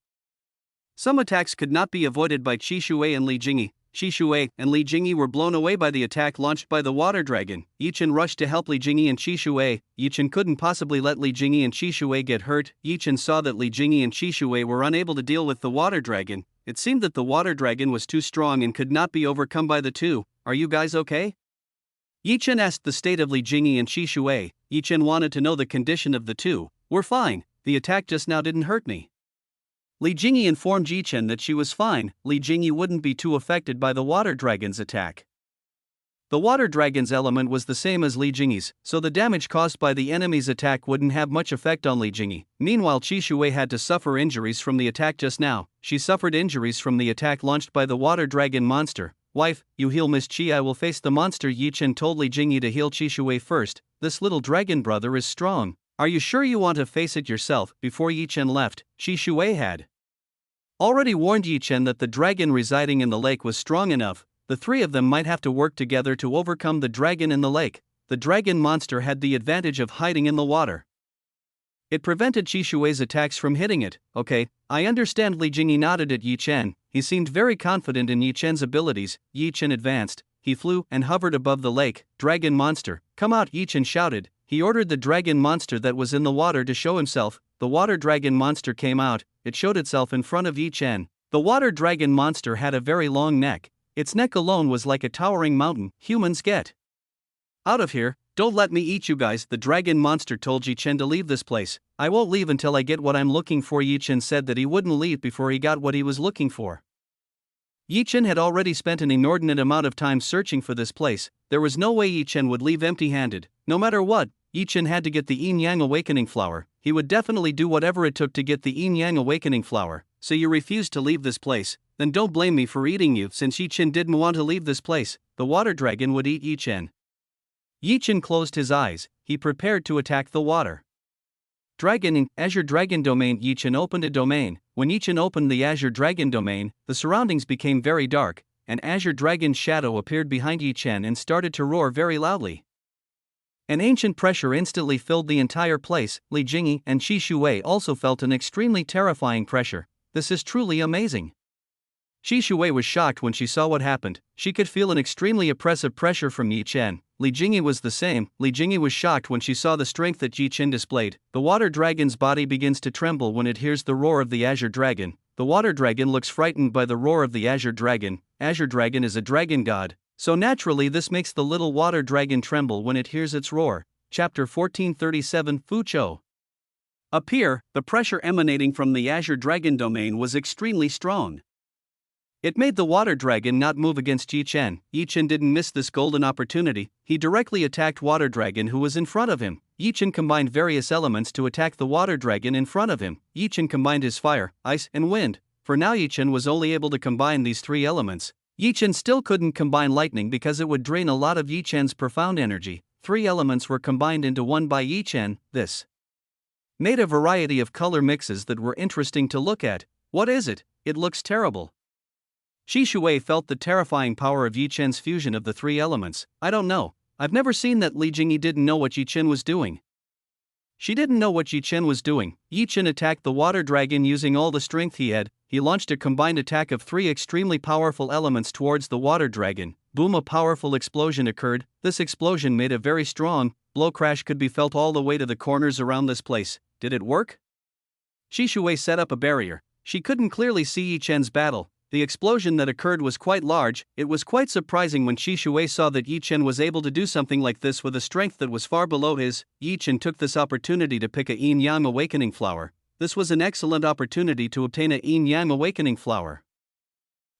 Some attacks could not be avoided by Qi Shui and Li Jingyi. Qi Shui and Li Jingyi were blown away by the attack launched by the water dragon. Yi Chen rushed to help Li Jingyi and Qi Shui. Yi Chen couldn't possibly let Li Jingyi and Qi Shui get hurt. Yi Chen saw that Li Jingyi and Qi Shui were unable to deal with the water dragon. It seemed that the water dragon was too strong and could not be overcome by the two. Are you guys okay? Yi Chen asked the state of Li Jingyi and Qi Shui. Yi Chen wanted to know the condition of the two. We're fine. The attack just now didn't hurt me. Li Jingyi informed Yi Chen that she was fine. Li Jingyi wouldn't be too affected by the water dragon's attack. The water dragon's element was the same as Li Jingyi's, so the damage caused by the enemy's attack wouldn't have much effect on Li Jingyi. Meanwhile, Qi Shui had to suffer injuries from the attack just now. She suffered injuries from the attack launched by the water dragon monster. Wife, you heal Miss Qi, I will face the monster. Yi Chen told Li Jingyi to heal Qi Shui first. This little dragon brother is strong. Are you sure you want to face it yourself? Before Yi Chen left, Qi Shui had already warned Yi Chen that the dragon residing in the lake was strong enough. The three of them might have to work together to overcome the dragon in the lake. The dragon monster had the advantage of hiding in the water. It prevented Qi Shui's attacks from hitting it. Okay, I understand. Li Jingyi nodded at Yi Chen. He seemed very confident in Yi Chen's abilities. Yi Chen advanced. He flew and hovered above the lake. Dragon monster, come out! Yi Chen shouted. He ordered the dragon monster that was in the water to show himself. The water dragon monster came out. It showed itself in front of Yi Chen. The water dragon monster had a very long neck. Its neck alone was like a towering mountain. Humans, get out of here. Don't let me eat you guys. The dragon monster told Yi Chen to leave this place. I won't leave until I get what I'm looking for. Yi Chen said that he wouldn't leave before he got what he was looking for. Yi Chen had already spent an inordinate amount of time searching for this place. There was no way Yi Chen would leave empty-handed. No matter what, Yi Chen had to get the Yin Yang Awakening Flower. He would definitely do whatever it took to get the Yin Yang Awakening Flower. So you refused to leave this place? Then don't blame me for eating you. Since Yi Chen didn't want to leave this place, the water dragon would eat Yi Chen. Yi Chen closed his eyes. He prepared to attack the water dragon in Azure Dragon Domain. Yi Chen opened a domain. When Yi Chen opened the Azure Dragon Domain, the surroundings became very dark. An Azure Dragon's shadow appeared behind Yi Chen and started to roar very loudly. An ancient pressure instantly filled the entire place. Li Jingyi and Qi Shui also felt an extremely terrifying pressure. This is truly amazing. Qi Shui was shocked when she saw what happened. She could feel an extremely oppressive pressure from Yi Chen. Li Jingyi was the same. Li Jingyi was shocked when she saw the strength that Yi Chen displayed. The water dragon's body begins to tremble when it hears the roar of the Azure Dragon. The water dragon looks frightened by the roar of the Azure Dragon. Azure Dragon is a dragon god, so naturally this makes the little water dragon tremble when it hears its roar. Chapter 1437 Fu Chou. Up here, the pressure emanating from the Azure Dragon Domain was extremely strong. It made the water dragon not move against Yi Chen. Yi Chen didn't miss this golden opportunity. He directly attacked water dragon who was in front of him. Yi Chen combined various elements to attack the water dragon in front of him. Yi Chen combined his fire, ice, and wind. For now Yi Chen was only able to combine these three elements. Yi Chen still couldn't combine lightning because it would drain a lot of Yi Chen's profound energy. Three elements were combined into one by Yi Chen. This made a variety of color mixes that were interesting to look at. What is it? It looks terrible. Qi Shui felt the terrifying power of Yi Chen's fusion of the three elements. I don't know. I've never seen that. Li Jingyi didn't know what Yi Chen was doing. She didn't know what Yi Chen was doing. Yi Chen attacked the water dragon using all the strength he had. He launched a combined attack of three extremely powerful elements towards the water dragon. Boom! A powerful explosion occurred. This explosion made a very strong blow. Crash could be felt all the way to the corners around this place. Did it work? Qi Shui set up a barrier. She couldn't clearly see Yi Chen's battle. The explosion that occurred was quite large. It was quite surprising when Qi Shui saw that Yi Chen was able to do something like this with a strength that was far below his. Yi Chen took this opportunity to pick a Yin Yang Awakening Flower. This was an excellent opportunity to obtain a Yin Yang Awakening Flower.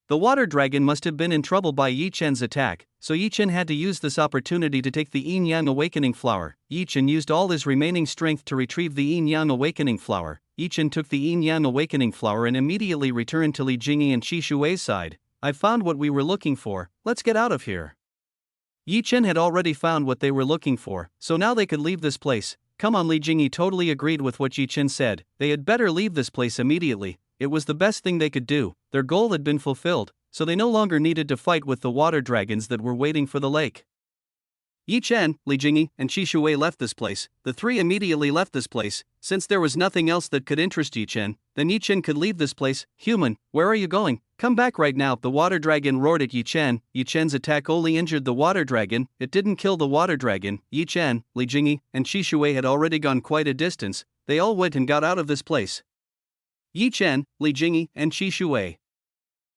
The water dragon must have been in trouble by Yi Chen's attack, so Yi Chen had to use this opportunity to take the Yin Yang Awakening Flower. Yi Chen used all his remaining strength to retrieve the Yin Yang Awakening Flower. Yi Chen took the yin-yang awakening flower and immediately returned to Li Jingyi and Qi Shui's side. "I've found what we were looking for, let's get out of here." Yi Chen had already found what they were looking for, so now they could leave this place. "Come on," Li Jingyi totally agreed with what Yi Chen said. They had better leave this place immediately. It was the best thing they could do. Their goal had been fulfilled, so they no longer needed to fight with the water dragons that were waiting for the lake. Yi Chen, Li Jingyi, and Qi Shui left this place. The three immediately left this place. Since there was nothing else that could interest Yi Chen, then Yi Chen could leave this place. "Human, where are you going? Come back right now!" The water dragon roared at Yi Chen. Yi Chen's attack only injured the water dragon, it didn't kill the water dragon. Yi Chen, Li Jingyi, and Qi Shui had already gone quite a distance. They all went and got out of this place. Yi Chen, Li Jingyi, and Qi Shui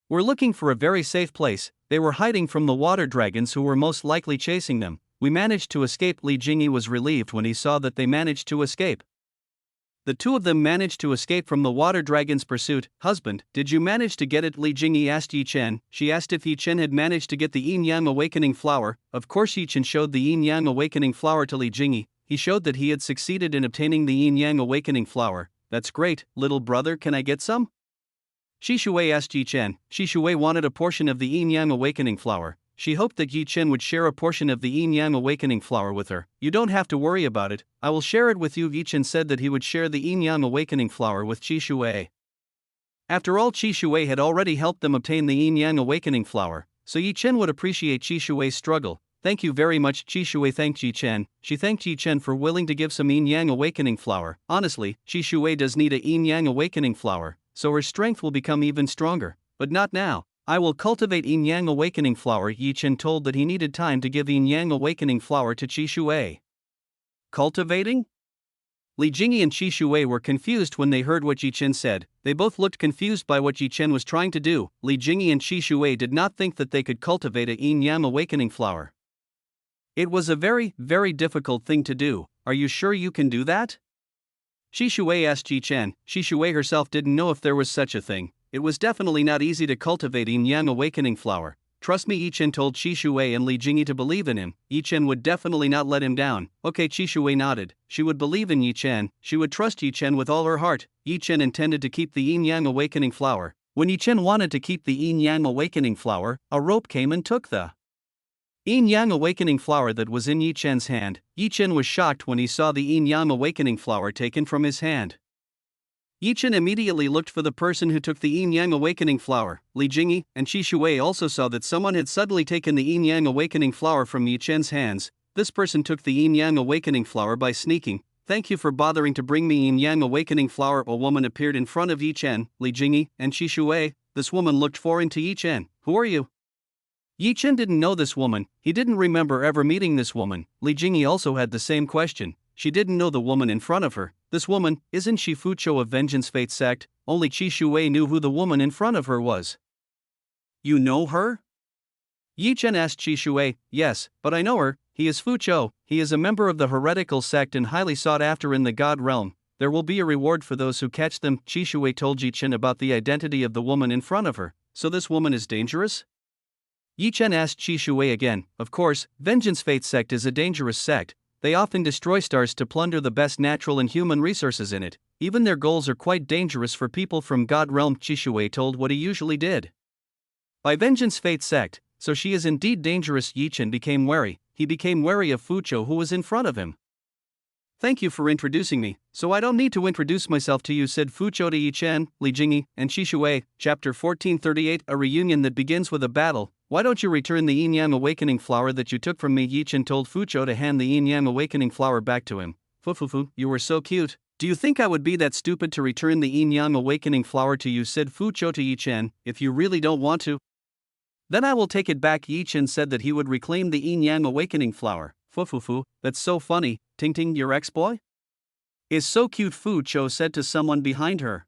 were looking for a very safe place. They were hiding from the water dragons who were most likely chasing them. "We managed to escape." Li Jingyi was relieved when he saw that they managed to escape. The two of them managed to escape from the water dragon's pursuit. "Husband, did you manage to get it?" Li Jingyi asked Yi Chen. She asked if Yi Chen had managed to get the yin-yang awakening flower. Of course, Yi Chen showed the yin-yang awakening flower to Li Jingyi. He showed that he had succeeded in obtaining the yin-yang awakening flower. "That's great, little brother, can I get some?" Qi Shui asked Yi Chen. Qi Shui wanted a portion of the yin-yang awakening flower. She hoped that Yi Chen would share a portion of the yin-yang awakening flower with her. "You don't have to worry about it, I will share it with you." Yi Chen said that he would share the yin-yang awakening flower with Qi Shui. After all, Qi Shui had already helped them obtain the yin-yang awakening flower, so Yi Chen would appreciate Qi Shui's struggle. "Thank you very much." Qi Shui thanked Yi Chen. She thanked Yi Chen for willing to give some yin-yang awakening flower. Honestly, Qi Shui does need a yin-yang awakening flower, so her strength will become even stronger. But not now. "I will cultivate yin-yang awakening flower." Yi Chen told that he needed time to give yin-yang awakening flower to Qi Shui. Cultivating? Li Jingyi and Qi Shui were confused when they heard what Yi Chen said. They both looked confused by what Yi Chen was trying to do. Li Jingyi and Qi Shui did not think that they could cultivate a yin-yang awakening flower. It was a very, very difficult thing to do. "Are you sure you can do that?" Qi Shui asked Yi Chen. Qi Shui herself didn't know if there was such a thing. It was definitely not easy to cultivate yin-yang awakening flower. "Trust me," Yi Chen told Qi Shui and Li Jingyi to believe in him. Yi Chen would definitely not let him down. Okay, Qi Shui nodded. She would believe in Yi Chen. She would trust Yi Chen with all her heart. Yi Chen intended to keep the yin-yang awakening flower. When Yi Chen wanted to keep the yin-yang awakening flower, a rope came and took the yin-yang awakening flower that was in Yi Chen's hand. Yi Chen was shocked when he saw the yin-yang awakening flower taken from his hand. Yi Chen immediately looked for the person who took the yin-yang awakening flower. Li Jingyi and Qi Shui also saw that someone had suddenly taken the yin-yang awakening flower from Yi Chen's hands. This person took the yin-yang awakening flower by sneaking. "Thank you for bothering to bring me yin-yang awakening flower." A woman appeared in front of Yi Chen, Li Jingyi, and Qi Shui. This woman looked foreign to Yi Chen. "Who are you?" Yi Chen didn't know this woman. He didn't remember ever meeting this woman. Li Jingyi also had the same question. She didn't know the woman in front of her. This woman, isn't she Fuqiu of Vengeance Fate sect? Only Qi Shui knew who the woman in front of her was. "You know her?" Yi Chen asked Qi Shui. "Yes, but I know her. He is Fuqiu. He is a member of the heretical sect and highly sought after in the God realm. There will be a reward for those who catch them." Qi Shui told Yi Chen about the identity of the woman in front of her. "So this woman is dangerous?" Yi Chen asked Qi Shui again. "Of course, Vengeance Fate sect is a dangerous sect. They often destroy stars to plunder the best natural and human resources in it. Even their goals are quite dangerous for people from God realm." Qi Shui told what he usually did. By Vengeance Fate sect, so she is indeed dangerous. Yi Chen became wary. He became wary of Fuqiu who was in front of him. "Thank you for introducing me, so I don't need to introduce myself to you," said Fuqiu to Yi Chen, Li Jingyi, and Qi Shui. Chapter 1438, a reunion that begins with a battle. "Why don't you return the yin-yang awakening flower that you took from me?" Yi Chen told Fuqiu to hand the yin-yang awakening flower back to him. "Fufufu, you were so cute. Do you think I would be that stupid to return the yin-yang awakening flower to you?" said Fuqiu to Yi Chen. "If you really don't want to, then I will take it back." Yi Chen said that he would reclaim the yin-yang awakening flower. "Fufufu, that's so funny. Ting Ting, your ex-boy is so cute," Fuqiu said to someone behind her.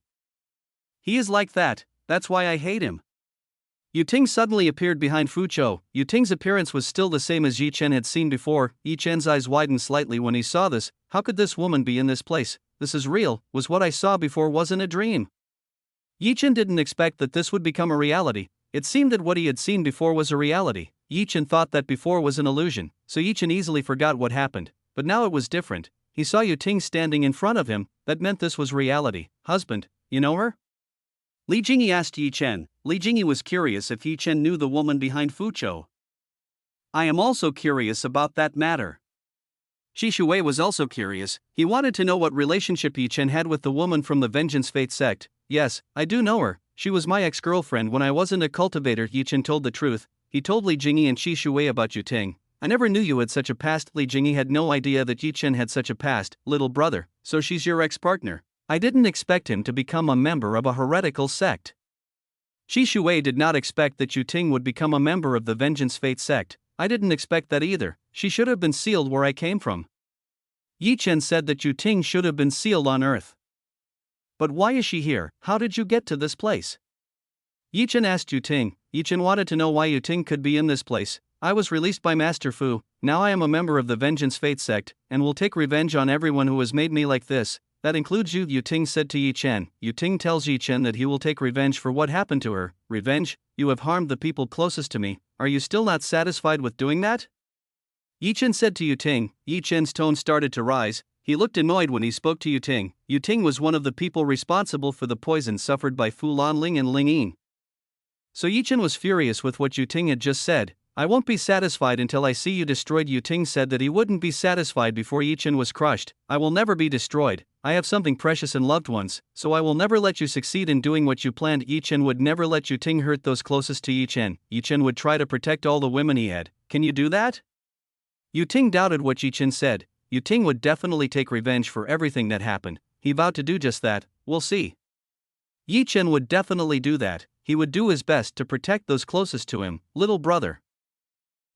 "He is like that, that's why I hate him." Yu Ting suddenly appeared behind Fuqiu. Yu Ting's appearance was still the same as Yi Chen had seen before. Yi Chen's eyes widened slightly when he saw this. How could this woman be in this place? This is real. Was what I saw before wasn't a dream? Yi Chen didn't expect that this would become a reality. It seemed that what he had seen before was a reality. Yi Chen thought that before was an illusion, so Yi Chen easily forgot what happened. But now it was different. he saw Yu Ting standing in front of him. That meant this was reality. Husband, you know her? Li Jingyi asked Yi Chen. Li Jingyi was curious if Yi Chen knew the woman behind Fu Chou. I am also curious about that matter. Shi Shui was also curious. He wanted to know what relationship Yi Chen had with the woman from the Vengeance Fate sect. Yes, I do know her. She was my ex-girlfriend when I wasn't a cultivator. Yi Chen told the truth. He told Li Jingyi and Shi Shui about Yu Ting. I never knew you had such a past. Li Jingyi had no idea that Yi Chen had such a past. Little brother, so she's your ex-partner. I didn't expect him to become a member of a heretical sect. Shi Shui did not expect that Yu Ting would become a member of the Vengeance Fate sect. I didn't expect that either. She should have been sealed where I came from. Yi Chen said that Yu Ting should have been sealed on Earth. But why is she here? How did you get to this place? Yi Chen asked Yu Ting. Yi Chen wanted to know why Yu Ting could be in this place. I was released by Master Fu. Now I am a member of the Vengeance Fate sect, and will take revenge on everyone who has made me like this. That includes you, Yu Ting said to Yi Chen. Yu Ting tells Yi Chen that he will take revenge for what happened to her. Revenge? You have harmed the people closest to me. Are you still not satisfied with doing that? Yi Chen said to Yu Ting. Yi Chen's tone started to rise. He looked annoyed when he spoke to Yu Ting. Yu Ting was one of the people responsible for the poison suffered by Fu Lanling and Ling Yin. So Yi Chen was furious with what Yu Ting had just said. I won't be satisfied until I see you destroyed. Yu Ting said that he wouldn't be satisfied before Yi Chen was crushed. I will never be destroyed. I have something precious and loved ones, so I will never let you succeed in doing what you planned. Yi Chen would never let Yu Ting hurt those closest to Yi Chen. Yi Chen would try to protect all the women he had. Can you do that? Yu Ting doubted what Yi Chen said. Yu Ting would definitely take revenge for everything that happened. He vowed to do just that. We'll see. Yi Chen would definitely do that. He would do his best to protect those closest to him. Little brother,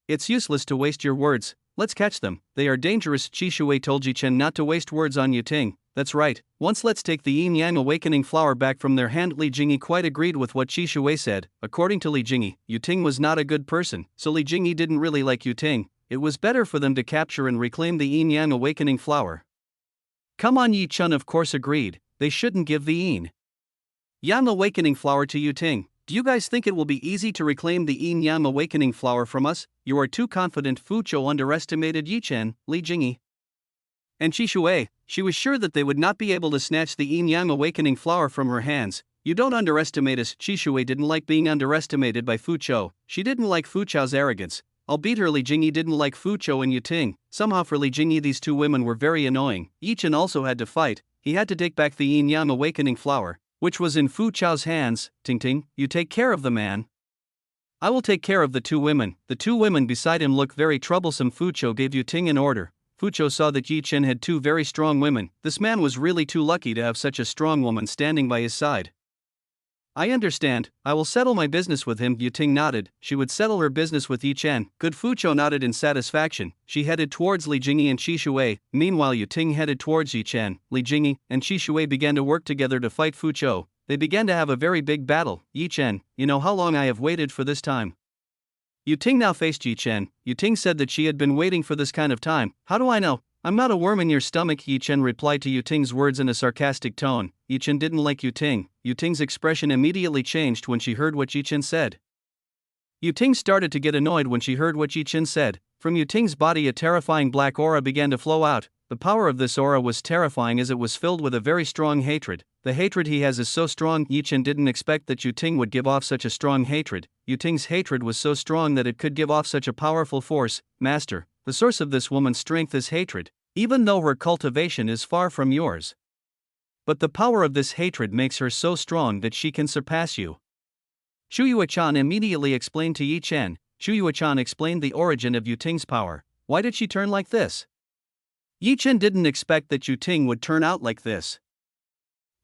it's useless to waste your words. Let's catch them. They are dangerous. Shi Shui told Yi Chen not to waste words on Yu Ting. That's right. Once let's take the Yin Yang Awakening flower back from their hand. Li Jingyi quite agreed with what Shi Shui said. According to Li Jingyi, Yu Ting was not a good person, so Li Jingyi didn't really like Yu Ting. It was better for them to capture and reclaim the Yin Yang Awakening flower. Come on, Yi Chen of course agreed. They shouldn't give the Yin Yang Awakening flower to Yu Ting. Do you guys think it will be easy to reclaim the Yin Yang Awakening flower from us? You are too confident. Fu Chou underestimated Yi Chen, Li Jingyi, and Shi Shui. She was sure that they would not be able to snatch the Yin Yang Awakening flower from her hands. You don't underestimate us. Shi Shui didn't like being underestimated by Fu Chou. She didn't like Fu Chou's arrogance. I'll beat her. Li Jingyi didn't like Fu Chou and Yu Ting. Somehow for Li Jingyi these two women were very annoying. Yi Chen also had to fight. He had to take back the Yin Yang Awakening flower, which was in Fu Chou's hands. Ting Ting, you take care of the man. I will take care of the two women. The two women beside him looked very troublesome. Fu Chou gave Yu Ting an order. Fu Chou saw that Yi Chen had two very strong women. This man was really too lucky to have such a strong woman standing by his side. I understand. I will settle my business with him. Yu Ting nodded. She would settle her business with Yi Chen. Good. Fu Chou nodded in satisfaction. She headed towards Li Jingyi and Shi Shui. Meanwhile Yu Ting headed towards Yi Chen. Li Jingyi and Shi Shui began to work together to fight Fu Chou. They began to have a very big battle. Yi Chen, you know how long I have waited for this time? Yu Ting now faced Yi Chen. Yu Ting said that she had been waiting for this kind of time. How do I know? I'm not a worm in your stomach. Yi Chen replied to Yu Ting's words in a sarcastic tone. Yi Chen didn't like Yu Ting. Yu Ting's expression immediately changed when she heard what Yi Chen said. Yu Ting started to get annoyed when she heard what Yi Chen said. From Yu Ting's body a terrifying black aura began to flow out. The power of this aura was terrifying as it was filled with a very strong hatred. The hatred he has is so strong. Yi Chen didn't expect that Yu Ting would give off such a strong hatred. Yu Ting's hatred was so strong that it could give off such a powerful force. Master, the source of this woman's strength is hatred, even though her cultivation is far from yours. But the power of this hatred makes her so strong that she can surpass you. Shu Yuechan immediately explained to Yi Chen. Shu Yuechan explained the origin of Yu Ting's power. Why did she turn like this? Yi Chen didn't expect that Yu Ting would turn out like this.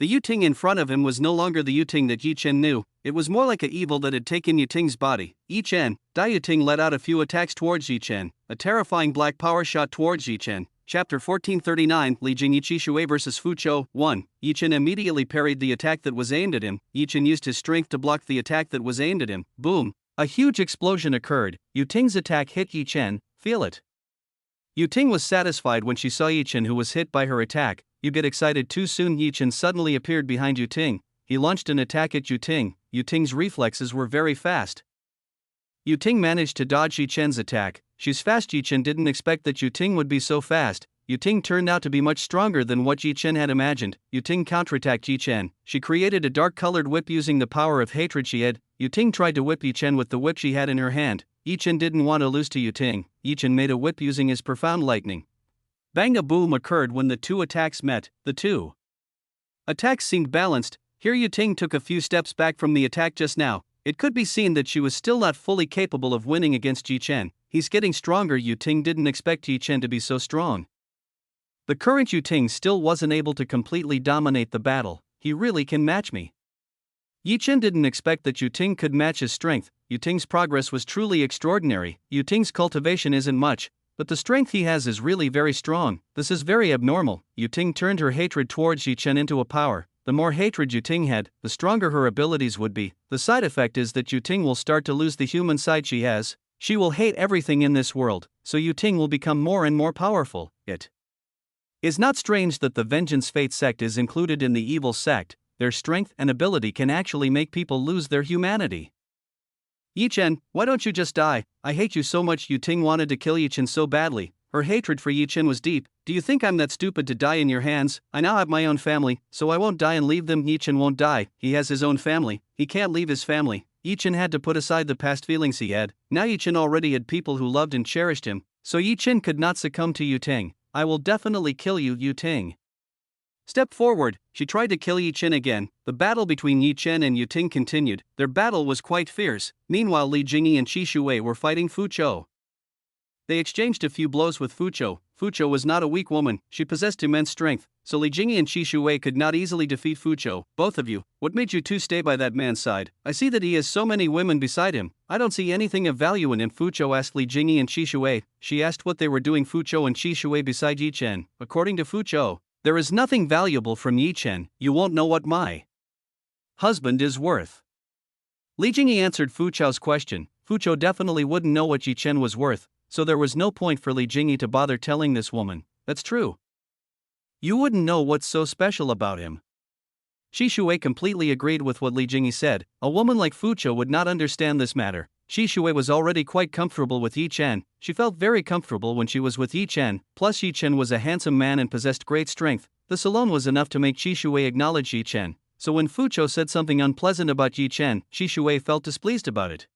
The Yu Ting in front of him was no longer the Yu Ting that Yi Chen knew. It was more like an evil that had taken Yu Ting's body. Yi Chen, Dai Yu Ting let out a few attacks towards Yi Chen. A terrifying black power shot towards Yi Chen. Chapter 1439 Li Jingyi Shi Shui vs Fu Chou 1. Yi Chen immediately parried the attack that was aimed at him. Yi Chen used his strength to block the attack that was aimed at him. Boom! A huge explosion occurred. Yu Ting's attack hit Yi Chen. Feel it. Yu Ting was satisfied when she saw Yi Chen, who was hit by her attack. You get excited too soon. Yi Chen suddenly appeared behind Yu Ting. He launched an attack at Yu Ting. Yu Ting's reflexes were very fast. Yu Ting managed to dodge Yi Chen's attack. She's fast. Yi Chen didn't expect that Yu Ting would be so fast. Yu Ting turned out to be much stronger than what Yi Chen had imagined. Yu Ting counterattacked Yi Chen. She created a dark-colored whip using the power of hatred she had. Yu Ting tried to whip Yi Chen with the whip she had in her hand. Yi Chen didn't want to lose to Yu Ting. Yi Chen made a whip using his profound lightning. Bang! A boom occurred when the two attacks met. The two attacks seemed balanced. Here Yu Ting took a few steps back from the attack just now. It could be seen that she was still not fully capable of winning against Yi Chen. He's getting stronger. Yu Ting didn't expect Yi Chen to be so strong. The current Yu Ting still wasn't able to completely dominate the battle. He really can match me. Yi Chen didn't expect that Yu Ting could match his strength. Yu Ting's progress was truly extraordinary. Yu Ting's cultivation isn't much, but the strength he has is really very strong. This is very abnormal. Yu Ting turned her hatred towards Yi Chen into a power. The more hatred Yu Ting had, the stronger her abilities would be. The side effect is that Yu Ting will start to lose the human side she has. She will hate everything in this world, so Yu Ting will become more and more powerful. It is not strange that the Vengeance Fate sect is included in the evil sect. Their strength and ability can actually make people lose their humanity. Yi Chen, why don't you just die? I hate you so much. Yu Ting wanted to kill Yi Chen so badly. Her hatred for Yi Chen was deep. Do you think I'm that stupid to die in your hands? I now have my own family, so I won't die and leave them. Yi Chen won't die. He has his own family. He can't leave his family. Yi Chen had to put aside the past feelings he had. Now Yi Chen already had people who loved and cherished him, so Yi Chen could not succumb to Yu Ting. I will definitely kill you, Yu Ting. Step forward. She tried to kill Yi Chen again. The battle between Yi Chen and Yu Ting continued. Their battle was quite fierce. Meanwhile, Li Jingyi and Qi Shuwei were fighting Fu Zhou. They exchanged a few blows with Fu Zhou. Fu Zhou was not a weak woman. She possessed immense strength, so Li Jingyi and Qi Shuwei could not easily defeat Fu Zhou. Both of you, what made you two stay by that man's side? I see that he has so many women beside him. I don't see anything of value in him. Fu Zhou asked Li Jingyi and Qi Shuwei. She asked what they were doing. Fu Zhou and Qi Shuwei beside Yi Chen. According to Fu Zhou, there is nothing valuable from Yi Chen. You won't know what my husband is worth. Li Jingyi answered Fu Zhou's question. Fu Zhou definitely wouldn't know what Yi Chen was worth, so there was no point for Li Jingyi to bother telling this woman. That's true. You wouldn't know what's so special about him. Qi Shuwei completely agreed with what Li Jingyi said. A woman like Fu Zhou would not understand this matter. Qi Shuwei was already quite comfortable with Yi Chen. She felt very comfortable when she was with Yi Chen. Plus Yi Chen was a handsome man and possessed great strength. This alone was enough to make Qi Shuwei acknowledge Yi Chen. So when Fu Zhou said something unpleasant about Yi Chen, Qi Shuwei felt displeased about it.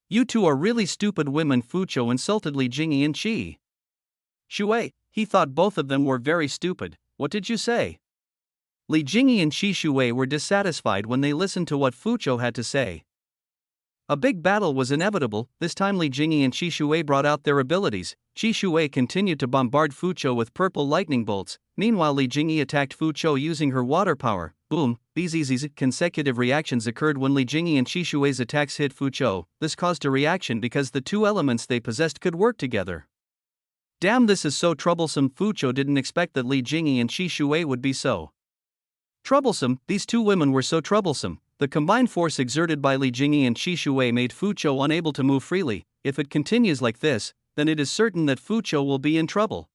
You two are really stupid women. Fu Zhou insulted Li Jingyi and Qi Shuwei. He thought both of them were very stupid. What did you say? Li Jingyi and Qi Shuwei were dissatisfied when they listened to what Fu Zhou had to say. A big battle was inevitable. This time Li Jingyi and Qi Shuwei brought out their abilities. Qi Shuwei continued to bombard Fu Zhou with purple lightning bolts. Meanwhile Li Jingyi attacked Fu Zhou using her water power. Boom! These easy consecutive reactions occurred when Li Jingyi and Qi Shuwei's attacks hit Fu Zhou. This caused a reaction because the two elements they possessed could work together. Damn, this is so troublesome. Fu Zhou didn't expect that Li Jingyi and Qi Shuwei would be so troublesome. These two women were so troublesome. The combined force exerted by Li Jingyi and Qi Shuwei made Fu Zhou unable to move freely. If it continues like this, then it is certain that Fu Zhou will be in trouble.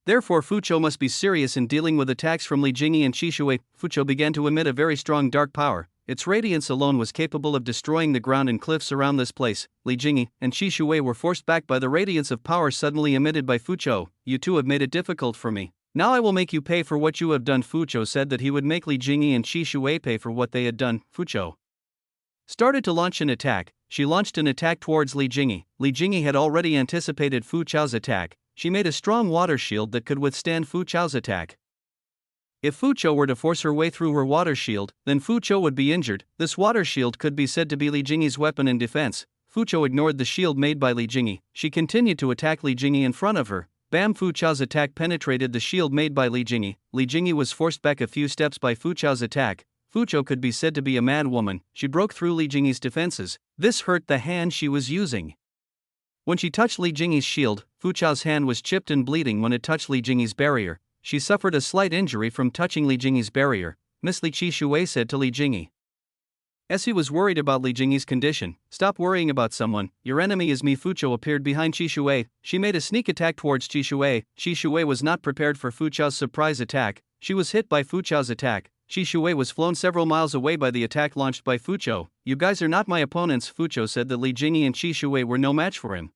Therefore Fu Zhou must be serious in dealing with attacks from Li Jingyi and Qi Shuwei. Fu Zhou began to emit a very strong dark power. Its radiance alone was capable of destroying the ground and cliffs around this place. Li Jingyi and Qi Shuwei were forced back by the radiance of power suddenly emitted by Fu Zhou. You two have made it difficult for me. Now I will make you pay for what you have done. Fu Zhou said that he would make Li Jingyi and Qi Shuwei pay for what they had done. Fu Zhou started to launch an attack. She launched an attack towards Li Jingyi. Li Jingyi had already anticipated Fu Zhou's attack. She made a strong water shield that could withstand Fu Zhou's attack. If Fu Zhou were to force her way through her water shield, then Fu Zhou would be injured. This water shield could be said to be Li Jingyi's weapon in defense. Fu Zhou ignored the shield made by Li Jingyi. She continued to attack Li Jingyi in front of her. Bam! Fu Zhou's attack penetrated the shield made by Li Jingyi. Li Jingyi was forced back a few steps by Fu Zhou's attack. Fu Zhou could be said to be a mad woman. She broke through Li Jingyi's defenses. This hurt the hand she was using. When she touched Li Jingyi's shield, Fu Zhou's hand was chipped and bleeding when it touched Li Jingyi's barrier. She suffered a slight injury from touching Li Jingyi's barrier. Miss Li Qi Shuwei said to Li Jingyi, as he was worried about Li Jingyi's condition. Stop worrying about someone. Your enemy is me. Fu Zhou appeared behind Qi Shuwei. She made a sneak attack towards Qi Shuwei. Qi Shuwei was not prepared for Fu Zhou's surprise attack. She was hit by Fu Zhou's attack. Qi Shuwei was flown several miles away by the attack launched by Fu Zhou. You guys are not my opponents. Fu Zhou said that Li Jingyi and Qi Shuwei were no match for him.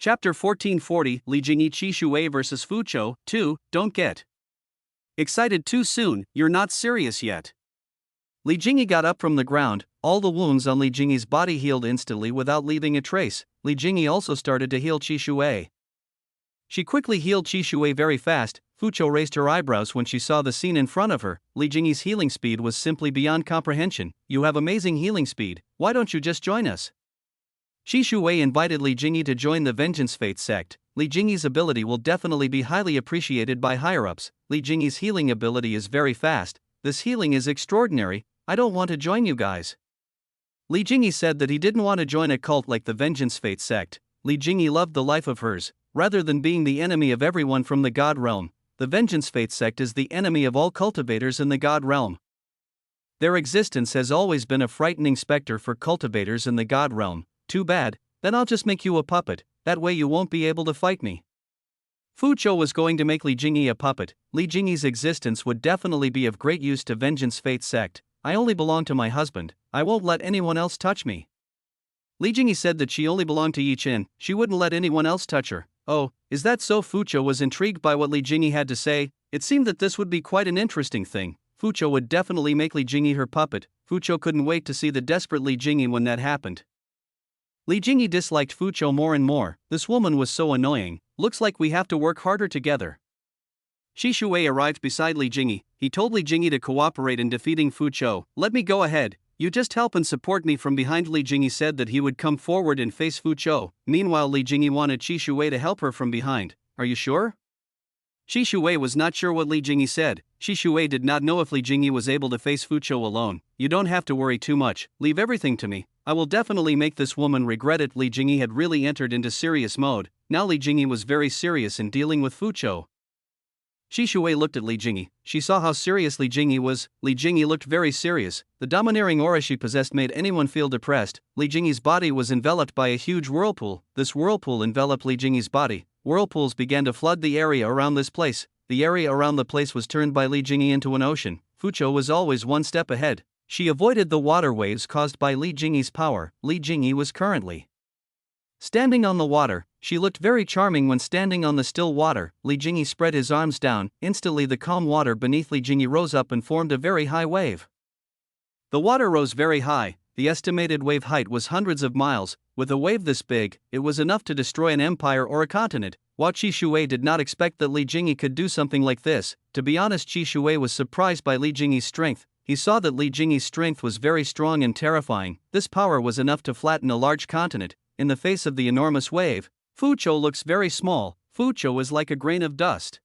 Chapter 1440 Li Jingyi Qi Shuwei vs Fu Chou 2, Don't get excited too soon, you're not serious yet. Li Jingyi got up from the ground. All the wounds on Li Jingyi's body healed instantly without leaving a trace. Li Jingyi also started to heal Qi Shuwei. She quickly healed Qi Shuwei very fast. Fu Chou raised her eyebrows when she saw the scene in front of her. Li Jingyi's healing speed was simply beyond comprehension. You have amazing healing speed, why don't you just join us? Qi Shuwei invited Li Jingyi to join the Vengeance Fate sect. Li Jingyi's ability will definitely be highly appreciated by higher-ups. Li Jingyi's healing ability is very fast. This healing is extraordinary. I don't want to join you guys. Li Jingyi said that he didn't want to join a cult like the Vengeance Fate sect. Li Jingyi loved the life of hers. Rather than being the enemy of everyone from the God realm, the Vengeance Fate sect is the enemy of all cultivators in the God realm. Their existence has always been a frightening specter for cultivators in the God realm. Too bad, then I'll just make you a puppet, that way you won't be able to fight me. Fu Chou was going to make Li Jingyi a puppet. Li Jingyi's existence would definitely be of great use to Vengeance Fate sect. I only belong to my husband, I won't let anyone else touch me. Li Jingyi said that she only belonged to Chen, she wouldn't let anyone else touch her. Oh, is that so? Fu Chou was intrigued by what Li Jingyi had to say. It seemed that this would be quite an interesting thing. Fu Chou would definitely make Li Jingyi her puppet. Fu Chou couldn't wait to see the desperate Li Jingyi when that happened. Li Jingyi disliked Fu Chou more and more. This woman was so annoying. Looks like we have to work harder together. Qi Shuwei arrived beside Li Jingyi. He told Li Jingyi to cooperate in defeating Fu Chou. Let me go ahead. You just help and support me from behind. Li Jingyi said that he would come forward and face Fu Chou. Meanwhile, Li Jingyi wanted Qi Shuwei to help her from behind. Are you sure? Qi Shuwei was not sure what Li Jingyi said. Qi Shuwei did not know if Li Jingyi was able to face Fu Chou alone. You don't have to worry too much. Leave everything to me. I will definitely make this woman regret it. Li Jingyi had really entered into serious mode. Now Li Jingyi was very serious in dealing with Fu Chou. Qi Shuwei looked at Li Jingyi. She saw how serious Li Jingyi was. Li Jingyi looked very serious. The domineering aura she possessed made anyone feel depressed. Li Jingyi's body was enveloped by a huge whirlpool. This whirlpool enveloped Li Jingyi's body. Whirlpools began to flood the area around this place. The area around the place was turned by Li Jingyi into an ocean. Fu Chou was always one step ahead. She avoided the water waves caused by Li Jingyi's power. Li Jingyi was currently standing on the water. She looked very charming when standing on the still water. Li Jingyi spread his arms down. Instantly the calm water beneath Li Jingyi rose up and formed a very high wave. The water rose very high. The estimated wave height was hundreds of miles. With a wave this big, it was enough to destroy an empire or a continent. While Qi Shuwei did not expect that Li Jingyi could do something like this. To be honest, Qi Shuwei was surprised by Li Jingyi's strength. He saw that Li Jingyi's strength was very strong and terrifying. This power was enough to flatten a large continent. In the face of the enormous wave, Fu Chou looks very small. Fu Chou is like a grain of dust.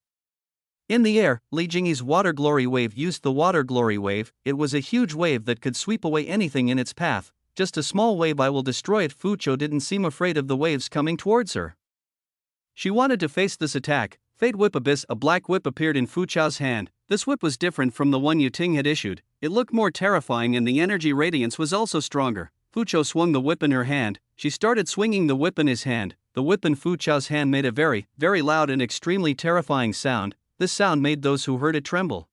In the air, Li Jingyi's water glory wave used the water glory wave. It was a huge wave that could sweep away anything in its path. Just a small wave, I will destroy it. Fu Chou didn't seem afraid of the waves coming towards her. She wanted to face this attack. Fate Whip Abyss. A black whip appeared in Fu Chou's hand. This whip was different from the one Yu Ting had issued. It looked more terrifying and the energy radiance was also stronger. Fu Chou swung the whip in her hand. She started swinging the whip in his hand. The whip in Fu Chou's hand made a very, very loud and extremely terrifying sound. This sound made those who heard it tremble.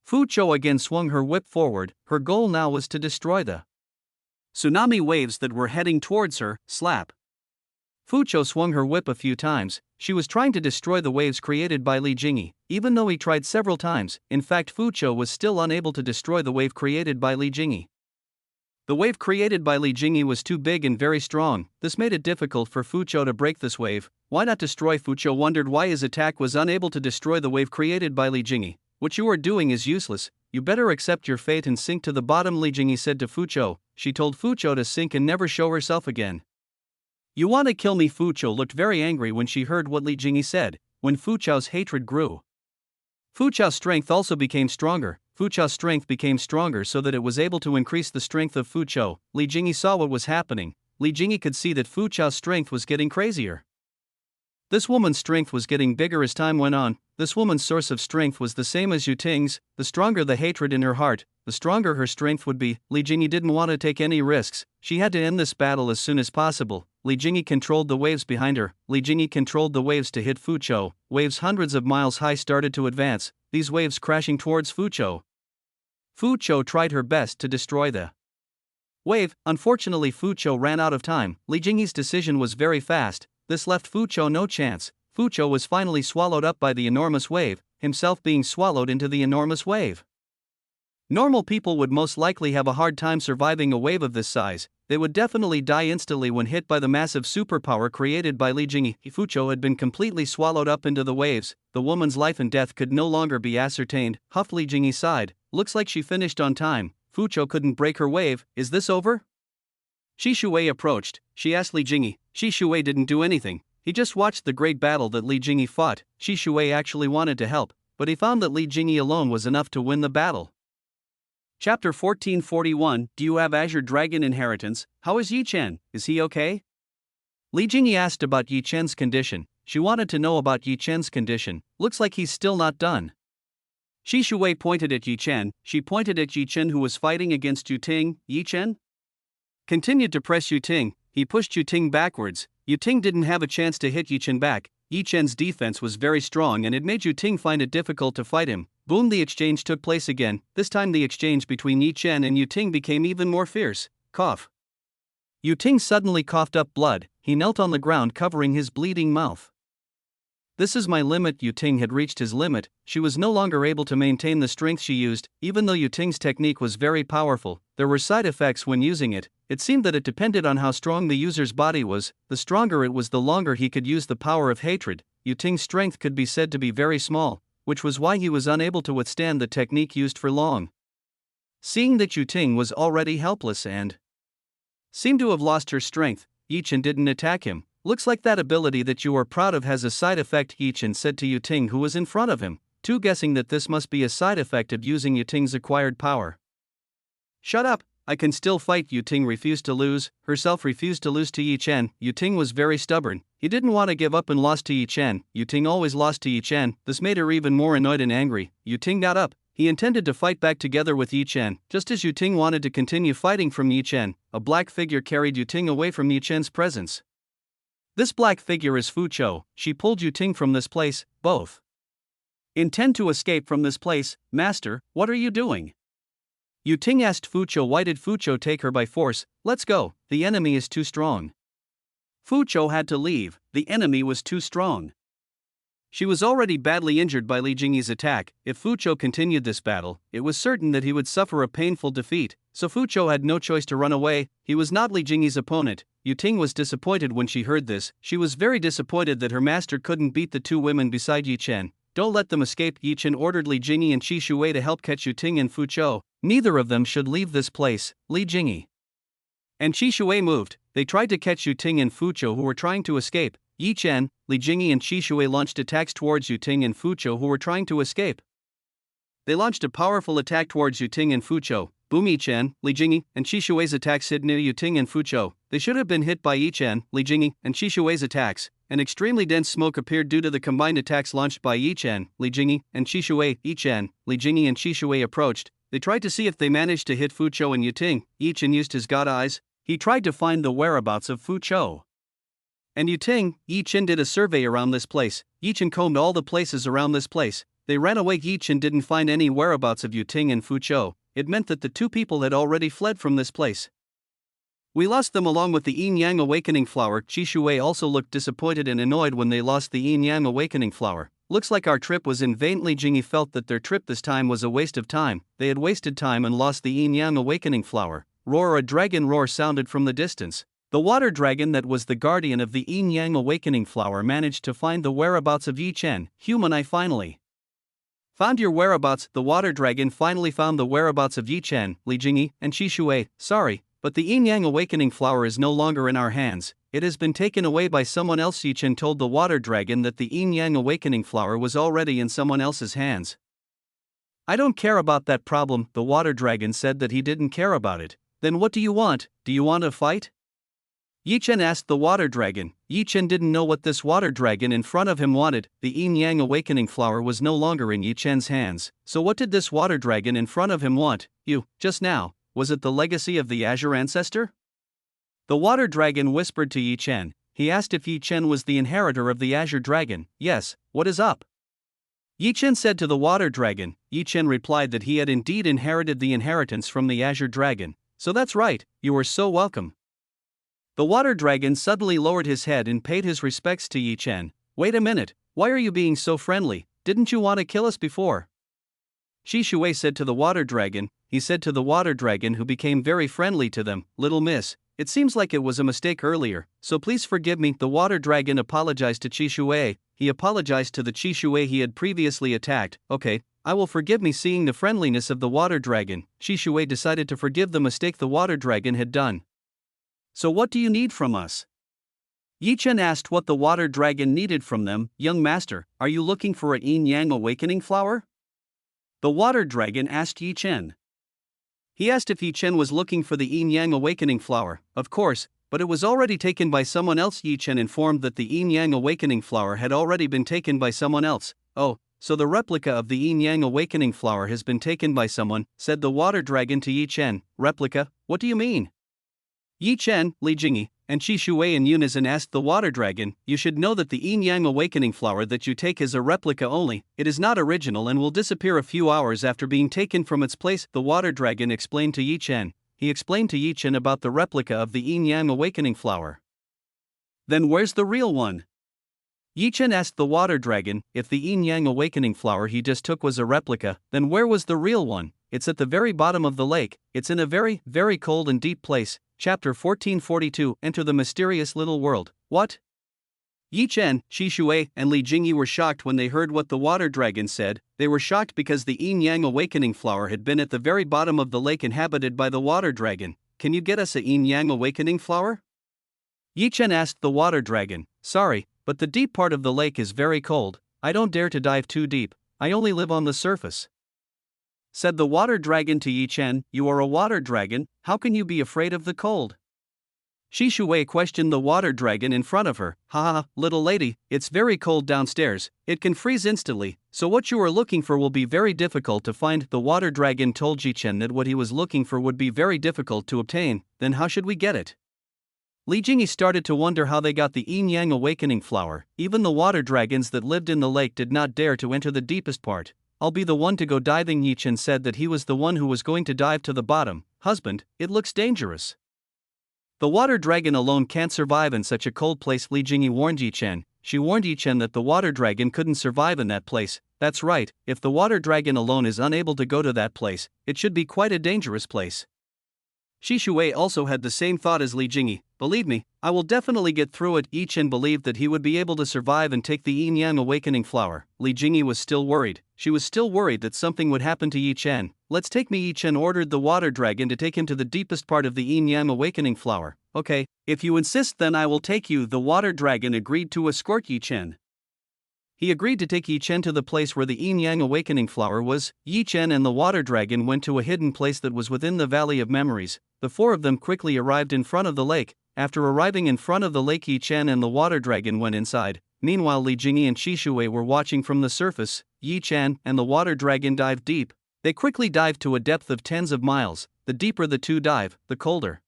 Fu Chou again swung her whip forward. Her goal now was to destroy the tsunami waves that were heading towards her. Slap. Fu Chou swung her whip a few times. She was trying to destroy the waves created by Li Jingyi. Even though he tried several times, in fact Fu Chou was still unable to destroy the wave created by Li Jingyi. The wave created by Li Jingyi was too big and very strong. This made it difficult for Fu Chou to break this wave. Why not destroy? Fu Chou wondered why his attack was unable to destroy the wave created by Li Jingyi. What you are doing is useless. You better accept your fate and sink to the bottom, Li Jingyi said to Fu Chou. She told Fu Chou to sink and never show herself again. You want to kill me? Fu Chou looked very angry when she heard what Li Jingyi said. When Fu Chou's hatred grew, Fu Chou's strength also became stronger. Fu Chou's strength became stronger so that it was able to increase the strength of Fu Chou. Li Jingyi saw what was happening. Li Jingyi could see that Fu Chou's strength was getting crazier. This woman's strength was getting bigger as time went on. This woman's source of strength was the same as Yu Ting's. The stronger the hatred in her heart, the stronger her strength would be. Li Jingyi didn't want to take any risks. She had to end this battle as soon as possible. Li Jingyi controlled the waves behind her. Li Jingyi controlled the waves to hit Fu Chou. Waves hundreds of miles high started to advance, these waves crashing towards Fu Chou. Fu Chou tried her best to destroy the wave. Unfortunately, Fu Chou ran out of time. Li Jingyi's decision was very fast. this left Fuqiu no chance. Fuqiu was finally swallowed up by the enormous wave, himself being swallowed into the enormous wave. Normal people would most likely have a hard time surviving a wave of this size. They would definitely die instantly when hit by the massive superpower created by Li Jingyi. Fuqiu had been completely swallowed up into the waves. The woman's life and death could no longer be ascertained. Huff Li Jingyi sighed. Looks like she finished on time. Fuqiu couldn't break her wave. Is this over? Shi Shui approached. She asked Li Jingyi. Shi Shui didn't do anything. He just watched the great battle that Li Jingyi fought. Shi Shui actually wanted to help, but he found that Li Jingyi alone was enough to win the battle. Chapter 1441. Do you have Azure Dragon inheritance? How is Yi Chen? Is he okay? Li Jingyi asked about Yi Chen's condition. She wanted to know about Yi Chen's condition. Looks like he's still not done. Shi Shui pointed at Yi Chen. She pointed at Yi Chen, who was fighting against Yu Ting. Yi Chen continued to press Yu Ting. He pushed Yu Ting backwards. Yu Ting didn't have a chance to hit Yi Chen back. Yi Chen's defense was very strong and it made Yu Ting find it difficult to fight him. Boom, the exchange took place again. This time the exchange between Yi Chen and Yu Ting became even more fierce. Cough. Yu Ting suddenly coughed up blood. He knelt on the ground covering his bleeding mouth. This is my limit. Yu Ting had reached his limit. She was no longer able to maintain the strength she used. Even though Yu Ting's technique was very powerful, there were side effects when using it. It seemed that it depended on how strong the user's body was. The stronger it was, the longer he could use the power of hatred. Yu Ting's strength could be said to be very small, which was why he was unable to withstand the technique used for long. Seeing that Yu Ting was already helpless and seemed to have lost her strength, Yi Chen didn't attack him. Looks like that ability that you are proud of has a side effect, Yi Chen said to Yu Ting, who was in front of him, too, guessing that this must be a side effect of using Yu Ting's acquired power. Shut up, I can still fight. Yu Ting refused to lose, herself refused to lose to Yi Chen. Yu Ting was very stubborn. He didn't want to give up and lost to Yi Chen. Yu Ting always lost to Yi Chen. This made her even more annoyed and angry. Yu Ting got up. He intended to fight back together with Yi Chen. Just as Yu Ting wanted to continue fighting from Yi Chen, a black figure carried Yu Ting away from Yi Chen's presence. This black figure is Fuqiu. She pulled Yu Ting from this place. Both intend to escape from this place. Master, what are you doing? Yu Ting asked Fuqiu. Why did Fuqiu take her by force? Let's go, the enemy is too strong. Fuqiu had to leave, the enemy was too strong. She was already badly injured by Li Jingyi's attack. If Fuqiu continued this battle, it was certain that he would suffer a painful defeat, so Fuqiu had no choice to run away. He was not Li Jingyi's opponent. Yu Ting was disappointed when she heard this. She was very disappointed that her master couldn't beat the two women beside Yi Chen. Don't let them escape. Yi Chen ordered Li Jingyi and Shi Shui to help catch Yu Ting and Fuqiu. Neither of them should leave this place. Li Jingyi and Shi Shui moved. They tried to catch Yu Ting and Fuqiu, who were trying to escape. Yi Chen, Li Jingyi and Shi Shui launched attacks towards Yu Ting and Fuqiu, who were trying to escape. They launched a powerful attack towards Yu Ting and Fuqiu. Boom! Yi Chen, Li Jingyi, and Shi Shui's attacks hit near Yu Ting and Fuqiu. They should have been hit by Yi Chen, Li Jingyi, and Shi Shui's attacks. An extremely dense smoke appeared due to the combined attacks launched by Yi Chen, Li Jingyi, and Shi Shui. Yi Chen, Li Jingyi, and Shi Shui approached. They tried to see if they managed to hit Fuqiu and Yu Ting. Yi Chen used his god eyes. He tried to find the whereabouts of Fuqiu and Yu Ting. Yi Chen did a survey around this place. Yi Chen combed all the places around this place. They ran away. Yi Chen didn't find any whereabouts of Yu Ting and Fuqiu. It meant that the two people had already fled from this place. We lost them along with the Yin Yang Awakening Flower. Shi Shui also looked disappointed and annoyed when they lost the Yin Yang Awakening Flower. Looks like our trip was in vain. Li Jingyi felt that their trip this time was a waste of time. They had wasted time and lost the Yin Yang Awakening Flower. Roar! A dragon roar sounded from the distance. The water dragon that was the guardian of the Yin Yang Awakening Flower managed to find the whereabouts of Yi Chen. Human, I finally found your whereabouts. The water dragon finally found the whereabouts of Yi Chen, Li Jingyi, and Shi Shui. Sorry, but the Yin Yang Awakening Flower is no longer in our hands. It has been taken away by someone else. Yi Chen told the water dragon that the Yin Yang Awakening Flower was already in someone else's hands. I don't care about that problem. The water dragon said that he didn't care about it. Then what do you want? Do you want to fight? Yi Chen asked the water dragon. Yi Chen didn't know what this water dragon in front of him wanted. The Yin Yang Awakening Flower was no longer in Yi Chen's hands. So what did this water dragon in front of him want? Just now, was it the legacy of the Azure Ancestor? The water dragon whispered to Yi Chen. He asked if Yi Chen was the inheritor of the Azure Dragon. Yes, what is up? Yi Chen said to the water dragon. Yi Chen replied that he had indeed inherited the inheritance from the Azure Dragon. So that's right, you are so welcome. The water dragon suddenly lowered his head and paid his respects to Yi Chen. Wait a minute, why are you being so friendly? Didn't you want to kill us before? Shi Shui said to the water dragon. He said to the water dragon, who became very friendly to them, "Little miss, it seems like it was a mistake earlier, so please forgive me." The water dragon apologized to Chi Shui. He apologized to the Chi Shui he had previously attacked. Okay, I will forgive me. Seeing the friendliness of the water dragon, Chi Shui decided to forgive the mistake the water dragon had done. So what do you need from us? Yi Chen asked what the water dragon needed from them. Young master, are you looking for a yin yang awakening flower? The water dragon asked Yi Chen. He asked if Yi Chen was looking for the yin yang awakening flower. Of course, but it was already taken by someone else. Yi Chen informed that the yin yang awakening flower had already been taken by someone else. Oh, so the replica of the yin yang awakening flower has been taken by someone, said the water dragon to Yi Chen. Replica? What do you mean? Yi Chen, Li Jingyi, and Chi Shui in unison asked the water dragon, "You should know that the yin yang awakening flower that you take is a replica only, it is not original and will disappear a few hours after being taken from its place." The water dragon explained to Yi Chen. He explained to Yi Chen about the replica of the yin yang awakening flower. Then where's the real one? Yi Chen asked the water dragon. If the yin yang awakening flower he just took was a replica, then where was the real one? It's at the very bottom of the lake, it's in a very, very cold and deep place. Chapter 1442. Enter the mysterious little world. What? Yi Chen, Chi Shui, and Li Jingyi were shocked when they heard what the water dragon said. They were shocked because the yin yang awakening flower had been at the very bottom of the lake inhabited by the water dragon. Can you get us a yin yang awakening flower? Yi Chen asked the water dragon. Sorry, but the deep part of the lake is very cold. I don't dare to dive too deep. I only live on the surface. Said the water dragon to Yi Chen. You are a water dragon, how can you be afraid of the cold? Shi Shui questioned the water dragon in front of her. Ha, little lady, it's very cold downstairs, it can freeze instantly, so what you are looking for will be very difficult to find. The water dragon told Yi Chen that what he was looking for would be very difficult to obtain. Then how should we get it? Li Jingyi started to wonder how they got the yin yang awakening flower. Even the water dragons that lived in the lake did not dare to enter the deepest part. I'll be the one to go diving. Yi Chen said that he was the one who was going to dive to the bottom. Husband, it looks dangerous. The water dragon alone can't survive in such a cold place. Li Jingyi warned Yi Chen. She warned Yi Chen that the water dragon couldn't survive in that place. That's right, if the water dragon alone is unable to go to that place, it should be quite a dangerous place. Shi Shui also had the same thought as Li Jingyi. Believe me, I will definitely get through it. Yi Chen believed that he would be able to survive and take the yin yang awakening flower. Li Jingyi was still worried. She was still worried that something would happen to Yi Chen. Let's take me. Yi Chen ordered the water dragon to take him to the deepest part of the yin yang awakening flower. Okay, if you insist, then I will take you. The water dragon agreed to escort Yi Chen. He agreed to take Yi Chen to the place where the yin yang awakening flower was. Yi Chen and the water dragon went to a hidden place that was within the Valley of Memories. The four of them quickly arrived in front of the lake. After arriving in front of the lake, Yi Chen and the water dragon went inside. Meanwhile, Li Jingyi and Chi Shui were watching from the surface. Yi Chen and the water dragon dived deep. They quickly dived to a depth of tens of miles. The deeper the two dive, the colder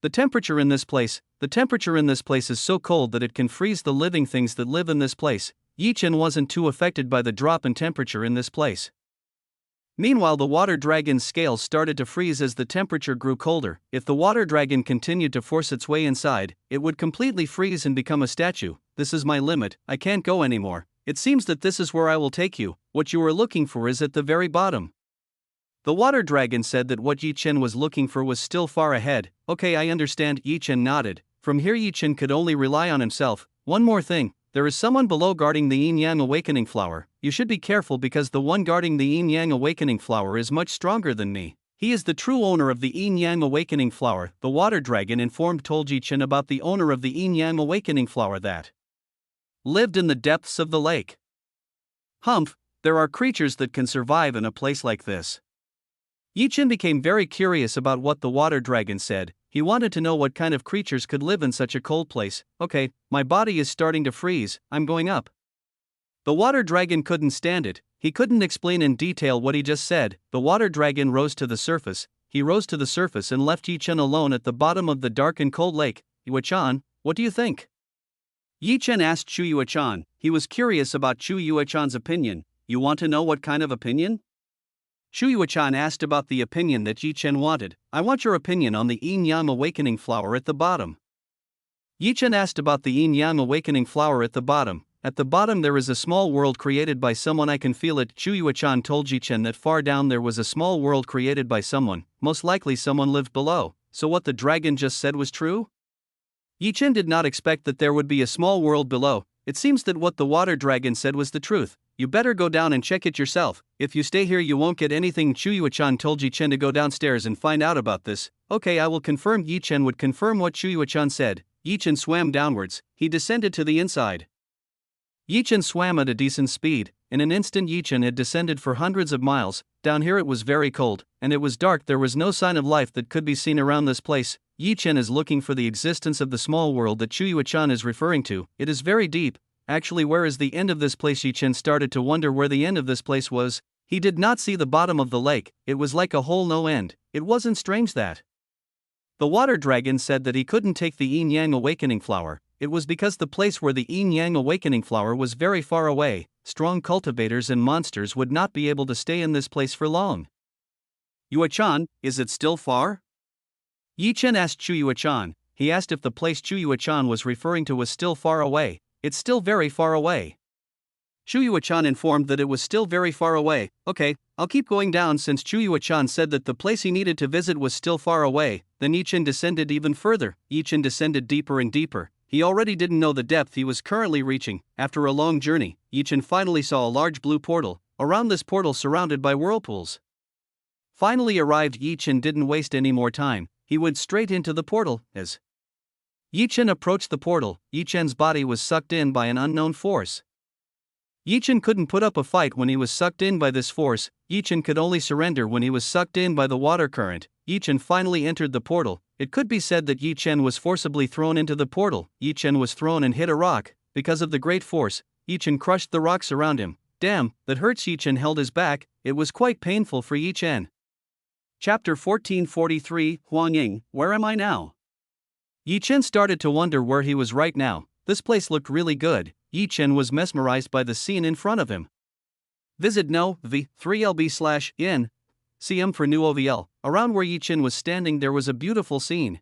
the temperature in this place. The temperature in this place is so cold that it can freeze the living things that live in this place. Yi Chen wasn't too affected by the drop in temperature in this place. Meanwhile, the water dragon's scales started to freeze as the temperature grew colder. If the water dragon continued to force its way inside, it would completely freeze and become a statue. This is my limit, I can't go anymore. It seems that this is where I will take you. What you are looking for is at the very bottom. The water dragon said that what Yi Chen was looking for was still far ahead. Okay, I understand. Yi Chen nodded. From here, Yi Chen could only rely on himself. One more thing. There is someone below guarding the yin yang awakening flower. You should be careful because the one guarding the yin yang awakening flower is much stronger than me. He is the true owner of the yin yang awakening flower. The water dragon told Yi Chen about the owner of the yin yang awakening flower that lived in the depths of the lake. Humph, there are creatures that can survive in a place like this. Yi Chen became very curious about what the water dragon said. He wanted to know what kind of creatures could live in such a cold place. Okay, my body is starting to freeze, I'm going up. The water dragon couldn't stand it. He couldn't explain in detail what he just said. The water dragon rose to the surface. He rose to the surface and left Yi Chen alone at the bottom of the dark and cold lake. Yue-chan, what do you think? Yi Chen asked Chu Yue-chan. He was curious about Chu Yue-chan's opinion. You want to know what kind of opinion? Chu Yue-chan asked about the opinion that Yi Chen wanted. I want your opinion on the yin yang awakening flower at the bottom. Yi Chen asked about the yin-yang awakening flower at the bottom. At the bottom there is a small world created by someone, I can feel it. Chu Yuechan told Yi Chen that far down there was a small world created by someone, most likely someone lived below. So what the dragon just said was true? Yi Chen did not expect that there would be a small world below. It seems that what the water dragon said was the truth. You better go down and check it yourself. If you stay here you won't get anything. Chu Yuechan told Yi Chen to go downstairs and find out about this. Okay, I will confirm. Yi Chen would confirm what Chu Yuechan said. Yi Chen swam downwards. He descended to the inside. Yi Chen swam at a decent speed. In an instant Yi Chen had descended for hundreds of miles. Down here it was very cold, and it was dark. There was no sign of life that could be seen around this place. Yi Chen is looking for the existence of the small world that Chu Yuechan is referring to. It is very deep. Actually, where is the end of this place? Yi Chen started to wonder where the end of this place was. He did not see the bottom of the lake. It was like a hole, no end. It wasn't strange that the water dragon said that he couldn't take the yin-yang awakening flower. It was because the place where the yin-yang awakening flower was very far away. Strong cultivators and monsters would not be able to stay in this place for long. Yuechan, is it still far? Yi Chen asked Chu Yuechan. He asked if the place Chu Yuechan was referring to was still far away. It's still very far away. Chu Yuechan informed that it was still very far away. Okay, I'll keep going down. Since Chu Yuechan said that the place he needed to visit was still far away, then Yi Chen descended even further. Yi Chen descended deeper and deeper. He already didn't know the depth he was currently reaching. After a long journey, Yi Chen finally saw a large blue portal. Around this portal surrounded by whirlpools. Finally arrived, Yi Chen didn't waste any more time. He went straight into the portal. As Yi Chen approached the portal, Yi Chen's body was sucked in by an unknown force. Yi Chen couldn't put up a fight when he was sucked in by this force. Yi Chen could only surrender when he was sucked in by the water current. Yi Chen finally entered the portal. It could be said that Yi Chen was forcibly thrown into the portal. Yi Chen was thrown and hit a rock. Because of the great force, Yi Chen crushed the rocks around him. Damn, that hurts. Yi Chen held his back. It was quite painful for Yi Chen. Chapter 1443, Huang Ying, where am I now? Yi Chen started to wonder where he was right now. This place looked really good. Yi Chen was mesmerized by the scene in front of him. Visit no v3lb/in cm for new OVL. Around where Yi Chen was standing there was a beautiful scene.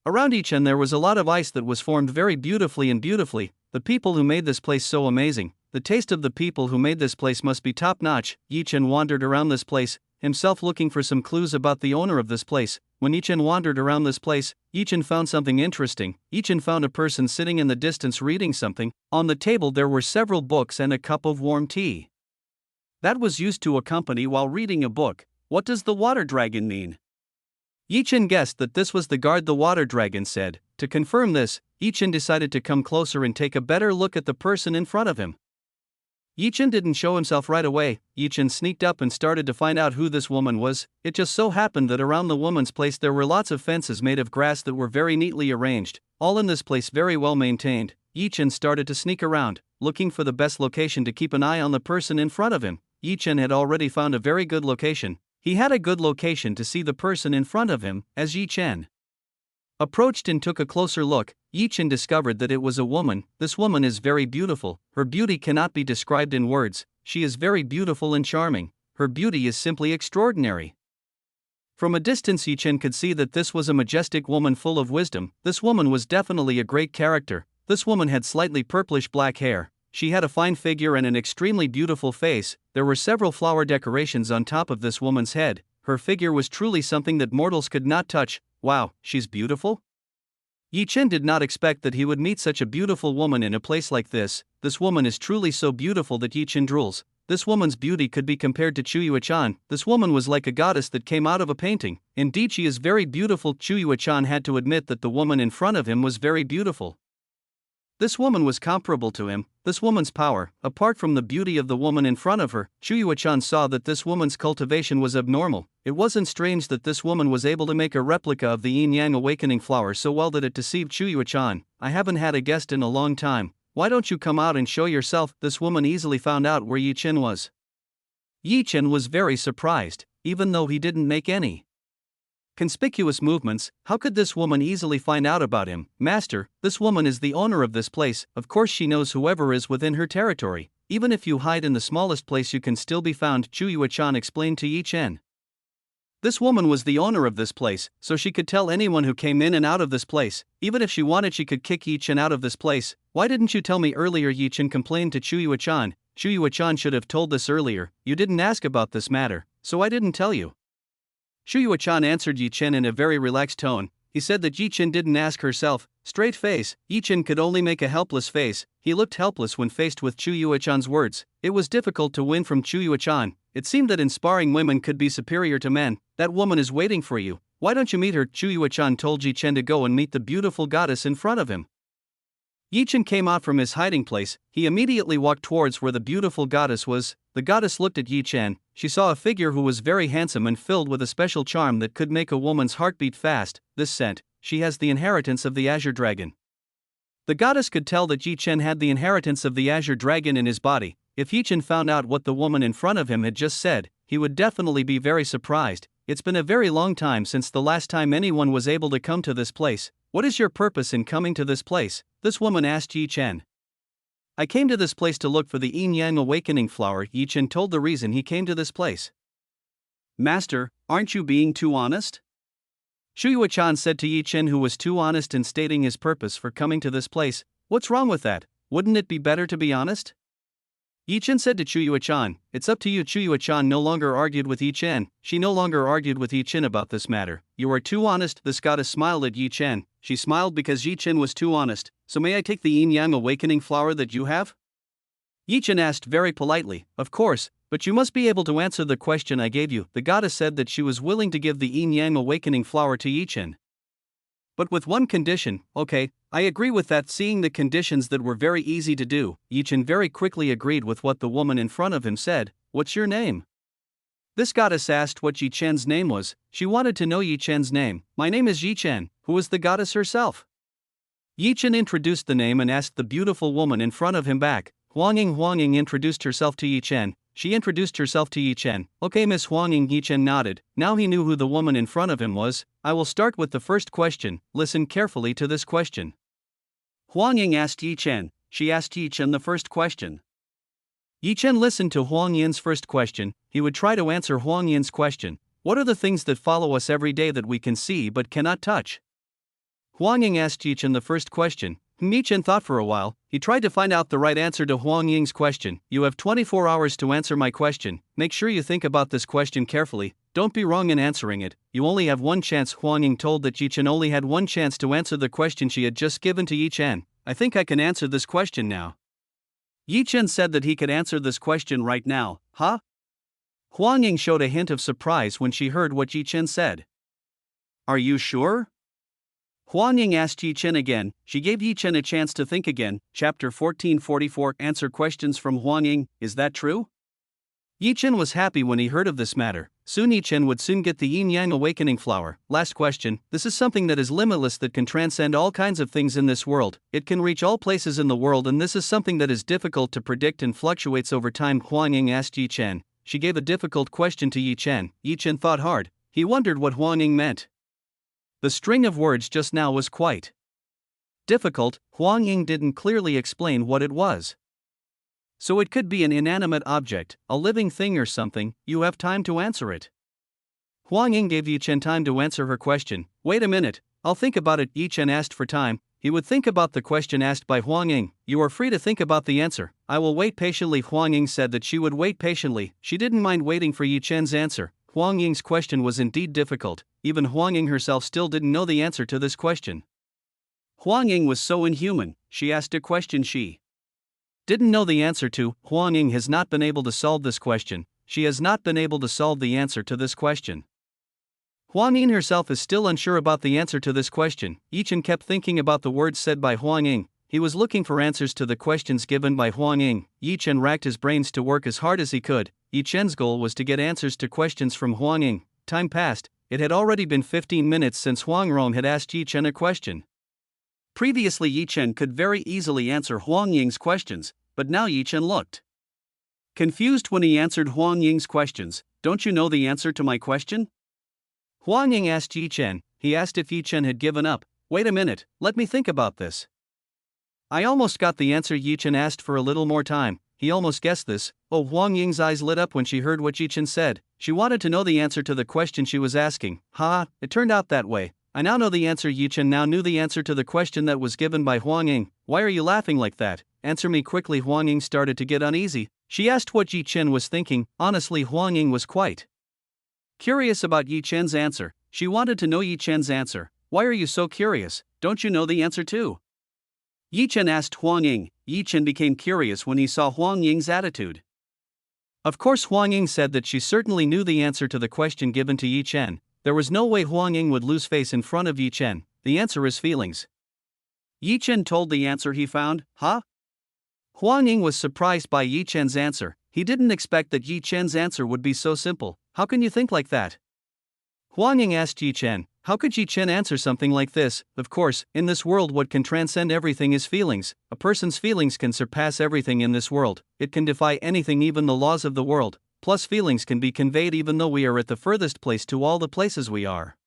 Around Yi Chen there was a lot of ice that was formed very beautifully and beautifully. The people who made this place so amazing. The taste of the people who made this place must be top-notch. Yi Chen wandered around this place, himself looking for some clues about the owner of this place. When Yi Chen wandered around this place, Yi Chen found something interesting. Yi Chen found a person sitting in the distance reading something. On the table there were several books and a cup of warm tea. That was used to accompany while reading a book. What does the water dragon mean? Yi Chen guessed that this was the guard the water dragon said. To confirm this, Yi Chen decided to come closer and take a better look at the person in front of him. Yi Chen didn't show himself right away. Yi Chen sneaked up and started to find out who this woman was. It just so happened that around the woman's place there were lots of fences made of grass that were very neatly arranged, all in this place very well maintained. Yi Chen started to sneak around, looking for the best location to keep an eye on the person in front of him. Yi Chen had already found a very good location. He had a good location to see the person in front of him. As Yi Chen approached and took a closer look, Yi Chen discovered that it was a woman. This woman is very beautiful. Her beauty cannot be described in words. She is very beautiful and charming. Her beauty is simply extraordinary. From a distance Yi Chen could see that this was a majestic woman full of wisdom. This woman was definitely a great character. This woman had slightly purplish black hair. She had a fine figure and an extremely beautiful face. There were several flower decorations on top of this woman's head. Her figure was truly something that mortals could not touch. Wow, she's beautiful? Yi Chen did not expect that he would meet such a beautiful woman in a place like this. This woman is truly so beautiful that Yi Chen drools. This woman's beauty could be compared to Chu Yuechan. This woman was like a goddess that came out of a painting. Indeed, she is very beautiful. Chu Yuechan had to admit that the woman in front of him was very beautiful. This woman was comparable to him. This woman's power, apart from the beauty of the woman in front of her, Chu Yuechan saw that this woman's cultivation was abnormal. It wasn't strange that this woman was able to make a replica of the yin-yang awakening flower so well that it deceived Chu Yuechan. I haven't had a guest in a long time. Why don't you come out and show yourself? This woman easily found out where Yi Chen was. Yi Chen was very surprised, even though he didn't make any conspicuous movements. How could this woman easily find out about him? Master, this woman is the owner of this place. Of course she knows whoever is within her territory. Even if you hide in the smallest place you can still be found, Chu Yuechan explained to Yi Chen. This woman was the owner of this place, so she could tell anyone who came in and out of this place. Even if she wanted, she could kick Yi Chen out of this place. Why didn't you tell me earlier? Yi Chen complained to Chuyue-chan. Chuyue-chan should have told this earlier. You didn't ask about this matter, so I didn't tell you. Chuyue-chan answered Yi Chen in a very relaxed tone. He said that Yi Chen didn't ask herself. Straight face. Yi Chen could only make a helpless face. He looked helpless when faced with Chuyue-chan's words. It was difficult to win from Chuyue-chan. It seemed that inspiring women could be superior to men. That woman is waiting for you. Why don't you meet her? Chuyue-chan told Yi Chen to go and meet the beautiful goddess in front of him. Yi Chen came out from his hiding place. He immediately walked towards where the beautiful goddess was. The goddess looked at Yi Chen. She saw a figure who was very handsome and filled with a special charm that could make a woman's heart beat fast. This scent, she has the inheritance of the Azure Dragon. The goddess could tell that Yi Chen had the inheritance of the Azure Dragon in his body. If Yi Chen found out what the woman in front of him had just said, he would definitely be very surprised. It's been a very long time since the last time anyone was able to come to this place. What is your purpose in coming to this place? This woman asked Yi Chen. I came to this place to look for the Yin Yang Awakening flower. Yi Chen told the reason he came to this place. Master, aren't you being too honest? Chuyue-chan said to Yi Chen, who was too honest in stating his purpose for coming to this place. What's wrong with that? Wouldn't it be better to be honest? Yi Chen said to Chuyue-chan, it's up to you. Chuyue-chan no longer argued with Yi Chen. She no longer argued with Yi Chen about this matter. You are too honest. This goddess smiled at Yi Chen. She smiled because Yi Chen was too honest. So may I take the Yin Yang Awakening flower that you have? Yi Chen asked very politely. Of course, but you must be able to answer the question I gave you. The goddess said that she was willing to give the Yin Yang Awakening flower to Yi Chen. But with one condition. Okay, I agree with that. Seeing the conditions that were very easy to do, Yi Chen very quickly agreed with what the woman in front of him said. What's your name? This goddess asked what Yi Chen's name was. She wanted to know Yi Chen's name. My name is Yi Chen. Who is the goddess herself? Yi Chen introduced the name and asked the beautiful woman in front of him back. Huang Ying introduced herself to Yi Chen. She introduced herself to Yi Chen. Okay, Miss Huang Ying. Yi Chen nodded. Now he knew who the woman in front of him was. I will start with the first question. Listen carefully to this question. Huang Ying asked Yi Chen. She asked Yi Chen the first question. Yi Chen listened to Huang Yin's first question. He would try to answer Huang Yin's question. What are the things that follow us every day that we can see but cannot touch? Huang Ying asked Yi Chen the first question. Yi Chen thought for a while. He tried to find out the right answer to Huang Ying's question. You have 24 hours to answer my question. Make sure you think about this question carefully. Don't be wrong in answering it. You only have one chance. Huang Ying told that Yi Chen only had one chance to answer the question she had just given to Yi Chen. I think I can answer this question now. Yi Chen said that he could answer this question right now. Huh? Huang Ying showed a hint of surprise when she heard what Yi Chen said. Are you sure? Huang Ying asked Yi Chen again. She gave Yi Chen a chance to think again. Chapter 1444. Answer questions from Huang Ying. Is that true? Yi Chen was happy when he heard of this matter. Soon Yi Chen would soon get the Yin Yang Awakening flower. Last question. This is something that is limitless, that can transcend all kinds of things in this world. It can reach all places in the world, and this is something that is difficult to predict and fluctuates over time. Huang Ying asked Yi Chen. She gave a difficult question to Yi Chen. Yi Chen thought hard. He wondered what Huang Ying meant. The string of words just now was quite difficult. Huang Ying didn't clearly explain what it was. So it could be an inanimate object, a living thing or something. You have time to answer it. Huang Ying gave Yi Chen time to answer her question. Wait a minute, I'll think about it. Yi Chen asked for time. He would think about the question asked by Huang Ying. You are free to think about the answer. I will wait patiently. Huang Ying said that she would wait patiently. She didn't mind waiting for Yi Chen's answer. Huang Ying's question was indeed difficult. Even Huang Ying herself still didn't know the answer to this question. Huang Ying was so inhuman. She asked a question she didn't know the answer to. Huang Ying has not been able to solve this question. She has not been able to solve the answer to this question. Huang Ying herself is still unsure about the answer to this question. Yi Chen kept thinking about the words said by Huang Ying. He was looking for answers to the questions given by Huang Ying. Yi Chen racked his brains to work as hard as he could. Yi Chen's goal was to get answers to questions from Huang Ying. Time passed. It had already been 15 minutes since Huang Rong had asked Yi Chen a question. Previously, Yi Chen could very easily answer Huang Ying's questions, but now Yi Chen looked confused when he answered Huang Ying's questions. Don't you know the answer to my question? Huang Ying asked Yi Chen. He asked if Yi Chen had given up. Wait a minute, let me think about this. I almost got the answer. Yi Chen asked for a little more time. he almost guessed this. Oh, Huang Ying's eyes lit up when she heard what Yi Chen said. She wanted to know the answer to the question she was asking. It turned out that way. I now know the answer. Yi Chen now knew the answer to the question that was given by Huang Ying. Why are you laughing like that? Answer me quickly. Huang Ying started to get uneasy. She asked what Yi Chen was thinking. Honestly, Huang Ying was quite curious about Yi Chen's answer. She wanted to know Yi Chen's answer. Why are you so curious? Don't you know the answer too? Yi Chen asked Huang Ying. Yi Chen became curious when he saw Huang Ying's attitude. Of course, Huang Ying said that she certainly knew the answer to the question given to Yi Chen. There was no way Huang Ying would lose face in front of Yi Chen. The answer is feelings. Yi Chen told the answer he found. Huang Ying was surprised by Yi Chen's answer. He didn't expect that Yi Chen's answer would be so simple. How can you think like that? Huang Ying asked Yi Chen. How could Yi Chen answer something like this? Of course, in this world what can transcend everything is feelings. A person's feelings can surpass everything in this world. It can defy anything, even the laws of the world. Plus feelings can be conveyed even though we are at the furthest place to all the places we are.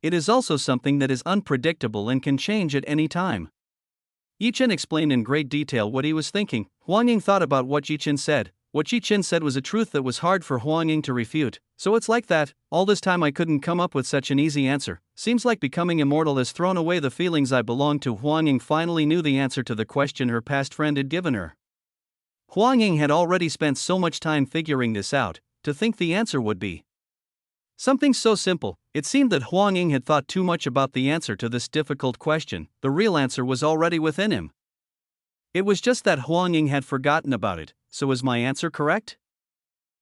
It is also something that is unpredictable and can change at any time. Yi Chen explained in great detail what he was thinking. Huang Ying thought about what Yi Chen said. What Yi Chen said was a truth that was hard for Huang Ying to refute. So it's like that. All this time I couldn't come up with such an easy answer. Seems like becoming immortal has thrown away the feelings I belong to. Huang Ying finally knew the answer to the question her past friend had given her. Huang Ying had already spent so much time figuring this out. To think the answer would be something so simple, it seemed that Huang Ying had thought too much about the answer to this difficult question. The real answer was already within him. It was just that Huang Ying had forgotten about it. So is my answer correct?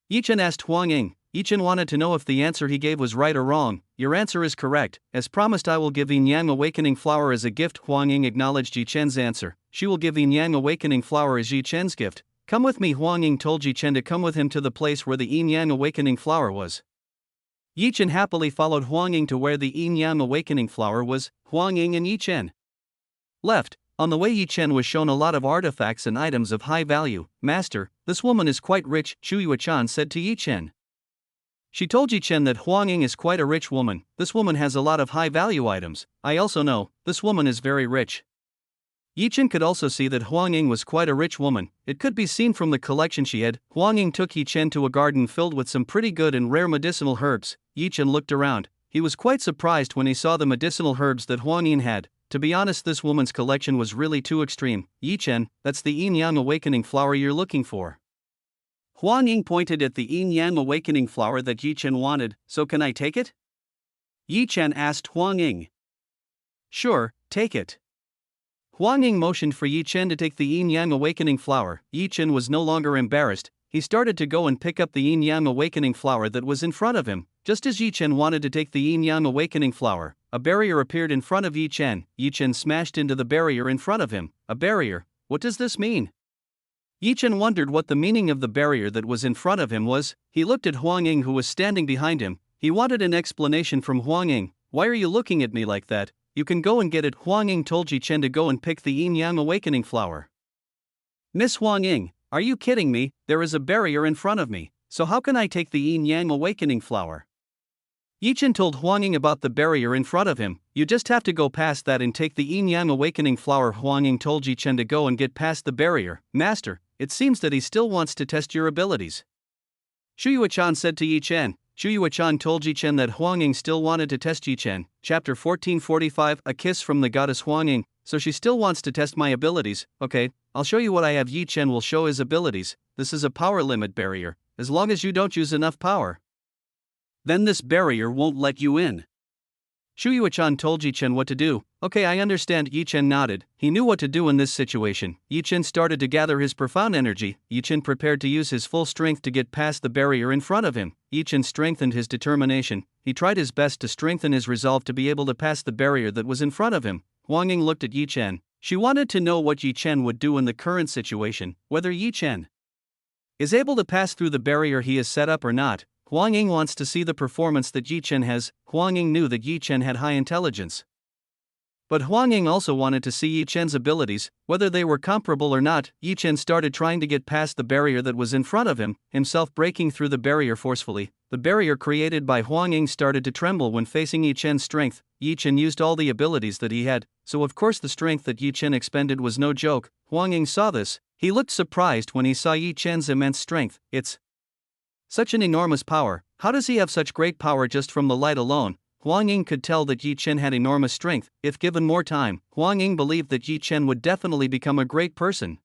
Yi Chen asked Huang Ying. Yi Chen wanted to know if the answer he gave was right or wrong. Your answer is correct. As promised, I will give Yin Yang Awakening Flower as a gift. Huang Ying acknowledged Yi Chen's answer. She will give Yin Yang Awakening Flower as Yi Chen's gift. Come with me. Huang Ying told Yi Chen to come with him to the place where the Yin Yang Awakening Flower was. Yi Chen happily followed Huang Ying to where the Yin Yang Awakening Flower was. Huang Ying and Yi Chen left. On the way, Yi Chen was shown a lot of artifacts and items of high value. Master, this woman is quite rich, Shu Yuechan said to Yi Chen. She told Yi Chen that Huang Ying is quite a rich woman. This woman has a lot of high value items. I also know, this woman is very rich. Yi Chen could also see that Huang Ying was quite a rich woman. It could be seen from the collection she had. Huang Ying took Yi Chen to a garden filled with some pretty good and rare medicinal herbs. Yi Chen looked around. He was quite surprised when he saw the medicinal herbs that Huang Ying had. To be honest, this woman's collection was really too extreme. Yi Chen, that's the Yin Yang Awakening Flower you're looking for. Huang Ying pointed at the Yin Yang Awakening Flower that Yi Chen wanted. So can I take it? Yi Chen asked Huang Ying. Sure, take it. Huang Ying motioned for Yi Chen to take the Yin Yang Awakening Flower. Yi Chen was no longer embarrassed. He started to go and pick up the Yin Yang Awakening Flower that was in front of him. Just as Yi Chen wanted to take the Yin Yang Awakening Flower, a barrier appeared in front of Yi Chen. Yi Chen smashed into the barrier in front of him. A barrier? What does this mean? Yi Chen wondered what the meaning of the barrier that was in front of him was. He looked at Huang Ying, who was standing behind him. He wanted an explanation from Huang Ying. Why are you looking at me like that? You can go and get it. Huang Ying told Yi Chen to go and pick the Yin Yang Awakening Flower. Miss Huang Ying, are you kidding me? There is a barrier in front of me. So how can I take the Yin Yang Awakening Flower? Yi Chen told Huang Ying about the barrier in front of him. You just have to go past that and take the Yin Yang Awakening Flower. Huang Ying told Yi Chen to go and get past the barrier. Master, it seems that he still wants to test your abilities. Shu Yuechan said to Yi Chen. Shu Yuechan told Yi Chen that Huang Ying still wanted to test Yi Chen. Chapter 1445, A Kiss from the Goddess Huang Ying. So she still wants to test my abilities. Okay, I'll show you what I have. Yi Chen will show his abilities. This is a power limit barrier. As long as you don't use enough power, then this barrier won't let you in. Shu Yuechan told Yi Chen what to do. Okay, I understand. Yi Chen nodded. He knew what to do in this situation. Yi Chen started to gather his profound energy. Yi Chen prepared to use his full strength to get past the barrier in front of him. Yi Chen strengthened his determination. He tried his best to strengthen his resolve to be able to pass the barrier that was in front of him. Huang Ying looked at Yi Chen. She wanted to know what Yi Chen would do in the current situation, whether Yi Chen is able to pass through the barrier he has set up or not. Huang Ying wants to see the performance that Yi Chen has. Huang Ying knew that Yi Chen had high intelligence, but Huang Ying also wanted to see Yi Chen's abilities, whether they were comparable or not. Yi Chen started trying to get past the barrier that was in front of him, himself breaking through the barrier forcefully. The barrier created by Huang Ying started to tremble when facing Yi Chen's strength. Yi Chen used all the abilities that he had, so of course the strength that Yi Chen expended was no joke. Huang Ying saw this. He looked surprised when he saw Yi Chen's immense strength. It's such an enormous power. How does he have such great power just from the light alone? Huang Ying could tell that Yi Chen had enormous strength. If given more time, Huang Ying believed that Yi Chen would definitely become a great person.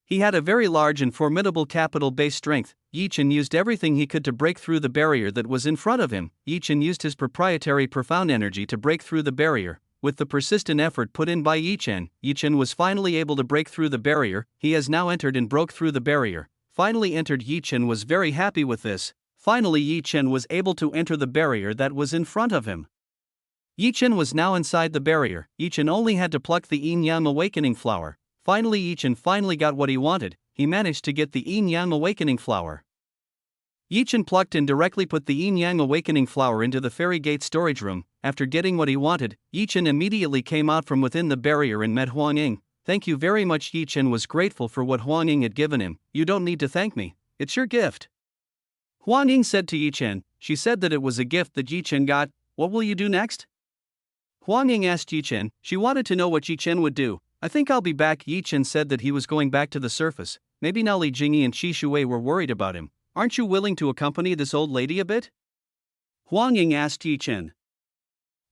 He had a very large and formidable capital-based strength. Yi Chen used everything he could to break through the barrier that was in front of him. Yi Chen used his proprietary profound energy to break through the barrier. With the persistent effort put in by Yi Chen was finally able to break through the barrier. He has now entered and broke through the barrier. Finally entered. Yi Chen was very happy with this. Finally Yi Chen was able to enter the barrier that was in front of him. Yi Chen was now inside the barrier. Yi Chen only had to pluck the yin-yang awakening flower. Finally Yi Chen finally got what he wanted. He managed to get the yin-yang awakening flower. Yi Chen plucked and directly put the yin-yang awakening flower into the fairy gate storage room. After getting what he wanted, Yi Chen immediately came out from within the barrier and met Huang Ying. Thank you very much. Yi Chen was grateful for what Huang Ying had given him. You don't need to thank me. It's your gift. Huang Ying said to Yi Chen. She said that it was a gift that Yi Chen got. What will you do next? Huang Ying asked Yi Chen. She wanted to know what Yi Chen would do. I think I'll be back. Yi Chen said that he was going back to the surface. Maybe now Li Jingyi and Qi Shuwei were worried about him. Aren't you willing to accompany this old lady a bit? Huang Ying asked Yi Chen.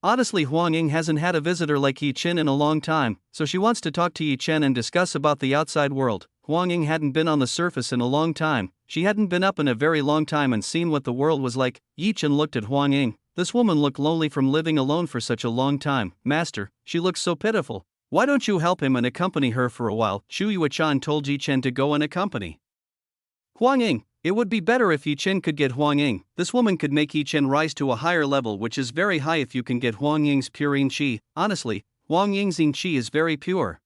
Honestly, Huang Ying hasn't had a visitor like Yi Chen in a long time, so she wants to talk to Yi Chen and discuss about the outside world. Huang Ying hadn't been on the surface in a long time. She hadn't been up in a very long time and seen what the world was like. Yi Chen looked at Huang Ying. This woman looked lonely from living alone for such a long time. Master, she looks so pitiful. Why don't you help him and accompany her for a while? Shu Yuechan told Yi Chen to go and accompany Huang Ying. It would be better if Yi Chen could get Huang Ying. This woman could make Yi Chen rise to a higher level, which is very high if you can get Huang Ying's pure yin qi. Honestly, Huang Ying's yin qi is very pure.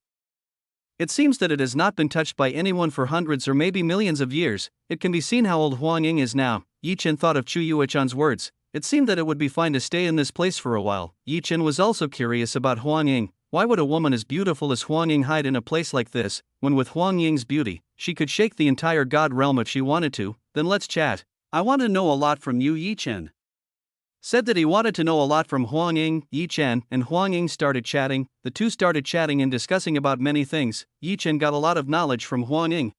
It seems that it has not been touched by anyone for hundreds or maybe millions of years. It can be seen how old Huang Ying is now. Yi Chen thought of Chu Yuechan's words. It seemed that it would be fine to stay in this place for a while. Yi Chen was also curious about Huang Ying. Why would a woman as beautiful as Huang Ying hide in a place like this, when with Huang Ying's beauty, she could shake the entire god realm if she wanted to? Then let's chat. I want to know a lot from you. Yi Chen said that he wanted to know a lot from Huang Ying. Yi Chen and Huang Ying started chatting. The two started chatting and discussing about many things. Yi Chen got a lot of knowledge from Huang Ying.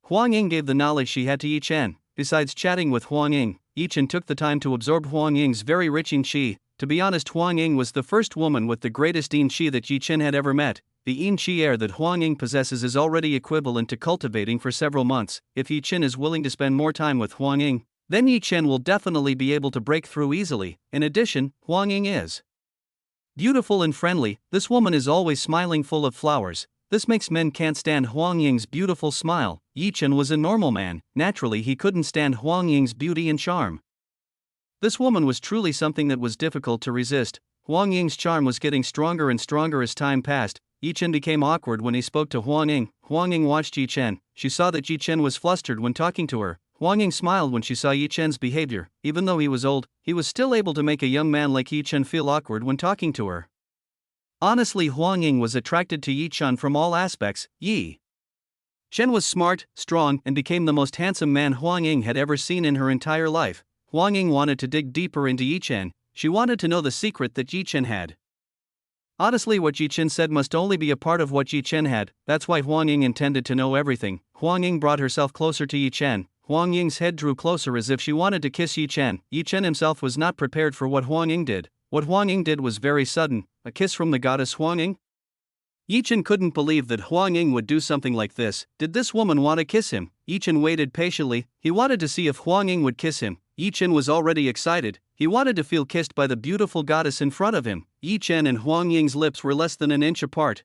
Huang Ying gave the knowledge she had to Yi Chen. Besides chatting with Huang Ying, Yi Chen took the time to absorb Huang Ying's very rich yin qi. To be honest, Huang Ying was the first woman with the greatest yin qi that Yi Chen had ever met. The yin qi air that Huang Ying possesses is already equivalent to cultivating for several months. If Yi Chen is willing to spend more time with Huang Ying, then Yi Chen will definitely be able to break through easily. In addition, Huang Ying is beautiful and friendly. This woman is always smiling, full of flowers. This makes men can't stand Huang Ying's beautiful smile. Yi Chen was a normal man. Naturally, he couldn't stand Huang Ying's beauty and charm. This woman was truly something that was difficult to resist. Huang Ying's charm was getting stronger and stronger as time passed. Yi Chen became awkward when he spoke to Huang Ying. Huang Ying watched Yi Chen. She saw that Yi Chen was flustered when talking to her. Huang Ying smiled when she saw Yi Chen's behavior. Even though he was old, he was still able to make a young man like Yi Chen feel awkward when talking to her. Honestly, Huang Ying was attracted to Yi Chen from all aspects. Yi Chen was smart, strong, and became the most handsome man Huang Ying had ever seen in her entire life. Huang Ying wanted to dig deeper into Yi Chen. She wanted to know the secret that Yi Chen had. Honestly, what Yi Chen said must only be a part of what Yi Chen had. That's why Huang Ying intended to know everything. Huang Ying brought herself closer to Yi Chen. Huang Ying's head drew closer as if she wanted to kiss Yi Chen. Yi Chen himself was not prepared for what Huang Ying did. What Huang Ying did was very sudden. A kiss from the goddess Huang Ying? Yi Chen couldn't believe that Huang Ying would do something like this. Did this woman want to kiss him? Yi Chen waited patiently. He wanted to see if Huang Ying would kiss him. Yi Chen was already excited. He wanted to feel kissed by the beautiful goddess in front of him. Yi Chen and Huang Ying's lips were less than an inch apart.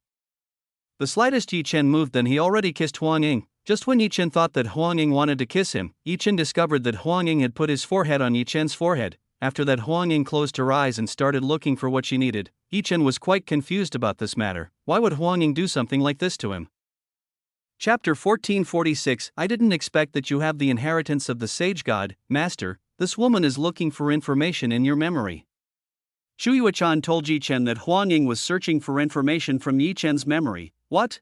The slightest Yi Chen moved, then he already kissed Huang Ying. Just when Yi Chen thought that Huang Ying wanted to kiss him, Yi Chen discovered that Huang Ying had put his forehead on Yi Chen's forehead. After that, Huang Ying closed her eyes and started looking for what she needed. Yi Chen was quite confused about this matter. Why would Huang Ying do something like this to him? Chapter 1446. I didn't expect that you have the inheritance of the sage god, master. This woman is looking for information in your memory. Shu Yuechan told Yi Chen that Huang Ying was searching for information from Yi Chen's memory. What?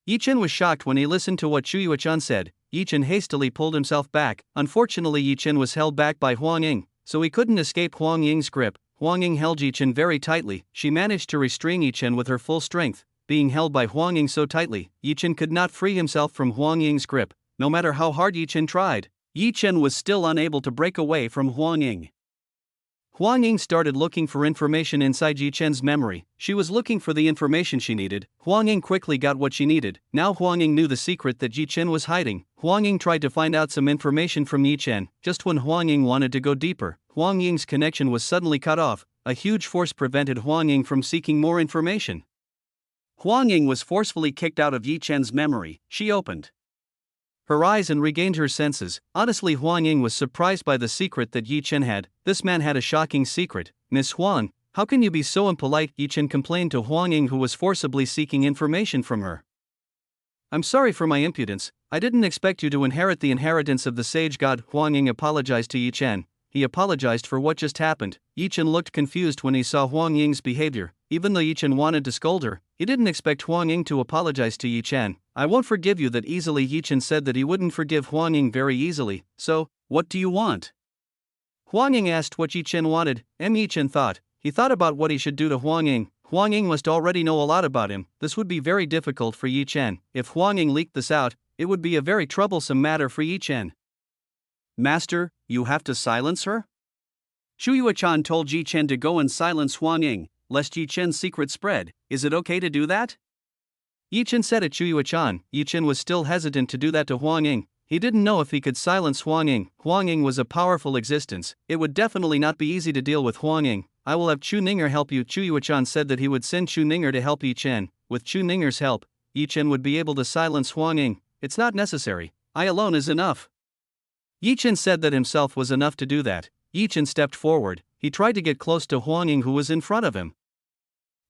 Yi Chen was shocked when he listened to what Shu Yuechan said. Yi Chen hastily pulled himself back. Unfortunately, Yi Chen was held back by Huang Ying, so he couldn't escape Huang Ying's grip. Huang Ying held Yi Chen very tightly. She managed to restrain Yi Chen with her full strength. being held by Huang Ying so tightly. Yi Chen could not free himself from Huang Ying's grip, no matter how hard Yi Chen tried. Yi Chen was still unable to break away from Huang Ying. Huang Ying started looking for information inside Yi Chen's memory. She was looking for the information she needed. Huang Ying quickly got what she needed. Now Huang Ying knew the secret that Yi Chen was hiding. Huang Ying tried to find out some information from Yi Chen. Just when Huang Ying wanted to go deeper, Huang Ying's connection was suddenly cut off. A huge force prevented Huang Ying from seeking more information. Huang Ying was forcefully kicked out of Yi Chen's memory. She opened her eyes and regained her senses. Honestly, Huang Ying was surprised by the secret that Yi Chen had. This man had a shocking secret. Miss Huang, how can you be so impolite? Yi Chen complained to Huang Ying, who was forcibly seeking information from her. I'm sorry for my impudence. I didn't expect you to inherit the inheritance of the sage god. Huang Ying apologized to Yi Chen. He apologized for what just happened. Yi Chen looked confused when he saw Huang Ying's behavior. Even though Yi Chen wanted to scold her, he didn't expect Huang Ying to apologize to Yi Chen. I won't forgive you that easily. Yi Chen said that he wouldn't forgive Huang Ying very easily. So, what do you want? Huang Ying asked what Yi Chen wanted. Yi Chen thought. He thought about what he should do to Huang Ying. Huang Ying must already know a lot about him. This would be very difficult for Yi Chen. If Huang Ying leaked this out, it would be a very troublesome matter for Yi Chen. Master, you have to silence her? Shu Yuechan told Yi Chen to go and silence Huang Ying, lest Yi Chen's secret spread. Is it okay to do that? Yi Chen said at Shu Yuechan. Yi Chen was still hesitant to do that to Huang Ying. He didn't know if he could silence Huang Ying. Huang Ying was a powerful existence. It would definitely not be easy to deal with Huang Ying. I will have Chu Ninger help you. Chu Yuechan said that he would send Chu Ninger to help Yi Chen. With Chu Ninger's help, Yi Chen would be able to silence Huang Ying. It's not necessary. I alone is enough. Yi Chen said that himself was enough to do that. Yi Chen stepped forward. He tried to get close to Huang Ying, who was in front of him.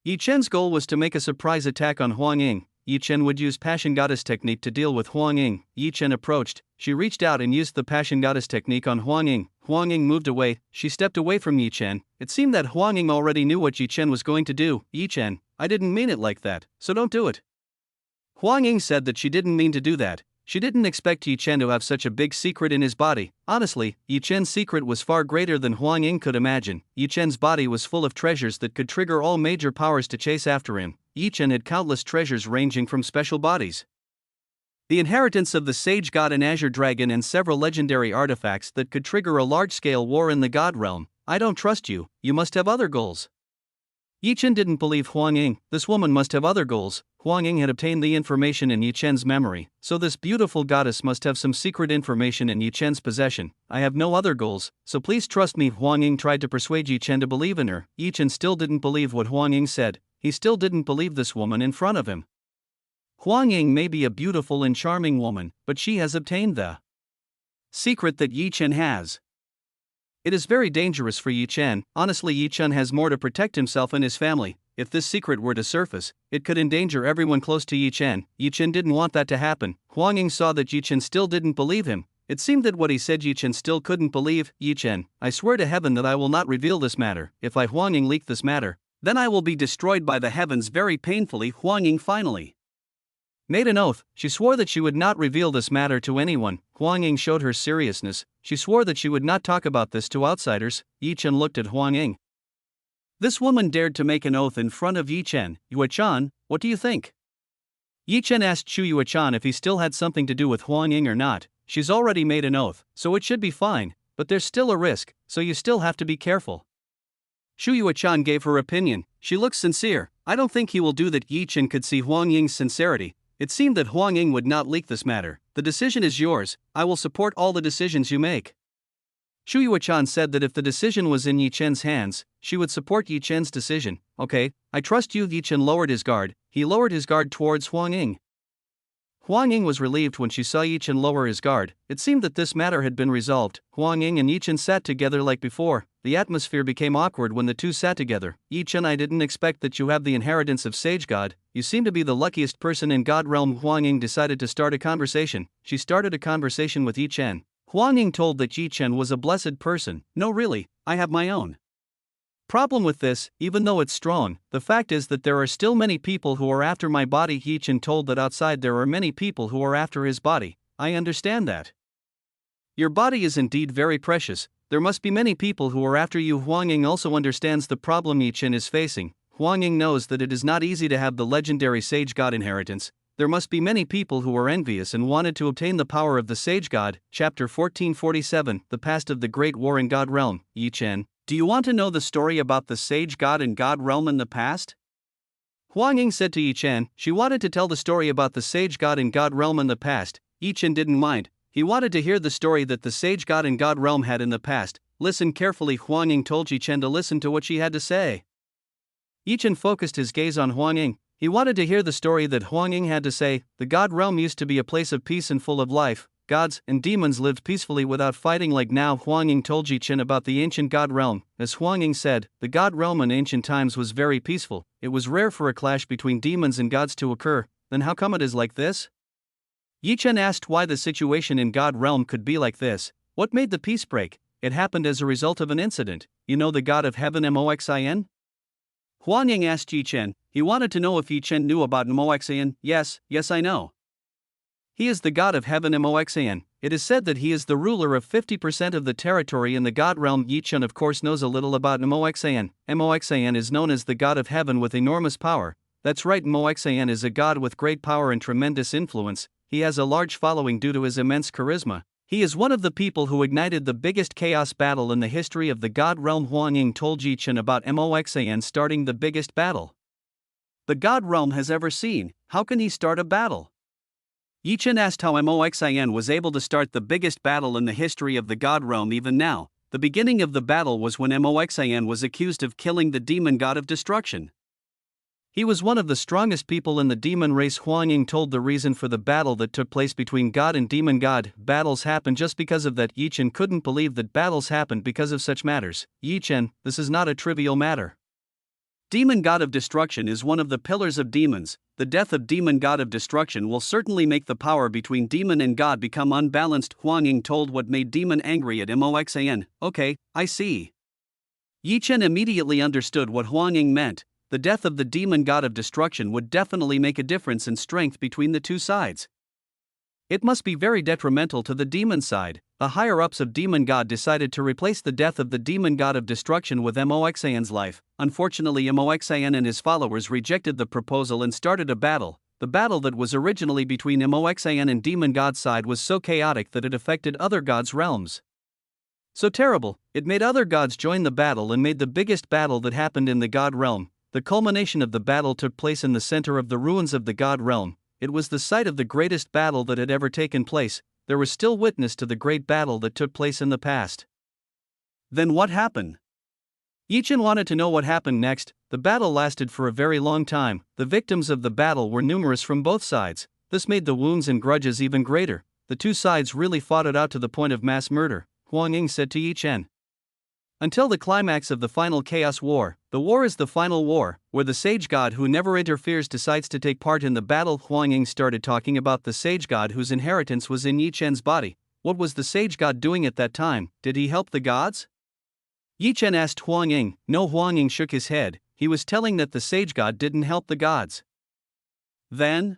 Yi Chen's goal was to make a surprise attack on Huang Ying. Yi Chen would use Passion Goddess technique to deal with Huang Ying. Yi Chen approached. She reached out and used the Passion Goddess technique on Huang Ying. Huang Ying moved away. She stepped away from Yi Chen. It seemed that Huang Ying already knew what Yi Chen was going to do. Yi Chen, I didn't mean it like that, so don't do it. Huang Ying said that she didn't mean to do that. She didn't expect Yi Chen to have such a big secret in his body. Honestly, Yi Chen's secret was far greater than Huang Ying could imagine. Yi Chen's body was full of treasures that could trigger all major powers to chase after him. Yi Chen had countless treasures ranging from special bodies, the inheritance of the Sage God and Azure Dragon, and several legendary artifacts that could trigger a large-scale war in the God realm. I don't trust you. You must have other goals. Yi Chen didn't believe Huang Ying. This woman must have other goals. Huang Ying had obtained the information in Yi Chen's memory, so this beautiful goddess must have some secret information in Yi Chen's possession. I have no other goals, so please trust me. Huang Ying tried to persuade Yi Chen to believe in her. Yi Chen still didn't believe what Huang Ying said. He still didn't believe this woman in front of him. Huang Ying may be a beautiful and charming woman, but she has obtained the secret that Yi Chen has. It is very dangerous for Yi Chen. Honestly, Yi Chen has more to protect himself and his family. If this secret were to surface, it could endanger everyone close to Yi Chen. Yi Chen didn't want that to happen. Huang Ying saw that Yi Chen still didn't believe him. It seemed that what he said Yi Chen still couldn't believe. Yi Chen, I swear to heaven that I will not reveal this matter. If I Huang Ying leak this matter, then I will be destroyed by the heavens very painfully. Huang Ying finally made an oath. She swore that she would not reveal this matter to anyone. Huang Ying showed her seriousness. She swore that she would not talk about this to outsiders. Yi Chen looked at Huang Ying. This woman dared to make an oath in front of Yi Chen. Yuechan, what do you think? Yi Chen asked Shu Yuechan if he still had something to do with Huang Ying or not. She's already made an oath, so it should be fine, but there's still a risk, so you still have to be careful. Shu Yuechan gave her opinion. She looks sincere. I don't think he will do that. Yi Chen could see Huang Ying's sincerity. It seemed that Huang Ying would not leak this matter. The decision is yours. I will support all the decisions you make. Shu Yuechan said that if the decision was in Yi Chen's hands, she would support Yi Chen's decision. Okay, I trust you. Yi Chen lowered his guard. He lowered his guard towards Huang Ying. Huang Ying was relieved when she saw Yi Chen lower his guard. It seemed that this matter had been resolved. Huang Ying and Yi Chen sat together like before. The atmosphere became awkward when the two sat together. Yi Chen, I didn't expect that you have the inheritance of Sage God. You seem to be the luckiest person in God realm. Huang Ying decided to start a conversation. She started a conversation with Yi Chen. Huang Ying told that Yi Chen was a blessed person. No, really, I have my own problem with this. Even though it's strong, the fact is that there are still many people who are after my body. Yi Chen told that outside there are many people who are after his body. I understand that. Your body is indeed very precious. There must be many people who are after you. Huang Ying also understands the problem Yi Chen is facing. Huang Ying knows that it is not easy to have the legendary sage god inheritance. There must be many people who were envious and wanted to obtain the power of the sage god. Chapter 1447, The Past of the Great War in God Realm. Yi Chen, do you want to know the story about the sage god in God Realm in the past? Huang Ying said to Yi Chen. She wanted to tell the story about the sage god in God Realm in the past. Yi Chen didn't mind. He wanted to hear the story that the sage god in God Realm had in the past. Listen carefully. Huang Ying told Yi Chen to listen to what she had to say. Yi Chen focused his gaze on Huang Ying. He wanted to hear the story that Huang Ying had to say. The God Realm used to be a place of peace and full of life. Gods and demons lived peacefully without fighting like now. Huang Ying told Yi Chen about the ancient God Realm. As Huang Ying said, the God Realm in ancient times was very peaceful. It was rare for a clash between demons and gods to occur. Then how come it is like this? Yi Chen asked why the situation in God Realm could be like this. What made the peace break? It happened as a result of an incident. You know the God of Heaven Moxin? Huang Ying asked Yi Chen. He wanted to know if Yi Chen knew about Moxin. Yes, I know. He is the God of Heaven Moxin. It is said that he is the ruler of 50% of the territory in the God Realm. Yi Chen of course knows a little about Moxin. Moxin is known as the God of Heaven with enormous power. That's right, Moxin is a god with great power and tremendous influence. He has a large following due to his immense charisma. He is one of the people who ignited the biggest chaos battle in the history of the God Realm. Huang Ying told Yi Chen about Moxin starting the biggest battle the God Realm has ever seen. How can he start a battle? Yi Chen asked how Moxin was able to start the biggest battle in the history of the God Realm. Even now, the beginning of the battle was when Moxin was accused of killing the demon god of destruction. He was one of the strongest people in the demon race. Huang Ying told the reason for the battle that took place between God and demon god. Battles happen just because of that. Yi Chen couldn't believe that battles happened because of such matters. Yi Chen, this is not a trivial matter. Demon god of destruction is one of the pillars of demons. The death of demon god of destruction will certainly make the power between demon and god become unbalanced. Huang Ying told what made demon angry at Moxin. Okay, I see. Yi Chen immediately understood what Huang Ying meant. The death of the demon god of destruction would definitely make a difference in strength between the two sides. It must be very detrimental to the demon side. The higher-ups of demon god decided to replace the death of the demon god of destruction with Moxin's life. Unfortunately, Moxin and his followers rejected the proposal and started a battle. The battle that was originally between Moxin and demon god's side was so chaotic that it affected other gods' realms. So terrible, it made other gods join the battle and made the biggest battle that happened in the God Realm. The culmination of the battle took place in the center of the ruins of the God Realm. It was the site of the greatest battle that had ever taken place. There was still witness to the great battle that took place in the past. Then what happened? Yi Chen wanted to know what happened next. The battle lasted for a very long time. The victims of the battle were numerous from both sides. This made the wounds and grudges even greater. The two sides really fought it out to the point of mass murder. Huang Ying said to Yi Chen. Until the climax of the final Chaos War, the war is the final war, where the sage god who never interferes decides to take part in the battle. Huang Ying started talking about the sage god whose inheritance was in Yi Chen's body. What was the sage god doing at that time? Did he help the gods? Yi Chen asked Huang Ying. No, Huang Ying shook his head. He was telling that the sage god didn't help the gods. Then?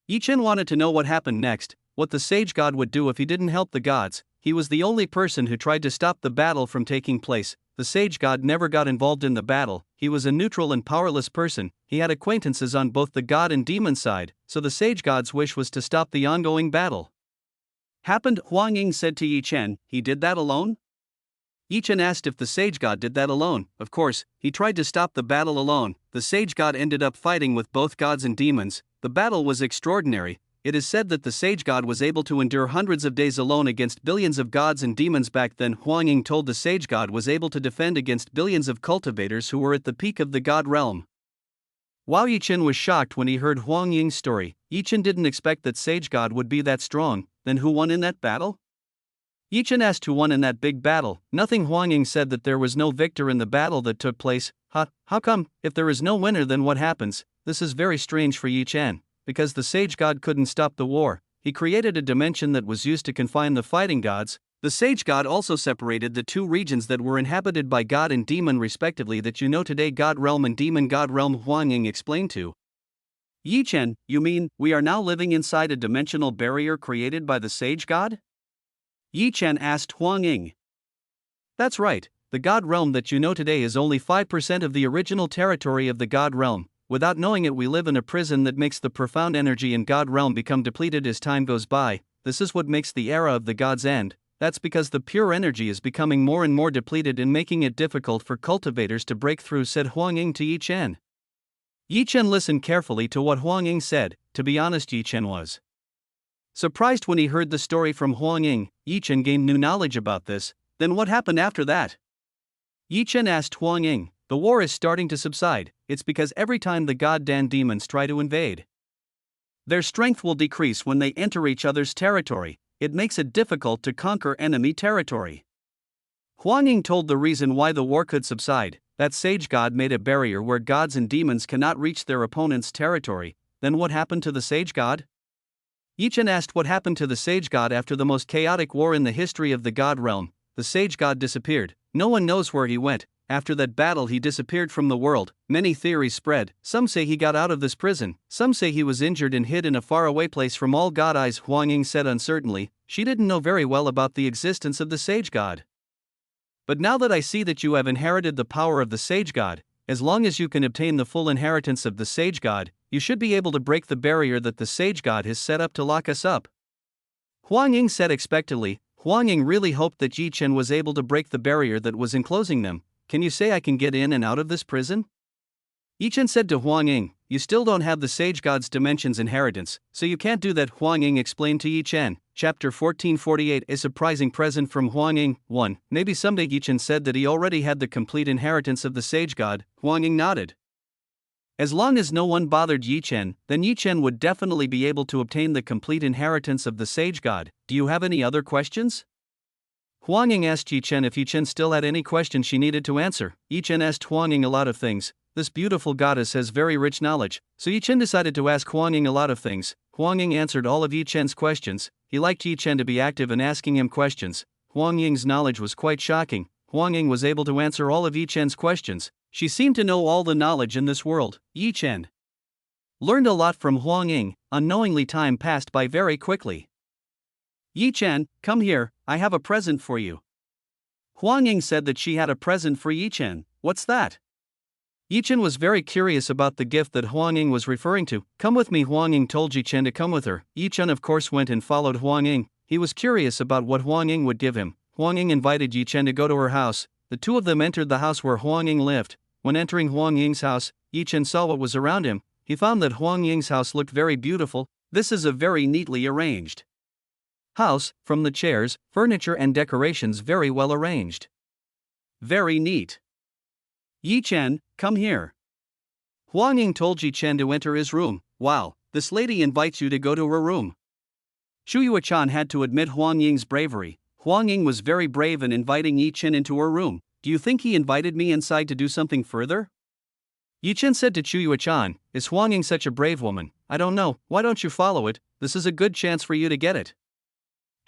Yi Chen wanted to know what happened next, what the sage god would do if he didn't help the gods. He was the only person who tried to stop the battle from taking place. The sage god never got involved in the battle. He was a neutral and powerless person. He had acquaintances on both the god and demon side, so the sage god's wish was to stop the ongoing battle. Happened? Huang Ying said to Yi Chen. He did that alone? Yi Chen asked if the sage god did that alone. Of course, he tried to stop the battle alone. The sage god ended up fighting with both gods and demons. The battle was extraordinary. It is said that the sage god was able to endure hundreds of days alone against billions of gods and demons. Back then, Huang Ying told the sage god was able to defend against billions of cultivators who were at the peak of the god realm. While Yi Chen was shocked when he heard Huang Ying's story, Yi Chen didn't expect that sage god would be that strong. Then who won in that battle? Yi Chen asked who won in that big battle. Nothing. Huang Ying said that there was no victor in the battle that took place. How come? If there is no winner, then what happens? This is very strange for Yi Chen. Because the sage god couldn't stop the war, he created a dimension that was used to confine the fighting gods. The sage god also separated the two regions that were inhabited by god and demon respectively that you know today, God Realm and Demon God Realm. Huang Ying explained to Yi Chen. You mean, we are now living inside a dimensional barrier created by the sage god? Yi Chen asked Huang Ying. That's right. the God realm that you know today is only 5% of the original territory of the God realm. Without knowing it, we live in a prison that makes the profound energy in God realm become depleted as time goes by. This is what makes the era of the gods end. That's because the pure energy is becoming more and more depleted and making it difficult for cultivators to break through, said Huang Ying to Yi Chen. Yi Chen listened carefully to what Huang Ying said. To be honest, Yi Chen was surprised when he heard the story from Huang Ying. Yi Chen gained new knowledge about this. Then what happened after that? Yi Chen asked Huang Ying. The war is starting to subside. It's because every time the goddamn demons try to invade, their strength will decrease when they enter each other's territory. It makes it difficult to conquer enemy territory. Huang Ying told the reason why the war could subside. That sage god made a barrier where gods and demons cannot reach their opponent's territory. Then what happened to the sage god? Yi Chen asked what happened to the sage god after the most chaotic war in the history of the god realm. The sage god disappeared. No one knows where he went. After that battle, he disappeared from the world. Many theories spread. Some say he got out of this prison. Some say he was injured and hid in a faraway place from all god eyes, Huang Ying said uncertainly. She didn't know very well about the existence of the sage god. But now that I see that you have inherited the power of the sage god, as long as you can obtain the full inheritance of the sage god, you should be able to break the barrier that the sage god has set up to lock us up. Huang Ying said expectantly. Huang Ying really hoped that Yi Chen was able to break the barrier that was enclosing them. Can you say I can get in and out of this prison? Yi Chen said to Huang Ying. You still don't have the sage god's dimensions inheritance, so you can't do that, Huang Ying explained to Yi Chen. Chapter 1448. A surprising present from Huang Ying. 1. Maybe someday. Yi Chen said that he already had the complete inheritance of the sage god. Huang Ying nodded. As long as no one bothered Yi Chen, then Yi Chen would definitely be able to obtain the complete inheritance of the sage god. Do you have any other questions? Huang Ying asked Yi Chen if Yi Chen still had any questions she needed to answer. Yi Chen asked Huang Ying a lot of things. This beautiful goddess has very rich knowledge, so Yi Chen decided to ask Huang Ying a lot of things. Huang Ying answered all of Yi Chen's questions. He liked Yi Chen to be active in asking him questions. Huang Ying's knowledge was quite shocking. Huang Ying was able to answer all of Yi Chen's questions. She seemed to know all the knowledge in this world. Yi Chen learned a lot from Huang Ying. Unknowingly, time passed by very quickly. Yi Chen, come here, I have a present for you. Huang Ying said that she had a present for Yi Chen. What's that? Yi Chen was very curious about the gift that Huang Ying was referring to. Come with me, Huang Ying told Yi Chen to come with her. Yi Chen of course went and followed Huang Ying. He was curious about what Huang Ying would give him. Huang Ying invited Yi Chen to go to her house. The two of them entered the house where Huang Ying lived. When entering Huang Ying's house, Yi Chen saw what was around him. He found that Huang Ying's house looked very beautiful. This is a very neatly arranged house, from the chairs, furniture and decorations very well arranged. Very neat. Yi Chen, come here. Huang Ying told Yi Chen to enter his room. Wow, this lady invites you to go to her room. Shu Yuechan had to admit Huang Ying's bravery. Huang Ying was very brave in inviting Yi Chen into her room. Do you think he invited me inside to do something further? Yi Chen said to Chu Yuechan. Is Huang Ying such a brave woman? I don't know, why don't you follow it? This is a good chance for you to get it.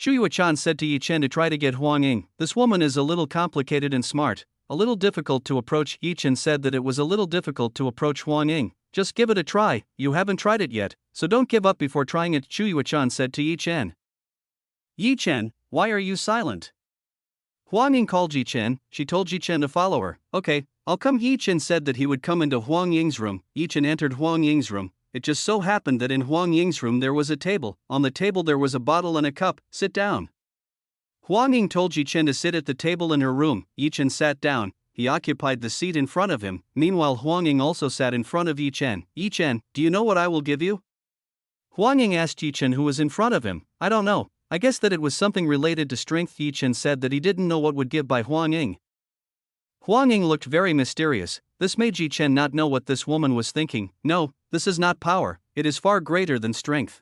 Shu Yuechan said to Yi Chen to try to get Huang Ying. This woman is a little complicated and smart. A little difficult to approach. Yi Chen said that it was a little difficult to approach Huang Ying. Just give it a try, you haven't tried it yet, so don't give up before trying it, Chu Yuechan said to Yi Chen. Yi Chen, why are you silent? Huang Ying called Yi Chen. She told Yi Chen to follow her. Okay, I'll come. Yi Chen said that he would come into Huang Ying's room. Yi Chen entered Huang Ying's room. It just so happened that in Huang Ying's room there was a table. On the table there was a bottle and a cup. Sit down. Huang Ying told Yi Chen to sit at the table in her room. Yi Chen sat down. He occupied the seat in front of him. Meanwhile, Huang Ying also sat in front of Yi Chen. Yi Chen, do you know what I will give you? Huang Ying asked Yi Chen, who was in front of him. I don't know. I guess that it was something related to strength. Yi Chen said that he didn't know what would give by Huang Ying. Huang Ying looked very mysterious. This made Yi Chen not know what this woman was thinking. No, this is not power, it is far greater than strength.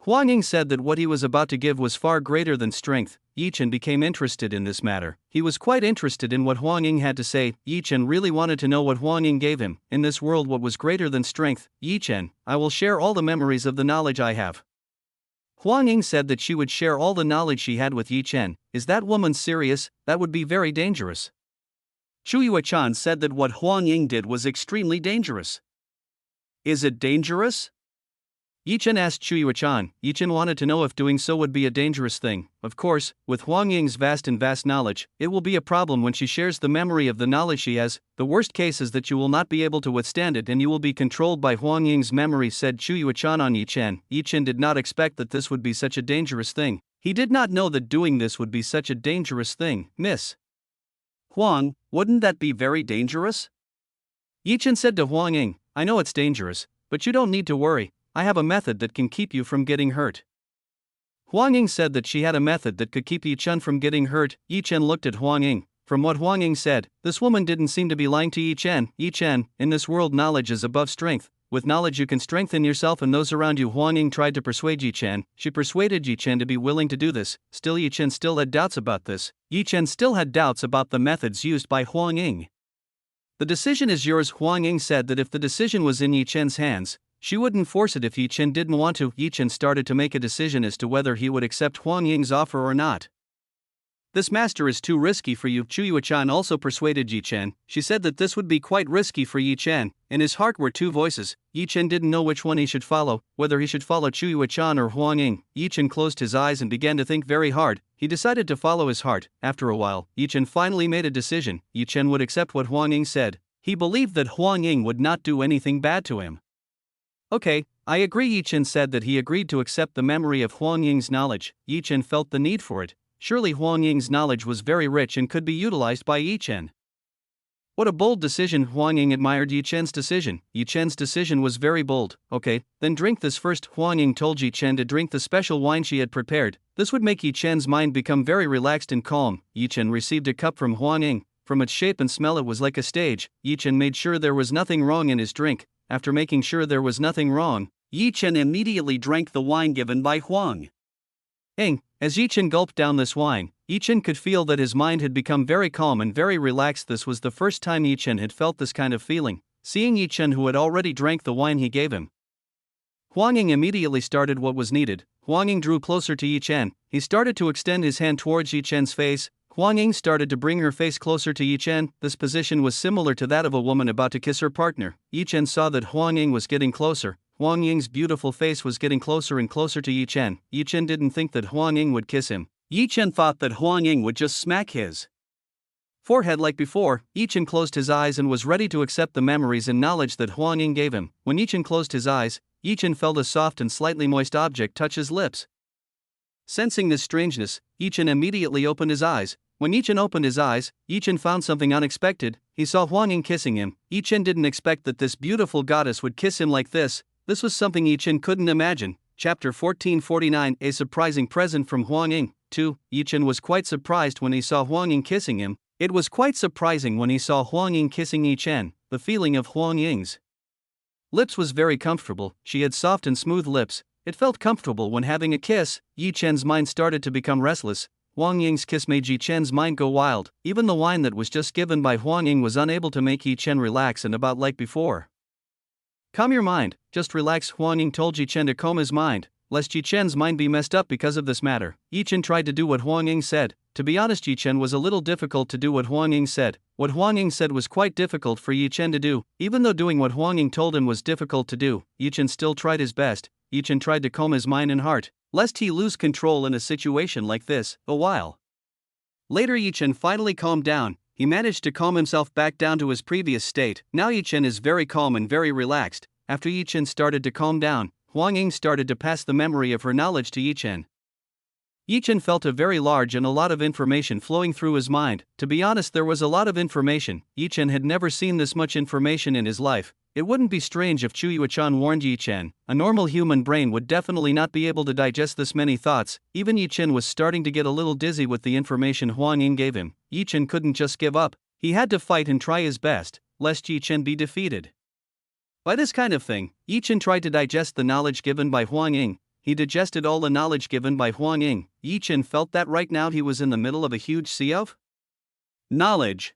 Huang Ying said that what he was about to give was far greater than strength. Yi Chen became interested in this matter. He was quite interested in what Huang Ying had to say. Yi Chen really wanted to know what Huang Ying gave him. In this world, what was greater than strength? Yi Chen, I will share all the memories of the knowledge I have. Huang Ying said that she would share all the knowledge she had with Yi Chen. Is that woman serious? That would be very dangerous. Chu Yuechan said that what Huang Ying did was extremely dangerous. Is it dangerous? Yi Chen asked Chuyuan. Yi Chen wanted to know if doing so would be a dangerous thing. Of course, with Huang Ying's vast knowledge, it will be a problem when she shares the memory of the knowledge she has. The worst case is that you will not be able to withstand it and you will be controlled by Huang Ying's memory, said Chuyuan on Yi Chen. Yi Chen did not expect that this would be such a dangerous thing. He did not know that doing this would be such a dangerous thing. Miss Huang, wouldn't that be very dangerous? Yi Chen said to Huang Ying, I know it's dangerous, but you don't need to worry. I have a method that can keep you from getting hurt. Huang Ying said that she had a method that could keep Yi Chen from getting hurt. Yi Chen looked at Huang Ying. From what Huang Ying said, this woman didn't seem to be lying to Yi Chen. Yi Chen, in this world knowledge is above strength. With knowledge you can strengthen yourself and those around you. Huang Ying tried to persuade Yi Chen. She persuaded Yi Chen to be willing to do this. Still Yi Chen still had doubts about this. Yi Chen still had doubts about the methods used by Huang Ying. The decision is yours. Huang Ying said that if the decision was in Yi Chen's hands, she wouldn't force it if Yi Chen didn't want to. Yi Chen started to make a decision as to whether he would accept Huang Ying's offer or not. This master is too risky for you. Chuyuan also persuaded Yi Chen. She said that this would be quite risky for Yi Chen. In his heart were two voices. Yi Chen didn't know which one he should follow, whether he should follow Chuyuan or Huang Ying. Yi Chen closed his eyes and began to think very hard. He decided to follow his heart. After a while, Yi Chen finally made a decision. Yi Chen would accept what Huang Ying said. He believed that Huang Ying would not do anything bad to him. Okay, I agree. Yi Chen said that he agreed to accept the memory of Huang Ying's knowledge. Yi Chen felt the need for it. Surely Huang Ying's knowledge was very rich and could be utilized by Yi Chen. What a bold decision. Huang Ying admired Yi Chen's decision. Yi Chen's decision was very bold. Okay, then drink this first. Huang Ying told Yi Chen to drink the special wine she had prepared. This would make Yi Chen's mind become very relaxed and calm. Yi Chen received a cup from Huang Ying. From its shape and smell it was like a stage. Yi Chen made sure there was nothing wrong in his drink. After making sure there was nothing wrong, Yi Chen immediately drank the wine given by Huang Ying. As Yi Chen gulped down this wine, Yi Chen could feel that his mind had become very calm and very relaxed. This was the first time Yi Chen had felt this kind of feeling, seeing Yi Chen who had already drank the wine he gave him. Huang Ying immediately started what was needed. Huang Ying drew closer to Yi Chen. He started to extend his hand towards Yi Chen's face. Huang Ying started to bring her face closer to Yi Chen. This position was similar to that of a woman about to kiss her partner. Yi Chen saw that Huang Ying was getting closer. Huang Ying's beautiful face was getting closer and closer to Yi Chen. Yi Chen didn't think that Huang Ying would kiss him. Yi Chen thought that Huang Ying would just smack his forehead like before. Yi Chen closed his eyes and was ready to accept the memories and knowledge that Huang Ying gave him. When Yi Chen closed his eyes, Yi Chen felt a soft and slightly moist object touch his lips. Sensing this strangeness, Yi Chen immediately opened his eyes. When Yi Chen opened his eyes, Yi Chen found something unexpected. He saw Huang Ying kissing him. Yi Chen didn't expect that this beautiful goddess would kiss him like this. This was something Yi Chen couldn't imagine. Chapter 1449. A surprising present from Huang Ying. 2. Yi Chen was quite surprised when he saw Huang Ying kissing him. It was quite surprising when he saw Huang Ying kissing Yi Chen. The feeling of Huang Ying's lips was very comfortable. She had soft and smooth lips. It felt comfortable when having a kiss. Yi Chen's mind started to become restless. Huang Ying's kiss made Yi Chen's mind go wild. Even the wine that was just given by Huang Ying was unable to make Yi Chen relax and about like before. Calm your mind, just relax. Huang Ying told Yi Chen to calm his mind, lest Yi Chen's mind be messed up because of this matter. Yi Chen tried to do what Huang Ying said. To be honest, Yi Chen was a little difficult to do what Huang Ying said. What Huang Ying said was quite difficult for Yi Chen to do. Even though doing what Huang Ying told him was difficult to do, Yi Chen still tried his best. Yi Chen tried to calm his mind and heart, lest he lose control in a situation like this. A while later, Yi Chen finally calmed down. He managed to calm himself back down to his previous state. Now Yi Chen is very calm and very relaxed. After Yi Chen started to calm down, Huang Ying started to pass the memory of her knowledge to Yi Chen. Yi Chen felt a very large and a lot of information flowing through his mind. To be honest, there was a lot of information. Yi Chen had never seen this much information in his life. It wouldn't be strange if Chuyuan warned Yi Chen. A normal human brain would definitely not be able to digest this many thoughts. Even Yi Chen was starting to get a little dizzy with the information Huang Ying gave him. Yi Chen couldn't just give up. He had to fight and try his best, lest Yi Chen be defeated. By this kind of thing, Yi Chen tried to digest the knowledge given by Huang Ying. He digested all the knowledge given by Huang Ying. Yi Chen felt that right now he was in the middle of a huge sea of knowledge.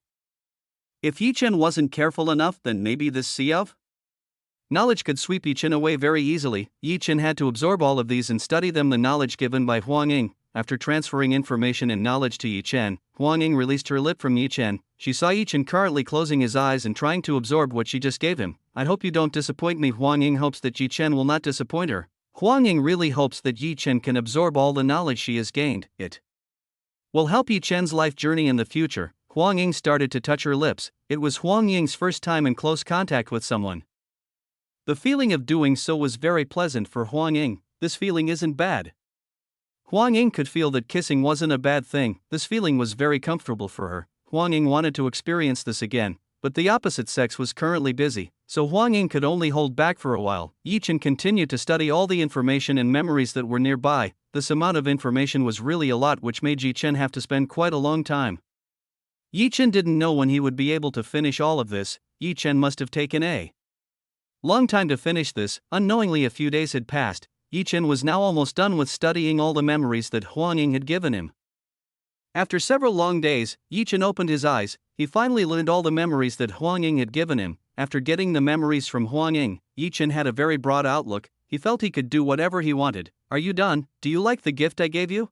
If Yi Chen wasn't careful enough, then maybe this sea of knowledge could sweep Yi Chen away very easily. Yi Chen had to absorb all of these and study them. The knowledge given by Huang Ying. After transferring information and knowledge to Yi Chen, Huang Ying released her lip from Yi Chen. She saw Yi Chen currently closing his eyes and trying to absorb what she just gave him. I hope you don't disappoint me. Huang Ying hopes that Yi Chen will not disappoint her. Huang Ying really hopes that Yi Chen can absorb all the knowledge she has gained. It will help Yi Chen's life journey in the future. Huang Ying started to touch her lips. It was Huang Ying's first time in close contact with someone. The feeling of doing so was very pleasant for Huang Ying. This feeling isn't bad. Huang Ying could feel that kissing wasn't a bad thing. This feeling was very comfortable for her. Huang Ying wanted to experience this again, but the opposite sex was currently busy, so Huang Ying could only hold back for a while. Yi Chen continued to study all the information and memories that were nearby. This amount of information was really a lot, which made Yi Chen have to spend quite a long time. Yi Chen didn't know when he would be able to finish all of this. Yi Chen must have taken a long time to finish this. Unknowingly, a few days had passed. Yi Chen was now almost done with studying all the memories that Huang Ying had given him. After several long days, Yi Chen opened his eyes. He finally learned all the memories that Huang Ying had given him. After getting the memories from Huang Ying, Yi Chen had a very broad outlook. He felt he could do whatever he wanted. Are you done? Do you like the gift I gave you?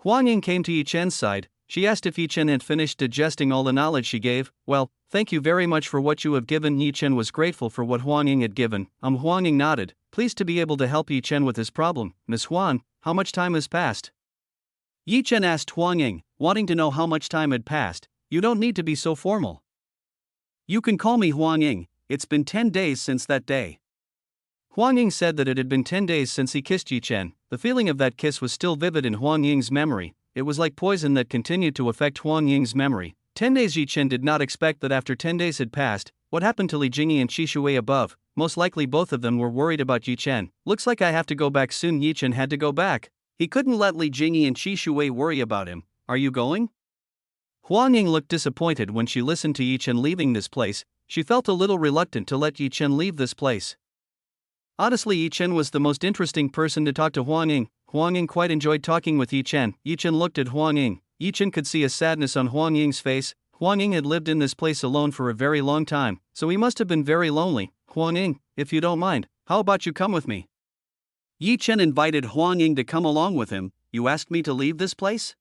Huang Ying came to Yi Chen's side. She asked if Yi Chen had finished digesting all the knowledge she gave. Well, thank you very much for what you have given. Yi Chen was grateful for what Huang Ying had given. Huang Ying nodded, pleased to be able to help Yi Chen with his problem. Miss Huang, how much time has passed? Yi Chen asked Huang Ying, wanting to know how much time had passed. You don't need to be so formal. You can call me Huang Ying. It's been 10 days since that day. Huang Ying said that it had been 10 days since he kissed Yi Chen. The feeling of that kiss was still vivid in Huang Ying's memory. It was like poison that continued to affect Huang Ying's memory. 10 days. Yi Chen did not expect that after 10 days had passed. What happened to Li Jingyi and Qi Shui above? Most likely both of them were worried about Yi Chen. Looks like I have to go back soon. Yi Chen had to go back. He couldn't let Li Jingyi and Qi Shui worry about him. Are you going? Huang Ying looked disappointed when she listened to Yi Chen leaving this place. She felt a little reluctant to let Yi Chen leave this place. Honestly, Yi Chen was the most interesting person to talk to Huang Ying. Huang Ying quite enjoyed talking with Yi Chen. Yi Chen looked at Huang Ying. Yi Chen could see a sadness on Huang Ying's face. Huang Ying had lived in this place alone for a very long time, so he must have been very lonely. Huang Ying, if you don't mind, how about you come with me? Yi Chen invited Huang Ying to come along with him. You asked me to leave this place?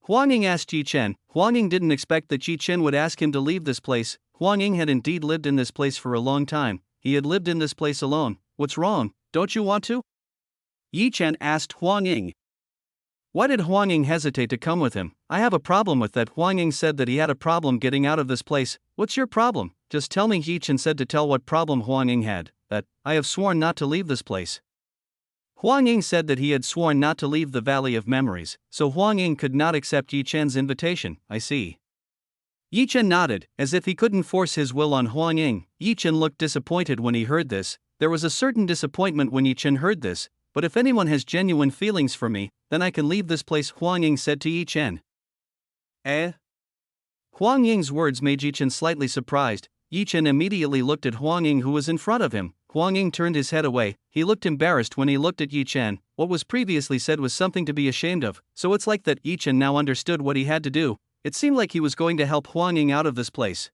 Huang Ying asked Yi Chen. Huang Ying didn't expect that Yi Chen would ask him to leave this place. Huang Ying had indeed lived in this place for a long time. He had lived in this place alone. What's wrong? Don't you want to? Yi Chen asked Huang Ying. Why did Huang Ying hesitate to come with him? I have a problem with that. Huang Ying said that he had a problem getting out of this place. What's your problem? Just tell me. Yi Chen said to tell what problem Huang Ying had. That, I have sworn not to leave this place. Huang Ying said that he had sworn not to leave the Valley of Memories, so Huang Ying could not accept Yi Chen's invitation. I see. Yi Chen nodded, as if he couldn't force his will on Huang Ying. Yi Chen looked disappointed when he heard this. There was a certain disappointment when Yi Chen heard this. But if anyone has genuine feelings for me, then I can leave this place, Huang Ying said to Yi Chen. Eh? Huang Ying's words made Yi Chen slightly surprised. Yi Chen immediately looked at Huang Ying, who was in front of him. Huang Ying turned his head away. He looked embarrassed when he looked at Yi Chen. What was previously said was something to be ashamed of, so it's like that Yi Chen now understood what he had to do. It seemed like he was going to help Huang Ying out of this place.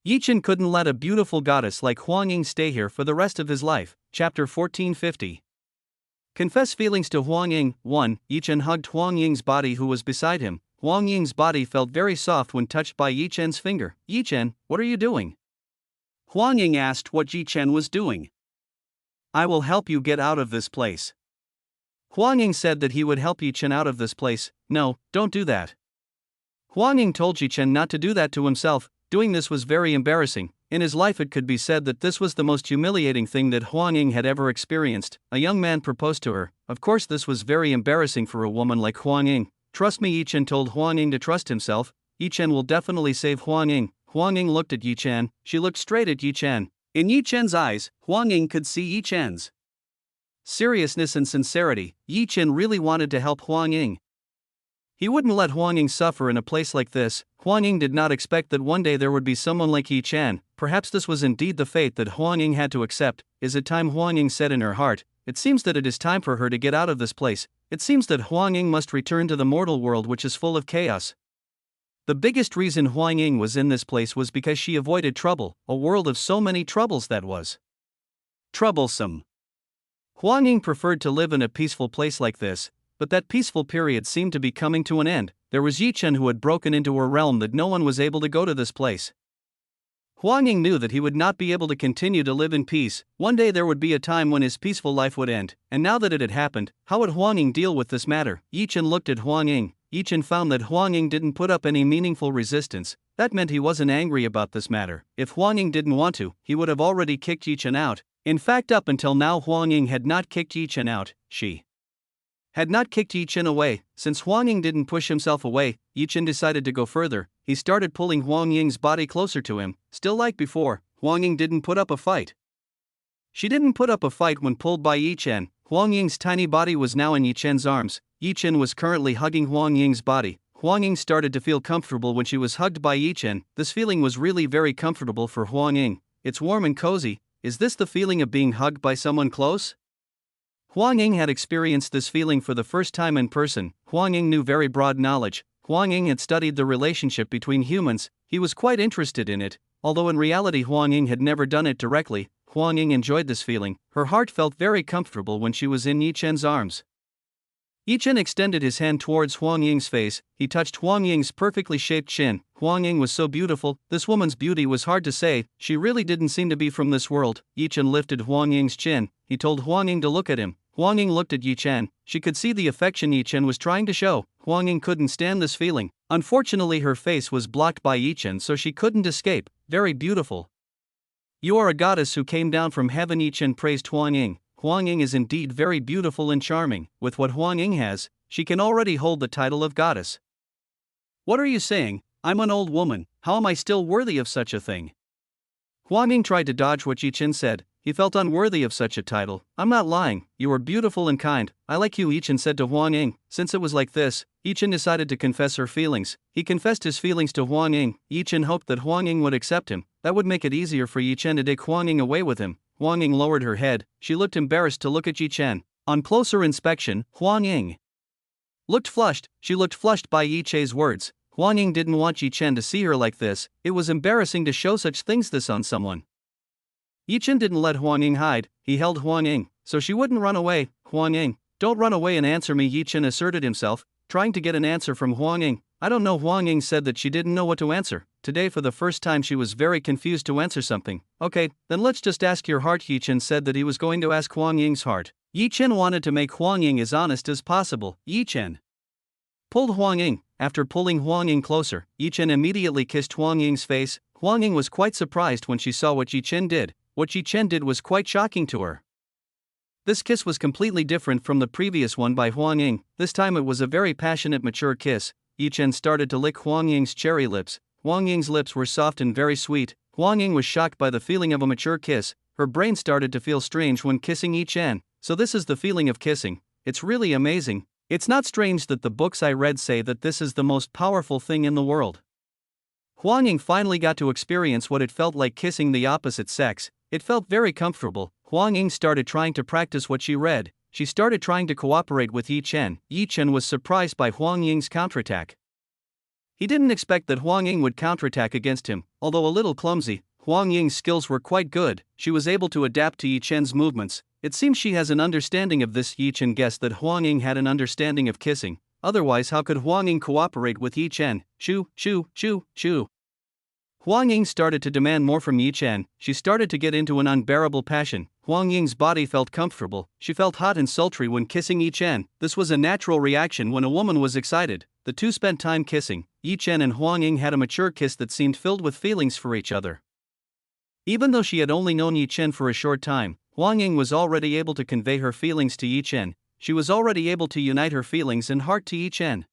Yi Chen couldn't let a beautiful goddess like Huang Ying stay here for the rest of his life. Chapter 1450. Confess feelings to Huang Ying. 1. Yi Chen hugged Huang Ying's body, who was beside him. Huang Ying's body felt very soft when touched by Yi Chen's finger. Yi Chen, what are you doing? Huang Ying asked what Yi Chen was doing. I will help you get out of this place. Huang Ying said that he would help Yi Chen out of this place. No, don't do that. Huang Ying told Yi Chen not to do that to himself. Doing this was very embarrassing. In his life, it could be said that this was the most humiliating thing that Huang Ying had ever experienced. A young man proposed to her. Of course, this was very embarrassing for a woman like Huang Ying. Trust me, Yi Chen told Huang Ying to trust himself. Yi Chen will definitely save Huang Ying. Huang Ying looked at Yi Chen. She looked straight at Yi Chen. In Yi Chen's eyes, Huang Ying could see Yi Chen's seriousness and sincerity. Yi Chen really wanted to help Huang Ying. He wouldn't let Huang Ying suffer in a place like this. Huang Ying did not expect that one day there would be someone like Yi Chen. Perhaps this was indeed the fate that Huang Ying had to accept. Is it time? Huang Ying said in her heart. It seems that it is time for her to get out of this place. It seems that Huang Ying must return to the mortal world, which is full of chaos. The biggest reason Huang Ying was in this place was because she avoided trouble, a world of so many troubles that was troublesome. Huang Ying preferred to live in a peaceful place like this, but that peaceful period seemed to be coming to an end. There was Yi Chen, who had broken into her realm that no one was able to go to this place. Huang Ying knew that he would not be able to continue to live in peace. One day there would be a time when his peaceful life would end, and now that it had happened, how would Huang Ying deal with this matter? Yi Chen looked at Huang Ying. Yi Chen found that Huang Ying didn't put up any meaningful resistance. That meant he wasn't angry about this matter. If Huang Ying didn't want to, he would have already kicked Yi Chen out. In fact, up until now Huang Ying had not kicked Yi Chen out. She had not kicked Yi Chen away. Since Huang Ying didn't push himself away, Yi Chen decided to go further. He started pulling Huang Ying's body closer to him. Still like before, Huang Ying didn't put up a fight. She didn't put up a fight when pulled by Yi Chen. Huang Ying's tiny body was now in Yi Chen's arms. Yi Chen was currently hugging Huang Ying's body. Huang Ying started to feel comfortable when she was hugged by Yi Chen. This feeling was really very comfortable for Huang Ying. It's warm and cozy. Is this the feeling of being hugged by someone close? Huang Ying had experienced this feeling for the first time in person. Huang Ying knew very broad knowledge. Huang Ying had studied the relationship between humans. He was quite interested in it. Although in reality Huang Ying had never done it directly, Huang Ying enjoyed this feeling. Her heart felt very comfortable when she was in Yi Chen's arms. Yi Chen extended his hand towards Huang Ying's face. He touched Huang Ying's perfectly shaped chin. Huang Ying was so beautiful. This woman's beauty was hard to say. She really didn't seem to be from this world. Yi Chen lifted Huang Ying's chin. He told Huang Ying to look at him. Huang Ying looked at Yi Chen. She could see the affection Yi Chen was trying to show. Huang Ying couldn't stand this feeling. Unfortunately, her face was blocked by Yi Chen, so she couldn't escape. Very beautiful. You are a goddess who came down from heaven. Yi Chen praised Huang Ying. Huang Ying is indeed very beautiful and charming. With what Huang Ying has, she can already hold the title of goddess. What are you saying? I'm an old woman. How am I still worthy of such a thing? Huang Ying tried to dodge what Yi Chen said. He felt unworthy of such a title. I'm not lying. You are beautiful and kind. I like you, Yi Chen said to Huang Ying. Since it was like this, Yi Chen decided to confess her feelings. He confessed his feelings to Huang Ying. Yi Chen hoped that Huang Ying would accept him. That would make it easier for Yi Chen to take Huang Ying away with him. Huang Ying lowered her head. She looked embarrassed to look at Yi Chen. On closer inspection, Huang Ying looked flushed. She looked flushed by Yi Chen's words. Huang Ying didn't want Yi Chen to see her like this. It was embarrassing to show such things this on someone. Yi Chen didn't let Huang Ying hide. He held Huang Ying so she wouldn't run away. Huang Ying, don't run away and answer me, Yi Chen asserted himself, trying to get an answer from Huang Ying. I don't know. Huang Ying said that she didn't know what to answer. Today for the first time she was very confused to answer something. Okay, then let's just ask your heart. Yi Chen said that he was going to ask Huang Ying's heart. Yi Chen wanted to make Huang Ying as honest as possible. Yi Chen pulled Huang Ying. After pulling Huang Ying closer, Yi Chen immediately kissed Huang Ying's face. Huang Ying was quite surprised when she saw what Yi Chen did. What Yi Chen did was quite shocking to her. This kiss was completely different from the previous one by Huang Ying. This time it was a very passionate, mature kiss. Yi Chen started to lick Huang Ying's cherry lips. Huang Ying's lips were soft and very sweet. Huang Ying was shocked by the feeling of a mature kiss. Her brain started to feel strange when kissing Yi Chen. So this is the feeling of kissing. It's really amazing. It's not strange that the books I read say that this is the most powerful thing in the world. Huang Ying finally got to experience what it felt like kissing the opposite sex. It felt very comfortable. Huang Ying started trying to practice what she read. She started trying to cooperate with Yi Chen. Yi Chen was surprised by Huang Ying's counterattack. He didn't expect that Huang Ying would counterattack against him. Although a little clumsy, Huang Ying's skills were quite good. She was able to adapt to Yi Chen's movements. It seems she has an understanding of this. Yi Chen guessed that Huang Ying had an understanding of kissing. Otherwise, how could Huang Ying cooperate with Yi Chen? Shoo, shoo, shoo, shoo. Huang Ying started to demand more from Yi Chen. She started to get into an unbearable passion. Huang Ying's body felt comfortable. She felt hot and sultry when kissing Yi Chen. This was a natural reaction when a woman was excited. The two spent time kissing. Yi Chen and Huang Ying had a mature kiss that seemed filled with feelings for each other. Even though she had only known Yi Chen for a short time, Huang Ying was already able to convey her feelings to Yi Chen. She was already able to unite her feelings and heart to Yi Chen.